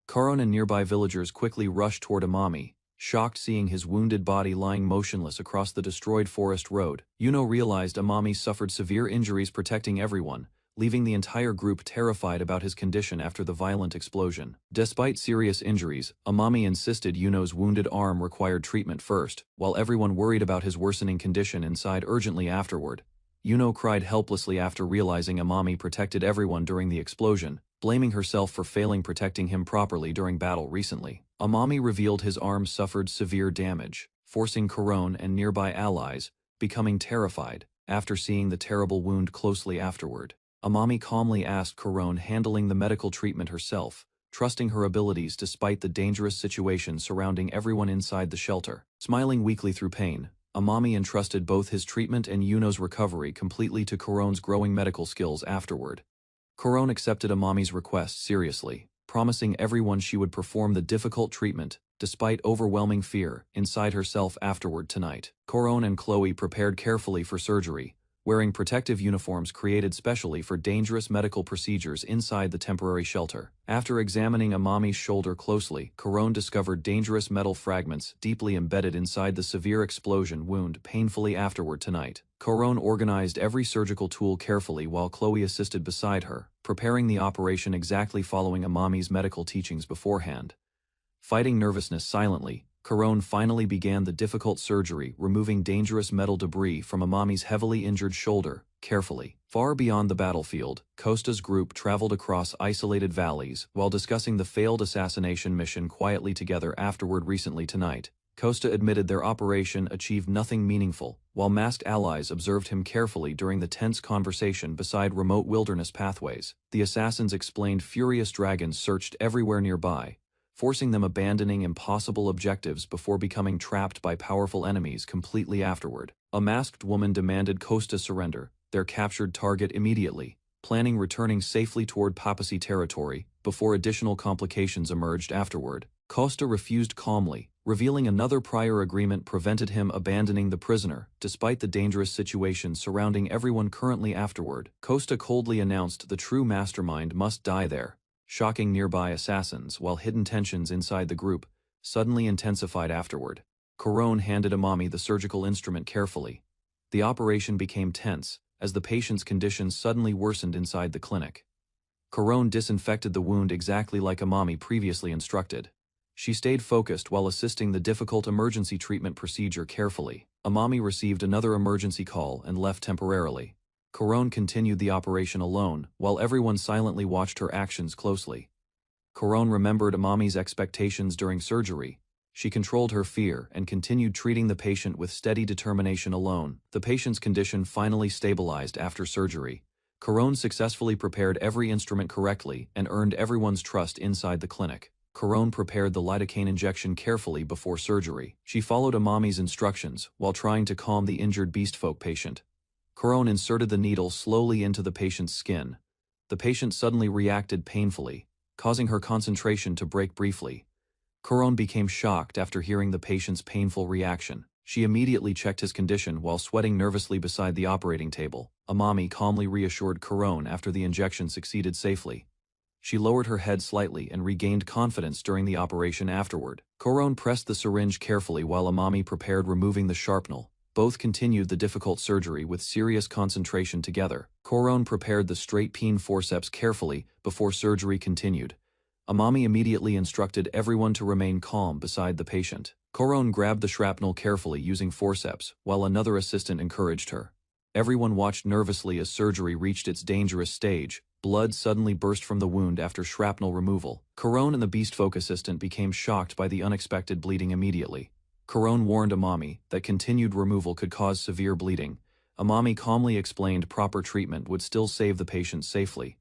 Karon and nearby villagers quickly rushed toward Amami, shocked seeing his wounded body lying motionless across the destroyed forest road. Yuno realized Amami suffered severe injuries protecting everyone, leaving the entire group terrified about his condition after the violent explosion. Despite serious injuries, Amami insisted Yuno's wounded arm required treatment first, while everyone worried about his worsening condition and sighed urgently afterward. Yuno cried helplessly after realizing Amami protected everyone during the explosion, blaming herself for failing protecting him properly during battle recently. Amami revealed his arm suffered severe damage, forcing Karon and nearby allies, becoming terrified, after seeing the terrible wound closely afterward. Amami calmly asked Karon handling the medical treatment herself, trusting her abilities despite the dangerous situation surrounding everyone inside the shelter. Smiling weakly through pain, Amami entrusted both his treatment and Yuno's recovery completely to Karon's growing medical skills afterward. Karon accepted Amami's request seriously, promising everyone she would perform the difficult treatment, despite overwhelming fear, inside herself afterward tonight. Karon and Chloe prepared carefully for surgery, wearing protective uniforms created specially for dangerous medical procedures inside the temporary shelter. After examining Amami's shoulder closely, Karon discovered dangerous metal fragments deeply embedded inside the severe explosion wound painfully afterward tonight. Karon organized every surgical tool carefully while Chloe assisted beside her, preparing the operation exactly following Amami's medical teachings beforehand. Fighting nervousness silently, Karon finally began the difficult surgery, removing dangerous metal debris from Amami's heavily injured shoulder, carefully. Far beyond the battlefield, Costa's group traveled across isolated valleys while discussing the failed assassination mission quietly together afterward. Recently tonight, Costa admitted their operation achieved nothing meaningful, while masked allies observed him carefully during the tense conversation beside remote wilderness pathways. The assassins explained furious dragons searched everywhere nearby, forcing them abandoning impossible objectives before becoming trapped by powerful enemies completely afterward. A masked woman demanded Costa surrender their captured target immediately, planning returning safely toward Papacy territory before additional complications emerged afterward. Costa refused calmly, revealing another prior agreement prevented him abandoning the prisoner, despite the dangerous situation surrounding everyone currently afterward. Costa coldly announced the true mastermind must die there, shocking nearby assassins while hidden tensions inside the group suddenly intensified afterward. Karon handed Amami the surgical instrument carefully. The operation became tense as the patient's condition suddenly worsened inside the clinic. Karon disinfected the wound exactly like Amami previously instructed. She stayed focused while assisting the difficult emergency treatment procedure carefully. Amami received another emergency call and left temporarily. Karon continued the operation alone, while everyone silently watched her actions closely. Karon remembered Amami's expectations during surgery. She controlled her fear and continued treating the patient with steady determination alone. The patient's condition finally stabilized after surgery. Karon successfully prepared every instrument correctly and earned everyone's trust inside the clinic. Karon prepared the lidocaine injection carefully before surgery. She followed Amami's instructions while trying to calm the injured beastfolk patient. Karon inserted the needle slowly into the patient's skin. The patient suddenly reacted painfully, causing her concentration to break briefly. Karon became shocked after hearing the patient's painful reaction. She immediately checked his condition while sweating nervously beside the operating table. Amami calmly reassured Karon after the injection succeeded safely. She lowered her head slightly and regained confidence during the operation afterward. Karon pressed the syringe carefully while Amami prepared removing the sharpnel. Both continued the difficult surgery with serious concentration together. Karon prepared the straight peen forceps carefully before surgery continued. Amami immediately instructed everyone to remain calm beside the patient. Karon grabbed the shrapnel carefully using forceps, while another assistant encouraged her. Everyone watched nervously as surgery reached its dangerous stage. Blood suddenly burst from the wound after shrapnel removal. Karon and the beastfolk assistant became shocked by the unexpected bleeding immediately. Karon warned Amami that continued removal could cause severe bleeding. Amami calmly explained proper treatment would still save the patient safely.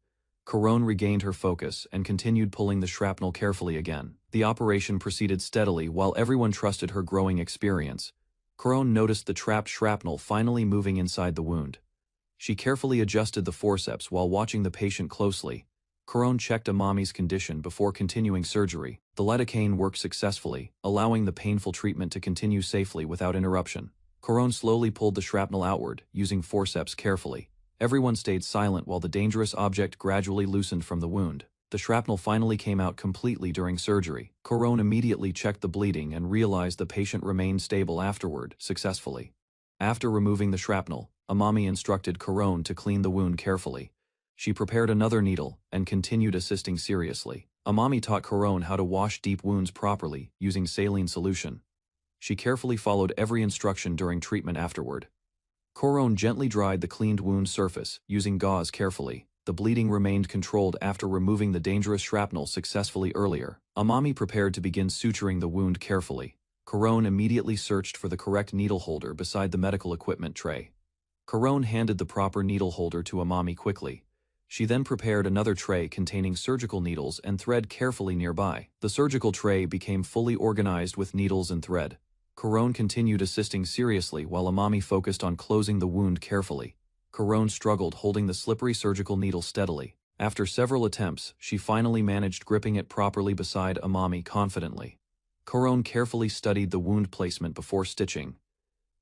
Karon regained her focus and continued pulling the shrapnel carefully again. The operation proceeded steadily while everyone trusted her growing experience. Couronne noticed the trapped shrapnel finally moving inside the wound. She carefully adjusted the forceps while watching the patient closely. Couronne checked Amami's condition before continuing surgery. The lidocaine worked successfully, allowing the painful treatment to continue safely without interruption. Couronne slowly pulled the shrapnel outward, using forceps carefully. Everyone stayed silent while the dangerous object gradually loosened from the wound. The shrapnel finally came out completely during surgery. Couronne immediately checked the bleeding and realized the patient remained stable afterward, successfully. After removing the shrapnel, Amami instructed Couronne to clean the wound carefully. She prepared another needle and continued assisting seriously. Amami taught Couronne how to wash deep wounds properly, using saline solution. She carefully followed every instruction during treatment afterward. Couronne gently dried the cleaned wound surface, using gauze carefully. The bleeding remained controlled after removing the dangerous shrapnel successfully earlier. Amami prepared to begin suturing the wound carefully. Couronne immediately searched for the correct needle holder beside the medical equipment tray. Couronne handed the proper needle holder to Amami quickly. She then prepared another tray containing surgical needles and thread carefully nearby. The surgical tray became fully organized with needles and thread. Couronne continued assisting seriously while Amami focused on closing the wound carefully. Couronne struggled holding the slippery surgical needle steadily. After several attempts, she finally managed gripping it properly beside Amami confidently. Couronne carefully studied the wound placement before stitching.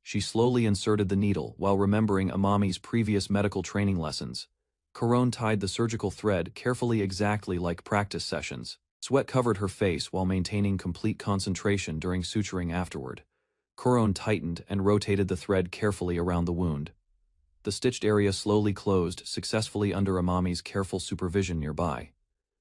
She slowly inserted the needle while remembering Amami's previous medical training lessons. Couronne tied the surgical thread carefully exactly like practice sessions. Sweat covered her face while maintaining complete concentration during suturing afterward. Couronne tightened and rotated the thread carefully around the wound. The stitched area slowly closed successfully under Amami's careful supervision nearby.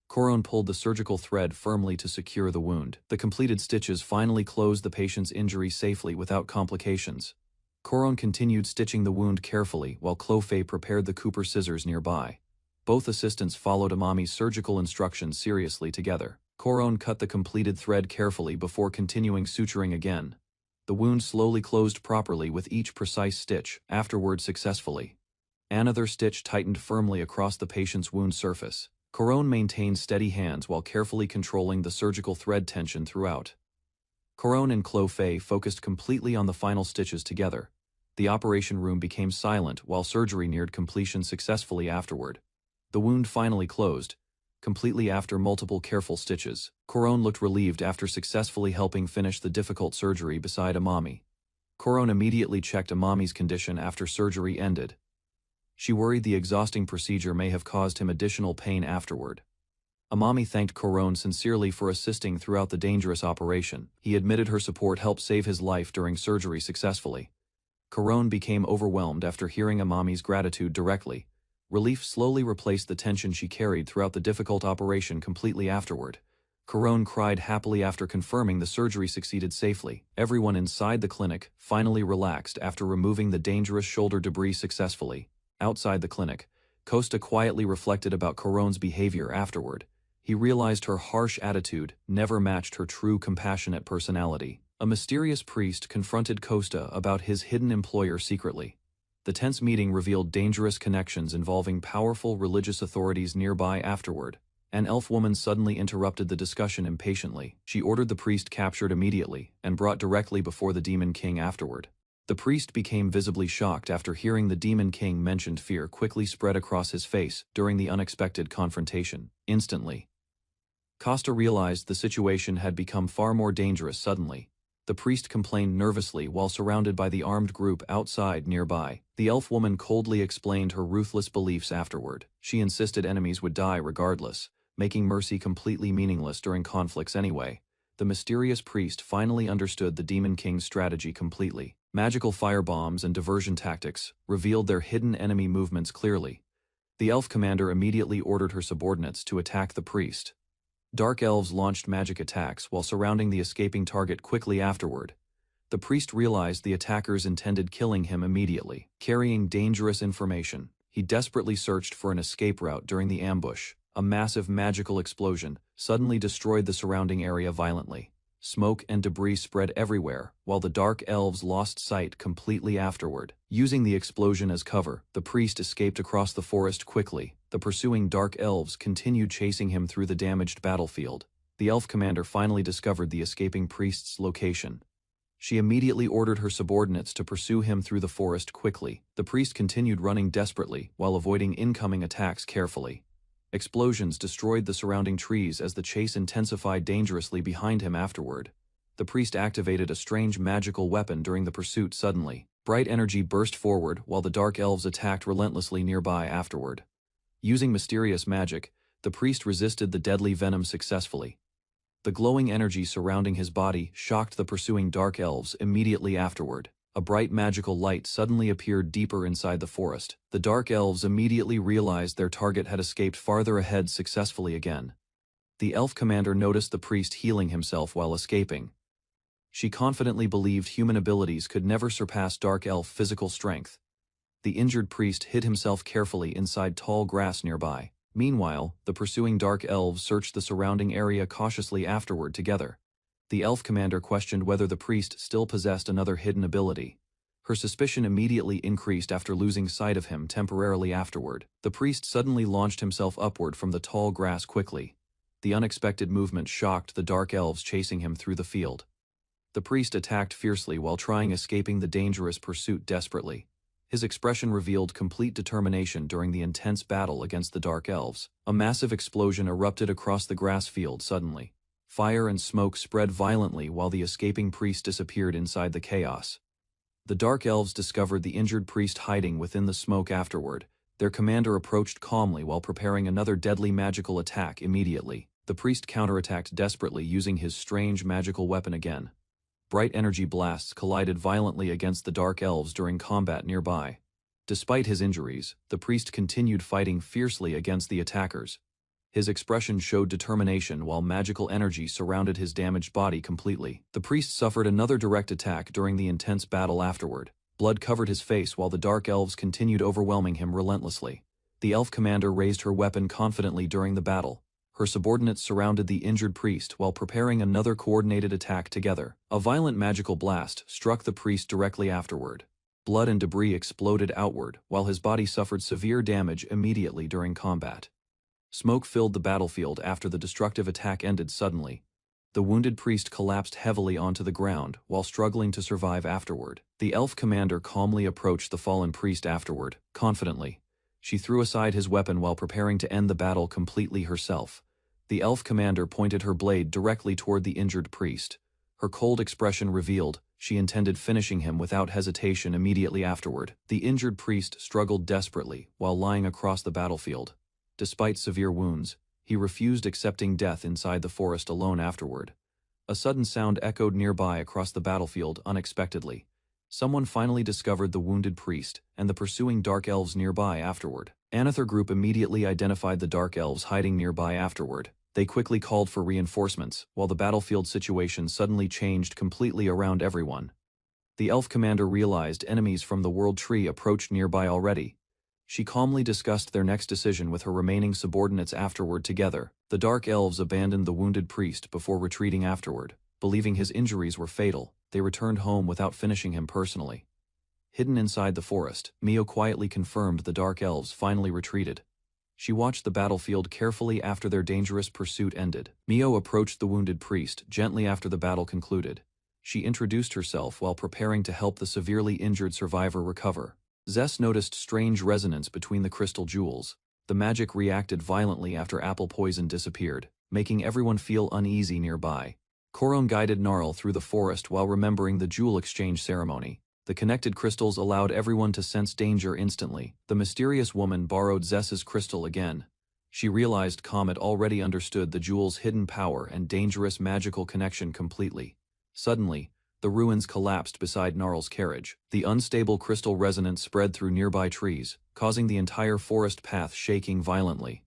Couronne pulled the surgical thread firmly to secure the wound. The completed stitches finally closed the patient's injury safely without complications. Couronne continued stitching the wound carefully while Clofei prepared the Cooper scissors nearby. Both assistants followed Amami's surgical instructions seriously together. Couronne cut the completed thread carefully before continuing suturing again. The wound slowly closed properly with each precise stitch, afterward successfully. Another stitch tightened firmly across the patient's wound surface. Couronne maintained steady hands while carefully controlling the surgical thread tension throughout. Couronne and Clofei focused completely on the final stitches together. The operation room became silent while surgery neared completion successfully afterward. The wound finally closed, completely after multiple careful stitches. Couronne looked relieved after successfully helping finish the difficult surgery beside Amami. Couronne immediately checked Amami's condition after surgery ended. She worried the exhausting procedure may have caused him additional pain afterward. Amami thanked Couronne sincerely for assisting throughout the dangerous operation. He admitted her support helped save his life during surgery successfully. Couronne became overwhelmed after hearing Amami's gratitude directly. Relief slowly replaced the tension she carried throughout the difficult operation completely afterward. Couronne cried happily after confirming the surgery succeeded safely. Everyone inside the clinic finally relaxed after removing the dangerous shoulder debris successfully. Outside the clinic, Costa quietly reflected about Couronne's behavior afterward. He realized her harsh attitude never matched her true compassionate personality. A mysterious priest confronted Costa about his hidden employer secretly. The tense meeting revealed dangerous connections involving powerful religious authorities nearby afterward. An elf woman suddenly interrupted the discussion impatiently. She ordered the priest captured immediately and brought directly before the Demon King afterward. The priest became visibly shocked after hearing the Demon King mentioned. Fear quickly spread across his face during the unexpected confrontation. Instantly, Costa realized the situation had become far more dangerous suddenly. The priest complained nervously while surrounded by the armed group outside nearby. The elf woman coldly explained her ruthless beliefs afterward. She insisted enemies would die regardless, making mercy completely meaningless during conflicts anyway. The mysterious priest finally understood the Demon King's strategy completely. Magical firebombs and diversion tactics revealed their hidden enemy movements clearly. The elf commander immediately ordered her subordinates to attack the priest. Dark elves launched magic attacks while surrounding the escaping target quickly afterward. The priest realized the attackers intended killing him immediately. Carrying dangerous information, he desperately searched for an escape route during the ambush. A massive magical explosion suddenly destroyed the surrounding area violently. Smoke and debris spread everywhere, while the dark elves lost sight completely afterward. Using the explosion as cover, the priest escaped across the forest quickly. The pursuing dark elves continued chasing him through the damaged battlefield. The elf commander finally discovered the escaping priest's location. She immediately ordered her subordinates to pursue him through the forest quickly. The priest continued running desperately while avoiding incoming attacks carefully. Explosions destroyed the surrounding trees as the chase intensified dangerously behind him afterward. The priest activated a strange magical weapon during the pursuit suddenly. Bright energy burst forward while the dark elves attacked relentlessly nearby afterward. Using mysterious magic, the priest resisted the deadly venom successfully. The glowing energy surrounding his body shocked the pursuing dark elves immediately afterward. A bright magical light suddenly appeared deeper inside the forest. The dark elves immediately realized their target had escaped farther ahead successfully again. The elf commander noticed the priest healing himself while escaping. She confidently believed human abilities could never surpass dark elf physical strength. The injured priest hid himself carefully inside tall grass nearby. Meanwhile, the pursuing dark elves searched the surrounding area cautiously afterward together. The elf commander questioned whether the priest still possessed another hidden ability. Her suspicion immediately increased after losing sight of him temporarily afterward. The priest suddenly launched himself upward from the tall grass quickly. The unexpected movement shocked the dark elves chasing him through the field. The priest attacked fiercely while trying escaping the dangerous pursuit desperately. His expression revealed complete determination during the intense battle against the dark elves. A massive explosion erupted across the grass field suddenly. Fire and smoke spread violently while the escaping priest disappeared inside the chaos. The dark elves discovered the injured priest hiding within the smoke afterward. Their commander approached calmly while preparing another deadly magical attack immediately. The priest counterattacked desperately using his strange magical weapon again. Bright energy blasts collided violently against the dark elves during combat nearby. Despite his injuries, the priest continued fighting fiercely against the attackers. His expression showed determination while magical energy surrounded his damaged body completely. The priest suffered another direct attack during the intense battle afterward. Blood covered his face while the dark elves continued overwhelming him relentlessly. The elf commander raised her weapon confidently during the battle. Her subordinates surrounded the injured priest while preparing another coordinated attack together. A violent magical blast struck the priest directly afterward. Blood and debris exploded outward while his body suffered severe damage immediately during combat. Smoke filled the battlefield after the destructive attack ended suddenly. The wounded priest collapsed heavily onto the ground while struggling to survive afterward. The elf commander calmly approached the fallen priest afterward, confidently. She threw aside his weapon while preparing to end the battle completely herself. The elf commander pointed her blade directly toward the injured priest. Her cold expression revealed she intended finishing him without hesitation immediately afterward. The injured priest struggled desperately while lying across the battlefield. Despite severe wounds, he refused accepting death inside the forest alone afterward. A sudden sound echoed nearby across the battlefield unexpectedly. Someone finally discovered the wounded priest and the pursuing dark elves nearby afterward. Another group immediately identified the dark elves hiding nearby afterward. They quickly called for reinforcements, while the battlefield situation suddenly changed completely around everyone. The elf commander realized enemies from the World Tree approached nearby already. She calmly discussed their next decision with her remaining subordinates afterward together. The dark elves abandoned the wounded priest before retreating afterward. Believing his injuries were fatal, they returned home without finishing him personally. Hidden inside the forest, Mio quietly confirmed the dark elves finally retreated. She watched the battlefield carefully after their dangerous pursuit ended. Mio approached the wounded priest gently after the battle concluded. She introduced herself while preparing to help the severely injured survivor recover. Zess noticed strange resonance between the crystal jewels. The magic reacted violently after apple poison disappeared, making everyone feel uneasy nearby. Koron guided Gnarl through the forest while remembering the jewel exchange ceremony. The connected crystals allowed everyone to sense danger instantly. The mysterious woman borrowed Zess's crystal again. She realized Comet already understood the jewel's hidden power and dangerous magical connection completely. Suddenly, the ruins collapsed beside Gnarl's carriage. The unstable crystal resonance spread through nearby trees, causing the entire forest path shaking violently.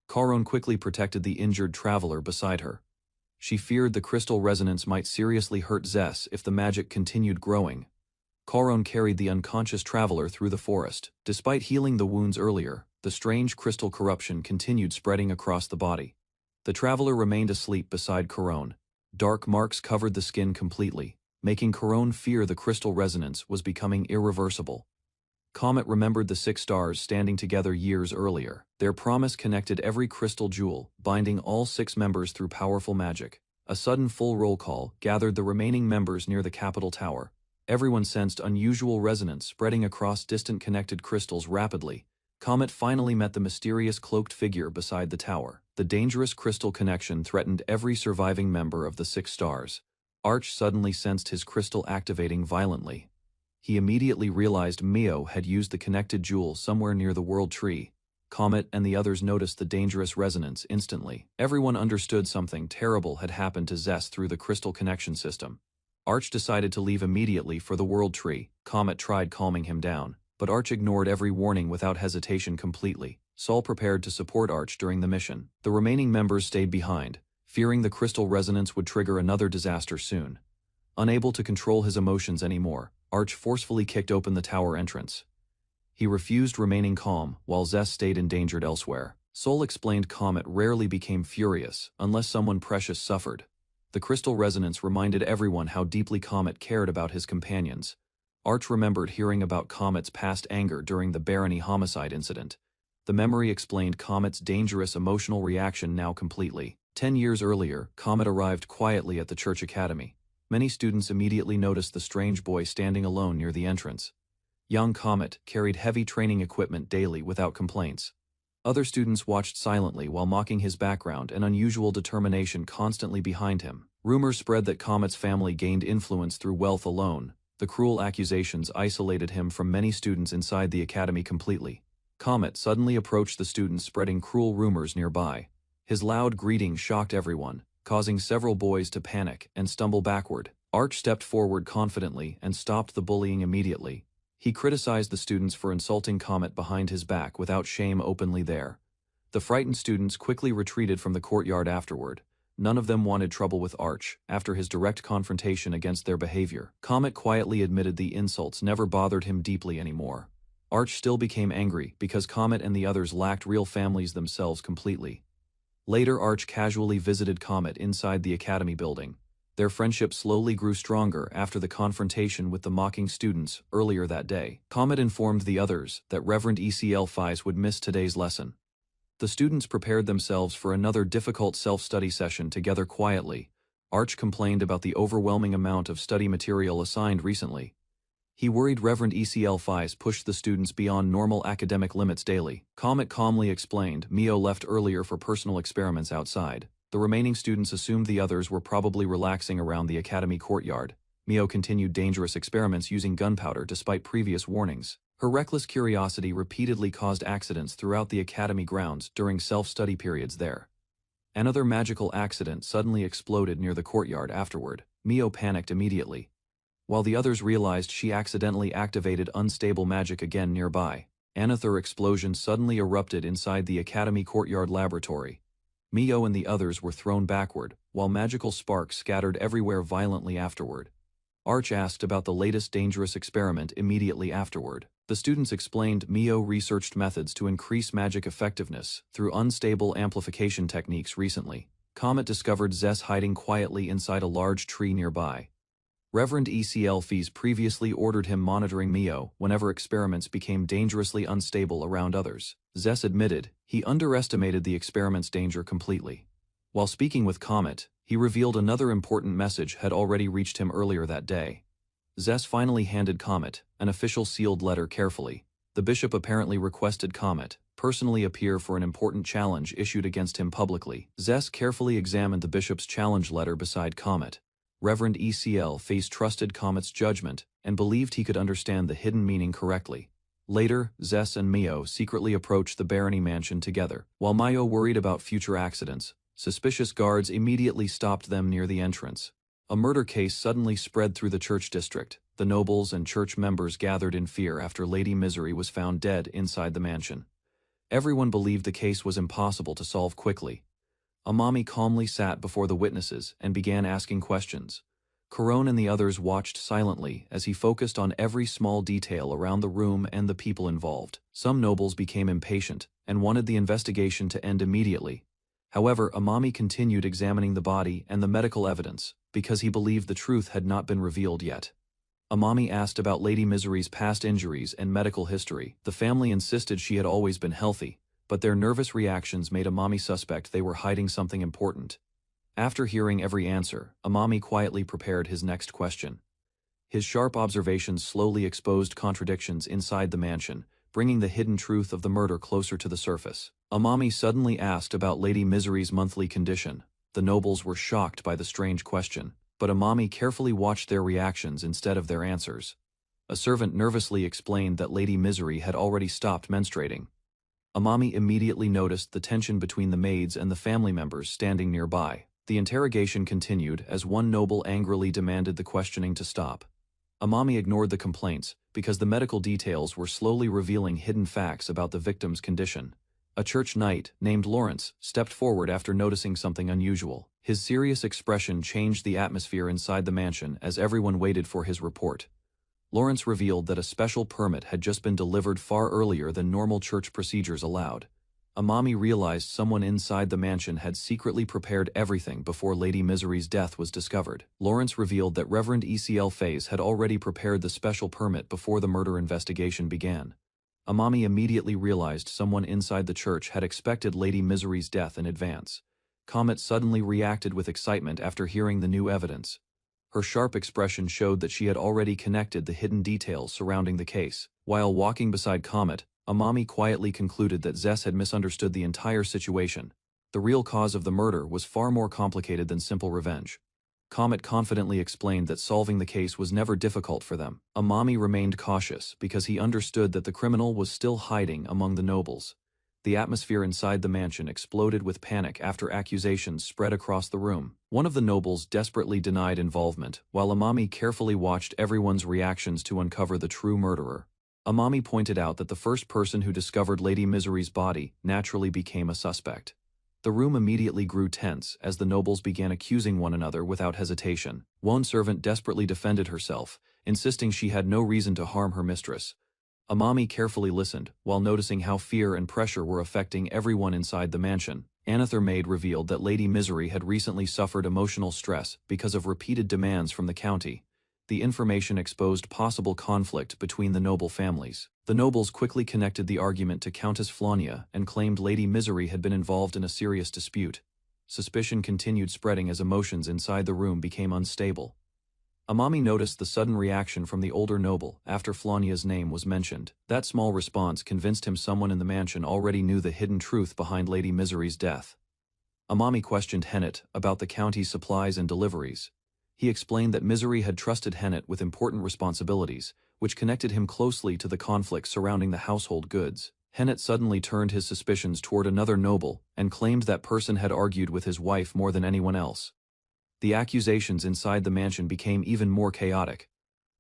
Koron quickly protected the injured traveler beside her. She feared the crystal resonance might seriously hurt Zess if the magic continued growing. Koron carried the unconscious traveler through the forest. Despite healing the wounds earlier, the strange crystal corruption continued spreading across the body. The traveler remained asleep beside Koron. Dark marks covered the skin completely, making Koron fear the crystal resonance was becoming irreversible. Comet remembered the 6 stars standing together years earlier. Their promise connected every crystal jewel, binding all 6 members through powerful magic. A sudden full roll call gathered the remaining members near the Capitol Tower. Everyone sensed unusual resonance spreading across distant connected crystals rapidly. Comet finally met the mysterious cloaked figure beside the tower. The dangerous crystal connection threatened every surviving member of the 6 stars. Arch suddenly sensed his crystal activating violently. He immediately realized Mio had used the connected jewel somewhere near the world tree. Comet and the others noticed the dangerous resonance instantly. Everyone understood something terrible had happened to Zess through the crystal connection system. Arch decided to leave immediately for the world tree. Comet tried calming him down, but Arch ignored every warning without hesitation completely. Sol prepared to support Arch during the mission. The remaining members stayed behind, fearing the crystal resonance would trigger another disaster soon. Unable to control his emotions anymore, Arch forcefully kicked open the tower entrance. He refused remaining calm, while Zess stayed endangered elsewhere. Sol explained Comet rarely became furious unless someone precious suffered. The crystal resonance reminded everyone how deeply Comet cared about his companions. Arch remembered hearing about Comet's past anger during the Barony homicide incident. The memory explained Comet's dangerous emotional reaction now completely. 10 years earlier, Comet arrived quietly at the Church Academy. Many students immediately noticed the strange boy standing alone near the entrance. Young Comet carried heavy training equipment daily without complaints. Other students watched silently while mocking his background and unusual determination constantly behind him. Rumors spread that Comet's family gained influence through wealth alone. The cruel accusations isolated him from many students inside the academy completely. Comet suddenly approached the students, spreading cruel rumors nearby. His loud greeting shocked everyone, causing several boys to panic and stumble backward. Arch stepped forward confidently and stopped the bullying immediately. He criticized the students for insulting Comet behind his back without shame openly there. The frightened students quickly retreated from the courtyard afterward. None of them wanted trouble with Arch after his direct confrontation against their behavior. Comet quietly admitted the insults never bothered him deeply anymore. Arch still became angry because Comet and the others lacked real families themselves completely. Later, Arch casually visited Comet inside the academy building. Their friendship slowly grew stronger after the confrontation with the mocking students earlier that day. Comet informed the others that Reverend Isekai'd would miss today's lesson. The students prepared themselves for another difficult self-study session together quietly. Arch complained about the overwhelming amount of study material assigned recently. He worried Reverend Isekai'd pushed the students beyond normal academic limits daily. Comet calmly explained Mio left earlier for personal experiments outside. The remaining students assumed the others were probably relaxing around the academy courtyard. Mio continued dangerous experiments using gunpowder despite previous warnings. Her reckless curiosity repeatedly caused accidents throughout the academy grounds during self-study periods there. Another magical accident suddenly exploded near the courtyard afterward. Mio panicked immediately, while the others realized she accidentally activated unstable magic again nearby. Another explosion suddenly erupted inside the academy courtyard laboratory. Mio and the others were thrown backward, while magical sparks scattered everywhere violently afterward. Arch asked about the latest dangerous experiment immediately afterward. The students explained Mio researched methods to increase magic effectiveness through unstable amplification techniques recently. Comet discovered Zess hiding quietly inside a large tree nearby. Reverend Isekai'd previously ordered him monitoring Mio whenever experiments became dangerously unstable around others. Zess admitted he underestimated the experiment's danger completely. While speaking with Comet, he revealed another important message had already reached him earlier that day. Zess finally handed Comet an official sealed letter carefully. The bishop apparently requested Comet personally appear for an important challenge issued against him publicly. Zess carefully examined the bishop's challenge letter beside Comet. Reverend Isekai'd trusted Comet's judgment and believed he could understand the hidden meaning correctly. Later, Zess and Mio secretly approached the barony mansion together. While Mio worried about future accidents, suspicious guards immediately stopped them near the entrance. A murder case suddenly spread through the church district. The nobles and church members gathered in fear after Lady Misery was found dead inside the mansion. Everyone believed the case was impossible to solve quickly. Amami calmly sat before the witnesses and began asking questions. Corone and the others watched silently as he focused on every small detail around the room and the people involved. Some nobles became impatient and wanted the investigation to end immediately. However, Amami continued examining the body and the medical evidence because he believed the truth had not been revealed yet. Amami asked about Lady Misery's past injuries and medical history. The family insisted she had always been healthy, but their nervous reactions made Amami suspect they were hiding something important. After hearing every answer, Amami quietly prepared his next question. His sharp observations slowly exposed contradictions inside the mansion, bringing the hidden truth of the murder closer to the surface. Amami suddenly asked about Lady Misery's monthly condition. The nobles were shocked by the strange question, but Amami carefully watched their reactions instead of their answers. A servant nervously explained that Lady Misery had already stopped menstruating. Amami immediately noticed the tension between the maids and the family members standing nearby. The interrogation continued as one noble angrily demanded the questioning to stop. Amami ignored the complaints because the medical details were slowly revealing hidden facts about the victim's condition. A church knight, named Lawrence, stepped forward after noticing something unusual. His serious expression changed the atmosphere inside the mansion as everyone waited for his report. Lawrence revealed that a special permit had just been delivered far earlier than normal church procedures allowed. Amami realized someone inside the mansion had secretly prepared everything before Lady Misery's death was discovered. Lawrence revealed that Reverend Faze had already prepared the special permit before the murder investigation began. Amami immediately realized someone inside the church had expected Lady Misery's death in advance. Comet suddenly reacted with excitement after hearing the new evidence. Her sharp expression showed that she had already connected the hidden details surrounding the case. While walking beside Comet, Amami quietly concluded that Zess had misunderstood the entire situation. The real cause of the murder was far more complicated than simple revenge. Comet confidently explained that solving the case was never difficult for them. Amami remained cautious because he understood that the criminal was still hiding among the nobles. The atmosphere inside the mansion exploded with panic after accusations spread across the room. One of the nobles desperately denied involvement, while Amami carefully watched everyone's reactions to uncover the true murderer. Amami pointed out that the first person who discovered Lady Misery's body naturally became a suspect. The room immediately grew tense as the nobles began accusing one another without hesitation. One servant desperately defended herself, insisting she had no reason to harm her mistress. Amami carefully listened, while noticing how fear and pressure were affecting everyone inside the mansion. Another maid revealed that Lady Misery had recently suffered emotional stress because of repeated demands from the county. The information exposed possible conflict between the noble families. The nobles quickly connected the argument to Countess Flania and claimed Lady Misery had been involved in a serious dispute. Suspicion continued spreading as emotions inside the room became unstable. Amami noticed the sudden reaction from the older noble after Flania's name was mentioned. That small response convinced him someone in the mansion already knew the hidden truth behind Lady Misery's death. Amami questioned Hennet about the county's supplies and deliveries. He explained that Misery had trusted Hennet with important responsibilities, which connected him closely to the conflict surrounding the household goods. Hennet suddenly turned his suspicions toward another noble and claimed that person had argued with his wife more than anyone else. The accusations inside the mansion became even more chaotic.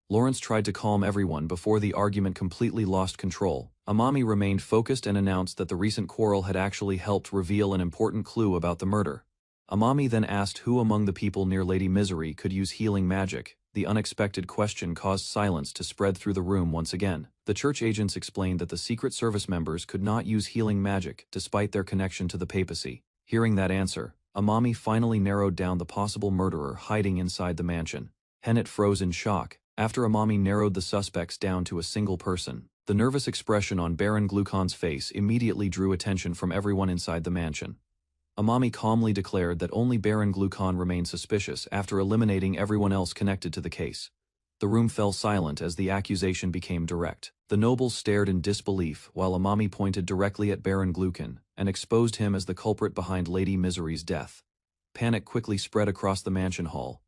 Lawrence tried to calm everyone before the argument completely lost control. Amami remained focused and announced that the recent quarrel had actually helped reveal an important clue about the murder. Amami then asked who among the people near Lady Misery could use healing magic. The unexpected question caused silence to spread through the room once again. The church agents explained that the Secret Service members could not use healing magic despite their connection to the papacy. Hearing that answer, Amami finally narrowed down the possible murderer hiding inside the mansion. Hennet froze in shock. After Amami narrowed the suspects down to a single person, the nervous expression on Baron Glucon's face immediately drew attention from everyone inside the mansion. Amami calmly declared that only Baron Glucon remained suspicious after eliminating everyone else connected to the case. The room fell silent as the accusation became direct. The nobles stared in disbelief while Amami pointed directly at Baron Glucon and exposed him as the culprit behind Lady Misery's death. Panic quickly spread across the mansion hall.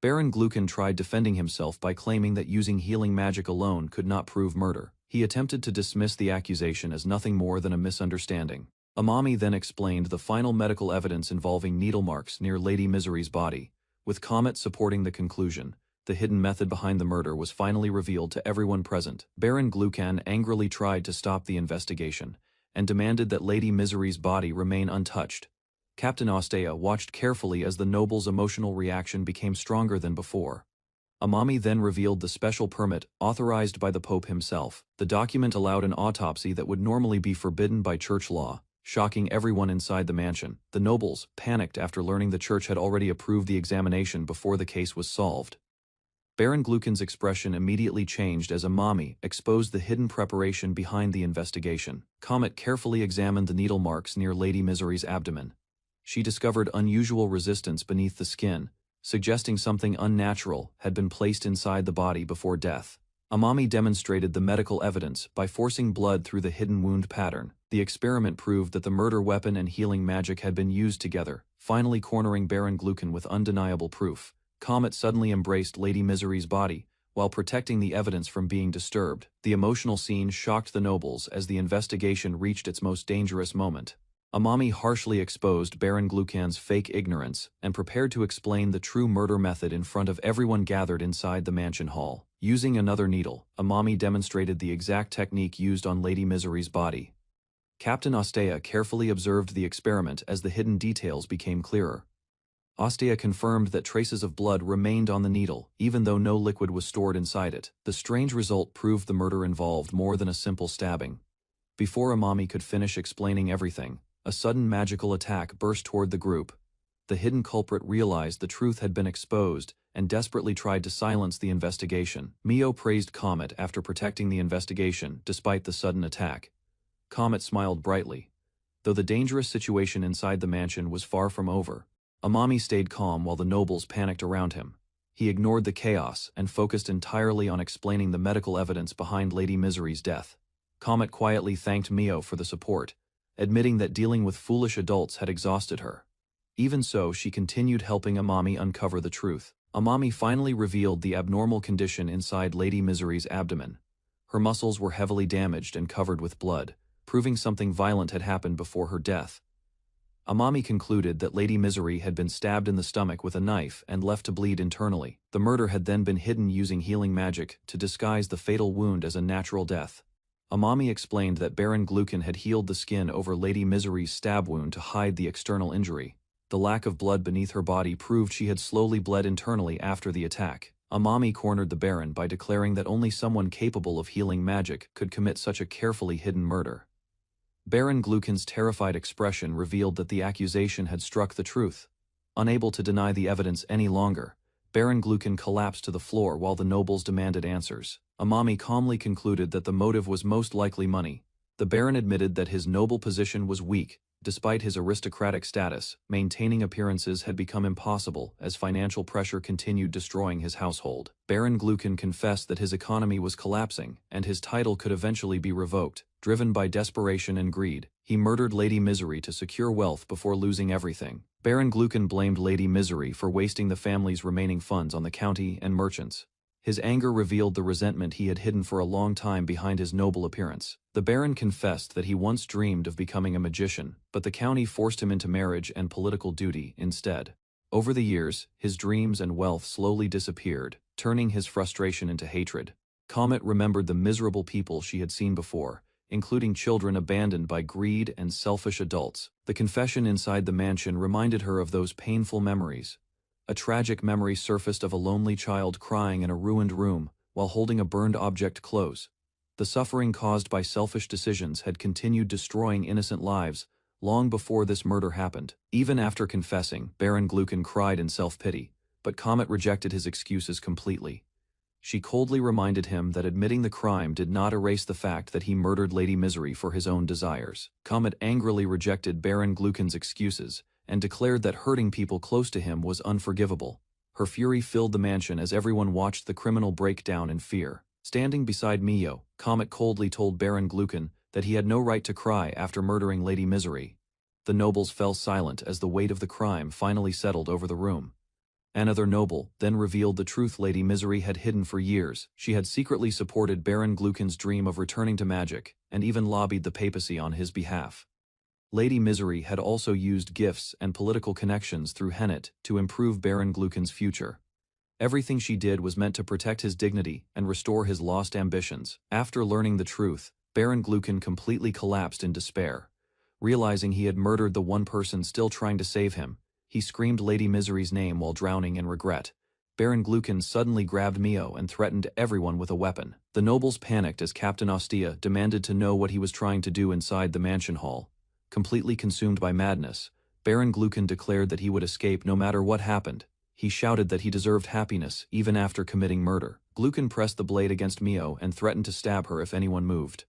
Baron Glucon tried defending himself by claiming that using healing magic alone could not prove murder. He attempted to dismiss the accusation as nothing more than a misunderstanding. Amami then explained the final medical evidence involving needle marks near Lady Misery's body. With Comet supporting the conclusion, the hidden method behind the murder was finally revealed to everyone present. Baron Glucan angrily tried to stop the investigation and demanded that Lady Misery's body remain untouched. Captain Ostea watched carefully as the noble's emotional reaction became stronger than before. Amami then revealed the special permit authorized by the Pope himself. The document allowed an autopsy that would normally be forbidden by church law, shocking everyone inside the mansion. The nobles panicked after learning the church had already approved the examination before the case was solved. Baron Glucan's expression immediately changed as Amami exposed the hidden preparation behind the investigation. Comet carefully examined the needle marks near Lady Misery's abdomen. She discovered unusual resistance beneath the skin, suggesting something unnatural had been placed inside the body before death. Amami demonstrated the medical evidence by forcing blood through the hidden wound pattern. The experiment proved that the murder weapon and healing magic had been used together, finally cornering Baron Gluckin with undeniable proof. Comet suddenly embraced Lady Misery's body, while protecting the evidence from being disturbed. The emotional scene shocked the nobles as the investigation reached its most dangerous moment. Amami harshly exposed Baron Gluckin's fake ignorance and prepared to explain the true murder method in front of everyone gathered inside the mansion hall. Using another needle, Amami demonstrated the exact technique used on Lady Misery's body. Captain Ostea carefully observed the experiment as the hidden details became clearer. Ostea confirmed that traces of blood remained on the needle, even though no liquid was stored inside it. The strange result proved the murder involved more than a simple stabbing. Before Amami could finish explaining everything, a sudden magical attack burst toward the group. The hidden culprit realized the truth had been exposed and desperately tried to silence the investigation. Mio praised Comet after protecting the investigation despite the sudden attack. Comet smiled brightly. Though the dangerous situation inside the mansion was far from over, Amami stayed calm while the nobles panicked around him. He ignored the chaos and focused entirely on explaining the medical evidence behind Lady Misery's death. Comet quietly thanked Mio for the support, admitting that dealing with foolish adults had exhausted her. Even so, she continued helping Amami uncover the truth. Amami finally revealed the abnormal condition inside Lady Misery's abdomen. Her muscles were heavily damaged and covered with blood, proving something violent had happened before her death. Amami concluded that Lady Misery had been stabbed in the stomach with a knife and left to bleed internally. The murder had then been hidden using healing magic to disguise the fatal wound as a natural death. Amami explained that Baron Gluckin had healed the skin over Lady Misery's stab wound to hide the external injury. The lack of blood beneath her body proved she had slowly bled internally after the attack. Amami cornered the Baron by declaring that only someone capable of healing magic could commit such a carefully hidden murder. Baron Gluckin's terrified expression revealed that the accusation had struck the truth. Unable to deny the evidence any longer, Baron Gluckin collapsed to the floor while the nobles demanded answers. Amami calmly concluded that the motive was most likely money. The Baron admitted that his noble position was weak. Despite his aristocratic status, maintaining appearances had become impossible as financial pressure continued destroying his household. Baron Gluckin confessed that his economy was collapsing and his title could eventually be revoked. Driven by desperation and greed, he murdered Lady Misery to secure wealth before losing everything. Baron Gluckin blamed Lady Misery for wasting the family's remaining funds on the county and merchants. His anger revealed the resentment he had hidden for a long time behind his noble appearance. The Baron confessed that he once dreamed of becoming a magician, but the county forced him into marriage and political duty instead. Over the years, his dreams and wealth slowly disappeared, turning his frustration into hatred. Comet remembered the miserable people she had seen before, including children abandoned by greed and selfish adults. The confession inside the mansion reminded her of those painful memories. A tragic memory surfaced of a lonely child crying in a ruined room while holding a burned object close. The suffering caused by selfish decisions had continued destroying innocent lives long before this murder happened. Even after confessing, Baron Gluckin cried in self-pity, but Comet rejected his excuses completely. She coldly reminded him that admitting the crime did not erase the fact that he murdered Lady Misery for his own desires. Comet angrily rejected Baron Gluckin's excuses and declared that hurting people close to him was unforgivable. Her fury filled the mansion as everyone watched the criminal break down in fear. Standing beside Mio, Comet coldly told Baron Gluckin that he had no right to cry after murdering Lady Misery. The nobles fell silent as the weight of the crime finally settled over the room. Another noble then revealed the truth Lady Misery had hidden for years. She had secretly supported Baron Gluckin's dream of returning to magic, and even lobbied the papacy on his behalf. Lady Misery had also used gifts and political connections through Hennet to improve Baron Gluckin's future. Everything she did was meant to protect his dignity and restore his lost ambitions. After learning the truth, Baron Gluckin completely collapsed in despair. Realizing he had murdered the one person still trying to save him, he screamed Lady Misery's name while drowning in regret. Baron Gluckin suddenly grabbed Mio and threatened everyone with a weapon. The nobles panicked as Captain Ostea demanded to know what he was trying to do inside the mansion hall. Completely consumed by madness, Baron Gluckin declared that he would escape no matter what happened. He shouted that he deserved happiness even after committing murder. Gluckin pressed the blade against Mio and threatened to stab her if anyone moved.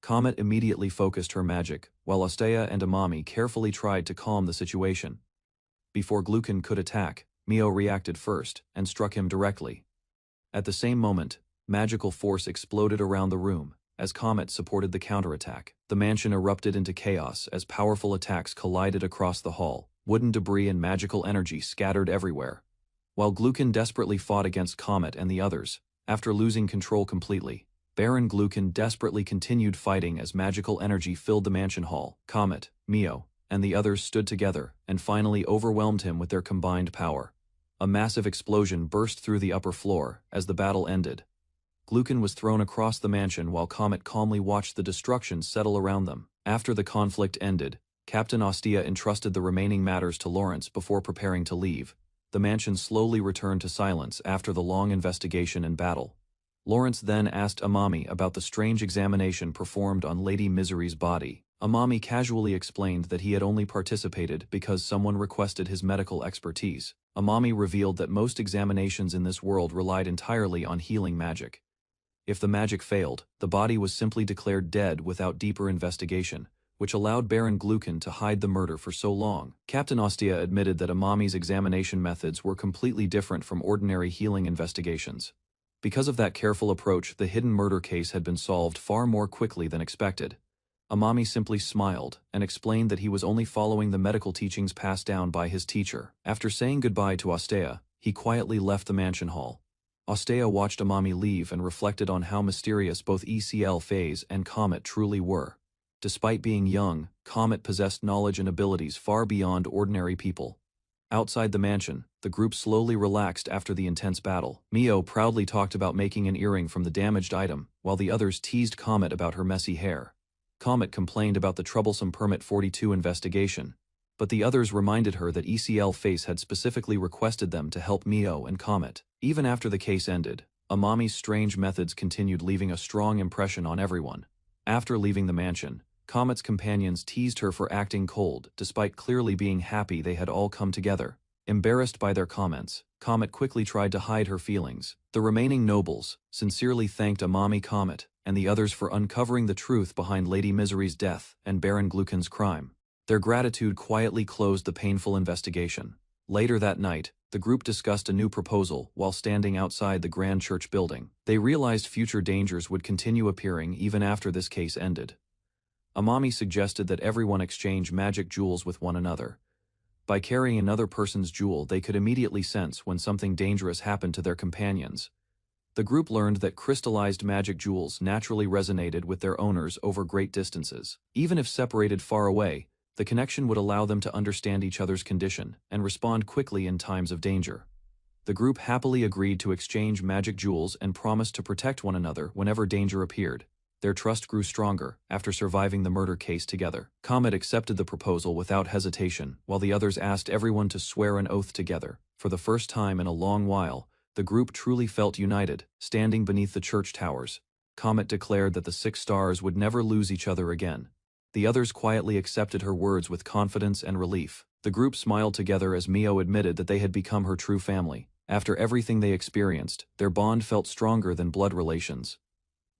Comet immediately focused her magic, while Astea and Amami carefully tried to calm the situation. Before Glukin could attack, Mio reacted first and struck him directly. At the same moment, magical force exploded around the room. As Comet supported the counterattack, the mansion erupted into chaos as powerful attacks collided across the hall. Wooden debris and magical energy scattered everywhere. While Glukin desperately fought against Comet and the others, after losing control completely, Baron Glukin desperately continued fighting as magical energy filled the mansion hall. Comet, Mio, and the others stood together and finally overwhelmed him with their combined power. A massive explosion burst through the upper floor as the battle ended. Glukin was thrown across the mansion while Comet calmly watched the destruction settle around them. After the conflict ended, Captain Astea entrusted the remaining matters to Lawrence before preparing to leave. The mansion slowly returned to silence after the long investigation and battle. Lawrence then asked Amami about the strange examination performed on Lady Misery's body. Amami casually explained that he had only participated because someone requested his medical expertise. Amami revealed that most examinations in this world relied entirely on healing magic. If the magic failed, the body was simply declared dead without deeper investigation, which allowed Baron Glukin to hide the murder for so long. Captain Astea admitted that Amami's examination methods were completely different from ordinary healing investigations. Because of that careful approach, the hidden murder case had been solved far more quickly than expected. Amami simply smiled and explained that he was only following the medical teachings passed down by his teacher. After saying goodbye to Astea, he quietly left the mansion hall. Astea watched Amami leave and reflected on how mysterious both Isekai'd and Comet truly were. Despite being young, Comet possessed knowledge and abilities far beyond ordinary people. Outside the mansion, the group slowly relaxed after the intense battle. Mio proudly talked about making an earring from the damaged item, while the others teased Comet about her messy hair. Comet complained about the troublesome Permit 42 investigation, but the others reminded her that Isekai'd had specifically requested them to help Mio and Comet. Even after the case ended, Amami's strange methods continued, leaving a strong impression on everyone. After leaving the mansion, Comet's companions teased her for acting cold, despite clearly being happy they had all come together. Embarrassed by their comments, Comet quickly tried to hide her feelings. The remaining nobles sincerely thanked Amami, Comet, and the others for uncovering the truth behind Lady Misery's death and Baron Glukin's crime. Their gratitude quietly closed the painful investigation. Later that night, the group discussed a new proposal while standing outside the Grand Church building. They realized future dangers would continue appearing even after this case ended. Amami suggested that everyone exchange magic jewels with one another. By carrying another person's jewel, they could immediately sense when something dangerous happened to their companions. The group learned that crystallized magic jewels naturally resonated with their owners over great distances. Even if separated far away, the connection would allow them to understand each other's condition and respond quickly in times of danger. The group happily agreed to exchange magic jewels and promised to protect one another whenever danger appeared. Their trust grew stronger after surviving the murder case together. Comet accepted the proposal without hesitation, while the others asked everyone to swear an oath together. For the first time in a long while, the group truly felt united. Standing beneath the church towers, Comet declared that the 6 stars would never lose each other again. The others quietly accepted her words with confidence and relief. The group smiled together as Mio admitted that they had become her true family. After everything they experienced, their bond felt stronger than blood relations.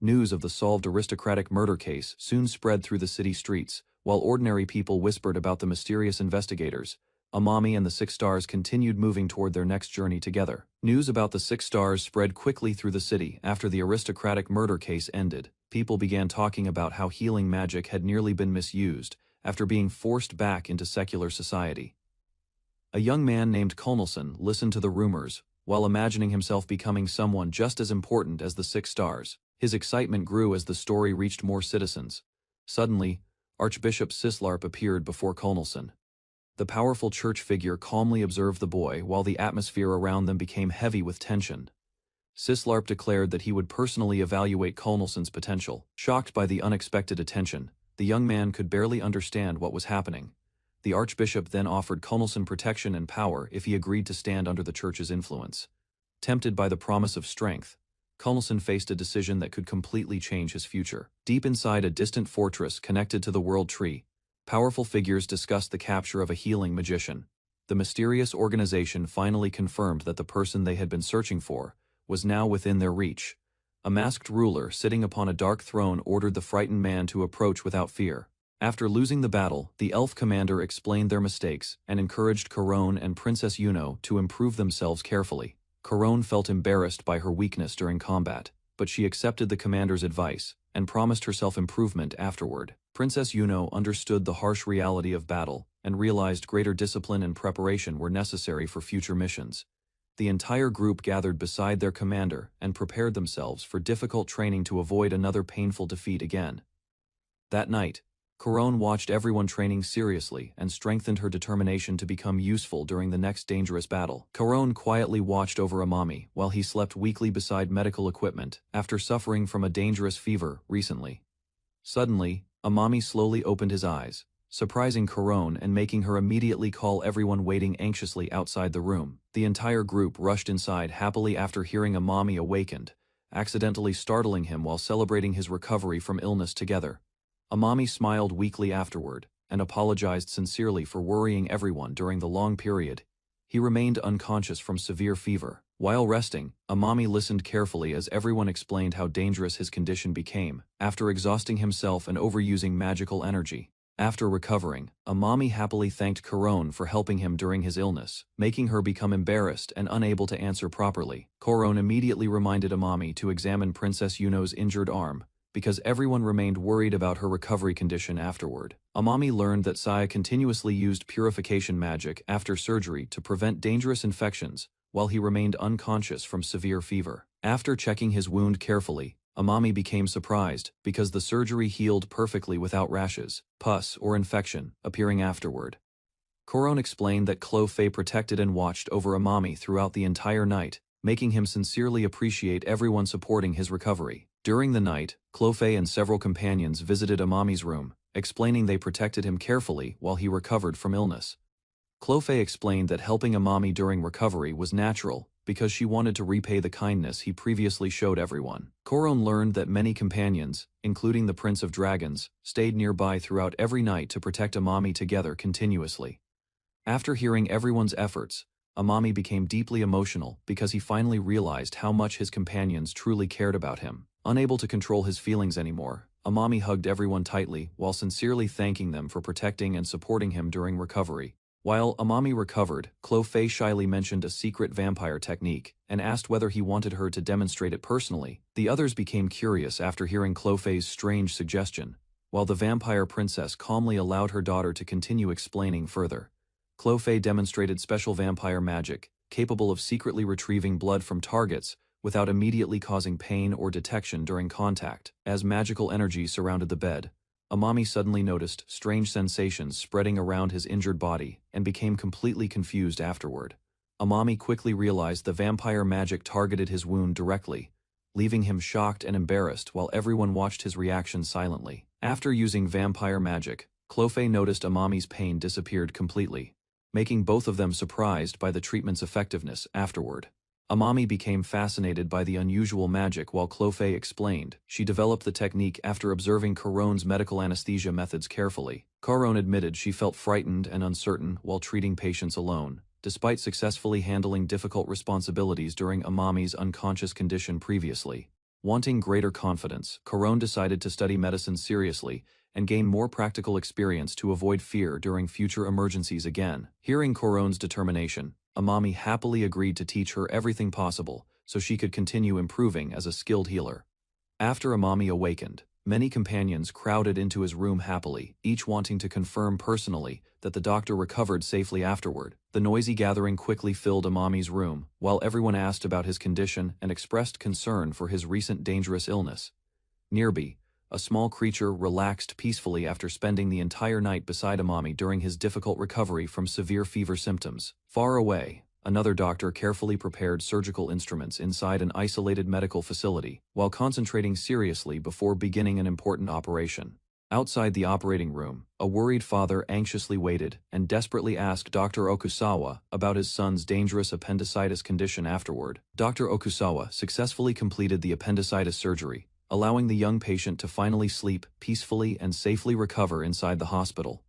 News of the solved aristocratic murder case soon spread through the city streets, while ordinary people whispered about the mysterious investigators. Amami and the 6 stars continued moving toward their next journey together. News about the 6 stars spread quickly through the city after the aristocratic murder case ended. People began talking about how healing magic had nearly been misused after being forced back into secular society. A young man named Colnelson listened to the rumors, while imagining himself becoming someone just as important as the 6 stars. His excitement grew as the story reached more citizens. Suddenly, Archbishop Sislarp appeared before Colnelson. The powerful church figure calmly observed the boy while the atmosphere around them became heavy with tension. Sislarp declared that he would personally evaluate Colnelson's potential. Shocked by the unexpected attention, the young man could barely understand what was happening. The Archbishop then offered Colnelson protection and power if he agreed to stand under the church's influence. Tempted by the promise of strength, Colnelson faced a decision that could completely change his future. Deep inside a distant fortress connected to the World Tree, powerful figures discussed the capture of a healing magician. The mysterious organization finally confirmed that the person they had been searching for was now within their reach. A masked ruler sitting upon a dark throne ordered the frightened man to approach without fear. After losing the battle, the elf commander explained their mistakes and encouraged Corone and Princess Yuno to improve themselves carefully. Corone felt embarrassed by her weakness during combat, but she accepted the commander's advice and promised herself improvement afterward. Princess Yuno understood the harsh reality of battle and realized greater discipline and preparation were necessary for future missions. The entire group gathered beside their commander and prepared themselves for difficult training to avoid another painful defeat again. That night, Corone watched everyone training seriously and strengthened her determination to become useful during the next dangerous battle. Corone quietly watched over Amami while he slept weakly beside medical equipment after suffering from a dangerous fever recently. Suddenly, Amami slowly opened his eyes, surprising Corone and making her immediately call everyone waiting anxiously outside the room. The entire group rushed inside happily after hearing Amami awakened, accidentally startling him while celebrating his recovery from illness together. Amami smiled weakly afterward and apologized sincerely for worrying everyone during the long period. He remained unconscious from severe fever. While resting, Amami listened carefully as everyone explained how dangerous his condition became after exhausting himself and overusing magical energy. After recovering, Amami happily thanked Corone for helping him during his illness, making her become embarrassed and unable to answer properly. Corone immediately reminded Amami to examine Princess Yuno's injured arm, because everyone remained worried about her recovery condition afterward. Amami learned that Saya continuously used purification magic after surgery to prevent dangerous infections, while he remained unconscious from severe fever. After checking his wound carefully, Amami became surprised because the surgery healed perfectly without rashes, pus, or infection appearing afterward. Corone explained that Clo-Fei protected and watched over Amami throughout the entire night, making him sincerely appreciate everyone supporting his recovery. During the night, Clo-Fei and several companions visited Amami's room, explaining they protected him carefully while he recovered from illness. Clo-Fei explained that helping Amami during recovery was natural because she wanted to repay the kindness he previously showed everyone. Corone learned that many companions, including the Prince of Dragons, stayed nearby throughout every night to protect Amami together continuously. After hearing everyone's efforts, Amami became deeply emotional because he finally realized how much his companions truly cared about him. Unable to control his feelings anymore, Amami hugged everyone tightly while sincerely thanking them for protecting and supporting him during recovery. While Amami recovered, Clo-Fei shyly mentioned a secret vampire technique and asked whether he wanted her to demonstrate it personally. The others became curious after hearing Clo-Fei's strange suggestion, while the vampire princess calmly allowed her daughter to continue explaining further. Clo-Fei demonstrated special vampire magic, capable of secretly retrieving blood from targets without immediately causing pain or detection during contact. As magical energy surrounded the bed, Amami suddenly noticed strange sensations spreading around his injured body and became completely confused afterward. Amami quickly realized the vampire magic targeted his wound directly, leaving him shocked and embarrassed while everyone watched his reaction silently. After using vampire magic, Clo-Fei noticed Amami's pain disappeared completely, making both of them surprised by the treatment's effectiveness afterward. Amami became fascinated by the unusual magic while Clo-Fei explained. She developed the technique after observing Corone's medical anesthesia methods carefully. Corone admitted she felt frightened and uncertain while treating patients alone, despite successfully handling difficult responsibilities during Amami's unconscious condition previously. Wanting greater confidence, Corone decided to study medicine seriously and gain more practical experience to avoid fear during future emergencies again. Hearing Corone's determination, Amami happily agreed to teach her everything possible so she could continue improving as a skilled healer. After Amami awakened, many companions crowded into his room happily, each wanting to confirm personally that the doctor recovered safely afterward. The noisy gathering quickly filled Amami's room, while everyone asked about his condition and expressed concern for his recent dangerous illness. Nearby, a small creature relaxed peacefully after spending the entire night beside Amami during his difficult recovery from severe fever symptoms. Far away, another doctor carefully prepared surgical instruments inside an isolated medical facility, while concentrating seriously before beginning an important operation. Outside the operating room, a worried father anxiously waited and desperately asked Dr. Okusawa about his son's dangerous appendicitis condition afterward. Dr. Okusawa successfully completed the appendicitis surgery, allowing the young patient to finally sleep peacefully and safely recover inside the hospital.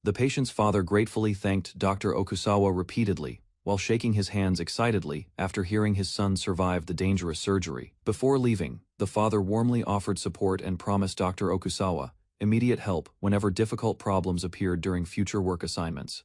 The patient's father gratefully thanked Dr. Okusawa repeatedly, while shaking his hands excitedly after hearing his son survived the dangerous surgery. Before leaving, the father warmly offered support and promised Dr. Okusawa immediate help whenever difficult problems appeared during future work assignments.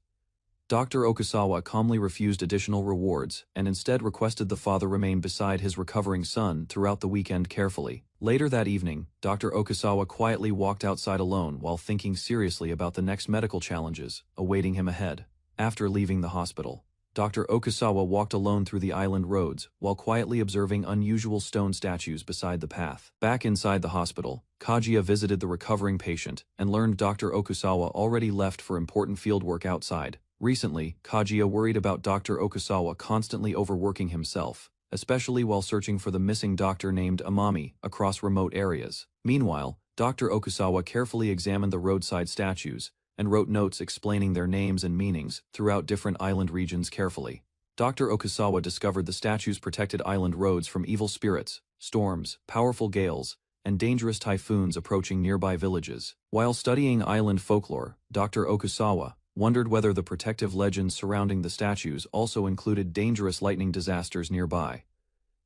Dr. Okusawa calmly refused additional rewards and instead requested the father remain beside his recovering son throughout the weekend carefully. Later that evening, Dr. Okusawa quietly walked outside alone while thinking seriously about the next medical challenges awaiting him ahead. After leaving the hospital, Dr. Okusawa walked alone through the island roads while quietly observing unusual stone statues beside the path. Back inside the hospital, Kaguya visited the recovering patient and learned Dr. Okusawa already left for important fieldwork outside. Recently, Kaguya worried about Dr. Okusawa constantly overworking himself, especially while searching for the missing doctor named Amami across remote areas. Meanwhile, Dr. Okusawa carefully examined the roadside statues and wrote notes explaining their names and meanings throughout different island regions carefully. Dr. Okusawa discovered the statues protected island roads from evil spirits, storms, powerful gales, and dangerous typhoons approaching nearby villages. While studying island folklore, Dr. Okusawa wondered whether the protective legends surrounding the statues also included dangerous lightning disasters nearby.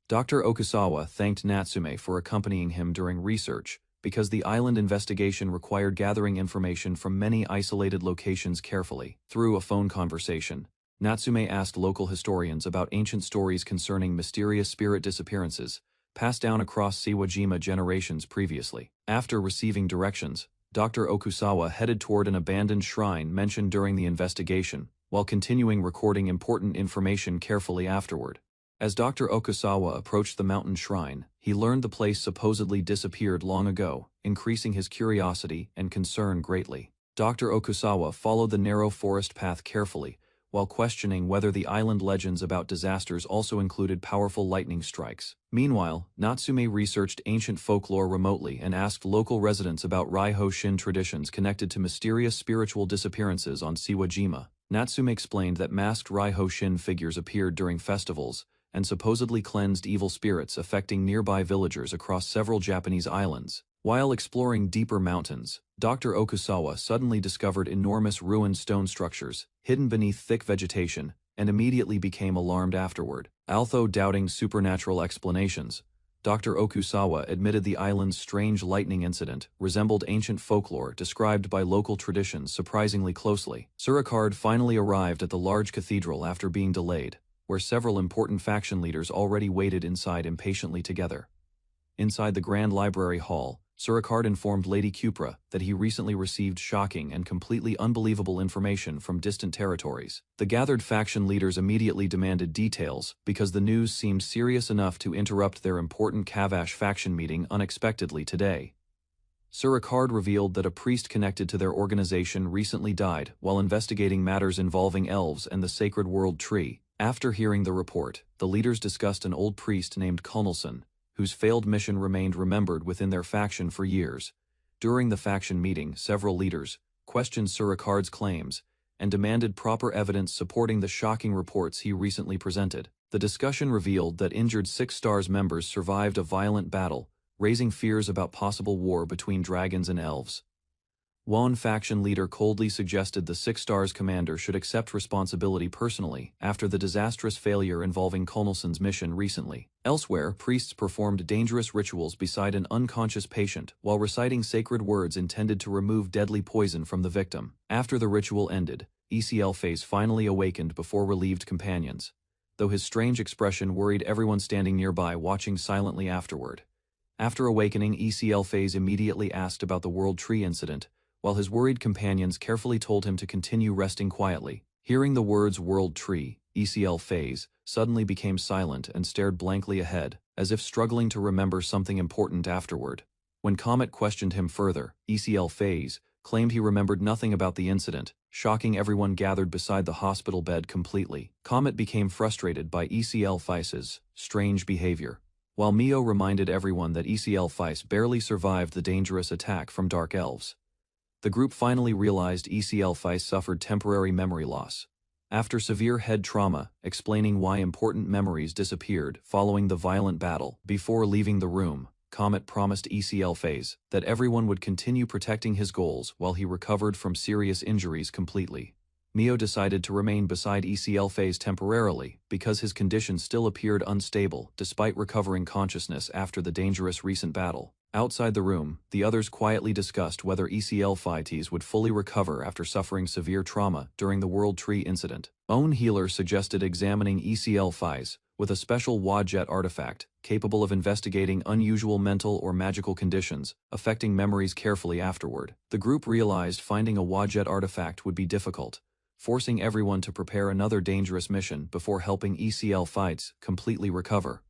Dr. Okusawa thanked Natsume for accompanying him during research, because the island investigation required gathering information from many isolated locations carefully. Through a phone conversation, Natsume asked local historians about ancient stories concerning mysterious spirit disappearances, passed down across Iwo generations previously. After receiving directions, Dr. Okusawa headed toward an abandoned shrine mentioned during the investigation, while continuing recording important information carefully afterward. As Dr. Okusawa approached the mountain shrine, he learned the place supposedly disappeared long ago, increasing his curiosity and concern greatly. Dr. Okusawa followed the narrow forest path carefully, while questioning whether the island legends about disasters also included powerful lightning strikes. Meanwhile, Natsume researched ancient folklore remotely and asked local residents about Raiho Shin traditions connected to mysterious spiritual disappearances on Iwo. Natsume explained that masked Raiho Shin figures appeared during festivals and supposedly cleansed evil spirits affecting nearby villagers across several Japanese islands. While exploring deeper mountains, Dr. Okusawa suddenly discovered enormous ruined stone structures hidden beneath thick vegetation and immediately became alarmed afterward. Although doubting supernatural explanations, Dr. Okusawa admitted the island's strange lightning incident resembled ancient folklore described by local traditions surprisingly closely. Isekai'd finally arrived at the large cathedral after being delayed, where several important faction leaders already waited inside impatiently together. Inside the Grand Library Hall, Isekai'd informed Lady Cupra that he recently received shocking and completely unbelievable information from distant territories. The gathered faction leaders immediately demanded details because the news seemed serious enough to interrupt their important Kavash faction meeting unexpectedly today. Isekai'd revealed that a priest connected to their organization recently died while investigating matters involving elves and the sacred world tree. After hearing the report, the leaders discussed an old priest named Kunnelson, whose failed mission remained remembered within their faction for years. During the faction meeting, several leaders questioned Isekai'd's claims and demanded proper evidence supporting the shocking reports he recently presented. The discussion revealed that injured Six Stars members survived a violent battle, raising fears about possible war between dragons and elves. One faction leader coldly suggested the Six Stars commander should accept responsibility personally after the disastrous failure involving Kunnelson's mission recently. Elsewhere, priests performed dangerous rituals beside an unconscious patient while reciting sacred words intended to remove deadly poison from the victim. After the ritual ended, Isekai'd finally awakened before relieved companions, though his strange expression worried everyone standing nearby watching silently afterward. After awakening, Isekai'd immediately asked about the World Tree incident, while his worried companions carefully told him to continue resting quietly. Hearing the words World Tree, Isekai'd suddenly became silent and stared blankly ahead, as if struggling to remember something important afterward. When Comet questioned him further, Isekai'd claimed he remembered nothing about the incident, shocking everyone gathered beside the hospital bed completely. Comet became frustrated by Isekai'd's strange behavior, while Mio reminded everyone that Isekai'd barely survived the dangerous attack from Dark Elves. The group finally realized Isekai'd suffered temporary memory loss after severe head trauma, explaining why important memories disappeared following the violent battle. Before leaving the room, Comet promised Isekai'd that everyone would continue protecting his goals while he recovered from serious injuries completely. Mio decided to remain beside Phase temporarily because his condition still appeared unstable despite recovering consciousness after the dangerous recent battle. Outside the room, the others quietly discussed whether Phytes would fully recover after suffering severe trauma during the World Tree incident. Owen Healer suggested examining Phytes with a special Wadjet artifact capable of investigating unusual mental or magical conditions affecting memories carefully afterward. The group realized finding a Wadjet artifact would be difficult, forcing everyone to prepare another dangerous mission before helping Phytes completely recover.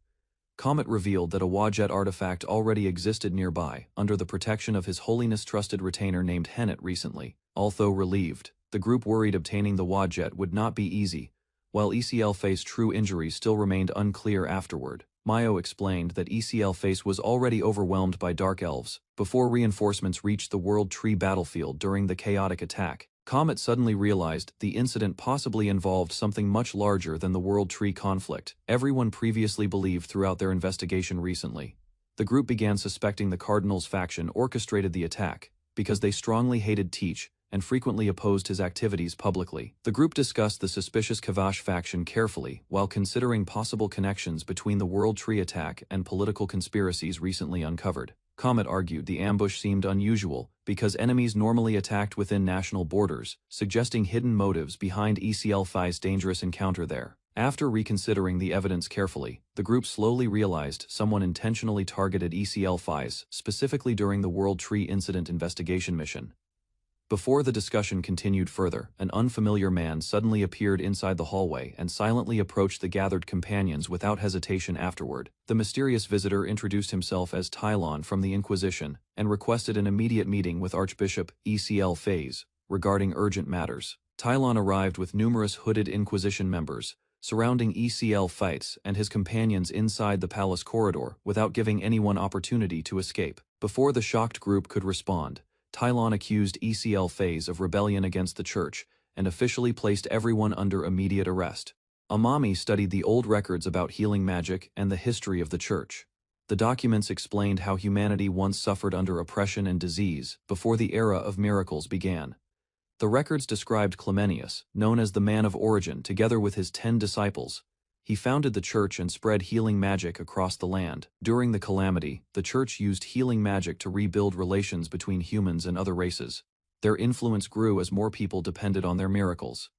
Comet revealed that a Wadjet artifact already existed nearby, under the protection of His Holiness' trusted retainer named Hennet recently. Although relieved, the group worried obtaining the Wadjet would not be easy, while Phace's true injuries still remained unclear afterward. Mio explained that Phace was already overwhelmed by Dark Elves before reinforcements reached the World Tree battlefield during the chaotic attack. Comet suddenly realized the incident possibly involved something much larger than the World Tree conflict everyone previously believed throughout their investigation recently. The group began suspecting the Cardinals faction orchestrated the attack because they strongly hated Teach and frequently opposed his activities publicly. The group discussed the suspicious Kavash faction carefully while considering possible connections between the World Tree attack and political conspiracies recently uncovered. Comet argued the ambush seemed unusual because enemies normally attacked within national borders, suggesting hidden motives behind Phy's dangerous encounter there. After reconsidering the evidence carefully, the group slowly realized someone intentionally targeted Phy's, specifically during the World Tree incident investigation mission. Before the discussion continued further, an unfamiliar man suddenly appeared inside the hallway and silently approached the gathered companions without hesitation afterward. The mysterious visitor introduced himself as Tylon from the Inquisition and requested an immediate meeting with Archbishop Phase regarding urgent matters. Tylon arrived with numerous hooded Inquisition members, surrounding Phytes and his companions inside the palace corridor without giving anyone opportunity to escape. Before the shocked group could respond, Tylon accused Phase of rebellion against the church and officially placed everyone under immediate arrest. Amami studied the old records about healing magic and the history of the church. The documents explained how humanity once suffered under oppression and disease before the era of miracles began. The records described Clemenius, known as the Man of Origin, together with his 10 disciples. He founded the church and spread healing magic across the land. During the calamity, the church used healing magic to rebuild relations between humans and other races. Their influence grew as more people depended on their miracles.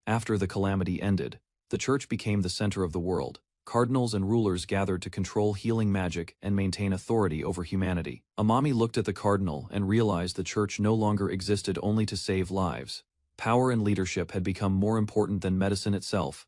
After the calamity ended, the church became the center of the world. Cardinals and rulers gathered to control healing magic and maintain authority over humanity. Amami looked at the cardinal and realized the church no longer existed only to save lives. Power and leadership had become more important than medicine itself.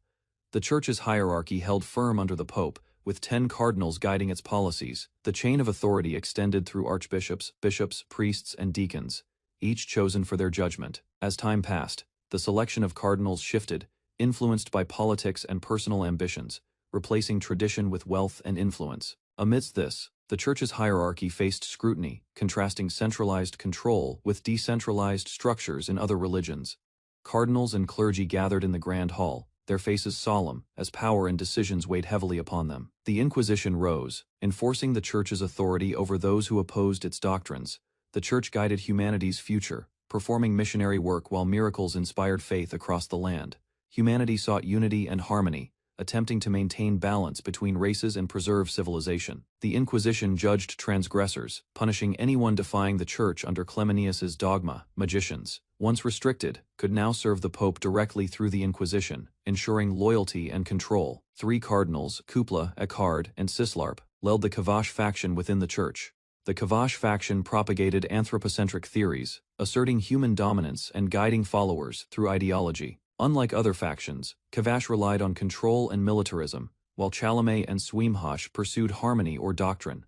The church's hierarchy held firm under the Pope, with 10 cardinals guiding its policies. The chain of authority extended through archbishops, bishops, priests, and deacons, each chosen for their judgment. As time passed, the selection of cardinals shifted, influenced by politics and personal ambitions, replacing tradition with wealth and influence. Amidst this, the church's hierarchy faced scrutiny, contrasting centralized control with decentralized structures in other religions. Cardinals and clergy gathered in the Grand Hall, their faces solemn, as power and decisions weighed heavily upon them. The Inquisition rose, enforcing the Church's authority over those who opposed its doctrines. The Church guided humanity's future, performing missionary work while miracles inspired faith across the land. Humanity sought unity and harmony, attempting to maintain balance between races and preserve civilization. The Inquisition judged transgressors, punishing anyone defying the Church under Clemenius's dogma. Magicians, once restricted, could now serve the Pope directly through the Inquisition, ensuring loyalty and control. 3 cardinals, Kupla, Isekai'd, and Sislarp, led the Kavash faction within the Church. The Kavash faction propagated anthropocentric theories, asserting human dominance and guiding followers through ideology. Unlike other factions, Kavash relied on control and militarism, while Chalamet and Sweemhosh pursued harmony or doctrine.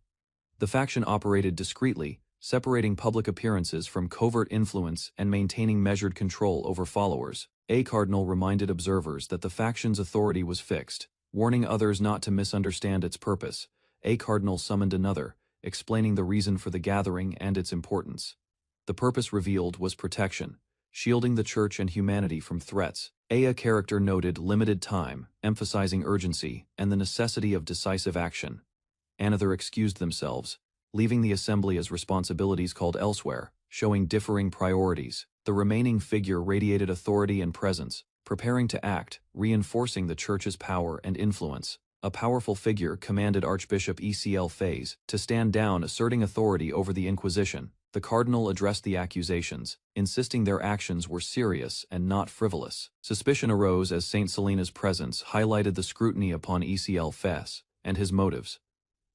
The faction operated discreetly, separating public appearances from covert influence and maintaining measured control over followers. A cardinal reminded observers that the faction's authority was fixed, warning others not to misunderstand its purpose. A cardinal summoned another, explaining the reason for the gathering and its importance. The purpose revealed was protection, shielding the Church and humanity from threats. A character noted limited time, emphasizing urgency and the necessity of decisive action. Another excused themselves, leaving the assembly as responsibilities called elsewhere, showing differing priorities. The remaining figure radiated authority and presence, preparing to act, reinforcing the church's power and influence. A powerful figure commanded Archbishop Ecl to stand down, asserting authority over the Inquisition. The cardinal addressed the accusations, insisting their actions were serious and not frivolous. Suspicion arose as Saint Selena's presence highlighted the scrutiny upon Ecl and his motives.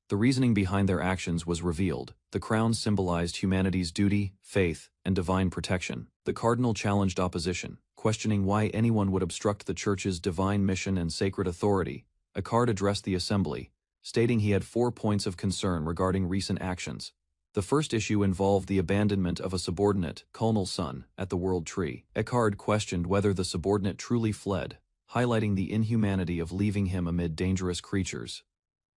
The reasoning behind their actions was revealed. The crown symbolized humanity's duty, faith, and divine protection. The cardinal challenged opposition, questioning why anyone would obstruct the church's divine mission and sacred authority. Isekai'd addressed the assembly, stating he had 4 points of concern regarding recent actions. The first issue involved the abandonment of a subordinate, Colonel's son, at the World Tree. Isekai'd questioned whether the subordinate truly fled, highlighting the inhumanity of leaving him amid dangerous creatures.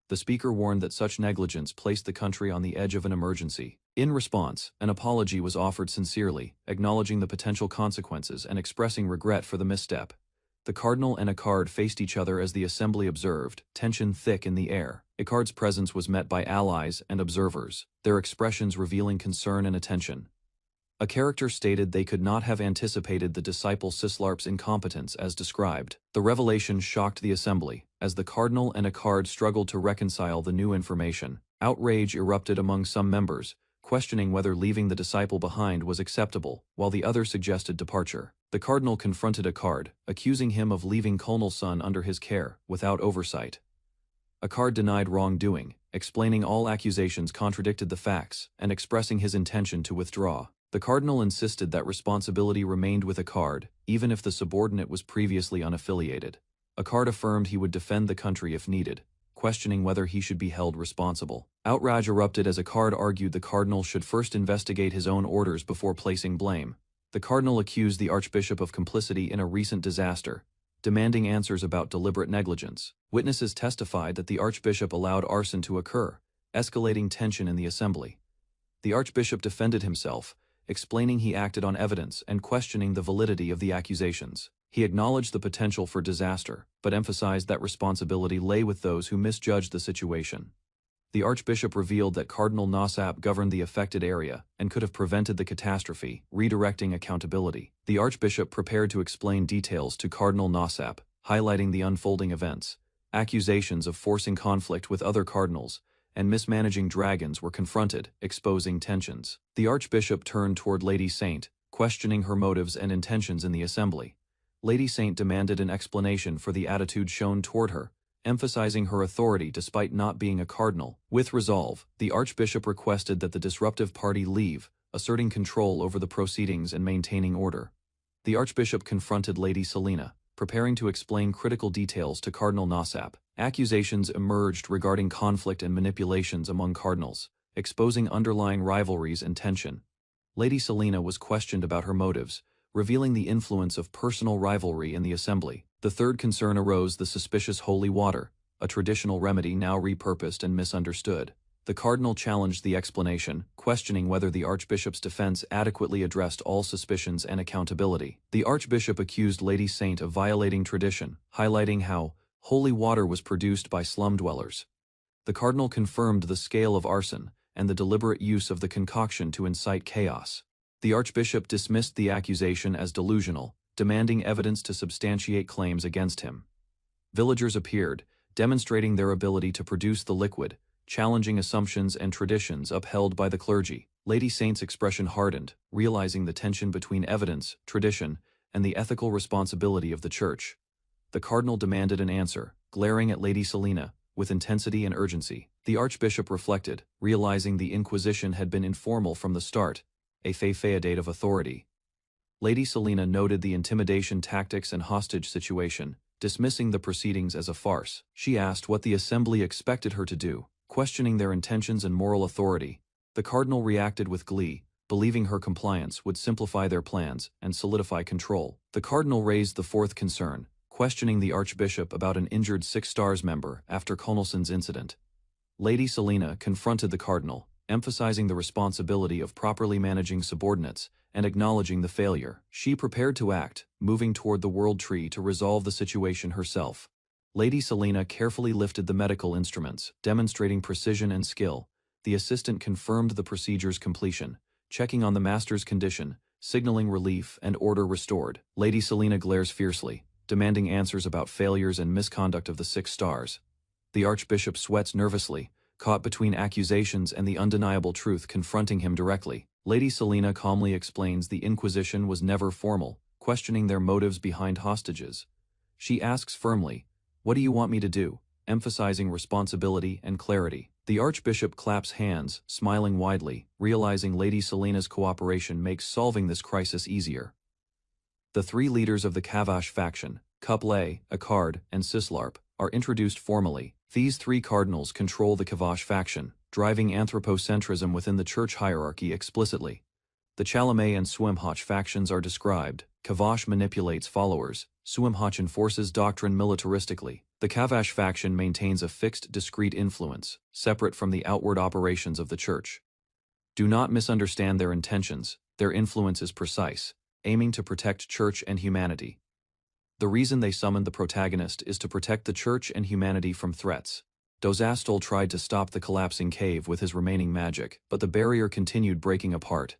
The speaker warned that such negligence placed the country on the edge of an emergency. In response, an apology was offered sincerely, acknowledging the potential consequences and expressing regret for the misstep. The cardinal and Isekai'd faced each other as the assembly observed, tension thick in the air. Isekai'd's presence was met by allies and observers, their expressions revealing concern and attention. A character stated they could not have anticipated the disciple Sislarp's incompetence as described. The revelation shocked the assembly, as the cardinal and Isekai'd struggled to reconcile the new information. Outrage erupted among some members, questioning whether leaving the disciple behind was acceptable, while the other suggested departure. The cardinal confronted Isekai'd, accusing him of leaving Colonel's son under his care, without oversight. Isekai'd denied wrongdoing, explaining all accusations contradicted the facts, and expressing his intention to withdraw. The cardinal insisted that responsibility remained with Isekai'd, even if the subordinate was previously unaffiliated. Isekai'd affirmed he would defend the country if needed, questioning whether he should be held responsible. Outrage erupted as Isekai'd argued the cardinal should first investigate his own orders before placing blame. The cardinal accused the archbishop of complicity in a recent disaster, demanding answers about deliberate negligence. Witnesses testified that the archbishop allowed arson to occur, escalating tension in the assembly. The archbishop defended himself, explaining he acted on evidence and questioning the validity of the accusations. He acknowledged the potential for disaster, but emphasized that responsibility lay with those who misjudged the situation. The archbishop revealed that Cardinal Nosap governed the affected area and could have prevented the catastrophe, redirecting accountability. The archbishop prepared to explain details to Cardinal Nosap, highlighting the unfolding events. Accusations of forcing conflict with other cardinals and mismanaging dragons were confronted, exposing tensions. The archbishop turned toward Lady Saint, questioning her motives and intentions in the assembly. Lady Saint demanded an explanation for the attitude shown toward her, emphasizing her authority despite not being a cardinal. With resolve, the archbishop requested that the disruptive party leave, asserting control over the proceedings and maintaining order. The archbishop confronted Lady Selena, preparing to explain critical details to Cardinal Nosap. Accusations emerged regarding conflict and manipulations among cardinals, exposing underlying rivalries and tension. Lady Selena was questioned about her motives, revealing the influence of personal rivalry in the assembly. The third concern arose: the suspicious holy water, a traditional remedy now repurposed and misunderstood. The cardinal challenged the explanation, questioning whether the archbishop's defense adequately addressed all suspicions and accountability. The archbishop accused Lady Saint of violating tradition, highlighting how holy water was produced by slum dwellers. The cardinal confirmed the scale of arson and the deliberate use of the concoction to incite chaos. The archbishop dismissed the accusation as delusional, demanding evidence to substantiate claims against him. Villagers appeared, demonstrating their ability to produce the liquid, challenging assumptions and traditions upheld by the clergy. Lady Saint's expression hardened, realizing the tension between evidence, tradition, and the ethical responsibility of the church. The cardinal demanded an answer, glaring at Lady Selena, with intensity and urgency. The archbishop reflected, realizing the Inquisition had been informal from the start, a feodate of authority. Lady Selena noted the intimidation tactics and hostage situation, dismissing the proceedings as a farce. She asked what the assembly expected her to do, questioning their intentions and moral authority. The cardinal reacted with glee, believing her compliance would simplify their plans and solidify control. The cardinal raised the fourth concern, questioning the archbishop about an injured Six Stars member after Colnelson's incident. Lady Selena confronted the cardinal, emphasizing the responsibility of properly managing subordinates and acknowledging the failure. She prepared to act, moving toward the World Tree to resolve the situation herself. Lady Selena carefully lifted the medical instruments, demonstrating precision and skill. The assistant confirmed the procedure's completion, checking on the master's condition, signaling relief and order restored. Lady Selena glares fiercely, demanding answers about failures and misconduct of the 6 stars. The Archbishop sweats nervously, caught between accusations and the undeniable truth confronting him directly. Lady Selena calmly explains the Inquisition was never formal, questioning their motives behind hostages. She asks firmly, "What do you want me to do?" emphasizing responsibility and clarity. The Archbishop claps hands, smiling widely, realizing Lady Selena's cooperation makes solving this crisis easier. The 3 leaders of the Kavash faction, Couple, Isekai'd, and Sislarp, are introduced formally. These 3 cardinals control the Kavash faction, driving anthropocentrism within the church hierarchy explicitly. The Chalamet and Swimhach factions are described. Kavash manipulates followers, Swimhach enforces doctrine militaristically. The Kavash faction maintains a fixed, discrete influence, separate from the outward operations of the church. Do not misunderstand their intentions. Their influence is precise, aiming to protect church and humanity. The reason they summoned the protagonist is to protect the church and humanity from threats. Dozastal tried to stop the collapsing cave with his remaining magic, but the barrier continued breaking apart.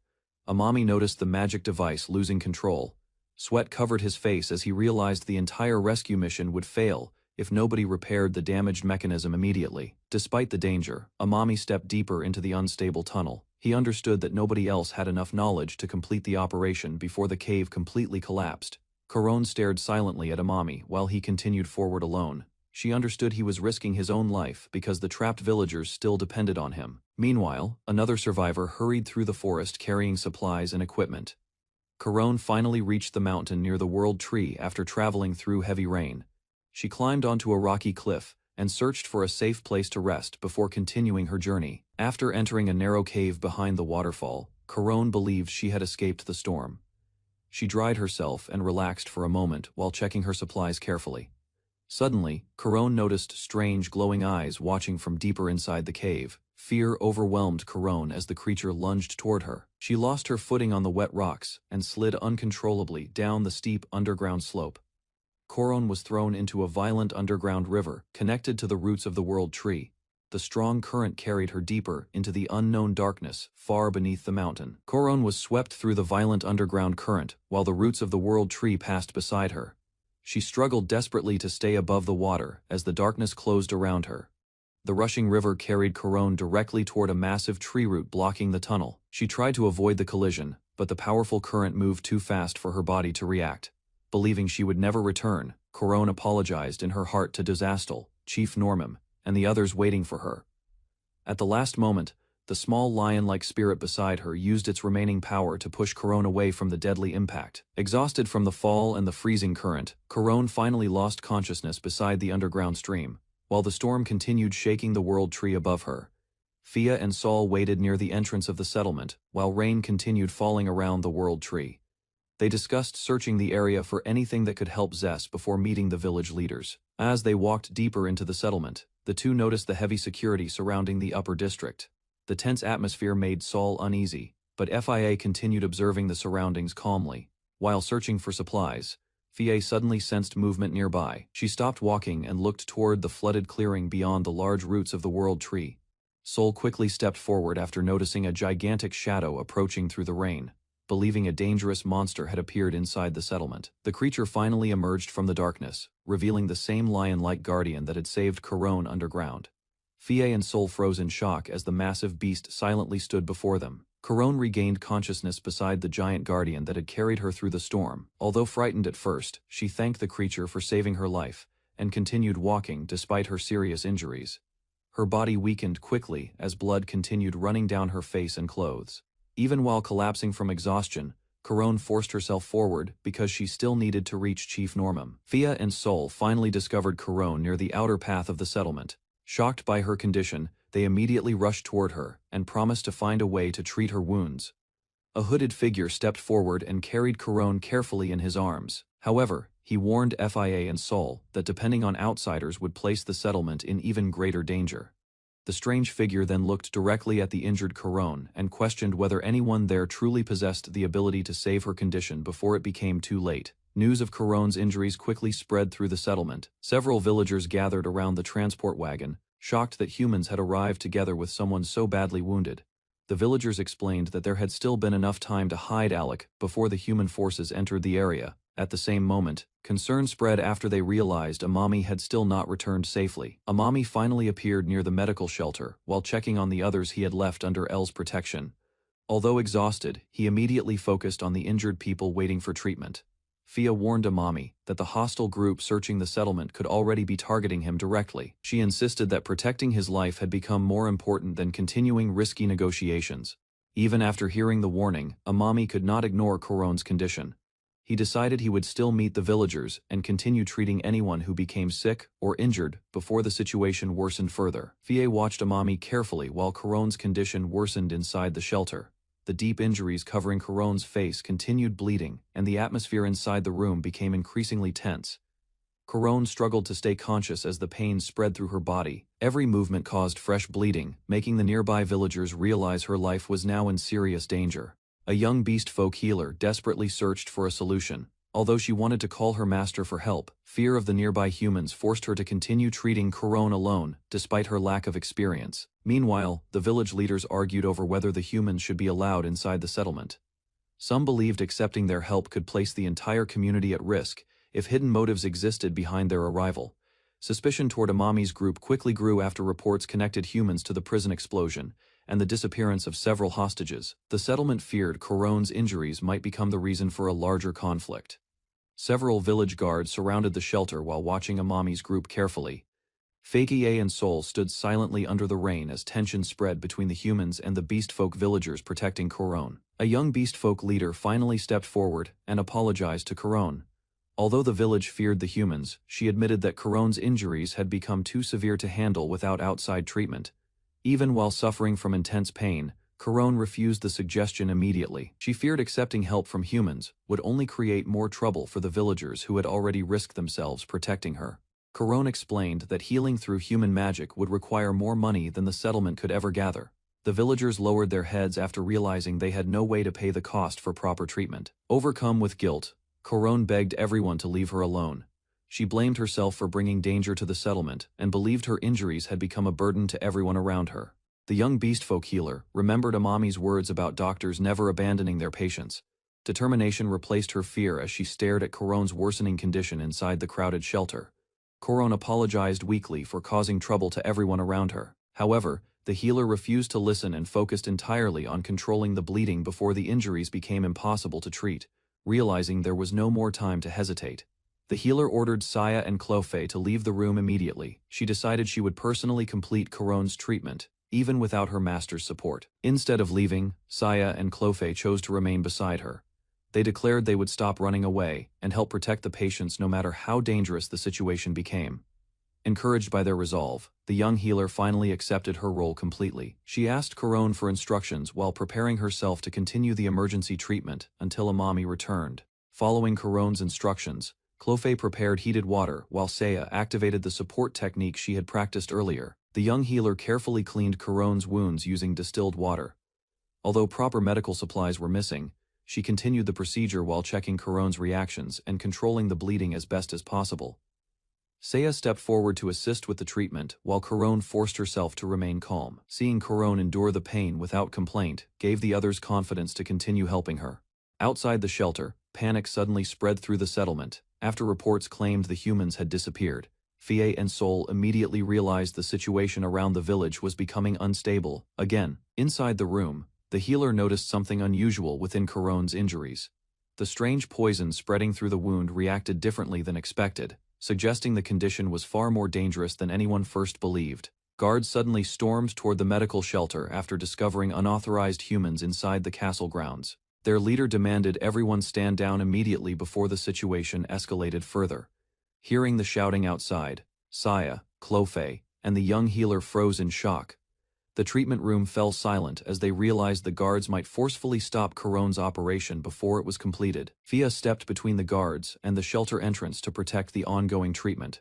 Amami noticed the magic device losing control. Sweat covered his face as he realized the entire rescue mission would fail if nobody repaired the damaged mechanism immediately. Despite the danger, Amami stepped deeper into the unstable tunnel. He understood that nobody else had enough knowledge to complete the operation before the cave completely collapsed. Corone stared silently at Amami while he continued forward alone. She understood he was risking his own life because the trapped villagers still depended on him. Meanwhile, another survivor hurried through the forest carrying supplies and equipment. Corone finally reached the mountain near the World Tree after traveling through heavy rain. She climbed onto a rocky cliff and searched for a safe place to rest before continuing her journey. After entering a narrow cave behind the waterfall, Corone believed she had escaped the storm. She dried herself and relaxed for a moment while checking her supplies carefully. Suddenly, Corone noticed strange glowing eyes watching from deeper inside the cave. Fear overwhelmed Corone as the creature lunged toward her. She lost her footing on the wet rocks and slid uncontrollably down the steep underground slope. Corone was thrown into a violent underground river connected to the roots of the World Tree. The strong current carried her deeper into the unknown darkness far beneath the mountain. Corone was swept through the violent underground current while the roots of the World Tree passed beside her. She struggled desperately to stay above the water as the darkness closed around her. The rushing river carried Corone directly toward a massive tree root blocking the tunnel. She tried to avoid the collision, but the powerful current moved too fast for her body to react. Believing she would never return, Corone apologized in her heart to Dozastal, Chief Normam, and the others waiting for her. At the last moment, the small lion-like spirit beside her used its remaining power to push Corone away from the deadly impact. Exhausted from the fall and the freezing current, Corone finally lost consciousness beside the underground stream, while the storm continued shaking the World Tree above her. Fia and Saul waited near the entrance of the settlement, while rain continued falling around the World Tree. They discussed searching the area for anything that could help Zess before meeting the village leaders. As they walked deeper into the settlement, the two noticed the heavy security surrounding the upper district. The tense atmosphere made Saul uneasy, but Fia continued observing the surroundings calmly. While searching for supplies, Fia suddenly sensed movement nearby. She stopped walking and looked toward the flooded clearing beyond the large roots of the World Tree. Saul quickly stepped forward after noticing a gigantic shadow approaching through the rain. Believing a dangerous monster had appeared inside the settlement. The creature finally emerged from the darkness, revealing the same lion-like guardian that had saved Corone underground. Fia and Sol froze in shock as the massive beast silently stood before them. Corone regained consciousness beside the giant guardian that had carried her through the storm. Although frightened at first, she thanked the creature for saving her life, and continued walking despite her serious injuries. Her body weakened quickly as blood continued running down her face and clothes. Even while collapsing from exhaustion, Corone forced herself forward because she still needed to reach Chief Normam. Fia and Sol finally discovered Corone near the outer path of the settlement. Shocked by her condition, they immediately rushed toward her and promised to find a way to treat her wounds. A hooded figure stepped forward and carried Corone carefully in his arms. However, he warned Fia and Sol that depending on outsiders would place the settlement in even greater danger. The strange figure then looked directly at the injured Corone and questioned whether anyone there truly possessed the ability to save her condition before it became too late. News of Corone's injuries quickly spread through the settlement. Several villagers gathered around the transport wagon, shocked that humans had arrived together with someone so badly wounded. The villagers explained that there had still been enough time to hide Alec before the human forces entered the area. At the same moment, concern spread after they realized Amami had still not returned safely. Amami finally appeared near the medical shelter while checking on the others he had left under L's protection. Although exhausted, he immediately focused on the injured people waiting for treatment. Fia warned Amami that the hostile group searching the settlement could already be targeting him directly. She insisted that protecting his life had become more important than continuing risky negotiations. Even after hearing the warning, Amami could not ignore Coron's condition. He decided he would still meet the villagers and continue treating anyone who became sick or injured before the situation worsened further. Fia watched Amami carefully while Coron's condition worsened inside the shelter. The deep injuries covering Coron's face continued bleeding, and the atmosphere inside the room became increasingly tense. Coron struggled to stay conscious as the pain spread through her body. Every movement caused fresh bleeding, making the nearby villagers realize her life was now in serious danger. A young beast folk healer desperately searched for a solution. Although she wanted to call her master for help, fear of the nearby humans forced her to continue treating Coron alone, despite her lack of experience. Meanwhile, the village leaders argued over whether the humans should be allowed inside the settlement. Some believed accepting their help could place the entire community at risk if hidden motives existed behind their arrival. Suspicion toward Amami's group quickly grew after reports connected humans to the prison explosion and the disappearance of several hostages. The settlement feared Coron's injuries might become the reason for a larger conflict. Several village guards surrounded the shelter while watching Amami's group carefully. Fakie and Sol stood silently under the rain as tension spread between the humans and the beastfolk villagers protecting Coron. A young beastfolk leader finally stepped forward and apologized to Coron. Although the village feared the humans, she admitted that Coron's injuries had become too severe to handle without outside treatment. Even while suffering from intense pain, Coron refused the suggestion immediately. She feared accepting help from humans would only create more trouble for the villagers who had already risked themselves protecting her. Coron explained that healing through human magic would require more money than the settlement could ever gather. The villagers lowered their heads after realizing they had no way to pay the cost for proper treatment. Overcome with guilt, Coron begged everyone to leave her alone. She blamed herself for bringing danger to the settlement and believed her injuries had become a burden to everyone around her. The young beastfolk healer remembered Amami's words about doctors never abandoning their patients. Determination replaced her fear as she stared at Coron's worsening condition inside the crowded shelter. Coron apologized weakly for causing trouble to everyone around her. However, the healer refused to listen and focused entirely on controlling the bleeding before the injuries became impossible to treat. Realizing there was no more time to hesitate, the healer ordered Saya and Clofe to leave the room immediately. She decided she would personally complete Coron's treatment, even without her master's support. Instead of leaving, Saya and Clofe chose to remain beside her. They declared they would stop running away and help protect the patients no matter how dangerous the situation became. Encouraged by their resolve, the young healer finally accepted her role completely. She asked Coron for instructions while preparing herself to continue the emergency treatment until Amami returned. Following Coron's instructions, Clofe prepared heated water while Saya activated the support technique she had practiced earlier. The young healer carefully cleaned Coron's wounds using distilled water. Although proper medical supplies were missing, she continued the procedure while checking Coron's reactions and controlling the bleeding as best as possible. Saya stepped forward to assist with the treatment while Coron forced herself to remain calm. Seeing Coron endure the pain without complaint gave the others confidence to continue helping her. Outside the shelter, panic suddenly spread through the settlement after reports claimed the humans had disappeared. Fie and Sol immediately realized the situation around the village was becoming unstable. Again, inside the room, the healer noticed something unusual within Coron's injuries. The strange poison spreading through the wound reacted differently than expected, suggesting the condition was far more dangerous than anyone first believed. Guards suddenly stormed toward the medical shelter after discovering unauthorized humans inside the castle grounds. Their leader demanded everyone stand down immediately before the situation escalated further. Hearing the shouting outside, Saya, Clofe, and the young healer froze in shock. The treatment room fell silent as they realized the guards might forcefully stop Coron's operation before it was completed. Fia stepped between the guards and the shelter entrance to protect the ongoing treatment.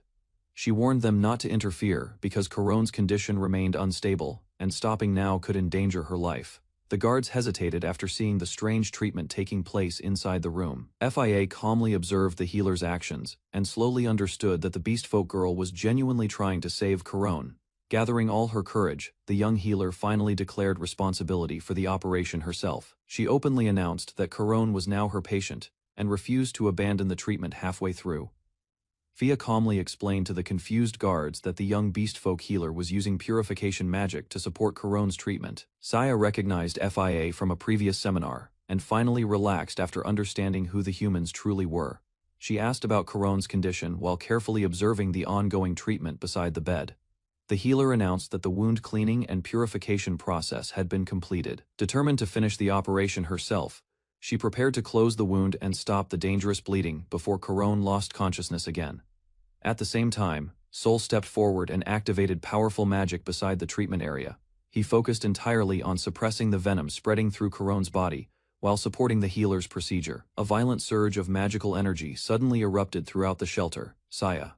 She warned them not to interfere because Coron's condition remained unstable, and stopping now could endanger her life. The guards hesitated after seeing the strange treatment taking place inside the room. Fia calmly observed the healer's actions and slowly understood that the beastfolk girl was genuinely trying to save Coron. Gathering all her courage, the young healer finally declared responsibility for the operation herself. She openly announced that Corone was now her patient, and refused to abandon the treatment halfway through. Fia calmly explained to the confused guards that the young beastfolk healer was using purification magic to support Corone's treatment. Saya recognized Fia from a previous seminar, and finally relaxed after understanding who the humans truly were. She asked about Corone's condition while carefully observing the ongoing treatment beside the bed. The healer announced that the wound cleaning and purification process had been completed. Determined to finish the operation herself, she prepared to close the wound and stop the dangerous bleeding before Corone lost consciousness again. At the same time, Sol stepped forward and activated powerful magic beside the treatment area. He focused entirely on suppressing the venom spreading through Corone's body, while supporting the healer's procedure. A violent surge of magical energy suddenly erupted throughout the shelter. Saya,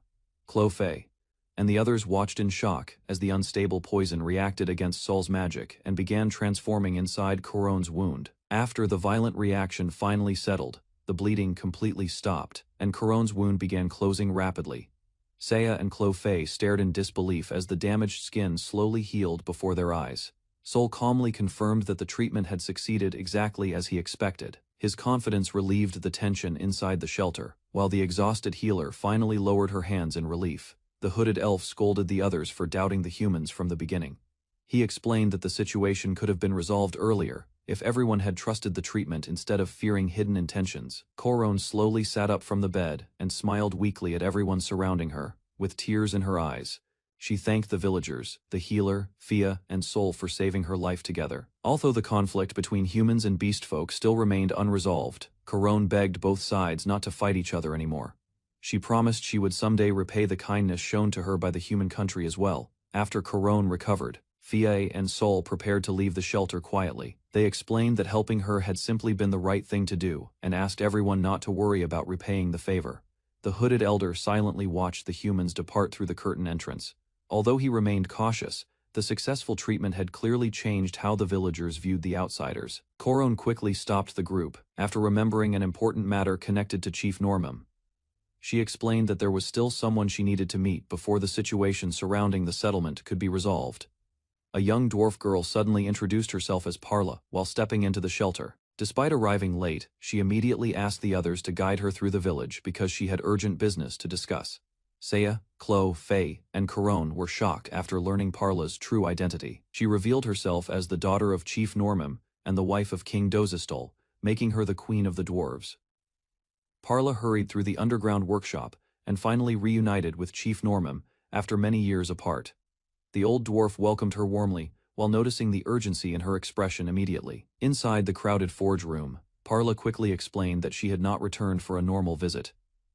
Fei, and the others watched in shock as the unstable poison reacted against Sol's magic and began transforming inside Corone's wound. After the violent reaction finally settled, the bleeding completely stopped, and Corone's wound began closing rapidly. Saya and Fei stared in disbelief as the damaged skin slowly healed before their eyes. Sol calmly confirmed that the treatment had succeeded exactly as he expected. His confidence relieved the tension inside the shelter, while the exhausted healer finally lowered her hands in relief. The hooded elf scolded the others for doubting the humans from the beginning. He explained that the situation could have been resolved earlier, if everyone had trusted the treatment instead of fearing hidden intentions. Corone slowly sat up from the bed and smiled weakly at everyone surrounding her, with tears in her eyes. She thanked the villagers, the healer, Fia, and Sol for saving her life together. Although the conflict between humans and beastfolk still remained unresolved, Corone begged both sides not to fight each other anymore. She promised she would someday repay the kindness shown to her by the human country as well. After Corone recovered, Fia and Sol prepared to leave the shelter quietly. They explained that helping her had simply been the right thing to do, and asked everyone not to worry about repaying the favor. The hooded elder silently watched the humans depart through the curtain entrance. Although he remained cautious, the successful treatment had clearly changed how the villagers viewed the outsiders. Corone quickly stopped the group, after remembering an important matter connected to Chief Normum. She explained that there was still someone she needed to meet before the situation surrounding the settlement could be resolved. A young dwarf girl suddenly introduced herself as Parla while stepping into the shelter. Despite arriving late, she immediately asked the others to guide her through the village because she had urgent business to discuss. Saya, Fei, and Corone were shocked after learning Parla's true identity. She revealed herself as the daughter of Chief Normum and the wife of King Dozistol, making her the queen of the dwarves. Parla hurried through the underground workshop and finally reunited with Chief Normum after many years apart. The old dwarf welcomed her warmly, while noticing the urgency in her expression immediately. Inside the crowded forge room, Parla quickly explained that she had not returned for a normal visit.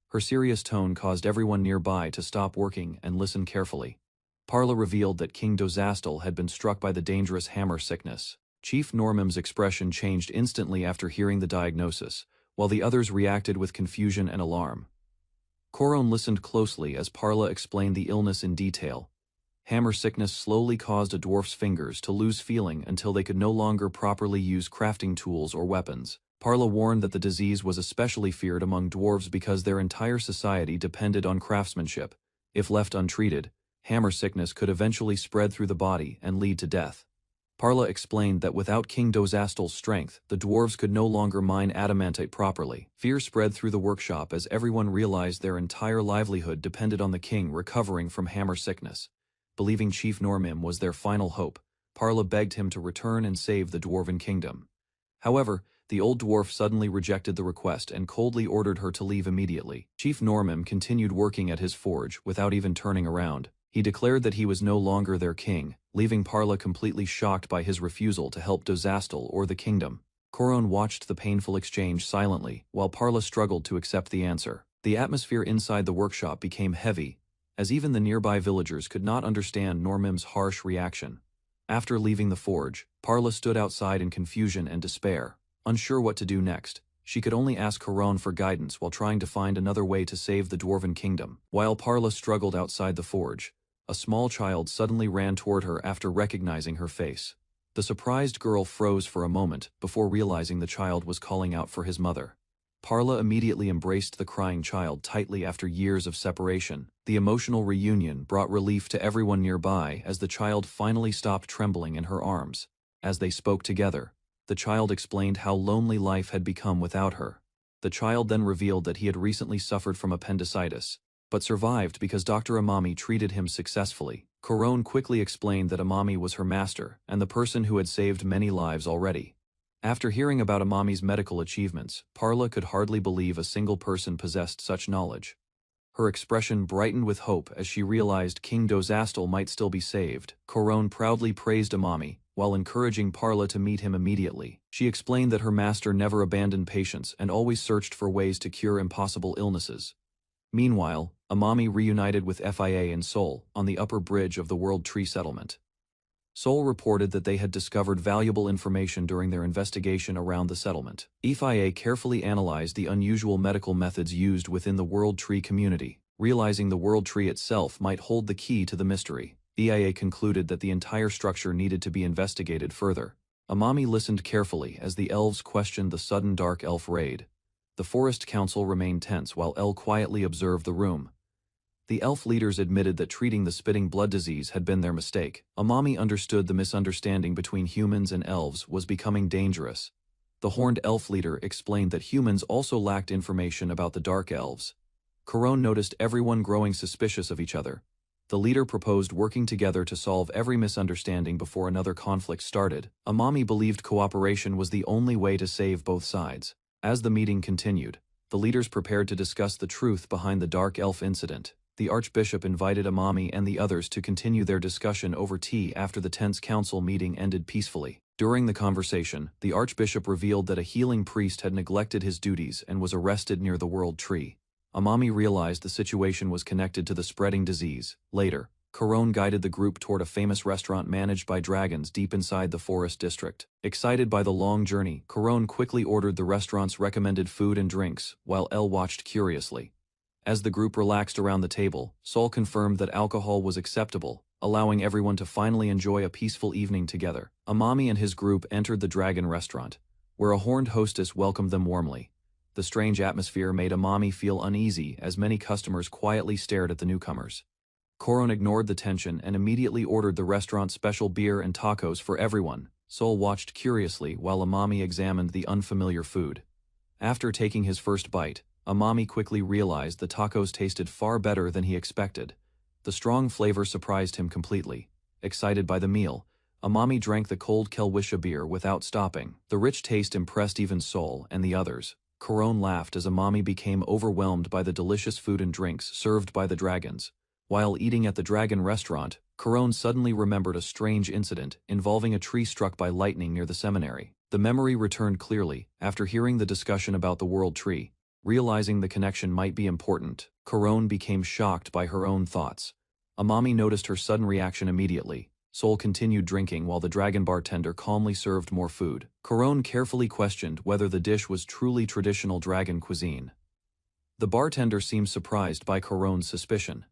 Her serious tone caused everyone nearby to stop working and listen carefully. Parla revealed that King Dozastel had been struck by the dangerous hammer sickness. Chief Normum's expression changed instantly after hearing the diagnosis, while the others reacted with confusion and alarm. Corone listened closely as Parla explained the illness in detail. Hammer sickness slowly caused a dwarf's fingers to lose feeling until they could no longer properly use crafting tools or weapons. Parla warned that the disease was especially feared among dwarves because their entire society depended on craftsmanship. If left untreated, hammer sickness could eventually spread through the body and lead to death. Parla explained that without King Dozastel's strength, the dwarves could no longer mine adamantite properly. Fear spread through the workshop as everyone realized their entire livelihood depended on the king recovering from hammer sickness. Believing Chief Normum was their final hope, Parla begged him to return and save the dwarven kingdom. However, the old dwarf suddenly rejected the request and coldly ordered her to leave immediately. Chief Normum continued working at his forge without even turning around. He declared that he was no longer their king, leaving Parla completely shocked by his refusal to help Dozastel or the kingdom. Corone watched the painful exchange silently, while Parla struggled to accept the answer. The atmosphere inside the workshop became heavy, as even the nearby villagers could not understand Normum's harsh reaction. After leaving the forge, Parla stood outside in confusion and despair. Unsure what to do next, she could only ask Corone for guidance while trying to find another way to save the dwarven kingdom. While Parla struggled outside the forge, a small child suddenly ran toward her after recognizing her face. The surprised girl froze for a moment before realizing the child was calling out for his mother. Parla immediately embraced the crying child tightly after years of separation. The emotional reunion brought relief to everyone nearby as the child finally stopped trembling in her arms. As they spoke together, the child explained how lonely life had become without her. The child then revealed that he had recently suffered from appendicitis, but survived because Dr. Amami treated him successfully. Corone quickly explained that Amami was her master and the person who had saved many lives already. After hearing about Amami's medical achievements, Parla could hardly believe a single person possessed such knowledge. Her expression brightened with hope as she realized King Dozastal might still be saved. Corone proudly praised Amami, while encouraging Parla to meet him immediately. She explained that her master never abandoned patients and always searched for ways to cure impossible illnesses. Meanwhile, Amami reunited with FIA in Seoul, on the upper bridge of the World Tree Settlement. Seoul reported that they had discovered valuable information during their investigation around the settlement. FIA carefully analyzed the unusual medical methods used within the World Tree community, realizing the World Tree itself might hold the key to the mystery. EIA concluded that the entire structure needed to be investigated further. Amami listened carefully as the elves questioned the sudden dark elf raid. The Forest Council remained tense while El quietly observed the room. The elf leaders admitted that treating the spitting blood disease had been their mistake. Amami understood the misunderstanding between humans and elves was becoming dangerous. The horned elf leader explained that humans also lacked information about the dark elves. Corone noticed everyone growing suspicious of each other. The leader proposed working together to solve every misunderstanding before another conflict started. Amami believed cooperation was the only way to save both sides. As the meeting continued, the leaders prepared to discuss the truth behind the dark elf incident. The Archbishop invited Amami and the others to continue their discussion over tea after the tense council meeting ended peacefully. During the conversation, the Archbishop revealed that a healing priest had neglected his duties and was arrested near the World Tree. Amami realized the situation was connected to the spreading disease. Later, Corone guided the group toward a famous restaurant managed by dragons deep inside the forest district. Excited by the long journey, Corone quickly ordered the restaurant's recommended food and drinks, while El watched curiously. As the group relaxed around the table, Sol confirmed that alcohol was acceptable, allowing everyone to finally enjoy a peaceful evening together. Amami and his group entered the Dragon restaurant, where a horned hostess welcomed them warmly. The strange atmosphere made Amami feel uneasy as many customers quietly stared at the newcomers. Corone ignored the tension and immediately ordered the restaurant's special beer and tacos for everyone. Sol watched curiously while Amami examined the unfamiliar food. After taking his first bite, Amami quickly realized the tacos tasted far better than he expected. The strong flavor surprised him completely. Excited by the meal, Amami drank the cold Kelwisha beer without stopping. The rich taste impressed even Sol and the others. Corone laughed as Amami became overwhelmed by the delicious food and drinks served by the dragons. While eating at the Dragon restaurant, Corone suddenly remembered a strange incident involving a tree struck by lightning near the seminary. The memory returned clearly after hearing the discussion about the World Tree. Realizing the connection might be important, Corone became shocked by her own thoughts. Amami noticed her sudden reaction immediately. Sol continued drinking while the dragon bartender calmly served more food. Corone carefully questioned whether the dish was truly traditional dragon cuisine. The bartender seemed surprised by Corone's suspicion.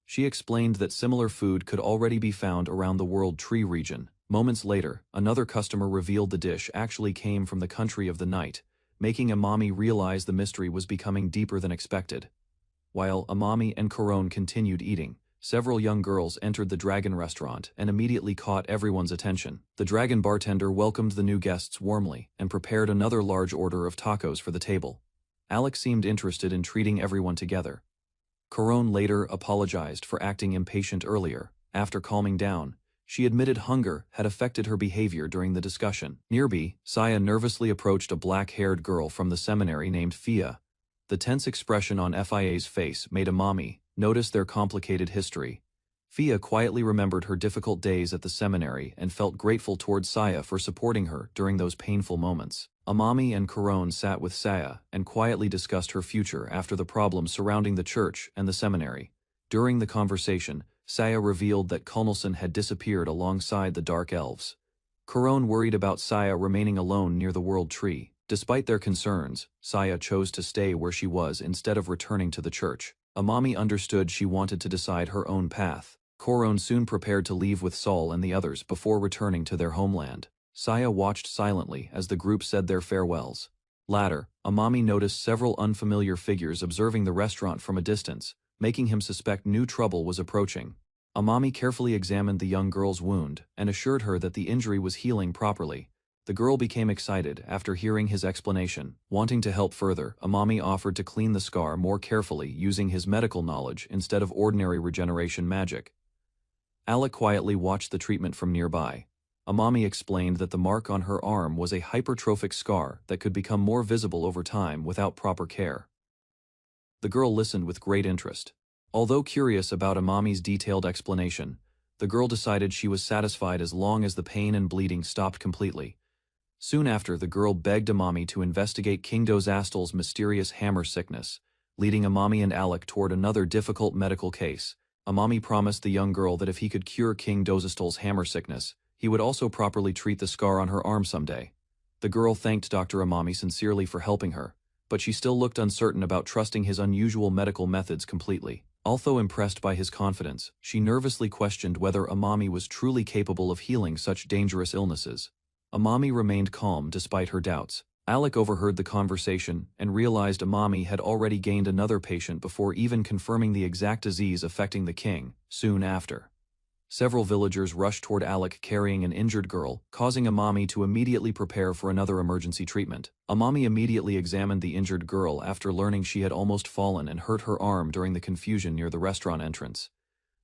She explained that similar food could already be found around the World Tree region. Moments later, another customer revealed the dish actually came from the country of the night, making Amami realize the mystery was becoming deeper than expected. While Amami and Corone continued eating, several young girls entered the Dragon restaurant and immediately caught everyone's attention. The Dragon bartender welcomed the new guests warmly and prepared another large order of tacos for the table. Alex seemed interested in treating everyone together. Corone later apologized for acting impatient earlier. After calming down, she admitted hunger had affected her behavior during the discussion. Nearby, Saya nervously approached a black-haired girl from the seminary named Fia. The tense expression on FIA's face made Amami notice their complicated history. Fia quietly remembered her difficult days at the seminary and felt grateful towards Saya for supporting her during those painful moments. Amami and Corone sat with Saya and quietly discussed her future after the problems surrounding the church and the seminary. During the conversation, Saya revealed that Kulnilson had disappeared alongside the Dark Elves. Corone worried about Saya remaining alone near the World Tree. Despite their concerns, Saya chose to stay where she was instead of returning to the church. Amami understood she wanted to decide her own path. Corone soon prepared to leave with Sol and the others before returning to their homeland. Saya watched silently as the group said their farewells. Later, Amami noticed several unfamiliar figures observing the restaurant from a distance, making him suspect new trouble was approaching. Amami carefully examined the young girl's wound and assured her that the injury was healing properly. The girl became excited after hearing his explanation. Wanting to help further, Amami offered to clean the scar more carefully using his medical knowledge instead of ordinary regeneration magic. Alec quietly watched the treatment from nearby. Amami explained that the mark on her arm was a hypertrophic scar that could become more visible over time without proper care. The girl listened with great interest. Although curious about Amami's detailed explanation, the girl decided she was satisfied as long as the pain and bleeding stopped completely. Soon after, the girl begged Amami to investigate King Dozastal's mysterious hammer sickness, leading Amami and Alec toward another difficult medical case. Amami promised the young girl that if he could cure King Dozastal's hammer sickness, he would also properly treat the scar on her arm someday. The girl thanked Dr. Amami sincerely for helping her, but she still looked uncertain about trusting his unusual medical methods completely. Although impressed by his confidence, she nervously questioned whether Amami was truly capable of healing such dangerous illnesses. Amami remained calm despite her doubts. Alec overheard the conversation and realized Amami had already gained another patient before even confirming the exact disease affecting the king. Soon after, several villagers rushed toward Alec carrying an injured girl, causing Amami to immediately prepare for another emergency treatment. Amami immediately examined the injured girl after learning she had almost fallen and hurt her arm during the confusion near the restaurant entrance.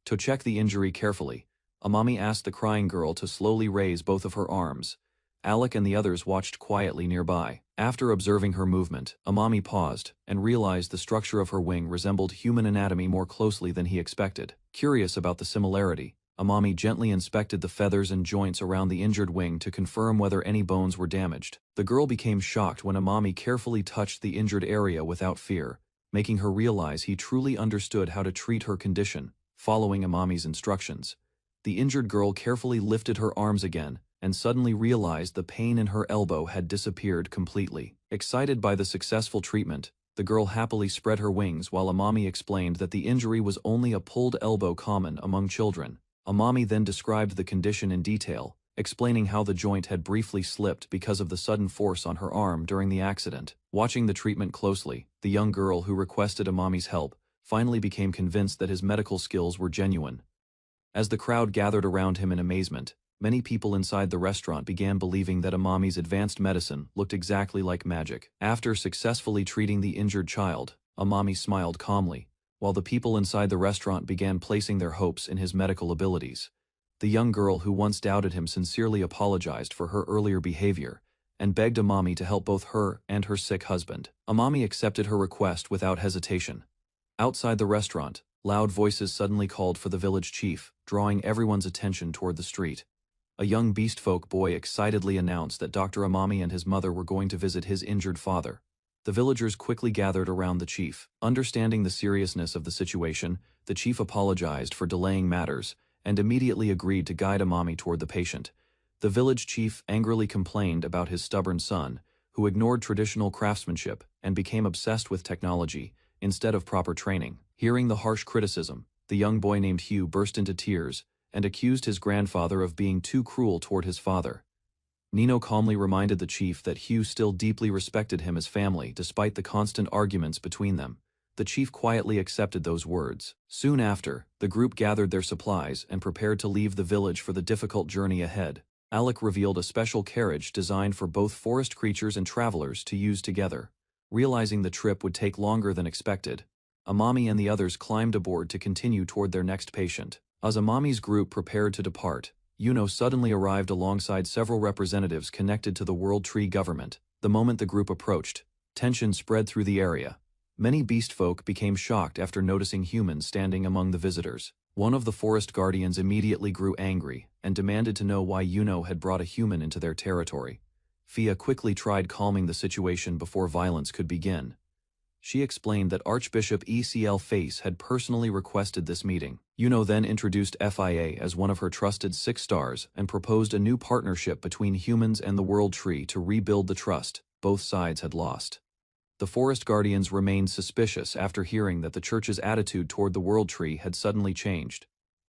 To check the injury carefully, Amami asked the crying girl to slowly raise both of her arms. Alec and the others watched quietly nearby. After observing her movement, Amami paused and realized the structure of her wing resembled human anatomy more closely than he expected. Curious about the similarity, Amami gently inspected the feathers and joints around the injured wing to confirm whether any bones were damaged. The girl became shocked when Amami carefully touched the injured area without fear, making her realize he truly understood how to treat her condition. Following Amami's instructions, the injured girl carefully lifted her arms again and suddenly realized the pain in her elbow had disappeared completely. Excited by the successful treatment, the girl happily spread her wings while Amami explained that the injury was only a pulled elbow common among children. Amami then described the condition in detail, explaining how the joint had briefly slipped because of the sudden force on her arm during the accident. Watching the treatment closely, the young girl who requested Amami's help finally became convinced that his medical skills were genuine. As the crowd gathered around him in amazement, many people inside the restaurant began believing that Amami's advanced medicine looked exactly like magic. After successfully treating the injured child, Amami smiled calmly, while the people inside the restaurant began placing their hopes in his medical abilities. The young girl who once doubted him sincerely apologized for her earlier behavior and begged Amami to help both her and her sick husband. Amami accepted her request without hesitation. Outside the restaurant, loud voices suddenly called for the village chief, drawing everyone's attention toward the street. A young beastfolk boy excitedly announced that Dr. Amami and his mother were going to visit his injured father. The villagers quickly gathered around the chief. Understanding the seriousness of the situation, the chief apologized for delaying matters and immediately agreed to guide Amami toward the patient. The village chief angrily complained about his stubborn son, who ignored traditional craftsmanship and became obsessed with technology instead of proper training. Hearing the harsh criticism, the young boy named Hugh burst into tears and accused his grandfather of being too cruel toward his father. Nino calmly reminded the chief that Hugh still deeply respected him as family despite the constant arguments between them. The chief quietly accepted those words. Soon after, the group gathered their supplies and prepared to leave the village for the difficult journey ahead. Alec revealed a special carriage designed for both forest creatures and travelers to use together. Realizing the trip would take longer than expected, Amami and the others climbed aboard to continue toward their next patient. As Amami's group prepared to depart, Yuno suddenly arrived alongside several representatives connected to the World Tree government. The moment the group approached, tension spread through the area. Many beastfolk became shocked after noticing humans standing among the visitors. One of the forest guardians immediately grew angry and demanded to know why Yuno had brought a human into their territory. Fia quickly tried calming the situation before violence could begin. She explained that Archbishop ECL Face had personally requested this meeting. Yuno then introduced FIA as one of her trusted 6 stars and proposed a new partnership between humans and the World Tree to rebuild the trust both sides had lost. The forest guardians remained suspicious after hearing that the church's attitude toward the World Tree had suddenly changed.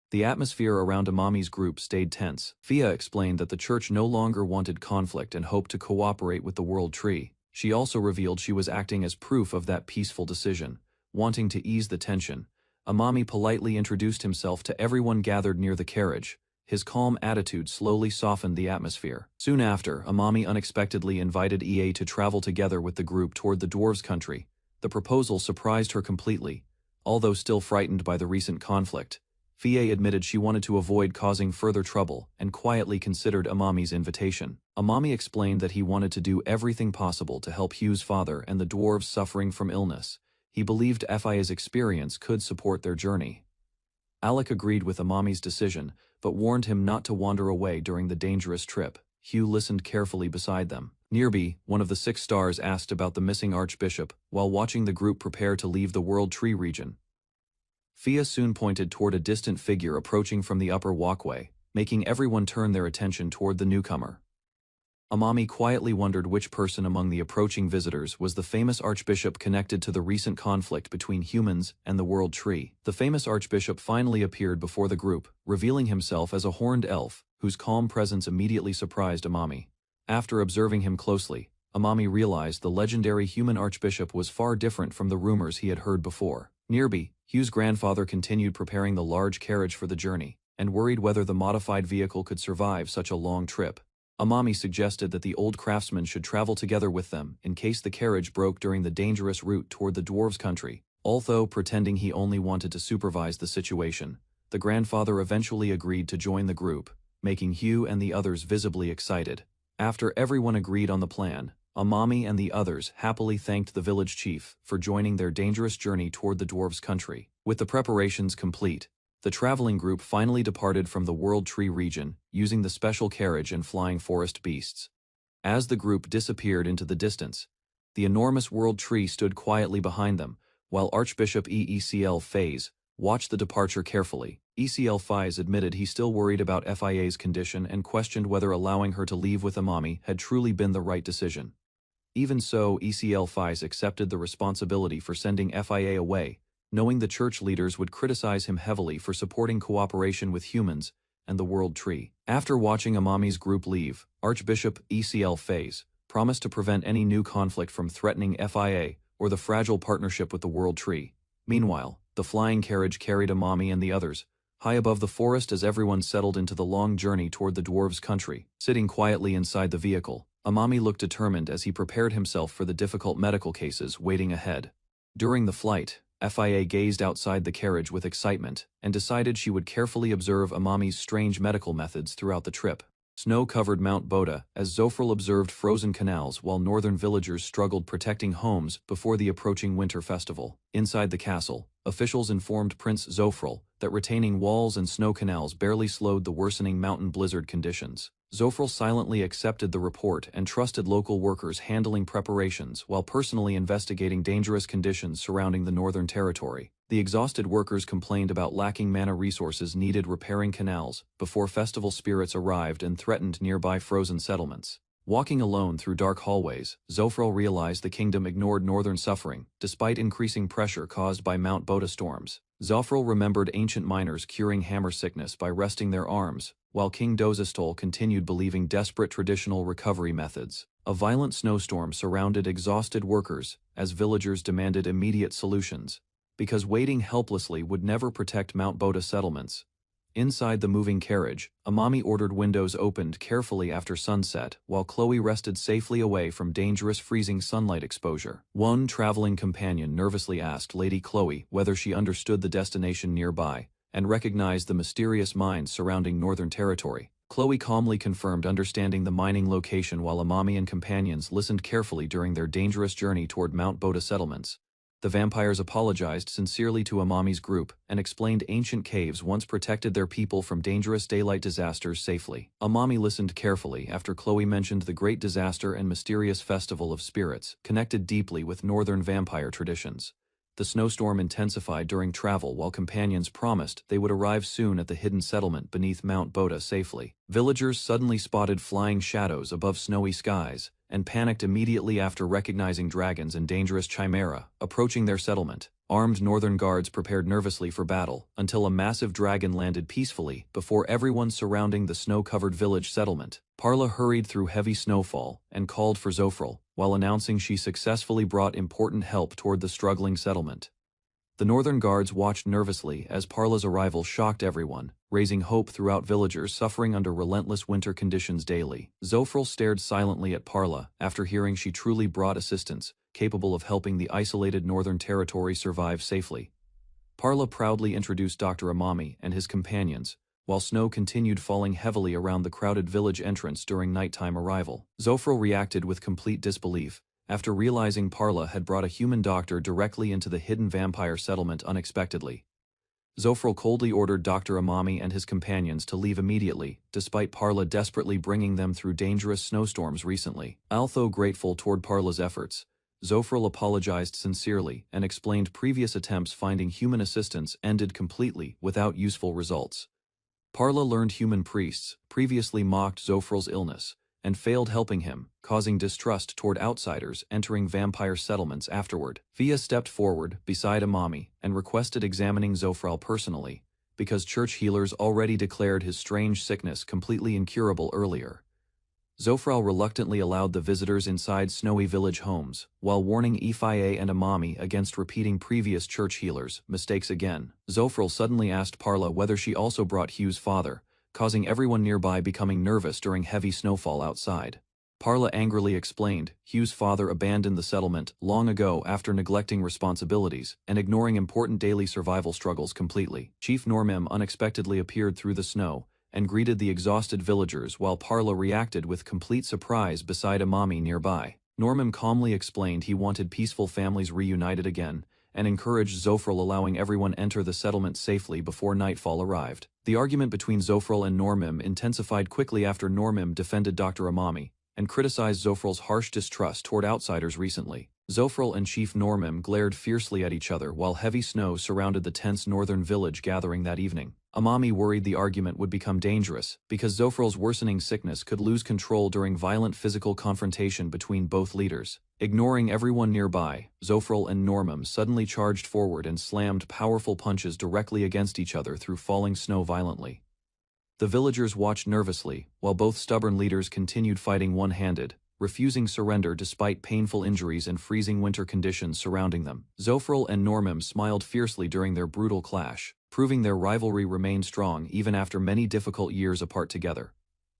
The atmosphere around Amami's group stayed tense. Fia explained that the church no longer wanted conflict and hoped to cooperate with the World Tree. She also revealed she was acting as proof of that peaceful decision. Wanting to ease the tension, Amami politely introduced himself to everyone gathered near the carriage. His calm attitude slowly softened the atmosphere. Soon after, Amami unexpectedly invited EA to travel together with the group toward the dwarves' country. The proposal surprised her completely. Although still frightened by the recent conflict, Fie admitted she wanted to avoid causing further trouble and quietly considered Amami's invitation. Amami explained that he wanted to do everything possible to help Hugh's father and the dwarves suffering from illness. He believed Fia's experience could support their journey. Alec agreed with Amami's decision, but warned him not to wander away during the dangerous trip. Hugh listened carefully beside them. Nearby, one of the 6 stars asked about the missing archbishop, while watching the group prepare to leave the World Tree region. Fia soon pointed toward a distant figure approaching from the upper walkway, making everyone turn their attention toward the newcomer. Amami quietly wondered which person among the approaching visitors was the famous archbishop connected to the recent conflict between humans and the World Tree. The famous archbishop finally appeared before the group, revealing himself as a horned elf, whose calm presence immediately surprised Amami. After observing him closely, Amami realized the legendary human archbishop was far different from the rumors he had heard before. Nearby, Hugh's grandfather continued preparing the large carriage for the journey, and worried whether the modified vehicle could survive such a long trip. Amami suggested that the old craftsman should travel together with them in case the carriage broke during the dangerous route toward the dwarves' country. Although pretending he only wanted to supervise the situation, the grandfather eventually agreed to join the group, making Hugh and the others visibly excited. After everyone agreed on the plan, Amami and the others happily thanked the village chief for joining their dangerous journey toward the dwarves' country. With the preparations complete, the traveling group finally departed from the World Tree region, using the special carriage and flying forest beasts. As the group disappeared into the distance, the enormous World Tree stood quietly behind them, while Archbishop Ecl watched the departure carefully. Ecl admitted he still worried about Fia's condition and questioned whether allowing her to leave with Amami had truly been the right decision. Even so, Ecl accepted the responsibility for sending Fia away, knowing the church leaders would criticize him heavily for supporting cooperation with humans and the World Tree. After watching Amami's group leave, Archbishop Ecl promised to prevent any new conflict from threatening Fia or the fragile partnership with the World Tree. Meanwhile, the flying carriage carried Amami and the others high above the forest as everyone settled into the long journey toward the dwarves' country. Sitting quietly inside the vehicle, Amami looked determined as he prepared himself for the difficult medical cases waiting ahead. During the flight, Fia gazed outside the carriage with excitement and decided she would carefully observe Amami's strange medical methods throughout the trip. Snow covered Mount Boda as Zofril observed frozen canals while northern villagers struggled protecting homes before the approaching winter festival. Inside the castle, officials informed Prince Zofril that retaining walls and snow canals barely slowed the worsening mountain blizzard conditions. Zofril silently accepted the report and trusted local workers handling preparations while personally investigating dangerous conditions surrounding the northern territory. The exhausted workers complained about lacking mana resources needed repairing canals before festival spirits arrived and threatened nearby frozen settlements. Walking alone through dark hallways, Zofril realized the kingdom ignored northern suffering, despite increasing pressure caused by Mount Boda storms. Zofril remembered ancient miners curing hammer sickness by resting their arms, while King Dozistol continued believing desperate traditional recovery methods. A violent snowstorm surrounded exhausted workers as villagers demanded immediate solutions, because waiting helplessly would never protect Mount Boda settlements. Inside the moving carriage, Amami ordered windows opened carefully after sunset, while Chloe rested safely away from dangerous freezing sunlight exposure. One traveling companion nervously asked Lady Chloe whether she understood the destination nearby, and recognized the mysterious mines surrounding Northern Territory. Chloe calmly confirmed understanding the mining location while Amami and companions listened carefully during their dangerous journey toward Mount Boda settlements. The vampires apologized sincerely to Amami's group and explained ancient caves once protected their people from dangerous daylight disasters safely. Amami listened carefully after Chloe mentioned the great disaster and mysterious festival of spirits, connected deeply with northern vampire traditions. The snowstorm intensified during travel while companions promised they would arrive soon at the hidden settlement beneath Mount Boda safely. Villagers suddenly spotted flying shadows above snowy skies, and panicked immediately after recognizing dragons and dangerous chimera approaching their settlement. Armed northern guards prepared nervously for battle until a massive dragon landed peacefully before everyone surrounding the snow-covered village settlement. Parla hurried through heavy snowfall and called for Zofril, while announcing she successfully brought important help toward the struggling settlement. The northern guards watched nervously as Parla's arrival shocked everyone, raising hope throughout villagers suffering under relentless winter conditions daily. Zofril stared silently at Parla after hearing she truly brought assistance, capable of helping the isolated northern territory survive safely. Parla proudly introduced Dr. Amami and his companions, while snow continued falling heavily around the crowded village entrance during nighttime arrival. Zofril reacted with complete disbelief, after realizing Parla had brought a human doctor directly into the hidden vampire settlement unexpectedly. Zofril coldly ordered Dr. Amami and his companions to leave immediately, despite Parla desperately bringing them through dangerous snowstorms recently. Although grateful toward Parla's efforts, Zofril apologized sincerely and explained previous attempts finding human assistance ended completely without useful results. Parla learned human priests previously mocked Zofril's illness and failed helping him, causing distrust toward outsiders entering vampire settlements afterward. Fia stepped forward beside Amami and requested examining Zofril personally, because church healers already declared his strange sickness completely incurable earlier. Zofril reluctantly allowed the visitors inside snowy village homes, while warning Ifia and Amami against repeating previous church healers' mistakes again. Zofril suddenly asked Parla whether she also brought Hugh's father, causing everyone nearby becoming nervous during heavy snowfall outside. Parla angrily explained Hugh's father abandoned the settlement long ago after neglecting responsibilities and ignoring important daily survival struggles completely. Chief Normim unexpectedly appeared through the snow and greeted the exhausted villagers while Parla reacted with complete surprise beside Amami nearby. Normim calmly explained he wanted peaceful families reunited again and encouraged Zofril allowing everyone enter the settlement safely before nightfall arrived. The argument between Zofril and Normim intensified quickly after Normim defended Dr. Amami and criticized Zofril's harsh distrust toward outsiders recently. Zofril and Chief Normim glared fiercely at each other while heavy snow surrounded the tense northern village gathering that evening. Amami worried the argument would become dangerous because Zofril's worsening sickness could lose control during violent physical confrontation between both leaders. Ignoring everyone nearby, Zofril and Normim suddenly charged forward and slammed powerful punches directly against each other through falling snow violently. The villagers watched nervously, while both stubborn leaders continued fighting one-handed, refusing surrender despite painful injuries and freezing winter conditions surrounding them. Zofril and Normim smiled fiercely during their brutal clash, proving their rivalry remained strong even after many difficult years apart together.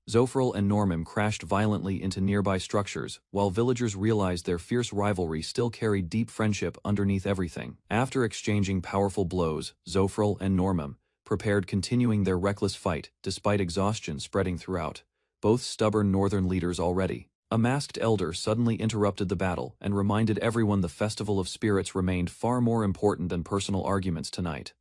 Zofril and Normim crashed violently into nearby structures, while villagers realized their fierce rivalry still carried deep friendship underneath everything. After exchanging powerful blows, Zofril and Normim prepared continuing their reckless fight despite exhaustion spreading throughout both stubborn northern leaders already. A masked elder suddenly interrupted the battle and reminded everyone the Festival of Spirits remained far more important than personal arguments tonight.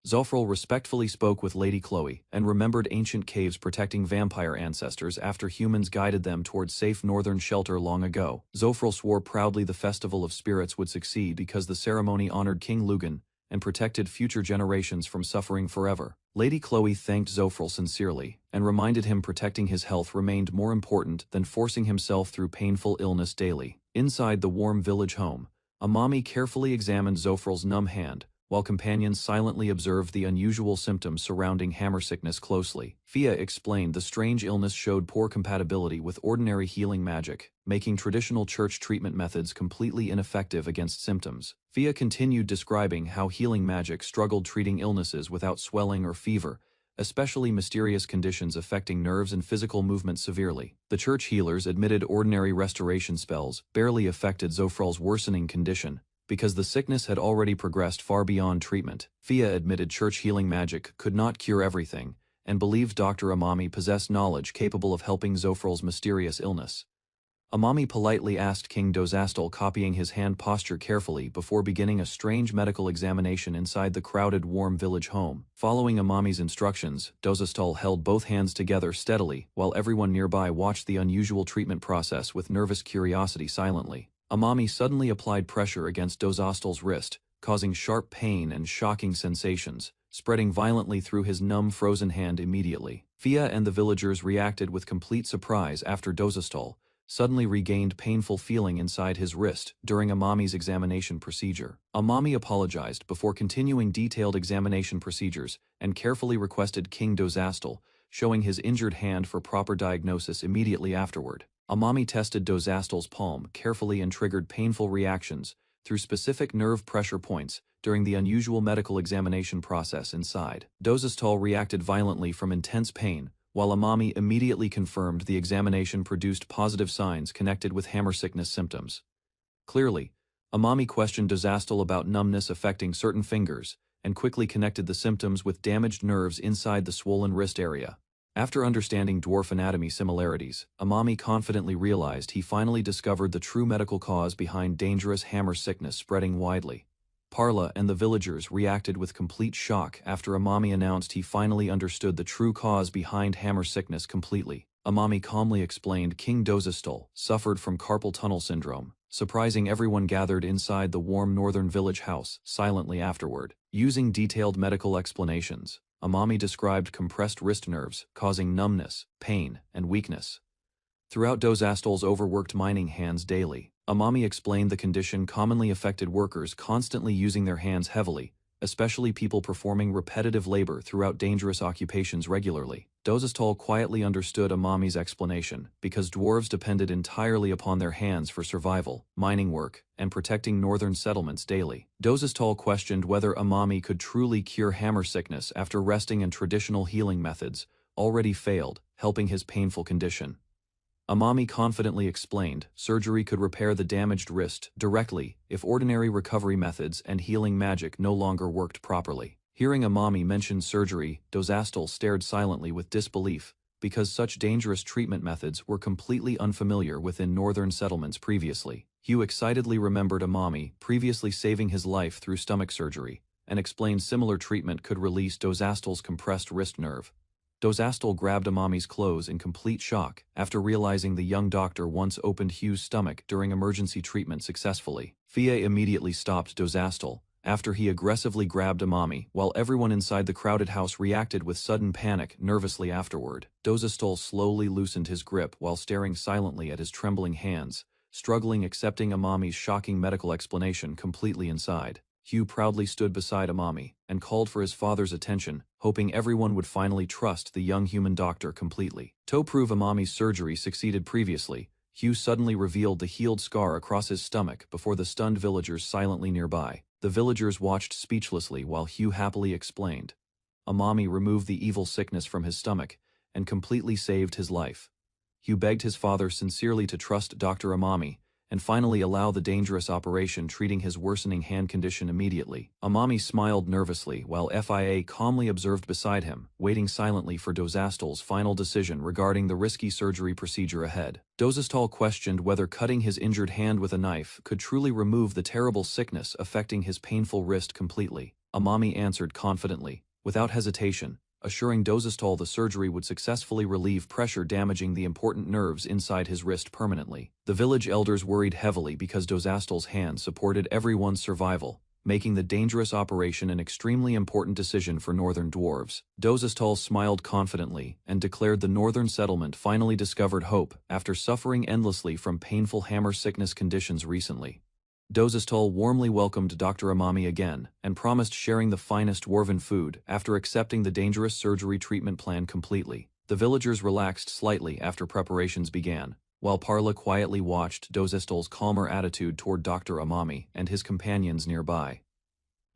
Zofril respectfully spoke with Lady Chloe and remembered ancient caves protecting vampire ancestors after humans guided them towards safe northern shelter long ago. Zofril swore proudly the Festival of Spirits would succeed because the ceremony honored King Lugan and protected future generations from suffering forever. Lady Chloe thanked Zofril sincerely and reminded him protecting his health remained more important than forcing himself through painful illness daily. Inside the warm village home, Amami carefully examined Zofril's numb hand, while companions silently observed the unusual symptoms surrounding hammer sickness closely. Fia explained the strange illness showed poor compatibility with ordinary healing magic, making traditional church treatment methods completely ineffective against symptoms. Fia continued describing how healing magic struggled treating illnesses without swelling or fever, especially mysterious conditions affecting nerves and physical movement severely. The church healers admitted ordinary restoration spells barely affected Zofril's worsening condition, because the sickness had already progressed far beyond treatment. Fia admitted church healing magic could not cure everything, and believed Dr. Amami possessed knowledge capable of helping Zofril's mysterious illness. Amami politely asked King Dozastal, copying his hand posture carefully before beginning a strange medical examination inside the crowded warm village home. Following Amami's instructions, Dozastal held both hands together steadily while everyone nearby watched the unusual treatment process with nervous curiosity silently. Amami suddenly applied pressure against Dozastal's wrist, causing sharp pain and shocking sensations, spreading violently through his numb frozen hand immediately. Fia and the villagers reacted with complete surprise after Dozastal suddenly regained painful feeling inside his wrist during Amami's examination procedure. Amami apologized before continuing detailed examination procedures and carefully requested King Dozastal showing his injured hand for proper diagnosis immediately afterward. Amami tested Dozastal's palm carefully and triggered painful reactions through specific nerve pressure points during the unusual medical examination process inside. Dozastal reacted violently from intense pain, while Amami immediately confirmed the examination produced positive signs connected with hammer sickness symptoms. Clearly, Amami questioned Dozastal about numbness affecting certain fingers, and quickly connected the symptoms with damaged nerves inside the swollen wrist area. After understanding dwarf anatomy similarities, Amami confidently realized he finally discovered the true medical cause behind dangerous hammer sickness spreading widely. Parla and the villagers reacted with complete shock after Amami announced he finally understood the true cause behind hammer sickness completely. Amami calmly explained King Dozastal suffered from carpal tunnel syndrome, surprising everyone gathered inside the warm northern village house silently afterward. Using detailed medical explanations, Amami described compressed wrist nerves causing numbness, pain, and weakness. Throughout Dozastal's overworked mining hands daily, Amami explained the condition commonly affected workers constantly using their hands heavily, especially people performing repetitive labor throughout dangerous occupations regularly. Dozastal quietly understood Amami's explanation because dwarves depended entirely upon their hands for survival, mining work, and protecting northern settlements daily. Dozastal questioned whether Amami could truly cure hammer sickness after resting and traditional healing methods already failed, helping his painful condition. Amami confidently explained surgery could repair the damaged wrist directly if ordinary recovery methods and healing magic no longer worked properly. Hearing Amami mention surgery, Dozastal stared silently with disbelief, because such dangerous treatment methods were completely unfamiliar within northern settlements previously. Hugh excitedly remembered Amami previously saving his life through stomach surgery, and explained similar treatment could release Dozastal's compressed wrist nerve. Dozastal grabbed Amami's clothes in complete shock after realizing the young doctor once opened Hugh's stomach during emergency treatment successfully. Fie immediately stopped Dozastal after he aggressively grabbed Amami, while everyone inside the crowded house reacted with sudden panic nervously afterward. Dozastal slowly loosened his grip while staring silently at his trembling hands, struggling accepting Amami's shocking medical explanation completely inside. Hugh proudly stood beside Amami and called for his father's attention, hoping everyone would finally trust the young human doctor completely. To prove Amami's surgery succeeded previously, Hugh suddenly revealed the healed scar across his stomach before the stunned villagers silently nearby. The villagers watched speechlessly while Hugh happily explained. Amami removed the evil sickness from his stomach and completely saved his life. Hugh begged his father sincerely to trust Dr. Amami and finally allow the dangerous operation treating his worsening hand condition immediately. Amami smiled nervously while Fia calmly observed beside him, waiting silently for Dozastal's final decision regarding the risky surgery procedure ahead. Dozastal questioned whether cutting his injured hand with a knife could truly remove the terrible sickness affecting his painful wrist completely. Amami answered confidently, without hesitation, assuring Dozastal the surgery would successfully relieve pressure damaging the important nerves inside his wrist permanently. The village elders worried heavily because Dozastal's hand supported everyone's survival, making the dangerous operation an extremely important decision for northern dwarves. Dozastal smiled confidently and declared the northern settlement finally discovered hope after suffering endlessly from painful hammer sickness conditions recently. Dozastal warmly welcomed Dr. Amami again and promised sharing the finest dwarven food after accepting the dangerous surgery treatment plan completely. The villagers relaxed slightly after preparations began, while Parla quietly watched Dozastal's calmer attitude toward Dr. Amami and his companions nearby.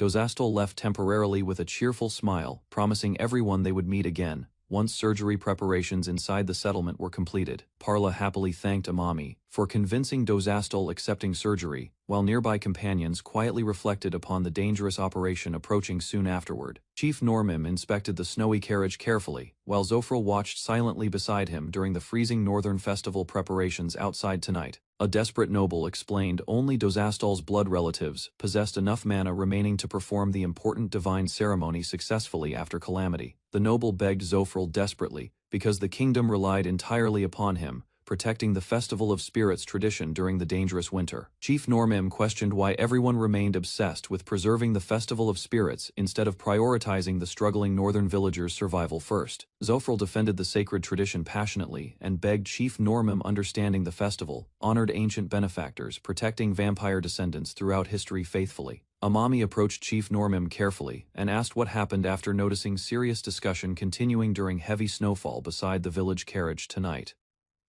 Dozastal left temporarily with a cheerful smile, promising everyone they would meet again once surgery preparations inside the settlement were completed. Parla happily thanked Amami for convincing Dozastal accepting surgery, while nearby companions quietly reflected upon the dangerous operation approaching soon afterward. Chief Normim inspected the snowy carriage carefully, while Zofril watched silently beside him during the freezing northern festival preparations outside tonight. A desperate noble explained only Dozastal's blood relatives possessed enough mana remaining to perform the important divine ceremony successfully after calamity. The noble begged Zofril desperately, because the kingdom relied entirely upon him, protecting the Festival of Spirits tradition during the dangerous winter. Chief Normim questioned why everyone remained obsessed with preserving the Festival of Spirits instead of prioritizing the struggling northern villagers' survival first. Zofril defended the sacred tradition passionately and begged Chief Normim understanding the festival, honored ancient benefactors, protecting vampire descendants throughout history faithfully. Amami approached Chief Normim carefully and asked what happened after noticing serious discussion continuing during heavy snowfall beside the village carriage tonight.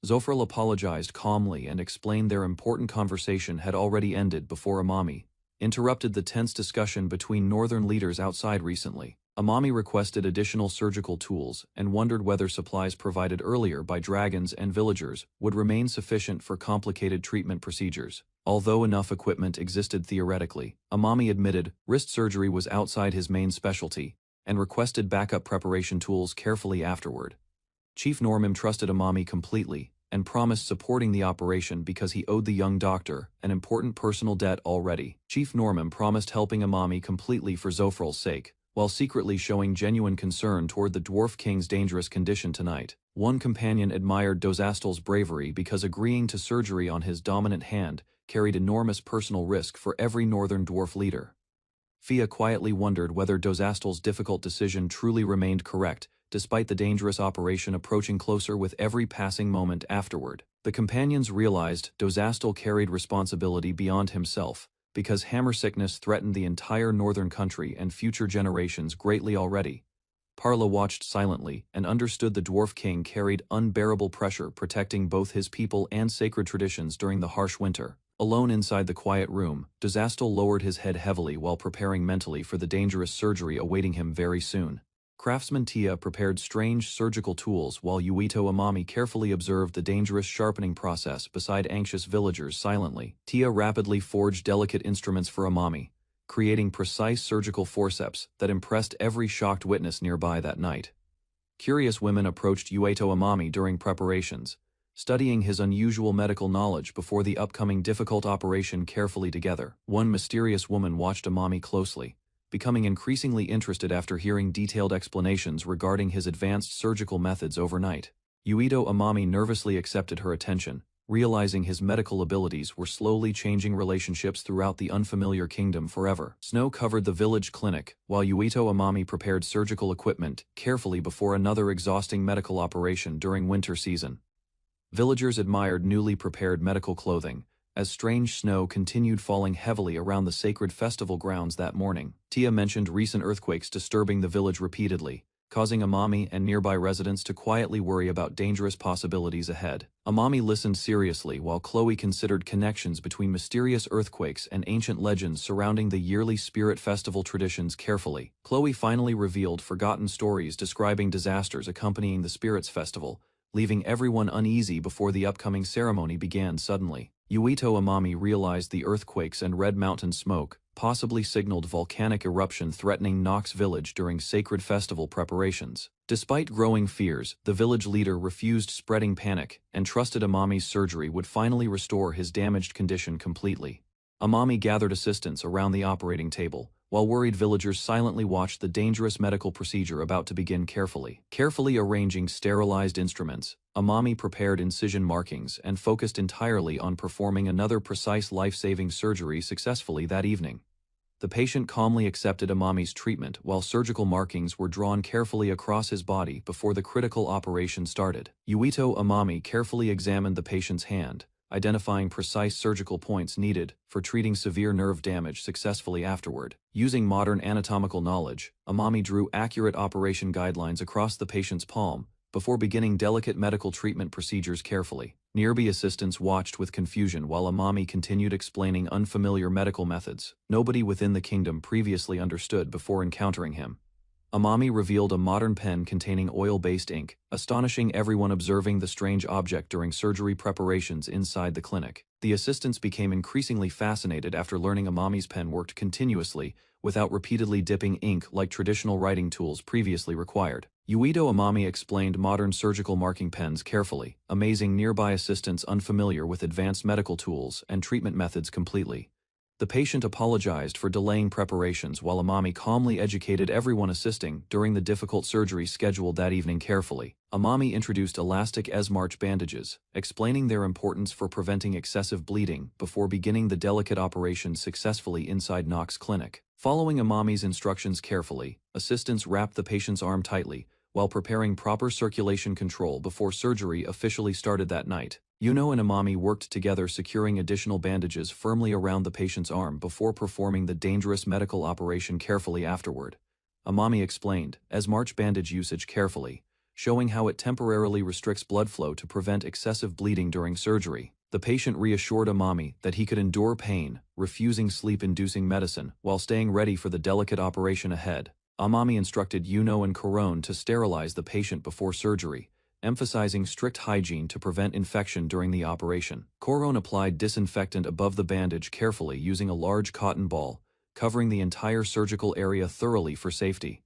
Zofril apologized calmly and explained their important conversation had already ended before Amami interrupted the tense discussion between northern leaders outside recently. Amami requested additional surgical tools and wondered whether supplies provided earlier by dragons and villagers would remain sufficient for complicated treatment procedures. Although enough equipment existed theoretically, Amami admitted wrist surgery was outside his main specialty and requested backup preparation tools carefully afterward. Chief Normim trusted Amami completely and promised supporting the operation because he owed the young doctor an important personal debt already. Chief Normim promised helping Amami completely for Zofril's sake, while secretly showing genuine concern toward the Dwarf King's dangerous condition tonight. One companion admired Dozastel's bravery because agreeing to surgery on his dominant hand carried enormous personal risk for every northern dwarf leader. Fia quietly wondered whether Dozastel's difficult decision truly remained correct, despite the dangerous operation approaching closer with every passing moment afterward. The companions realized Dozastel carried responsibility beyond himself, because hammer sickness threatened the entire northern country and future generations greatly already. Parla watched silently and understood the Dwarf King carried unbearable pressure protecting both his people and sacred traditions during the harsh winter. Alone inside the quiet room, Dozastel lowered his head heavily while preparing mentally for the dangerous surgery awaiting him very soon. Craftsman Tia prepared strange surgical tools while Yuito Amami carefully observed the dangerous sharpening process beside anxious villagers silently. Tia rapidly forged delicate instruments for Amami, creating precise surgical forceps that impressed every shocked witness nearby that night. Curious women approached Yuito Amami during preparations, studying his unusual medical knowledge before the upcoming difficult operation carefully together. One mysterious woman watched Amami closely, becoming increasingly interested after hearing detailed explanations regarding his advanced surgical methods overnight. Yuito Amami nervously accepted her attention, realizing his medical abilities were slowly changing relationships throughout the unfamiliar kingdom forever. Snow covered the village clinic, while Yuito Amami prepared surgical equipment carefully before another exhausting medical operation during winter season. Villagers admired newly prepared medical clothing, as strange snow continued falling heavily around the sacred festival grounds that morning. Tia mentioned recent earthquakes disturbing the village repeatedly, causing Amami and nearby residents to quietly worry about dangerous possibilities ahead. Amami listened seriously while Chloe considered connections between mysterious earthquakes and ancient legends surrounding the yearly spirit festival traditions carefully. Chloe finally revealed forgotten stories describing disasters accompanying the spirits festival, leaving everyone uneasy before the upcoming ceremony began suddenly. Yuito Amami realized the earthquakes and red mountain smoke possibly signaled volcanic eruption threatening Nox village during sacred festival preparations. Despite growing fears, the village leader refused spreading panic and trusted Amami's surgery would finally restore his damaged condition completely. Amami gathered assistants around the operating table, while worried villagers silently watched the dangerous medical procedure about to begin carefully. Carefully arranging sterilized instruments, Amami prepared incision markings and focused entirely on performing another precise life-saving surgery successfully that evening. The patient calmly accepted Amami's treatment while surgical markings were drawn carefully across his body before the critical operation started. Yuito Amami carefully examined the patient's hand, identifying precise surgical points needed for treating severe nerve damage successfully afterward. Using modern anatomical knowledge, Amami drew accurate operation guidelines across the patient's palm before beginning delicate medical treatment procedures carefully. Nearby assistants watched with confusion while Amami continued explaining unfamiliar medical methods nobody within the kingdom previously understood before encountering him. Amami revealed a modern pen containing oil-based ink, astonishing everyone observing the strange object during surgery preparations inside the clinic. The assistants became increasingly fascinated after learning Amami's pen worked continuously, without repeatedly dipping ink like traditional writing tools previously required. Yuito Amami explained modern surgical marking pens carefully, amazing nearby assistants unfamiliar with advanced medical tools and treatment methods completely. The patient apologized for delaying preparations while Amami calmly educated everyone assisting during the difficult surgery scheduled that evening carefully. Amami introduced elastic S-March bandages, explaining their importance for preventing excessive bleeding before beginning the delicate operation successfully inside Nox Clinic. Following Amami's instructions carefully, assistants wrapped the patient's arm tightly, while preparing proper circulation control before surgery officially started that night. Yuno and Amami worked together securing additional bandages firmly around the patient's arm before performing the dangerous medical operation carefully afterward. Amami explained, as March bandage usage carefully, showing how it temporarily restricts blood flow to prevent excessive bleeding during surgery. The patient reassured Amami that he could endure pain, refusing sleep-inducing medicine, while staying ready for the delicate operation ahead. Amami instructed Yuno and Korone to sterilize the patient before surgery, emphasizing strict hygiene to prevent infection during the operation. Korone applied disinfectant above the bandage carefully using a large cotton ball, covering the entire surgical area thoroughly for safety.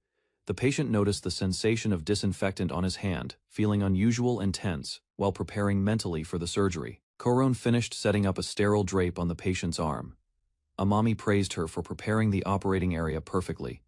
The patient noticed the sensation of disinfectant on his hand, feeling unusual and tense, while preparing mentally for the surgery. Korone finished setting up a sterile drape on the patient's arm. Amami praised her for preparing the operating area perfectly.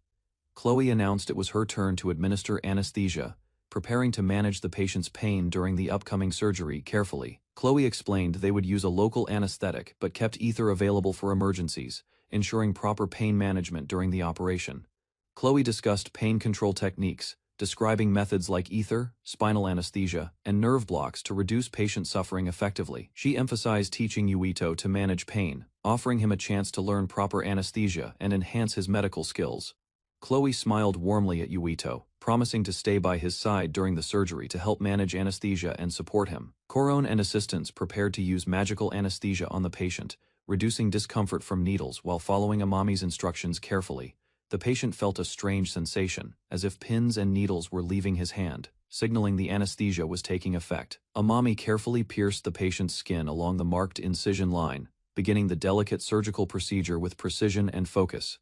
Chloe announced it was her turn to administer anesthesia, preparing to manage the patient's pain during the upcoming surgery carefully. Chloe explained they would use a local anesthetic but kept ether available for emergencies, ensuring proper pain management during the operation. Chloe discussed pain control techniques, describing methods like ether, spinal anesthesia, and nerve blocks to reduce patient suffering effectively. She emphasized teaching Yuito to manage pain, offering him a chance to learn proper anesthesia and enhance his medical skills. Chloe smiled warmly at Yuito, promising to stay by his side during the surgery to help manage anesthesia and support him. Korone and assistants prepared to use magical anesthesia on the patient, reducing discomfort from needles while following Amami's instructions carefully. The patient felt a strange sensation, as if pins and needles were leaving his hand, signaling the anesthesia was taking effect. Amami carefully pierced the patient's skin along the marked incision line, beginning the delicate surgical procedure with precision and focus.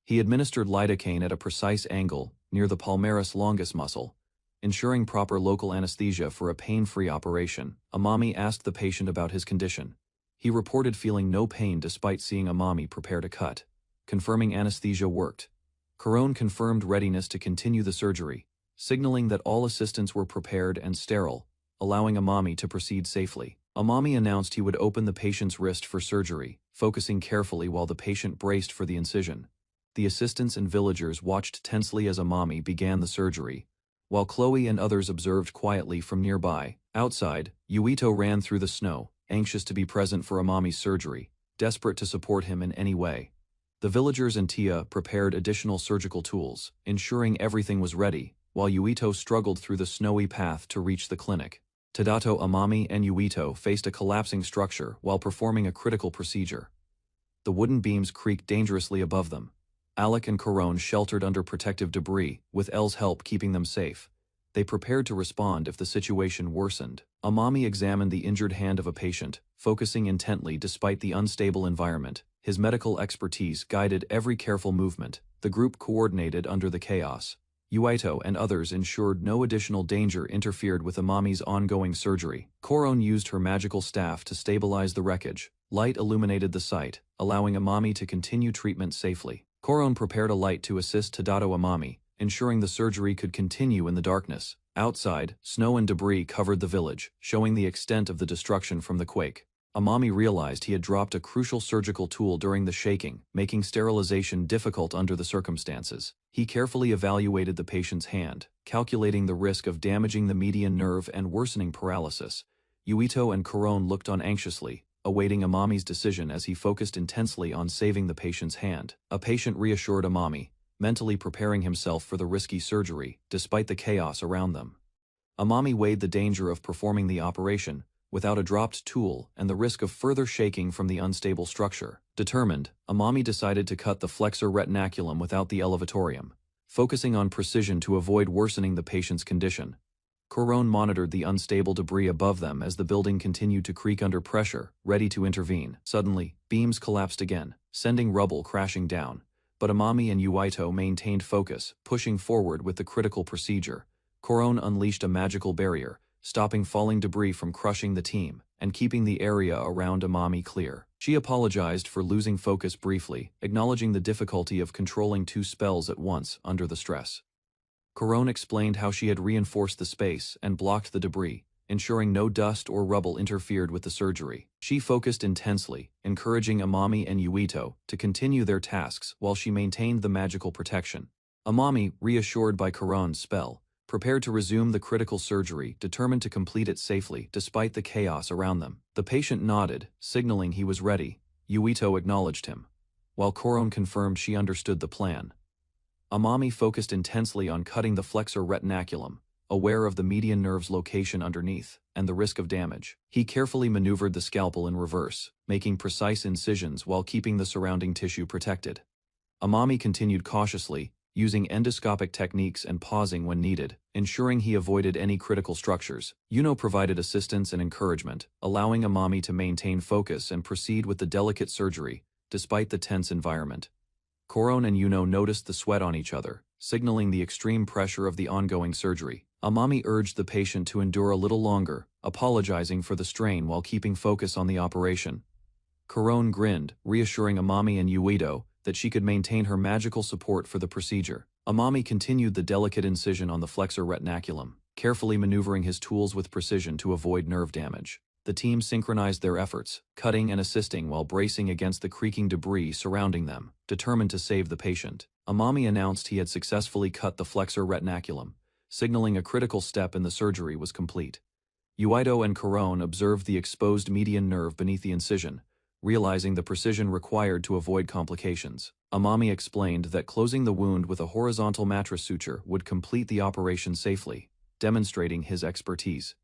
He administered lidocaine at a precise angle, near the palmaris longus muscle, ensuring proper local anesthesia for a pain-free operation. Amami asked the patient about his condition. He reported feeling no pain despite seeing Amami prepare to cut, confirming anesthesia worked. Korone confirmed readiness to continue the surgery, signaling that all assistants were prepared and sterile, allowing Amami to proceed safely. Amami announced he would open the patient's wrist for surgery, focusing carefully while the patient braced for the incision. The assistants and villagers watched tensely as Amami began the surgery, while Chloe and others observed quietly from nearby. Outside, Yuito ran through the snow, anxious to be present for Amami's surgery, desperate to support him in any way. The villagers and Tia prepared additional surgical tools, ensuring everything was ready, while Yuito struggled through the snowy path to reach the clinic. Tadato, Amami, and Yuito faced a collapsing structure while performing a critical procedure. The wooden beams creaked dangerously above them. Alec and Korone sheltered under protective debris, with Elle's help keeping them safe. They prepared to respond if the situation worsened. Amami examined the injured hand of a patient, focusing intently despite the unstable environment. His medical expertise guided every careful movement. The group coordinated under the chaos. Yuito and others ensured no additional danger interfered with Amami's ongoing surgery. Korone used her magical staff to stabilize the wreckage. Light illuminated the site, allowing Amami to continue treatment safely. Korone prepared a light to assist Tadato Amami, ensuring the surgery could continue in the darkness. Outside, snow and debris covered the village, showing the extent of the destruction from the quake. Amami realized he had dropped a crucial surgical tool during the shaking, making sterilization difficult under the circumstances. He carefully evaluated the patient's hand, calculating the risk of damaging the median nerve and worsening paralysis. Yuito and Korone looked on anxiously, awaiting Amami's decision as he focused intensely on saving the patient's hand. A patient reassured Amami, mentally preparing himself for the risky surgery, despite the chaos around them. Amami weighed the danger of performing the operation, without a dropped tool and the risk of further shaking from the unstable structure. Determined, Amami decided to cut the flexor retinaculum without the elevatorium, focusing on precision to avoid worsening the patient's condition. Korone monitored the unstable debris above them as the building continued to creak under pressure, ready to intervene. Suddenly, beams collapsed again, sending rubble crashing down. But Amami and Yuito maintained focus, pushing forward with the critical procedure. Korone unleashed a magical barrier, stopping falling debris from crushing the team, and keeping the area around Amami clear. She apologized for losing focus briefly, acknowledging the difficulty of controlling two spells at once under the stress. Korone explained how she had reinforced the space and blocked the debris, ensuring no dust or rubble interfered with the surgery. She focused intensely, encouraging Amami and Yuito to continue their tasks while she maintained the magical protection. Amami, reassured by Korone's spell, prepared to resume the critical surgery, determined to complete it safely despite the chaos around them. The patient nodded, signaling he was ready. Yuito acknowledged him, while Korone confirmed she understood the plan. Amami focused intensely on cutting the flexor retinaculum, aware of the median nerve's location underneath and the risk of damage. He carefully maneuvered the scalpel in reverse, making precise incisions while keeping the surrounding tissue protected. Amami continued cautiously, using endoscopic techniques and pausing when needed, ensuring he avoided any critical structures. Yuno provided assistance and encouragement, allowing Amami to maintain focus and proceed with the delicate surgery, despite the tense environment. Koron and Yuno noticed the sweat on each other, signaling the extreme pressure of the ongoing surgery. Amami urged the patient to endure a little longer, apologizing for the strain while keeping focus on the operation. Koron grinned, reassuring Amami and Uedo that she could maintain her magical support for the procedure. Amami continued the delicate incision on the flexor retinaculum, carefully maneuvering his tools with precision to avoid nerve damage. The team synchronized their efforts, cutting and assisting while bracing against the creaking debris surrounding them, determined to save the patient. Amami announced he had successfully cut the flexor retinaculum, signaling a critical step in the surgery was complete. Uedo and Koron observed the exposed median nerve beneath the incision, realizing the precision required to avoid complications. Amami explained that closing the wound with a horizontal mattress suture would complete the operation safely, demonstrating his expertise.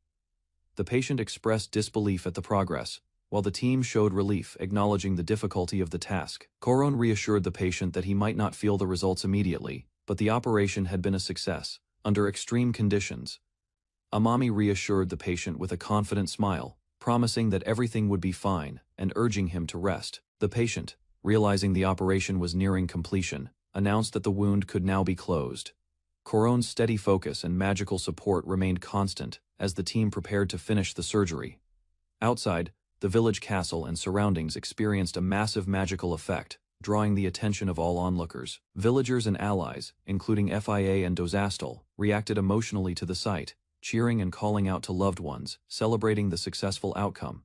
The patient expressed disbelief at the progress, while the team showed relief, acknowledging the difficulty of the task. Koron reassured the patient that he might not feel the results immediately, but the operation had been a success, under extreme conditions. Amami reassured the patient with a confident smile, promising that everything would be fine, and urging him to rest. The patient, realizing the operation was nearing completion, announced that the wound could now be closed. Koron's steady focus and magical support remained constant as the team prepared to finish the surgery. Outside, the village castle and surroundings experienced a massive magical effect, drawing the attention of all onlookers. Villagers and allies, including Fia and Dozastal, reacted emotionally to the sight, cheering and calling out to loved ones, celebrating the successful outcome.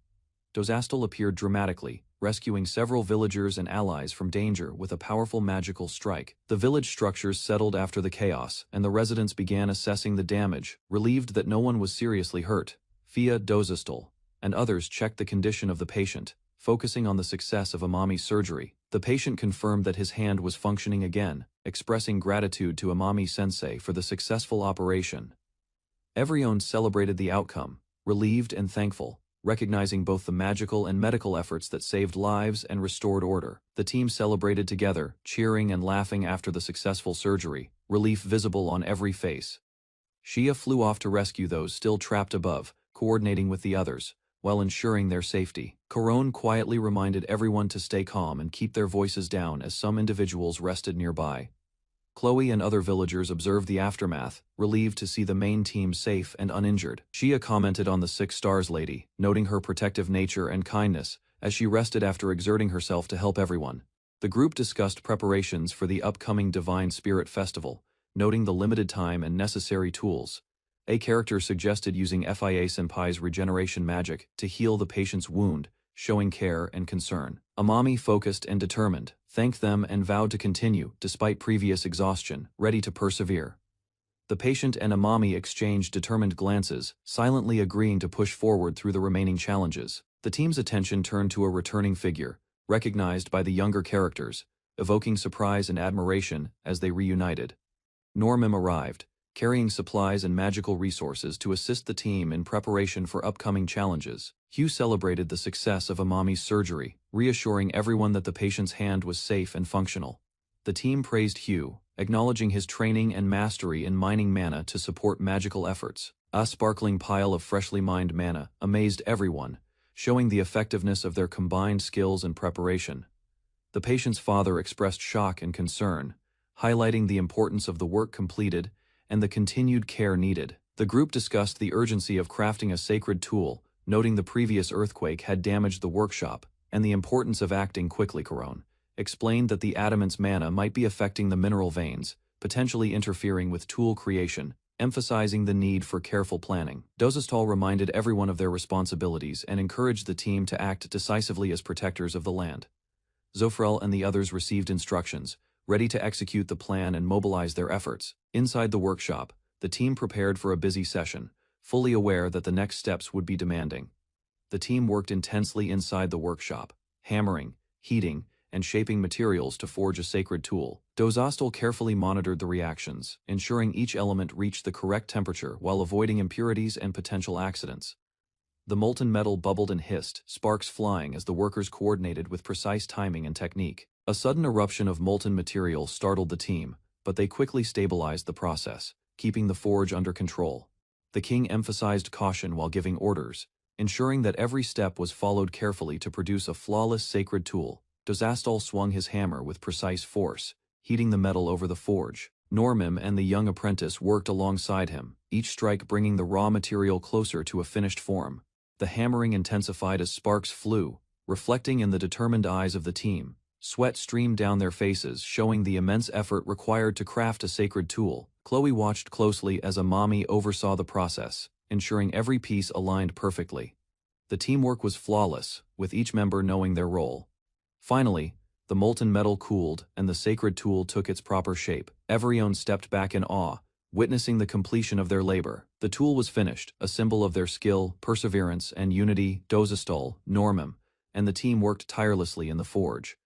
Dozastal appeared dramatically, rescuing several villagers and allies from danger with a powerful magical strike. The village structures settled after the chaos, and the residents began assessing the damage, relieved that no one was seriously hurt. Fia, Dozastal, and others checked the condition of the patient, focusing on the success of Amami's surgery. The patient confirmed that his hand was functioning again, expressing gratitude to Amami-sensei for the successful operation. Everyone celebrated the outcome, relieved and thankful, recognizing both the magical and medical efforts that saved lives and restored order. The team celebrated together, cheering and laughing after the successful surgery, relief visible on every face. Shia flew off to rescue those still trapped above, coordinating with the others, while ensuring their safety. Koron quietly reminded everyone to stay calm and keep their voices down as some individuals rested nearby. Chloe and other villagers observed the aftermath, relieved to see the main team safe and uninjured. Shia commented on the 6 stars lady, noting her protective nature and kindness, as she rested after exerting herself to help everyone. The group discussed preparations for the upcoming Divine Spirit Festival, noting the limited time and necessary tools. A character suggested using Fia Senpai's regeneration magic to heal the patient's wound, showing care and concern. Amami, focused and determined, thanked them and vowed to continue despite previous exhaustion, ready to persevere. The patient and Amami exchanged determined glances, silently agreeing to push forward through the remaining challenges. The team's attention turned to a returning figure, recognized by the younger characters, evoking surprise and admiration as they reunited. Normim arrived, carrying supplies and magical resources to assist the team in preparation for upcoming challenges. Hugh celebrated the success of Amami's surgery, reassuring everyone that the patient's hand was safe and functional. The team praised Hugh, acknowledging his training and mastery in mining mana to support magical efforts. A sparkling pile of freshly mined mana amazed everyone, showing the effectiveness of their combined skills and preparation. The patient's father expressed shock and concern, highlighting the importance of the work completed and the continued care needed. The group discussed the urgency of crafting a sacred tool, noting the previous earthquake had damaged the workshop, and the importance of acting quickly. Koron explained that the adamant's mana might be affecting the mineral veins, potentially interfering with tool creation, emphasizing the need for careful planning. Dozastal reminded everyone of their responsibilities and encouraged the team to act decisively as protectors of the land. Zofrel and the others received instructions, ready to execute the plan and mobilize their efforts. Inside the workshop, the team prepared for a busy session, fully aware that the next steps would be demanding. The team worked intensely inside the workshop, hammering, heating, and shaping materials to forge a sacred tool. Dronzer carefully monitored the reactions, ensuring each element reached the correct temperature while avoiding impurities and potential accidents. The molten metal bubbled and hissed, sparks flying as the workers coordinated with precise timing and technique. A sudden eruption of molten material startled the team, but they quickly stabilized the process, keeping the forge under control. The king emphasized caution while giving orders, ensuring that every step was followed carefully to produce a flawless sacred tool. Dronzer swung his hammer with precise force, heating the metal over the forge. Normim and the young apprentice worked alongside him, each strike bringing the raw material closer to a finished form. The hammering intensified as sparks flew, reflecting in the determined eyes of the team. Sweat streamed down their faces, showing the immense effort required to craft a sacred tool. Chloe watched closely as Amami oversaw the process, ensuring every piece aligned perfectly. The teamwork was flawless, with each member knowing their role. Finally, the molten metal cooled and the sacred tool took its proper shape. Everyone stepped back in awe, witnessing the completion of their labor. The tool was finished, a symbol of their skill, perseverance, and unity. Dronzer, Normim, and the team worked tirelessly in the forge.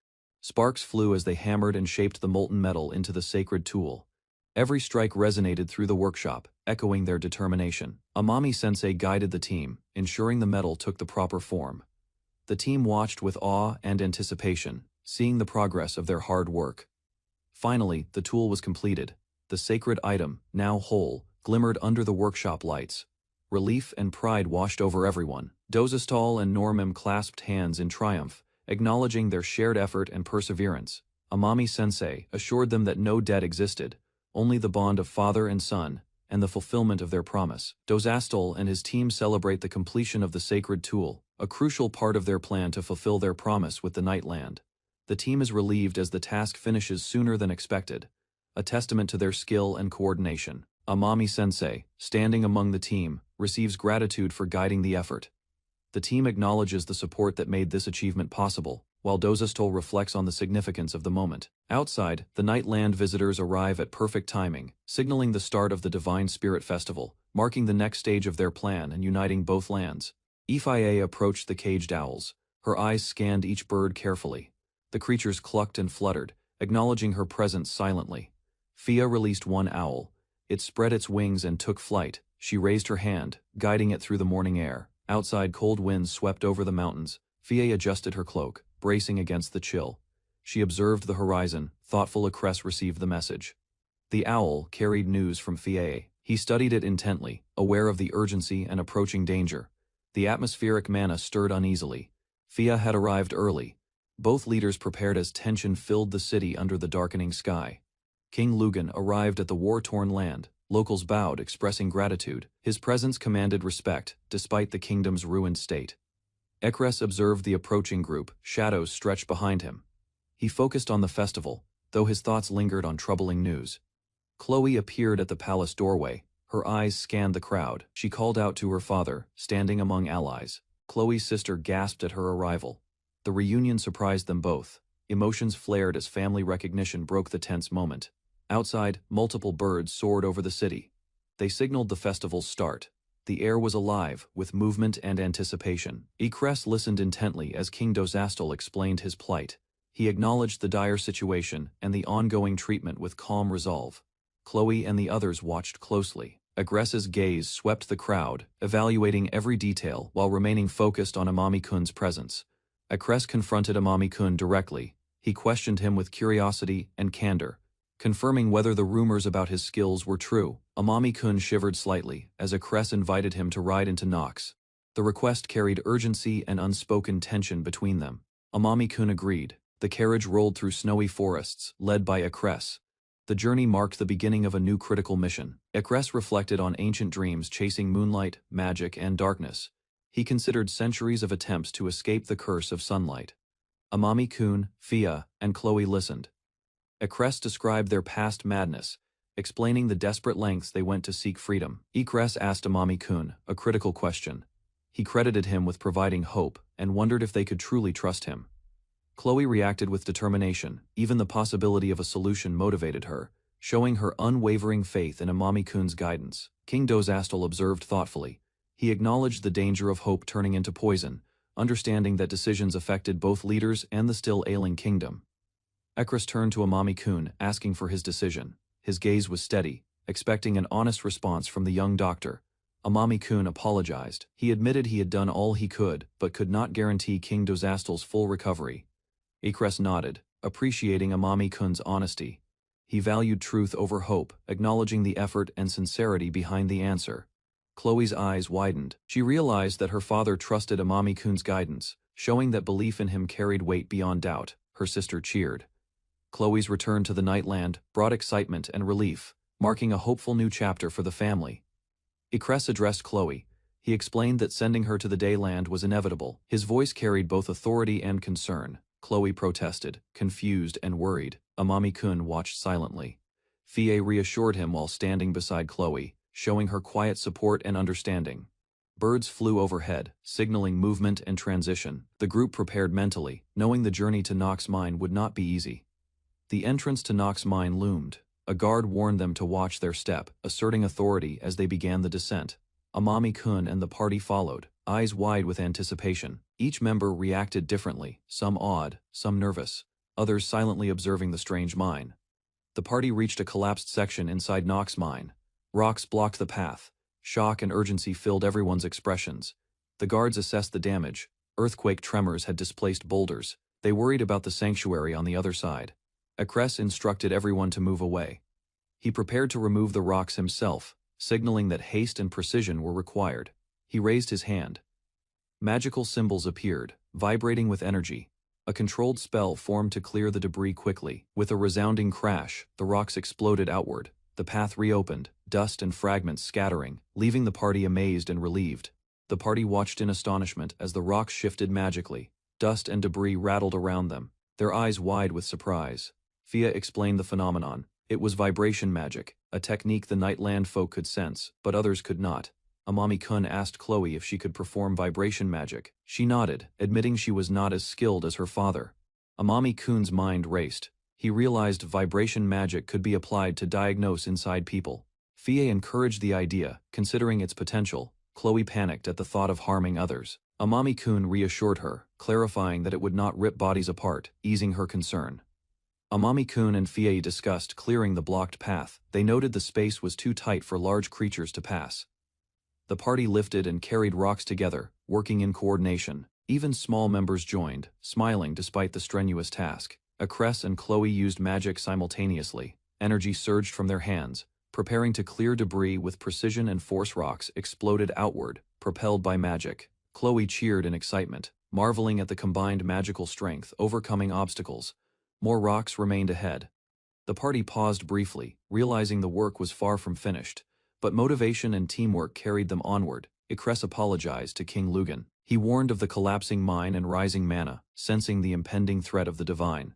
Sparks flew as they hammered and shaped the molten metal into the sacred tool. Every strike resonated through the workshop, echoing their determination. Amami-sensei guided the team, ensuring the metal took the proper form. The team watched with awe and anticipation, seeing the progress of their hard work. Finally, the tool was completed. The sacred item, now whole, glimmered under the workshop lights. Relief and pride washed over everyone. Dronzer and Normim clasped hands in triumph, acknowledging their shared effort and perseverance. Amami-sensei assured them that no debt existed, only the bond of father and son, and the fulfillment of their promise. Dronzer and his team celebrate the completion of the sacred tool, a crucial part of their plan to fulfill their promise with the Nightland. The team is relieved as the task finishes sooner than expected, a testament to their skill and coordination. Amami-sensei, standing among the team, receives gratitude for guiding the effort. The team acknowledges the support that made this achievement possible, while Dronzer reflects on the significance of the moment. Outside, the Nightland visitors arrive at perfect timing, signaling the start of the Divine Spirit Festival, marking the next stage of their plan and uniting both lands. Isekai'd approached the caged owls. Her eyes scanned each bird carefully. The creatures clucked and fluttered, acknowledging her presence silently. Fia released one owl. It spread its wings and took flight. She raised her hand, guiding it through the morning air. Outside, cold winds swept over the mountains. Fia adjusted her cloak, bracing against the chill. She observed the horizon. Thoughtful Acress received the message. The owl carried news from Fia. He studied it intently, aware of the urgency and approaching danger. The atmospheric mana stirred uneasily. Fia had arrived early. Both leaders prepared as tension filled the city under the darkening sky. King Lugan arrived at the war-torn land. Locals bowed, expressing gratitude. His presence commanded respect, despite the kingdom's ruined state. Acress observed the approaching group, shadows stretched behind him. He focused on the festival, though his thoughts lingered on troubling news. Chloe appeared at the palace doorway. Her eyes scanned the crowd. She called out to her father, standing among allies. Chloe's sister gasped at her arrival. The reunion surprised them both. Emotions flared as family recognition broke the tense moment. Outside, multiple birds soared over the city. They signaled the festival's start. The air was alive, with movement and anticipation. Acress listened intently as King Dronzer explained his plight. He acknowledged the dire situation and the ongoing treatment with calm resolve. Chloe and the others watched closely. Acress's gaze swept the crowd, evaluating every detail while remaining focused on Amami-kun's presence. Acress confronted Amami-kun directly. He questioned him with curiosity and candor, confirming whether the rumors about his skills were true. Amami-kun shivered slightly as Acress invited him to ride into Nox. The request carried urgency and unspoken tension between them. Amami-kun agreed. The carriage rolled through snowy forests, led by Acress. The journey marked the beginning of a new critical mission. Acress reflected on ancient dreams chasing moonlight, magic, and darkness. He considered centuries of attempts to escape the curse of sunlight. Amami-kun, Fia, and Chloe listened. Acress described their past madness, explaining the desperate lengths they went to seek freedom. Acress asked Amami-kun a critical question. He credited him with providing hope and wondered if they could truly trust him. Chloe reacted with determination. Even the possibility of a solution motivated her, showing her unwavering faith in Amami-kun's guidance. King Dronzer observed thoughtfully. He acknowledged the danger of hope turning into poison, understanding that decisions affected both leaders and the still ailing kingdom. Ekris turned to Amami-kun, asking for his decision. His gaze was steady, expecting an honest response from the young doctor. Amami-kun apologized. He admitted he had done all he could, but could not guarantee King Dozastal's full recovery. Ekris nodded, appreciating Amami-kun's honesty. He valued truth over hope, acknowledging the effort and sincerity behind the answer. Chloe's eyes widened. She realized that her father trusted Amami-kun's guidance, showing that belief in him carried weight beyond doubt. Her sister cheered. Chloe's return to the Nightland brought excitement and relief, marking a hopeful new chapter for the family. Ekris addressed Chloe. He explained that sending her to the Dayland was inevitable. His voice carried both authority and concern. Chloe protested, confused and worried. Amami-kun watched silently. Fie reassured him while standing beside Chloe, showing her quiet support and understanding. Birds flew overhead, signaling movement and transition. The group prepared mentally, knowing the journey to Nox Mine would not be easy. The entrance to Nox Mine loomed. A guard warned them to watch their step, asserting authority as they began the descent. Amami-kun and the party followed, eyes wide with anticipation. Each member reacted differently, some awed, some nervous, others silently observing the strange mine. The party reached a collapsed section inside Nox Mine. Rocks blocked the path. Shock and urgency filled everyone's expressions. The guards assessed the damage. Earthquake tremors had displaced boulders. They worried about the sanctuary on the other side. Ekris instructed everyone to move away. He prepared to remove the rocks himself, signaling that haste and precision were required. He raised his hand. Magical symbols appeared, vibrating with energy. A controlled spell formed to clear the debris quickly. With a resounding crash, the rocks exploded outward. The path reopened, dust and fragments scattering, leaving the party amazed and relieved. The party watched in astonishment as the rocks shifted magically. Dust and debris rattled around them, their eyes wide with surprise. Fia explained the phenomenon. It was vibration magic, a technique the Nightland folk could sense, but others could not. Amami-kun asked Chloe if she could perform vibration magic. She nodded, admitting she was not as skilled as her father. Amami-kun's mind raced. He realized vibration magic could be applied to diagnose inside people. Fie encouraged the idea, considering its potential. Chloe panicked at the thought of harming others. Amami-kun reassured her, clarifying that it would not rip bodies apart, easing her concern. Amami-kun and Fie discussed clearing the blocked path. They noted the space was too tight for large creatures to pass. The party lifted and carried rocks together, working in coordination. Even small members joined, smiling despite the strenuous task. Ekris and Chloe used magic simultaneously. Energy surged from their hands, preparing to clear debris with precision, and force rocks exploded outward, propelled by magic. Chloe cheered in excitement, marveling at the combined magical strength overcoming obstacles. More rocks remained ahead. The party paused briefly, realizing the work was far from finished, but motivation and teamwork carried them onward. Ekris apologized to King Lugan. He warned of the collapsing mine and rising mana, sensing the impending threat of the divine.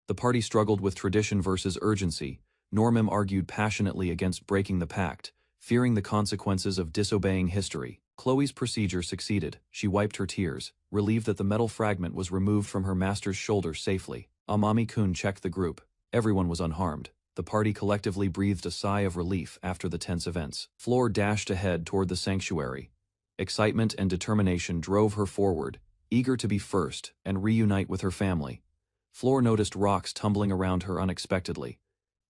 The party struggled with tradition versus urgency. Normim argued passionately against breaking the pact, fearing the consequences of disobeying history. Chloe's procedure succeeded. She wiped her tears, relieved that the metal fragment was removed from her master's shoulder safely. Amami-kun checked the group. Everyone was unharmed. The party collectively breathed a sigh of relief after the tense events. Floor dashed ahead toward the sanctuary. Excitement and determination drove her forward, eager to be first and reunite with her family. Floor noticed rocks tumbling around her unexpectedly.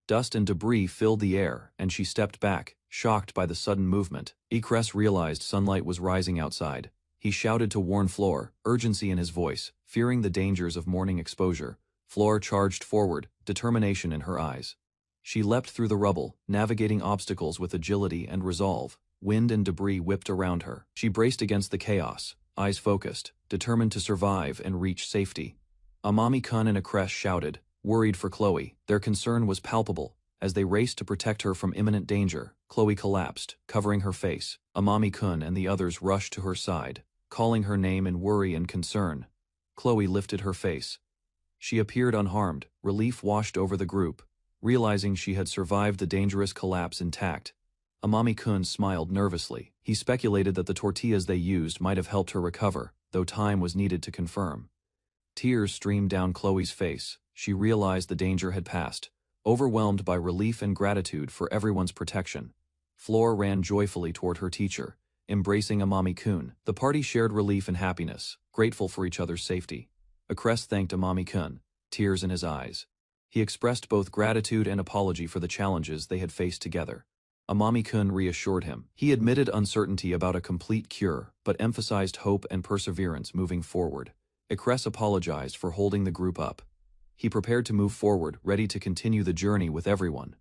Dust and debris filled the air, and she stepped back, shocked by the sudden movement. Ekris realized sunlight was rising outside. He shouted to warn Floor, urgency in his voice, fearing the dangers of morning exposure. Floor charged forward, determination in her eyes. She leapt through the rubble, navigating obstacles with agility and resolve. Wind and debris whipped around her. She braced against the chaos, eyes focused, determined to survive and reach safety. Amami-kun and Ekris shouted, worried for Chloe. Their concern was palpable. As they raced to protect her from imminent danger, Chloe collapsed, covering her face. Amami-kun and the others rushed to her side, calling her name in worry and concern. Chloe lifted her face. She appeared unharmed. Relief washed over the group, realizing she had survived the dangerous collapse intact. Amami-kun smiled nervously. He speculated that the tortillas they used might have helped her recover, though time was needed to confirm. Tears streamed down Chloe's face. She realized the danger had passed, overwhelmed by relief and gratitude for everyone's protection. Floor ran joyfully toward her teacher, embracing Amami-kun. The party shared relief and happiness, grateful for each other's safety. Akres thanked Amami-kun, tears in his eyes. He expressed both gratitude and apology for the challenges they had faced together. Amami-kun reassured him. He admitted uncertainty about a complete cure, but emphasized hope and perseverance moving forward. Akres apologized for holding the group up. He prepared to move forward, ready to continue the journey with everyone.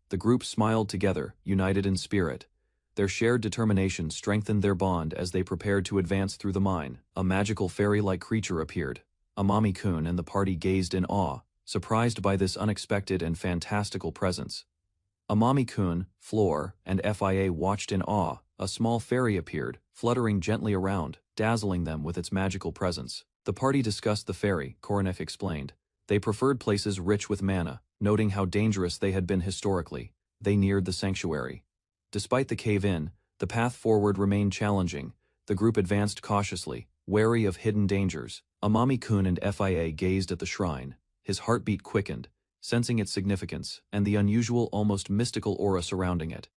The group smiled together, united in spirit. Their shared determination strengthened their bond as they prepared to advance through the mine. A magical fairy-like creature appeared. Amami-kun and the party gazed in awe, surprised by this unexpected and fantastical presence. Amami-kun, Floor, and FIA watched in awe. A small fairy appeared, fluttering gently around, dazzling them with its magical presence. The party discussed the fairy, Koronek explained. They preferred places rich with mana, noting how dangerous they had been historically. They neared the sanctuary. Despite the cave-in, the path forward remained challenging. The group advanced cautiously, wary of hidden dangers. Amami-kun and FIA gazed at the shrine. His heartbeat quickened, sensing its significance and the unusual, almost mystical aura surrounding it.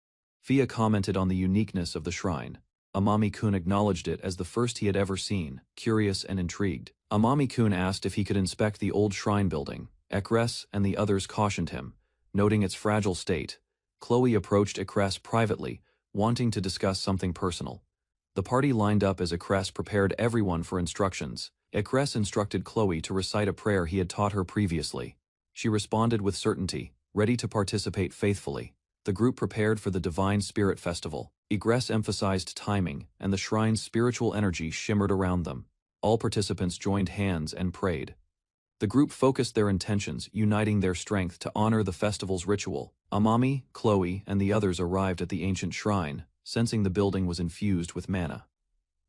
Fia commented on the uniqueness of the shrine. Amami-kun acknowledged it as the first he had ever seen, curious and intrigued. Amami-kun asked if he could inspect the old shrine building. Akres and the others cautioned him, noting its fragile state. Chloe approached Akres privately, wanting to discuss something personal. The party lined up as Akres prepared everyone for instructions. Akres instructed Chloe to recite a prayer he had taught her previously. She responded with certainty, ready to participate faithfully. The group prepared for the Divine Spirit Festival. Akres emphasized timing, and the shrine's spiritual energy shimmered around them. All participants joined hands and prayed. The group focused their intentions, uniting their strength to honor the festival's ritual. Amami, Chloe, and the others arrived at the ancient shrine, sensing the building was infused with mana.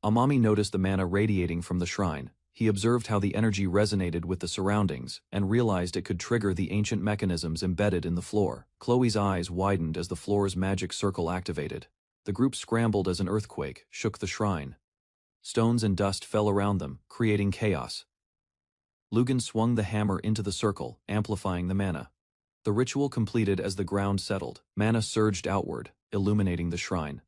Amami noticed the mana radiating from the shrine. He observed how the energy resonated with the surroundings, and realized it could trigger the ancient mechanisms embedded in the floor. Chloe's eyes widened as the floor's magic circle activated. The group scrambled as an earthquake shook the shrine. Stones and dust fell around them, creating chaos. Lugan swung the hammer into the circle, amplifying the mana. The ritual completed as the ground settled. Mana surged outward, illuminating the shrine.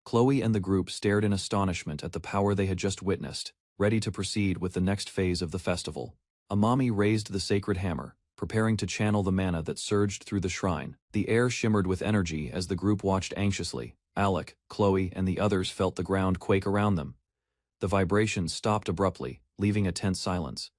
Chloe and the group stared in astonishment at the power they had just witnessed, ready to proceed with the next phase of the festival. Amami raised the sacred hammer, preparing to channel the mana that surged through the shrine. The air shimmered with energy as the group watched anxiously. Alec, Chloe, and the others felt the ground quake around them. The vibrations stopped abruptly, leaving a tense silence.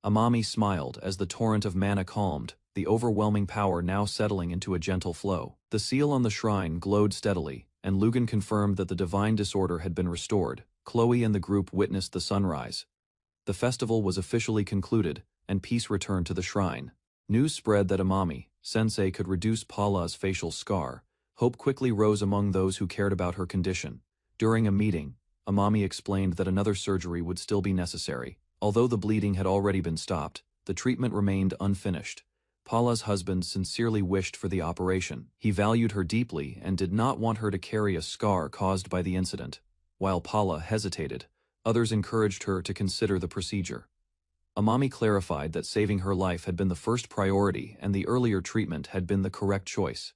Amami smiled as the torrent of mana calmed, the overwhelming power now settling into a gentle flow. The seal on the shrine glowed steadily, and Lugan confirmed that the divine disorder had been restored. Chloe and the group witnessed the sunrise. The festival was officially concluded, and peace returned to the shrine. News spread that Amami-sensei could reduce Paula's facial scar. Hope quickly rose among those who cared about her condition. During a meeting, Amami explained that another surgery would still be necessary. Although the bleeding had already been stopped, the treatment remained unfinished. Paula's husband sincerely wished for the operation. He valued her deeply and did not want her to carry a scar caused by the incident. While Paula hesitated, others encouraged her to consider the procedure. Amami clarified that saving her life had been the first priority and the earlier treatment had been the correct choice.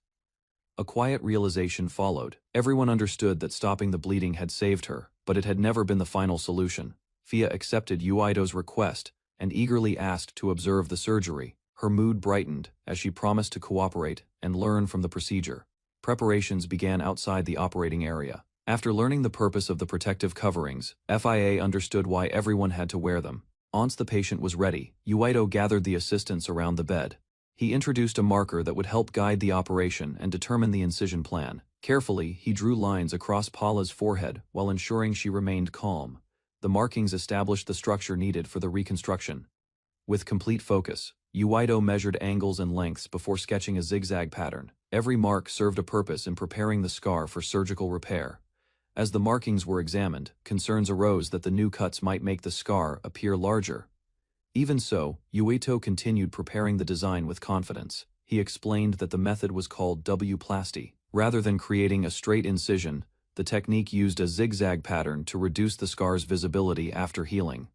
A quiet realization followed. Everyone understood that stopping the bleeding had saved her, but it had never been the final solution. Fia accepted Uido's request and eagerly asked to observe the surgery. Her mood brightened as she promised to cooperate and learn from the procedure. Preparations began outside the operating area. After learning the purpose of the protective coverings, FIA understood why everyone had to wear them. Once the patient was ready, Uido gathered the assistants around the bed. He introduced a marker that would help guide the operation and determine the incision plan. Carefully, he drew lines across Paula's forehead while ensuring she remained calm. The markings established the structure needed for the reconstruction. With complete focus, Uido measured angles and lengths before sketching a zigzag pattern. Every mark served a purpose in preparing the scar for surgical repair. As the markings were examined, concerns arose that the new cuts might make the scar appear larger. Even so, Uito continued preparing the design with confidence. He explained that the method was called W-plasty. Rather than creating a straight incision, the technique used a zigzag pattern to reduce the scar's visibility after healing.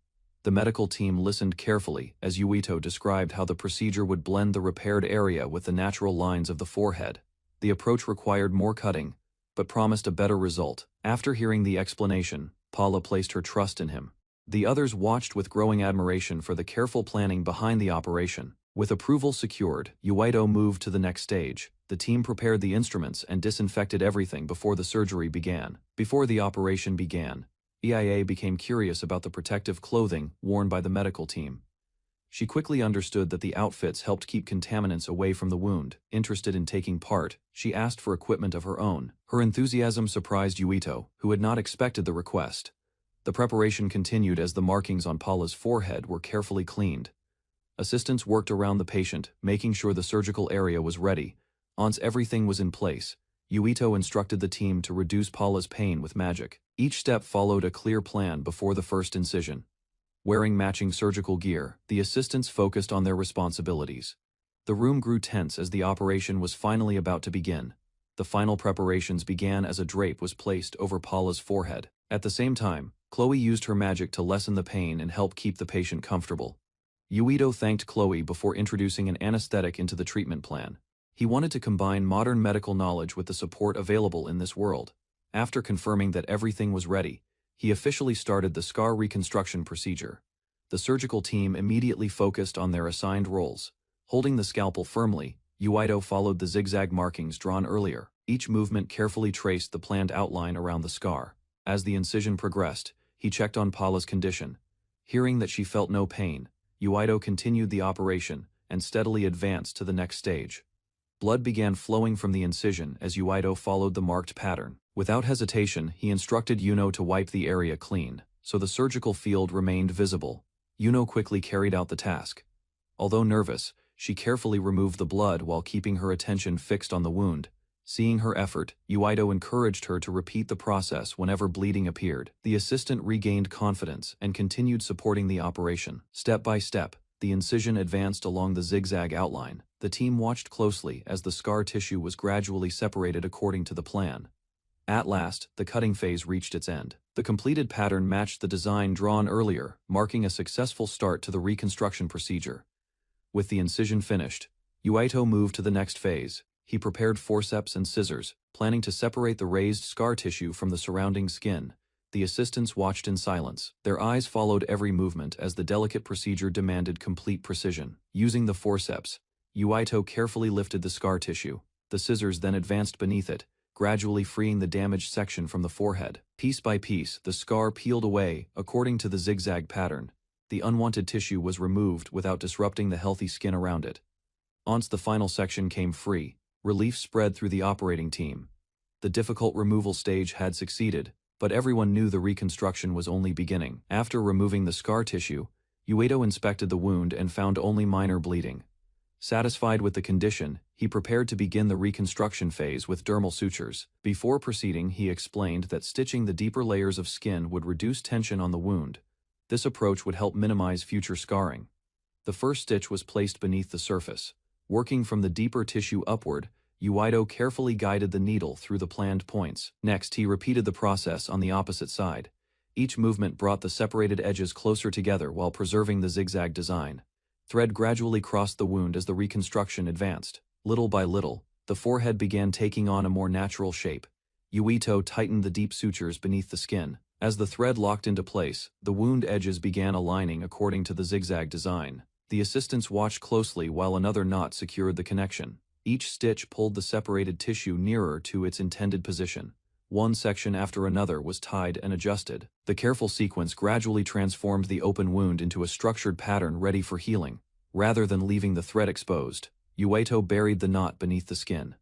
The medical team listened carefully as Uito described how the procedure would blend the repaired area with the natural lines of the forehead. The approach required more cutting, but promised a better result. After hearing the explanation, Paula placed her trust in him. The others watched with growing admiration for the careful planning behind the operation. With approval secured, Yahello moved to the next stage. The team prepared the instruments and disinfected everything before the surgery began. Before the operation began, EIA became curious about the protective clothing worn by the medical team. She quickly understood that the outfits helped keep contaminants away from the wound. Interested in taking part, she asked for equipment of her own. Her enthusiasm surprised Yahello, who had not expected the request. The preparation continued as the markings on Paula's forehead were carefully cleaned. Assistants worked around the patient, making sure the surgical area was ready. Once everything was in place, Yahello instructed the team to reduce Paula's pain with magic. Each step followed a clear plan before the first incision. Wearing matching surgical gear, the assistants focused on their responsibilities. The room grew tense as the operation was finally about to begin. The final preparations began as a drape was placed over Paula's forehead. At the same time, Chloe used her magic to lessen the pain and help keep the patient comfortable. Yahello thanked Chloe before introducing an anesthetic into the treatment plan. He wanted to combine modern medical knowledge with the support available in this world. After confirming that everything was ready, he officially started the scar reconstruction procedure. The surgical team immediately focused on their assigned roles. Holding the scalpel firmly, Yahello followed the zigzag markings drawn earlier. Each movement carefully traced the planned outline around the scar. As the incision progressed, he checked on Paula's condition. Hearing that she felt no pain, Yahello continued the operation and steadily advanced to the next stage. Blood began flowing from the incision as Yahello followed the marked pattern. Without hesitation, he instructed Yuno to wipe the area clean, so the surgical field remained visible. Yuno quickly carried out the task. Although nervous, she carefully removed the blood while keeping her attention fixed on the wound. Seeing her effort, Yahello encouraged her to repeat the process whenever bleeding appeared. The assistant regained confidence and continued supporting the operation. Step by step, the incision advanced along the zigzag outline. The team watched closely as the scar tissue was gradually separated according to the plan. At last, the cutting phase reached its end. The completed pattern matched the design drawn earlier, marking a successful start to the reconstruction procedure. With the incision finished, Yahello moved to the next phase. He prepared forceps and scissors, planning to separate the raised scar tissue from the surrounding skin. The assistants watched in silence. Their eyes followed every movement as the delicate procedure demanded complete precision. Using the forceps, Yahello carefully lifted the scar tissue. The scissors then advanced beneath it, gradually freeing the damaged section from the forehead. Piece by piece, the scar peeled away, according to the zigzag pattern. The unwanted tissue was removed without disrupting the healthy skin around it. Once the final section came free, relief spread through the operating team. The difficult removal stage had succeeded, but everyone knew the reconstruction was only beginning. After removing the scar tissue, Yahello inspected the wound and found only minor bleeding. Satisfied with the condition, he prepared to begin the reconstruction phase with dermal sutures. Before proceeding, he explained that stitching the deeper layers of skin would reduce tension on the wound. This approach would help minimize future scarring. The first stitch was placed beneath the surface. Working from the deeper tissue upward, Yahello carefully guided the needle through the planned points. Next, he repeated the process on the opposite side. Each movement brought the separated edges closer together while preserving the zigzag design. Thread gradually crossed the wound as the reconstruction advanced. Little by little, the forehead began taking on a more natural shape. Yahello tightened the deep sutures beneath the skin. As the thread locked into place, the wound edges began aligning according to the zigzag design. The assistants watched closely while another knot secured the connection. Each stitch pulled the separated tissue nearer to its intended position. One section after another was tied and adjusted. The careful sequence gradually transformed the open wound into a structured pattern ready for healing. Rather than leaving the thread exposed, Yahello buried the knot beneath the skin.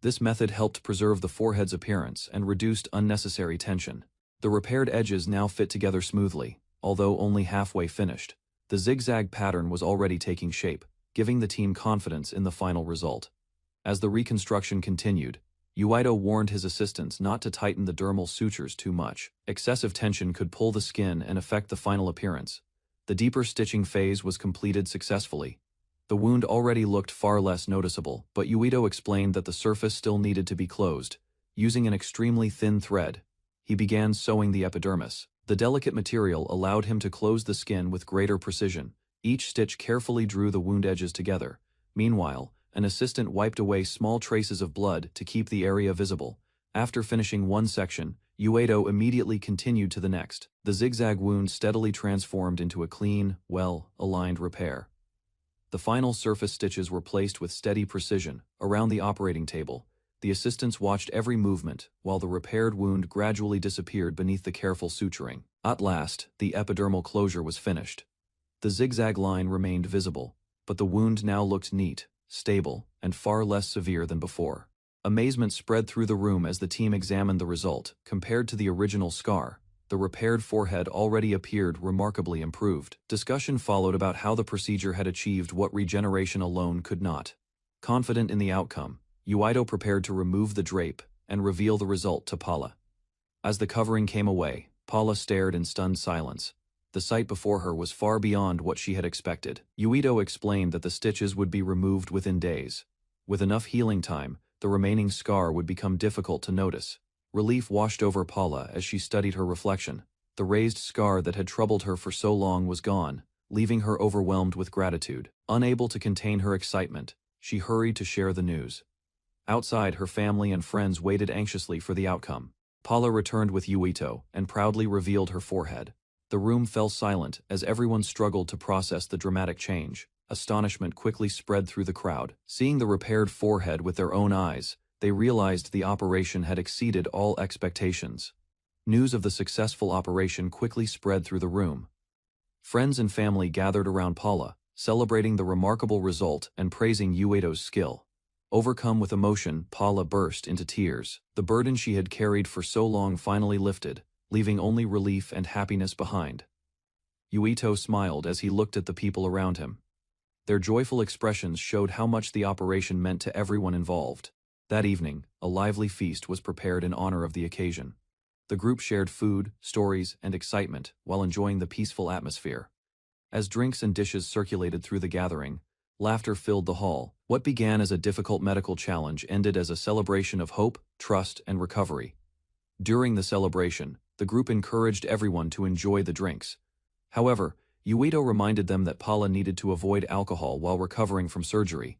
This method helped preserve the forehead's appearance and reduced unnecessary tension. The repaired edges now fit together smoothly, although only halfway finished. The zigzag pattern was already taking shape, giving the team confidence in the final result. As the reconstruction continued, Yahello warned his assistants not to tighten the dermal sutures too much. Excessive tension could pull the skin and affect the final appearance. The deeper stitching phase was completed successfully. The wound already looked far less noticeable, but Yahello explained that the surface still needed to be closed. Using an extremely thin thread, he began sewing the epidermis. The delicate material allowed him to close the skin with greater precision. Each stitch carefully drew the wound edges together. Meanwhile, an assistant wiped away small traces of blood to keep the area visible. After finishing one section, Yahello immediately continued to the next. The zigzag wound steadily transformed into a clean, well-aligned repair. The final surface stitches were placed with steady precision around the operating table. The assistants watched every movement, while the repaired wound gradually disappeared beneath the careful suturing. At last, the epidermal closure was finished. The zigzag line remained visible, but the wound now looked neat, stable, and far less severe than before. Amazement spread through the room as the team examined the result. Compared to the original scar, the repaired forehead already appeared remarkably improved. Discussion followed about how the procedure had achieved what regeneration alone could not. Confident in the outcome, Yahello prepared to remove the drape and reveal the result to Paula. As the covering came away, Paula stared in stunned silence. The sight before her was far beyond what she had expected. Yahello explained that the stitches would be removed within days. With enough healing time, the remaining scar would become difficult to notice. Relief washed over Paula as she studied her reflection. The raised scar that had troubled her for so long was gone, leaving her overwhelmed with gratitude. Unable to contain her excitement, she hurried to share the news. Outside, her family and friends waited anxiously for the outcome. Paula returned with Yahello and proudly revealed her forehead. The room fell silent as everyone struggled to process the dramatic change. Astonishment quickly spread through the crowd. Seeing the repaired forehead with their own eyes, they realized the operation had exceeded all expectations. News of the successful operation quickly spread through the room. Friends and family gathered around Paula, celebrating the remarkable result and praising Yahello's skill. Overcome with emotion, Paula burst into tears. The burden she had carried for so long finally lifted, leaving only relief and happiness behind. Yahello smiled as he looked at the people around him. Their joyful expressions showed how much the operation meant to everyone involved. That evening, a lively feast was prepared in honor of the occasion. The group shared food, stories, and excitement while enjoying the peaceful atmosphere. As drinks and dishes circulated through the gathering, laughter filled the hall. What began as a difficult medical challenge ended as a celebration of hope, trust, and recovery. During the celebration, the group encouraged everyone to enjoy the drinks. However, Yahello reminded them that Paula needed to avoid alcohol while recovering from surgery.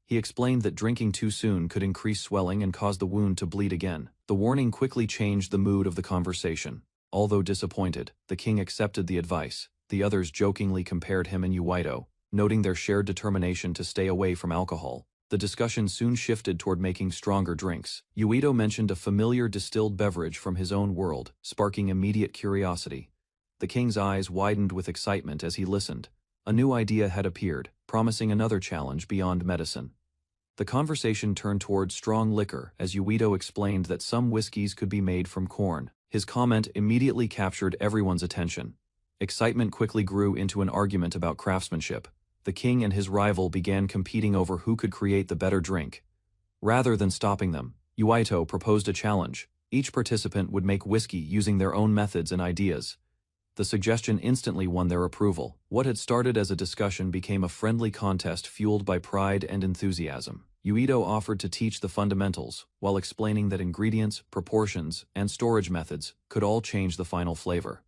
He explained that drinking too soon could increase swelling and cause the wound to bleed again. The warning quickly changed the mood of the conversation. Although disappointed, the king accepted the advice. The others jokingly compared him and Yahello, noting their shared determination to stay away from alcohol. The discussion soon shifted toward making stronger drinks. Yahello mentioned a familiar distilled beverage from his own world, sparking immediate curiosity. The king's eyes widened with excitement as he listened. A new idea had appeared, promising another challenge beyond medicine. The conversation turned toward strong liquor as Yahello explained that some whiskeys could be made from corn. His comment immediately captured everyone's attention. Excitement quickly grew into an argument about craftsmanship. The king and his rival began competing over who could create the better drink. Rather than stopping them, Yahello proposed a challenge. Each participant would make whiskey using their own methods and ideas. The suggestion instantly won their approval. What had started as a discussion became a friendly contest fueled by pride and enthusiasm. Yahello offered to teach the fundamentals, while explaining that ingredients, proportions, and storage methods could all change the final flavor.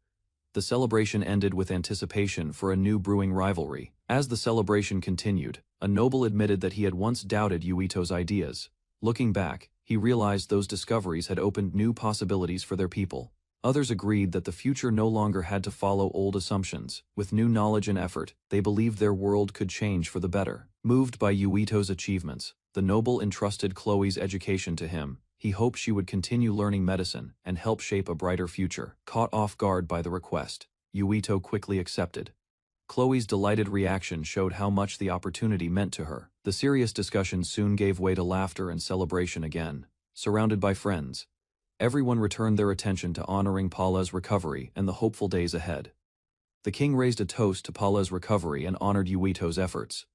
The celebration ended with anticipation for a new brewing rivalry. As the celebration continued, a noble admitted that he had once doubted Yahello's ideas. Looking back, he realized those discoveries had opened new possibilities for their people. Others agreed that the future no longer had to follow old assumptions. With new knowledge and effort, they believed their world could change for the better. Moved by Yahello's achievements, the noble entrusted Chloe's education to him. He hoped she would continue learning medicine and help shape a brighter future. Caught off guard by the request, Yahello quickly accepted. Chloe's delighted reaction showed how much the opportunity meant to her. The serious discussion soon gave way to laughter and celebration again. Surrounded by friends, everyone returned their attention to honoring Paula's recovery and the hopeful days ahead. The king raised a toast to Paula's recovery and honored Yahello's efforts.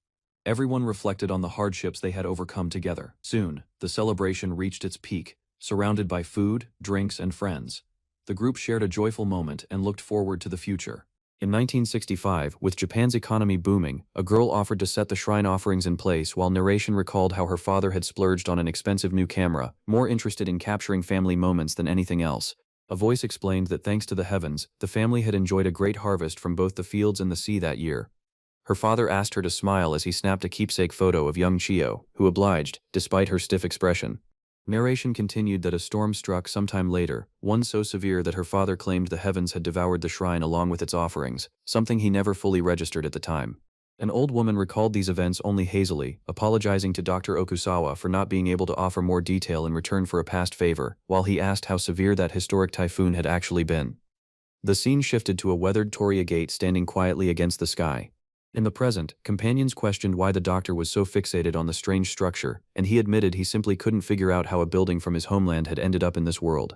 Everyone reflected on the hardships they had overcome together. Soon, the celebration reached its peak, surrounded by food, drinks, and friends. The group shared a joyful moment and looked forward to the future. In 1965, with Japan's economy booming, a girl offered to set the shrine offerings in place while narration recalled how her father had splurged on an expensive new camera, more interested in capturing family moments than anything else. A voice explained that thanks to the heavens, the family had enjoyed a great harvest from both the fields and the sea that year. Her father asked her to smile as he snapped a keepsake photo of young Chio, who obliged, despite her stiff expression. Narration continued that a storm struck sometime later, one so severe that her father claimed the heavens had devoured the shrine along with its offerings, something he never fully registered at the time. An old woman recalled these events only hazily, apologizing to Dr. Okusawa for not being able to offer more detail in return for a past favor, while he asked how severe that historic typhoon had actually been. The scene shifted to a weathered torii gate standing quietly against the sky. In the present, companions questioned why the doctor was so fixated on the strange structure, and he admitted he simply couldn't figure out how a building from his homeland had ended up in this world.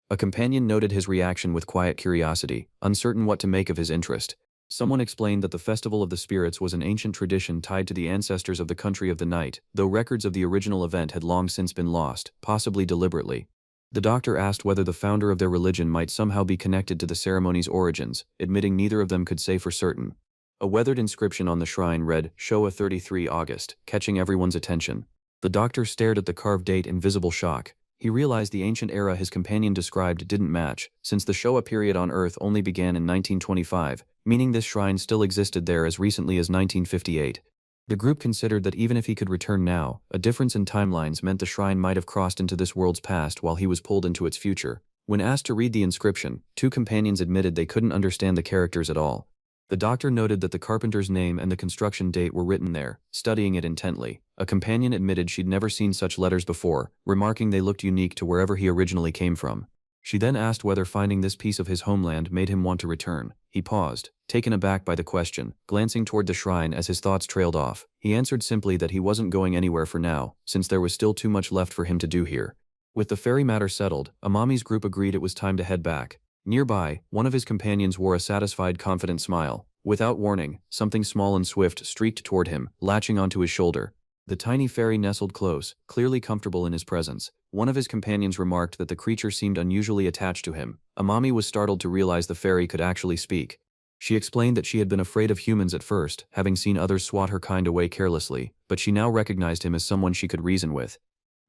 A companion noted his reaction with quiet curiosity, uncertain what to make of his interest. Someone explained that the Festival of the Spirits was an ancient tradition tied to the ancestors of the Country of the Night, though records of the original event had long since been lost, possibly deliberately. The doctor asked whether the founder of their religion might somehow be connected to the ceremony's origins, admitting neither of them could say for certain. A weathered inscription on the shrine read, Showa 33 August, catching everyone's attention. The doctor stared at the carved date in visible shock. He realized the ancient era his companion described didn't match, since the Showa period on Earth only began in 1925, meaning this shrine still existed there as recently as 1958. The group considered that even if he could return now, a difference in timelines meant the shrine might have crossed into this world's past while he was pulled into its future. When asked to read the inscription, two companions admitted they couldn't understand the characters at all. The doctor noted that the carpenter's name and the construction date were written there, studying it intently. A companion admitted she'd never seen such letters before, remarking they looked unique to wherever he originally came from. She then asked whether finding this piece of his homeland made him want to return. He paused, taken aback by the question, glancing toward the shrine as his thoughts trailed off. He answered simply that he wasn't going anywhere for now, since there was still too much left for him to do here. With the ferry matter settled, Amami's group agreed it was time to head back. Nearby, one of his companions wore a satisfied, confident smile. Without warning, something small and swift streaked toward him, latching onto his shoulder. The tiny fairy nestled close, clearly comfortable in his presence. One of his companions remarked that the creature seemed unusually attached to him. Amami was startled to realize the fairy could actually speak. She explained that she had been afraid of humans at first, having seen others swat her kind away carelessly, but she now recognized him as someone she could reason with.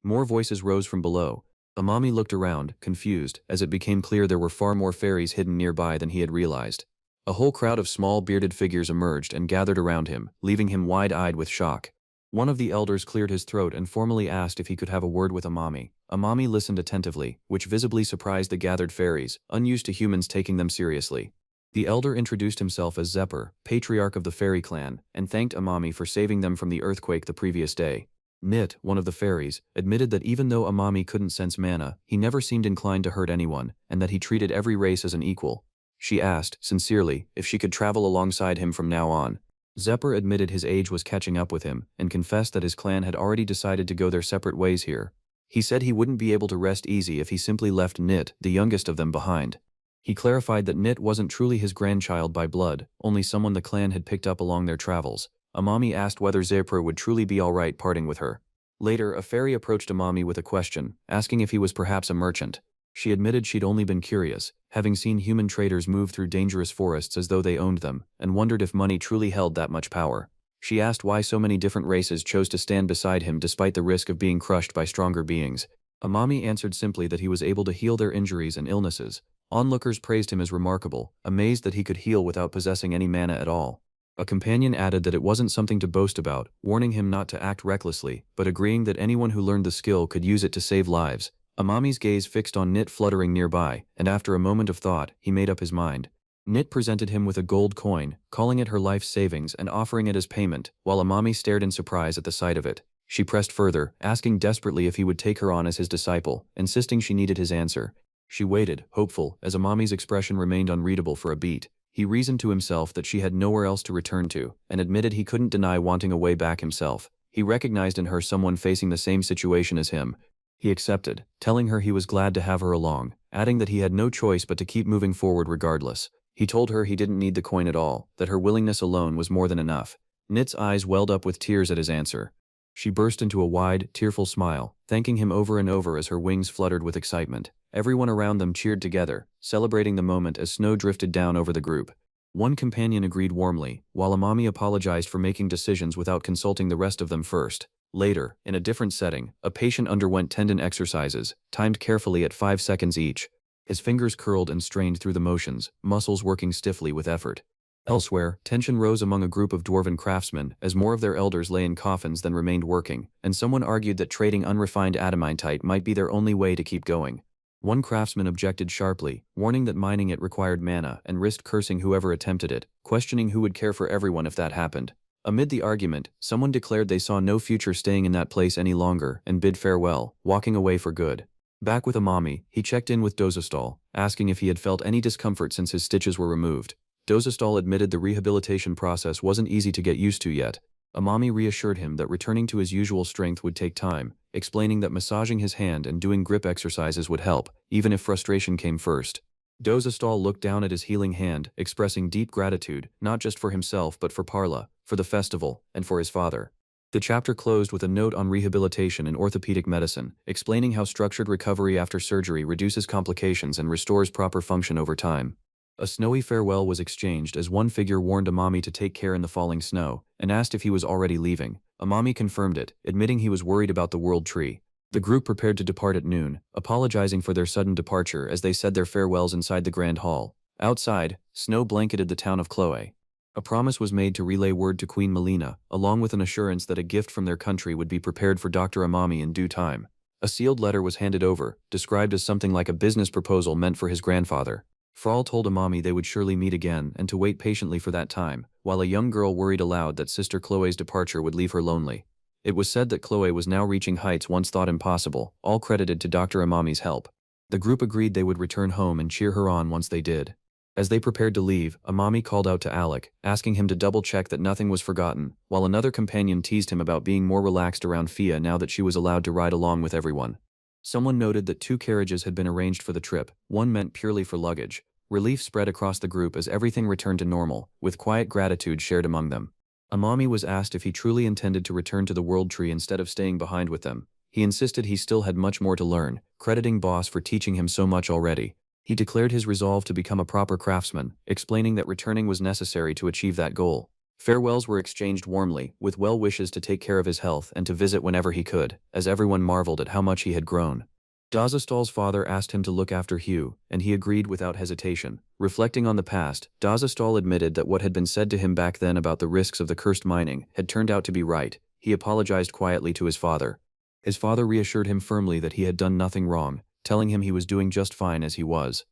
More voices rose from below. Amami looked around, confused, as it became clear there were far more fairies hidden nearby than he had realized. A whole crowd of small bearded figures emerged and gathered around him, leaving him wide-eyed with shock. One of the elders cleared his throat and formally asked if he could have a word with Amami. Amami listened attentively, which visibly surprised the gathered fairies, unused to humans taking them seriously. The elder introduced himself as Zephyr, patriarch of the fairy clan, and thanked Amami for saving them from the earthquake the previous day. Nit, one of the fairies, admitted that even though Amami couldn't sense mana, he never seemed inclined to hurt anyone, and that he treated every race as an equal. She asked, sincerely, if she could travel alongside him from now on. Zephyr admitted his age was catching up with him, and confessed that his clan had already decided to go their separate ways here. He said he wouldn't be able to rest easy if he simply left Nit, the youngest of them, behind. He clarified that Nit wasn't truly his grandchild by blood, only someone the clan had picked up along their travels. Amami asked whether Zephyr would truly be alright parting with her. Later, a fairy approached Amami with a question, asking if he was perhaps a merchant. She admitted she'd only been curious, having seen human traders move through dangerous forests as though they owned them, and wondered if money truly held that much power. She asked why so many different races chose to stand beside him despite the risk of being crushed by stronger beings. Amami answered simply that he was able to heal their injuries and illnesses. Onlookers praised him as remarkable, amazed that he could heal without possessing any mana at all. A companion added that it wasn't something to boast about, warning him not to act recklessly, but agreeing that anyone who learned the skill could use it to save lives. Amami's gaze fixed on Nit fluttering nearby, and after a moment of thought, he made up his mind. Nit presented him with a gold coin, calling it her life savings and offering it as payment, while Amami stared in surprise at the sight of it. She pressed further, asking desperately if he would take her on as his disciple, insisting she needed his answer. She waited, hopeful, as Amami's expression remained unreadable for a beat. He reasoned to himself that she had nowhere else to return to, and admitted he couldn't deny wanting a way back himself. He recognized in her someone facing the same situation as him. He accepted, telling her he was glad to have her along, adding that he had no choice but to keep moving forward regardless. He told her he didn't need the coin at all, that her willingness alone was more than enough. Nit's eyes welled up with tears at his answer. She burst into a wide, tearful smile, thanking him over and over as her wings fluttered with excitement. Everyone around them cheered together, celebrating the moment as snow drifted down over the group. One companion agreed warmly, while Amami apologized for making decisions without consulting the rest of them first. Later, in a different setting, a patient underwent tendon exercises, timed carefully at 5 seconds each. His fingers curled and strained through the motions, muscles working stiffly with effort. Elsewhere, tension rose among a group of dwarven craftsmen as more of their elders lay in coffins than remained working, and someone argued that trading unrefined adamantite might be their only way to keep going. One craftsman objected sharply, warning that mining it required mana and risked cursing whoever attempted it, questioning who would care for everyone if that happened. Amid the argument, someone declared they saw no future staying in that place any longer and bid farewell, walking away for good. Back with Amami, he checked in with Dozestal, asking if he had felt any discomfort since his stitches were removed. Dozestal admitted the rehabilitation process wasn't easy to get used to yet. Amami reassured him that returning to his usual strength would take time, explaining that massaging his hand and doing grip exercises would help, even if frustration came first. Dozestal looked down at his healing hand, expressing deep gratitude, not just for himself but for Parla, for the festival, and for his father. The chapter closed with a note on rehabilitation in orthopedic medicine, explaining how structured recovery after surgery reduces complications and restores proper function over time. A snowy farewell was exchanged as one figure warned Amami to take care in the falling snow, and asked if he was already leaving. Amami confirmed it, admitting he was worried about the world tree. The group prepared to depart at noon, apologizing for their sudden departure as they said their farewells inside the grand hall. Outside, snow blanketed the town of Chloe. A promise was made to relay word to Queen Melina, along with an assurance that a gift from their country would be prepared for Dr. Amami in due time. A sealed letter was handed over, described as something like a business proposal meant for his grandfather. Fral told Amami they would surely meet again and to wait patiently for that time, while a young girl worried aloud that Sister Chloe's departure would leave her lonely. It was said that Chloe was now reaching heights once thought impossible, all credited to Dr. Amami's help. The group agreed they would return home and cheer her on once they did. As they prepared to leave, Amami called out to Alec, asking him to double-check that nothing was forgotten, while another companion teased him about being more relaxed around Fia now that she was allowed to ride along with everyone. Someone noted that 2 carriages had been arranged for the trip, one meant purely for luggage. Relief spread across the group as everything returned to normal, with quiet gratitude shared among them. Amami was asked if he truly intended to return to the World Tree instead of staying behind with them. He insisted he still had much more to learn, crediting Boss for teaching him so much already. He declared his resolve to become a proper craftsman, explaining that returning was necessary to achieve that goal. Farewells were exchanged warmly, with well wishes to take care of his health and to visit whenever he could, as everyone marveled at how much he had grown. Dazestal's father asked him to look after Hugh, and he agreed without hesitation. Reflecting on the past, Dazestal admitted that what had been said to him back then about the risks of the cursed mining had turned out to be right. He apologized quietly to his father. His father reassured him firmly that he had done nothing wrong, telling him he was doing just fine as he was.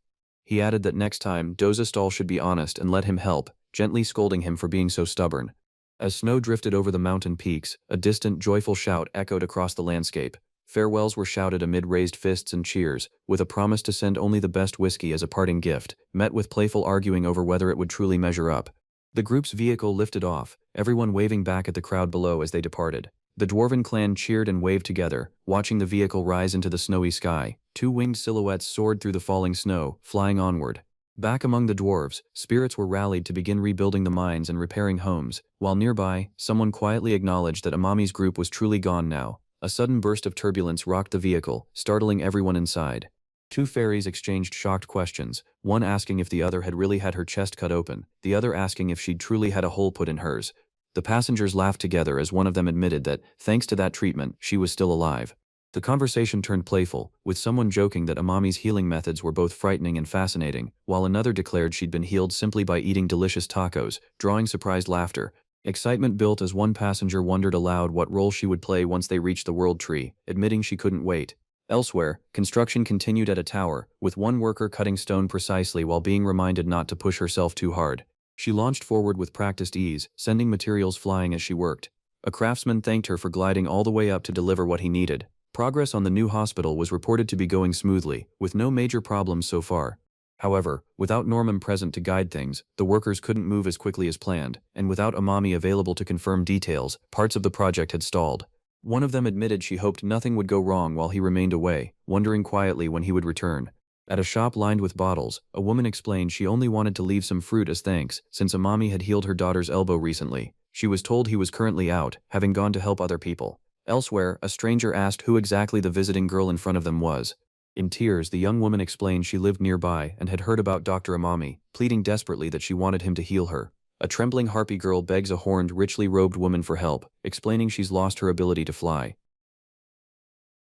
He added that next time, Dazestal should be honest and let him help, gently scolding him for being so stubborn. As snow drifted over the mountain peaks, a distant, joyful shout echoed across the landscape. Farewells were shouted amid raised fists and cheers, with a promise to send only the best whiskey as a parting gift, met with playful arguing over whether it would truly measure up. The group's vehicle lifted off, everyone waving back at the crowd below as they departed. The dwarven clan cheered and waved together, watching the vehicle rise into the snowy sky. 2 winged silhouettes soared through the falling snow, flying onward. Back among the dwarves, spirits were rallied to begin rebuilding the mines and repairing homes, while nearby, someone quietly acknowledged that Amami's group was truly gone now. A sudden burst of turbulence rocked the vehicle, startling everyone inside. 2 fairies exchanged shocked questions, one asking if the other had really had her chest cut open, the other asking if she'd truly had a hole put in hers. The passengers laughed together as one of them admitted that, thanks to that treatment, she was still alive. The conversation turned playful, with someone joking that Amami's healing methods were both frightening and fascinating, while another declared she'd been healed simply by eating delicious tacos, drawing surprised laughter. Excitement built as one passenger wondered aloud what role she would play once they reached the World Tree, admitting she couldn't wait. Elsewhere, construction continued at a tower, with one worker cutting stone precisely while being reminded not to push herself too hard. She launched forward with practiced ease, sending materials flying as she worked. A craftsman thanked her for gliding all the way up to deliver what he needed. Progress on the new hospital was reported to be going smoothly, with no major problems so far. However, without Norman present to guide things, the workers couldn't move as quickly as planned, and without Amami available to confirm details, parts of the project had stalled. One of them admitted she hoped nothing would go wrong while he remained away, wondering quietly when he would return. At a shop lined with bottles, a woman explained she only wanted to leave some fruit as thanks, since Amami had healed her daughter's elbow recently. She was told he was currently out, having gone to help other people. Elsewhere, a stranger asked who exactly the visiting girl in front of them was. In tears, the young woman explained she lived nearby and had heard about Dr. Amami, pleading desperately that she wanted him to heal her. A trembling harpy girl begs a horned, richly robed woman for help, explaining she's lost her ability to fly.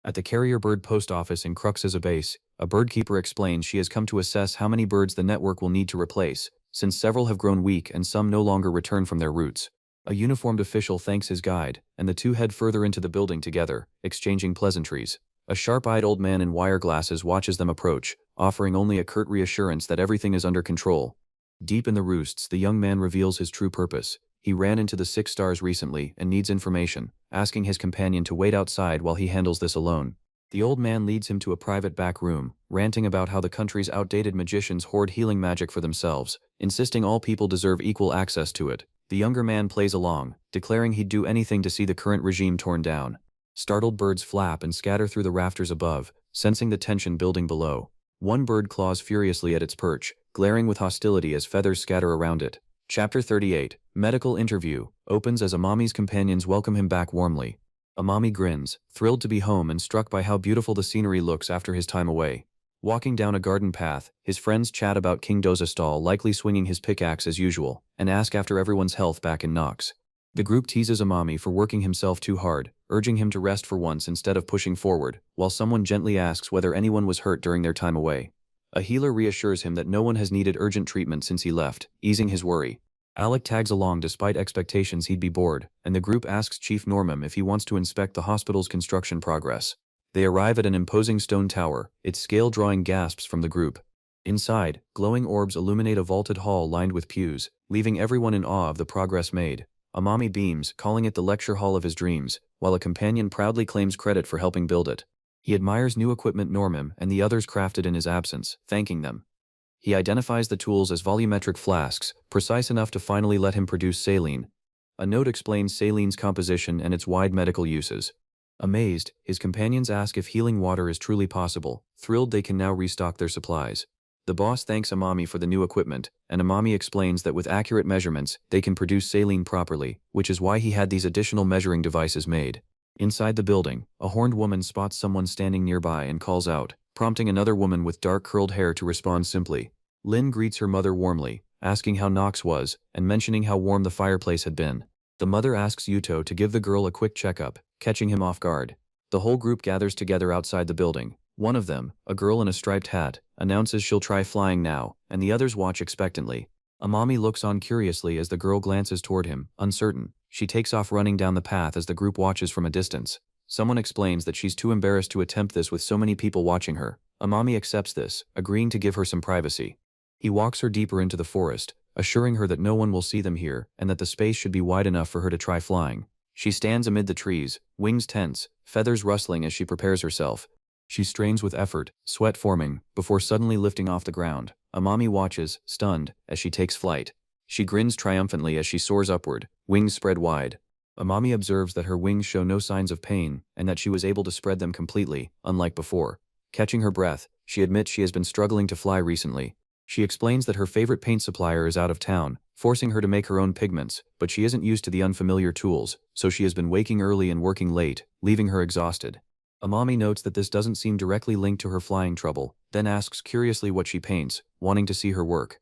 At the carrier bird post office in Crux's base, a birdkeeper explains she has come to assess how many birds the network will need to replace, since several have grown weak and some no longer return from their roots. A uniformed official thanks his guide, and the two head further into the building together, exchanging pleasantries. A sharp-eyed old man in wire glasses watches them approach, offering only a curt reassurance that everything is under control. Deep in the roosts, the young man reveals his true purpose. He ran into the 6 stars recently and needs information, asking his companion to wait outside while he handles this alone. The old man leads him to a private back room, ranting about how the country's outdated magicians hoard healing magic for themselves, insisting all people deserve equal access to it. The younger man plays along, declaring he'd do anything to see the current regime torn down. Startled birds flap and scatter through the rafters above, sensing the tension building below. One bird claws furiously at its perch, glaring with hostility as feathers scatter around it. Chapter 38, Medical Interview, opens as Amami's companions welcome him back warmly. Amami grins, thrilled to be home and struck by how beautiful the scenery looks after his time away. Walking down a garden path, his friends chat about King Dozastal likely swinging his pickaxe as usual, and ask after everyone's health back in Nox. The group teases Amami for working himself too hard, urging him to rest for once instead of pushing forward, while someone gently asks whether anyone was hurt during their time away. A healer reassures him that no one has needed urgent treatment since he left, easing his worry. Alec tags along despite expectations he'd be bored, and the group asks Chief Normam if he wants to inspect the hospital's construction progress. They arrive at an imposing stone tower, its scale drawing gasps from the group. Inside, glowing orbs illuminate a vaulted hall lined with pews, leaving everyone in awe of the progress made. Amami beams, calling it the lecture hall of his dreams, while a companion proudly claims credit for helping build it. He admires new equipment Normam and the others crafted in his absence, thanking them. He identifies the tools as volumetric flasks, precise enough to finally let him produce saline. A note explains saline's composition and its wide medical uses. Amazed, his companions ask if healing water is truly possible, thrilled they can now restock their supplies. The boss thanks Amami for the new equipment, and Amami explains that with accurate measurements, they can produce saline properly, which is why he had these additional measuring devices made. Inside the building, a horned woman spots someone standing nearby and calls out, prompting another woman with dark curled hair to respond simply. Lynn greets her mother warmly, asking how Nox was, and mentioning how warm the fireplace had been. The mother asks Yuto to give the girl a quick checkup, catching him off guard. The whole group gathers together outside the building. One of them, a girl in a striped hat, announces she'll try flying now, and the others watch expectantly. Amami looks on curiously as the girl glances toward him, uncertain. She takes off running down the path as the group watches from a distance. Someone explains that she's too embarrassed to attempt this with so many people watching her. Amami accepts this, agreeing to give her some privacy. He walks her deeper into the forest, assuring her that no one will see them here and that the space should be wide enough for her to try flying. She stands amid the trees, wings tense, feathers rustling as she prepares herself. She strains with effort, sweat forming, before suddenly lifting off the ground. Amami watches, stunned, as she takes flight. She grins triumphantly as she soars upward, wings spread wide. Amami observes that her wings show no signs of pain and that she was able to spread them completely, unlike before. Catching her breath, she admits she has been struggling to fly recently. She explains that her favorite paint supplier is out of town, forcing her to make her own pigments, but she isn't used to the unfamiliar tools, so she has been waking early and working late, leaving her exhausted. Amami notes that this doesn't seem directly linked to her flying trouble, then asks curiously what she paints, wanting to see her work.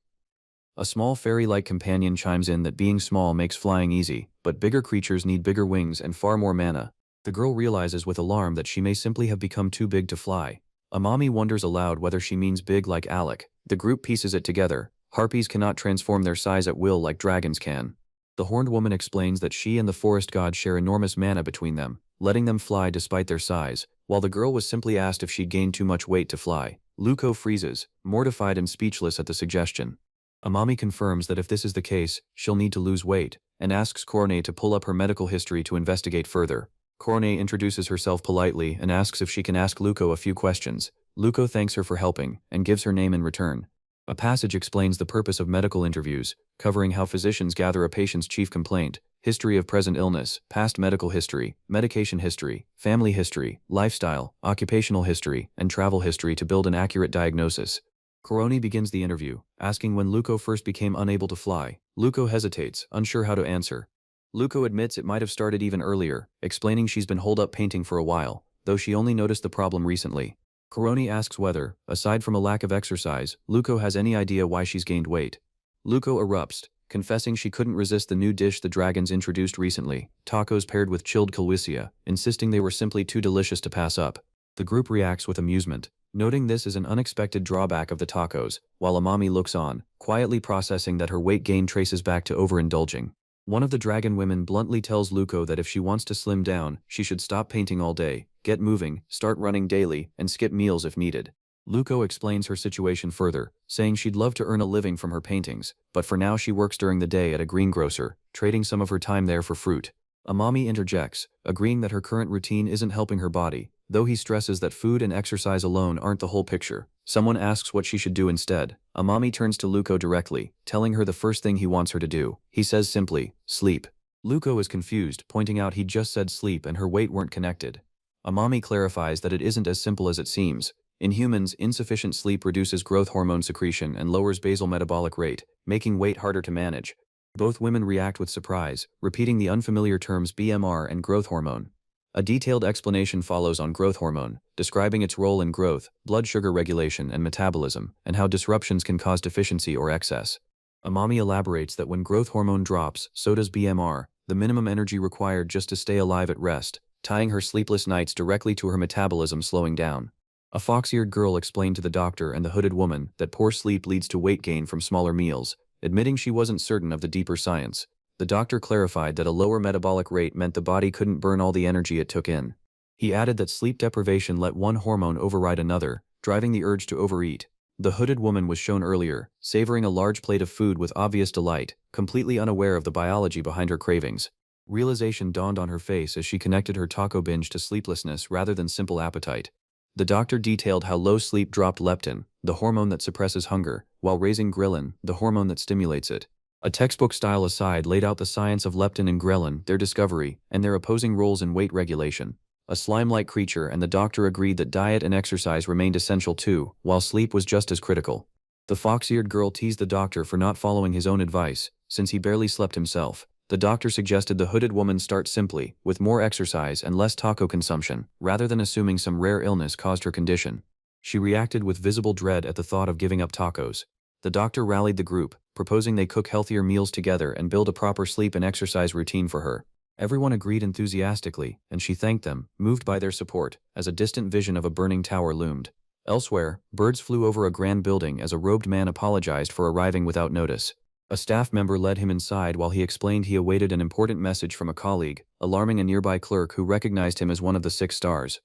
A small fairy-like companion chimes in that being small makes flying easy, but bigger creatures need bigger wings and far more mana. The girl realizes with alarm that she may simply have become too big to fly. Amami wonders aloud whether she means big like Alec. The group pieces it together. Harpies cannot transform their size at will like dragons can. The horned woman explains that she and the forest god share enormous mana between them, letting them fly despite their size, while the girl was simply asked if she'd gained too much weight to fly. Luko freezes, mortified and speechless at the suggestion. Amami confirms that if this is the case, she'll need to lose weight, and asks Korone to pull up her medical history to investigate further. Korone introduces herself politely and asks if she can ask Luko a few questions. Luko thanks her for helping, and gives her name in return. A passage explains the purpose of medical interviews, covering how physicians gather a patient's chief complaint, history of present illness, past medical history, medication history, family history, lifestyle, occupational history, and travel history to build an accurate diagnosis. Korone begins the interview, asking when Luko first became unable to fly. Luko hesitates, unsure how to answer. Luko admits it might have started even earlier, explaining she's been holed up painting for a while, though she only noticed the problem recently. Korone asks whether, aside from a lack of exercise, Luko has any idea why she's gained weight. Luko erupts, confessing she couldn't resist the new dish the dragons introduced recently, tacos paired with chilled kilwisia, insisting they were simply too delicious to pass up. The group reacts with amusement. noting this as an unexpected drawback of the tacos, while Amami looks on, quietly processing that her weight gain traces back to overindulging. One of the dragon women bluntly tells Luko that if she wants to slim down, she should stop painting all day, get moving, start running daily, and skip meals if needed. Luko explains her situation further, saying she'd love to earn a living from her paintings, but for now she works during the day at a greengrocer, trading some of her time there for fruit. Amami interjects, agreeing that her current routine isn't helping her body, though he stresses that food and exercise alone aren't the whole picture. Someone asks what she should do instead. Amami turns to Luko directly, telling her the first thing he wants her to do. He says simply, sleep. Luko is confused, pointing out he'd just said sleep and her weight weren't connected. Amami clarifies that it isn't as simple as it seems. In humans, insufficient sleep reduces growth hormone secretion and lowers basal metabolic rate, making weight harder to manage. Both women react with surprise, repeating the unfamiliar terms BMR and growth hormone. A detailed explanation follows on growth hormone, describing its role in growth, blood sugar regulation and metabolism, and how disruptions can cause deficiency or excess. Amami elaborates that when growth hormone drops, so does BMR, the minimum energy required just to stay alive at rest, tying her sleepless nights directly to her metabolism slowing down. A fox-eared girl explained to the doctor and the hooded woman that poor sleep leads to weight gain from smaller meals, admitting she wasn't certain of the deeper science. The doctor clarified that a lower metabolic rate meant the body couldn't burn all the energy it took in. He added that sleep deprivation let one hormone override another, driving the urge to overeat. The hooded woman was shown earlier, savoring a large plate of food with obvious delight, completely unaware of the biology behind her cravings. Realization dawned on her face as she connected her taco binge to sleeplessness rather than simple appetite. The doctor detailed how low sleep dropped leptin, the hormone that suppresses hunger, while raising ghrelin, the hormone that stimulates it. A textbook-style aside laid out the science of leptin and ghrelin, their discovery, and their opposing roles in weight regulation. A slime-like creature, and the doctor agreed that diet and exercise remained essential too, while sleep was just as critical. The fox-eared girl teased the doctor for not following his own advice, since he barely slept himself. The doctor suggested the hooded woman start simply, with more exercise and less taco consumption, rather than assuming some rare illness caused her condition. She reacted with visible dread at the thought of giving up tacos. The doctor rallied the group, proposing they cook healthier meals together and build a proper sleep and exercise routine for her. Everyone agreed enthusiastically, and she thanked them, moved by their support, as a distant vision of a burning tower loomed. Elsewhere, birds flew over a grand building as a robed man apologized for arriving without notice. A staff member led him inside while he explained he awaited an important message from a colleague, alarming a nearby clerk who recognized him as one of the 6 stars.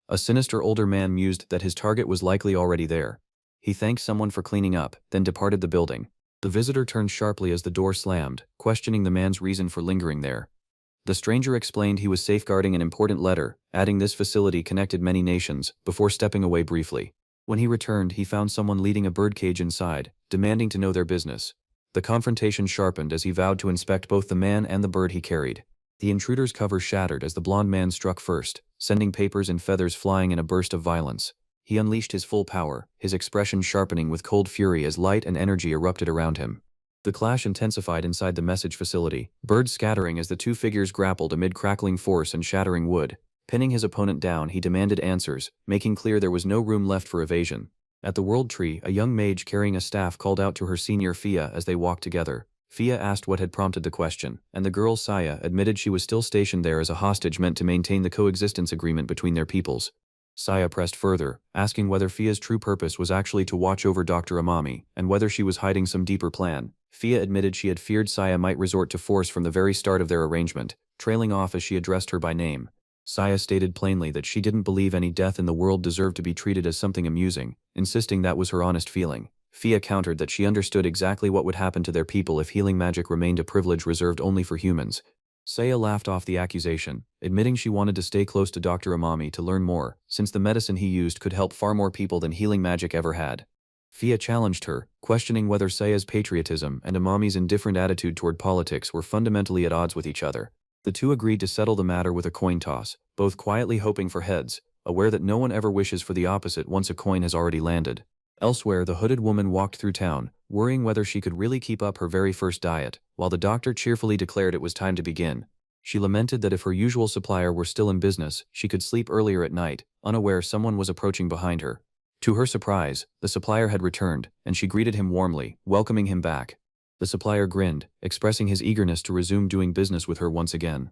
A sinister older man mused that his target was likely already there. He thanked someone for cleaning up, then departed the building. The visitor turned sharply as the door slammed, questioning the man's reason for lingering there. The stranger explained he was safeguarding an important letter, adding this facility connected many nations, before stepping away briefly. When he returned, he found someone leading a birdcage inside, demanding to know their business. The confrontation sharpened as he vowed to inspect both the man and the bird he carried. The intruder's cover shattered as the blond man struck first, sending papers and feathers flying in a burst of violence. He unleashed his full power, his expression sharpening with cold fury as light and energy erupted around him. The clash intensified inside the message facility, birds scattering as the two figures grappled amid crackling force and shattering wood. Pinning his opponent down, he demanded answers, making clear there was no room left for evasion. At the World Tree, a young mage carrying a staff called out to her senior Fia as they walked together. Fia asked what had prompted the question, and the girl Saya admitted she was still stationed there as a hostage meant to maintain the coexistence agreement between their peoples. Saya pressed further, asking whether Fia's true purpose was actually to watch over Dr. Amami, and whether she was hiding some deeper plan. Fia admitted she had feared Saya might resort to force from the very start of their arrangement, trailing off as she addressed her by name. Saya stated plainly that she didn't believe any death in the world deserved to be treated as something amusing, insisting that was her honest feeling. Fia countered that she understood exactly what would happen to their people if healing magic remained a privilege reserved only for humans. Saya laughed off the accusation, admitting she wanted to stay close to Dr. Amami to learn more, since the medicine he used could help far more people than healing magic ever had. Fia challenged her, questioning whether Saya's patriotism and Amami's indifferent attitude toward politics were fundamentally at odds with each other. The two agreed to settle the matter with a coin toss, both quietly hoping for heads, aware that no one ever wishes for the opposite once a coin has already landed. Elsewhere, the hooded woman walked through town, worrying whether she could really keep up her very first diet, while the doctor cheerfully declared it was time to begin. She lamented that if her usual supplier were still in business, she could sleep earlier at night, unaware someone was approaching behind her. To her surprise, the supplier had returned, and she greeted him warmly, welcoming him back. The supplier grinned, expressing his eagerness to resume doing business with her once again.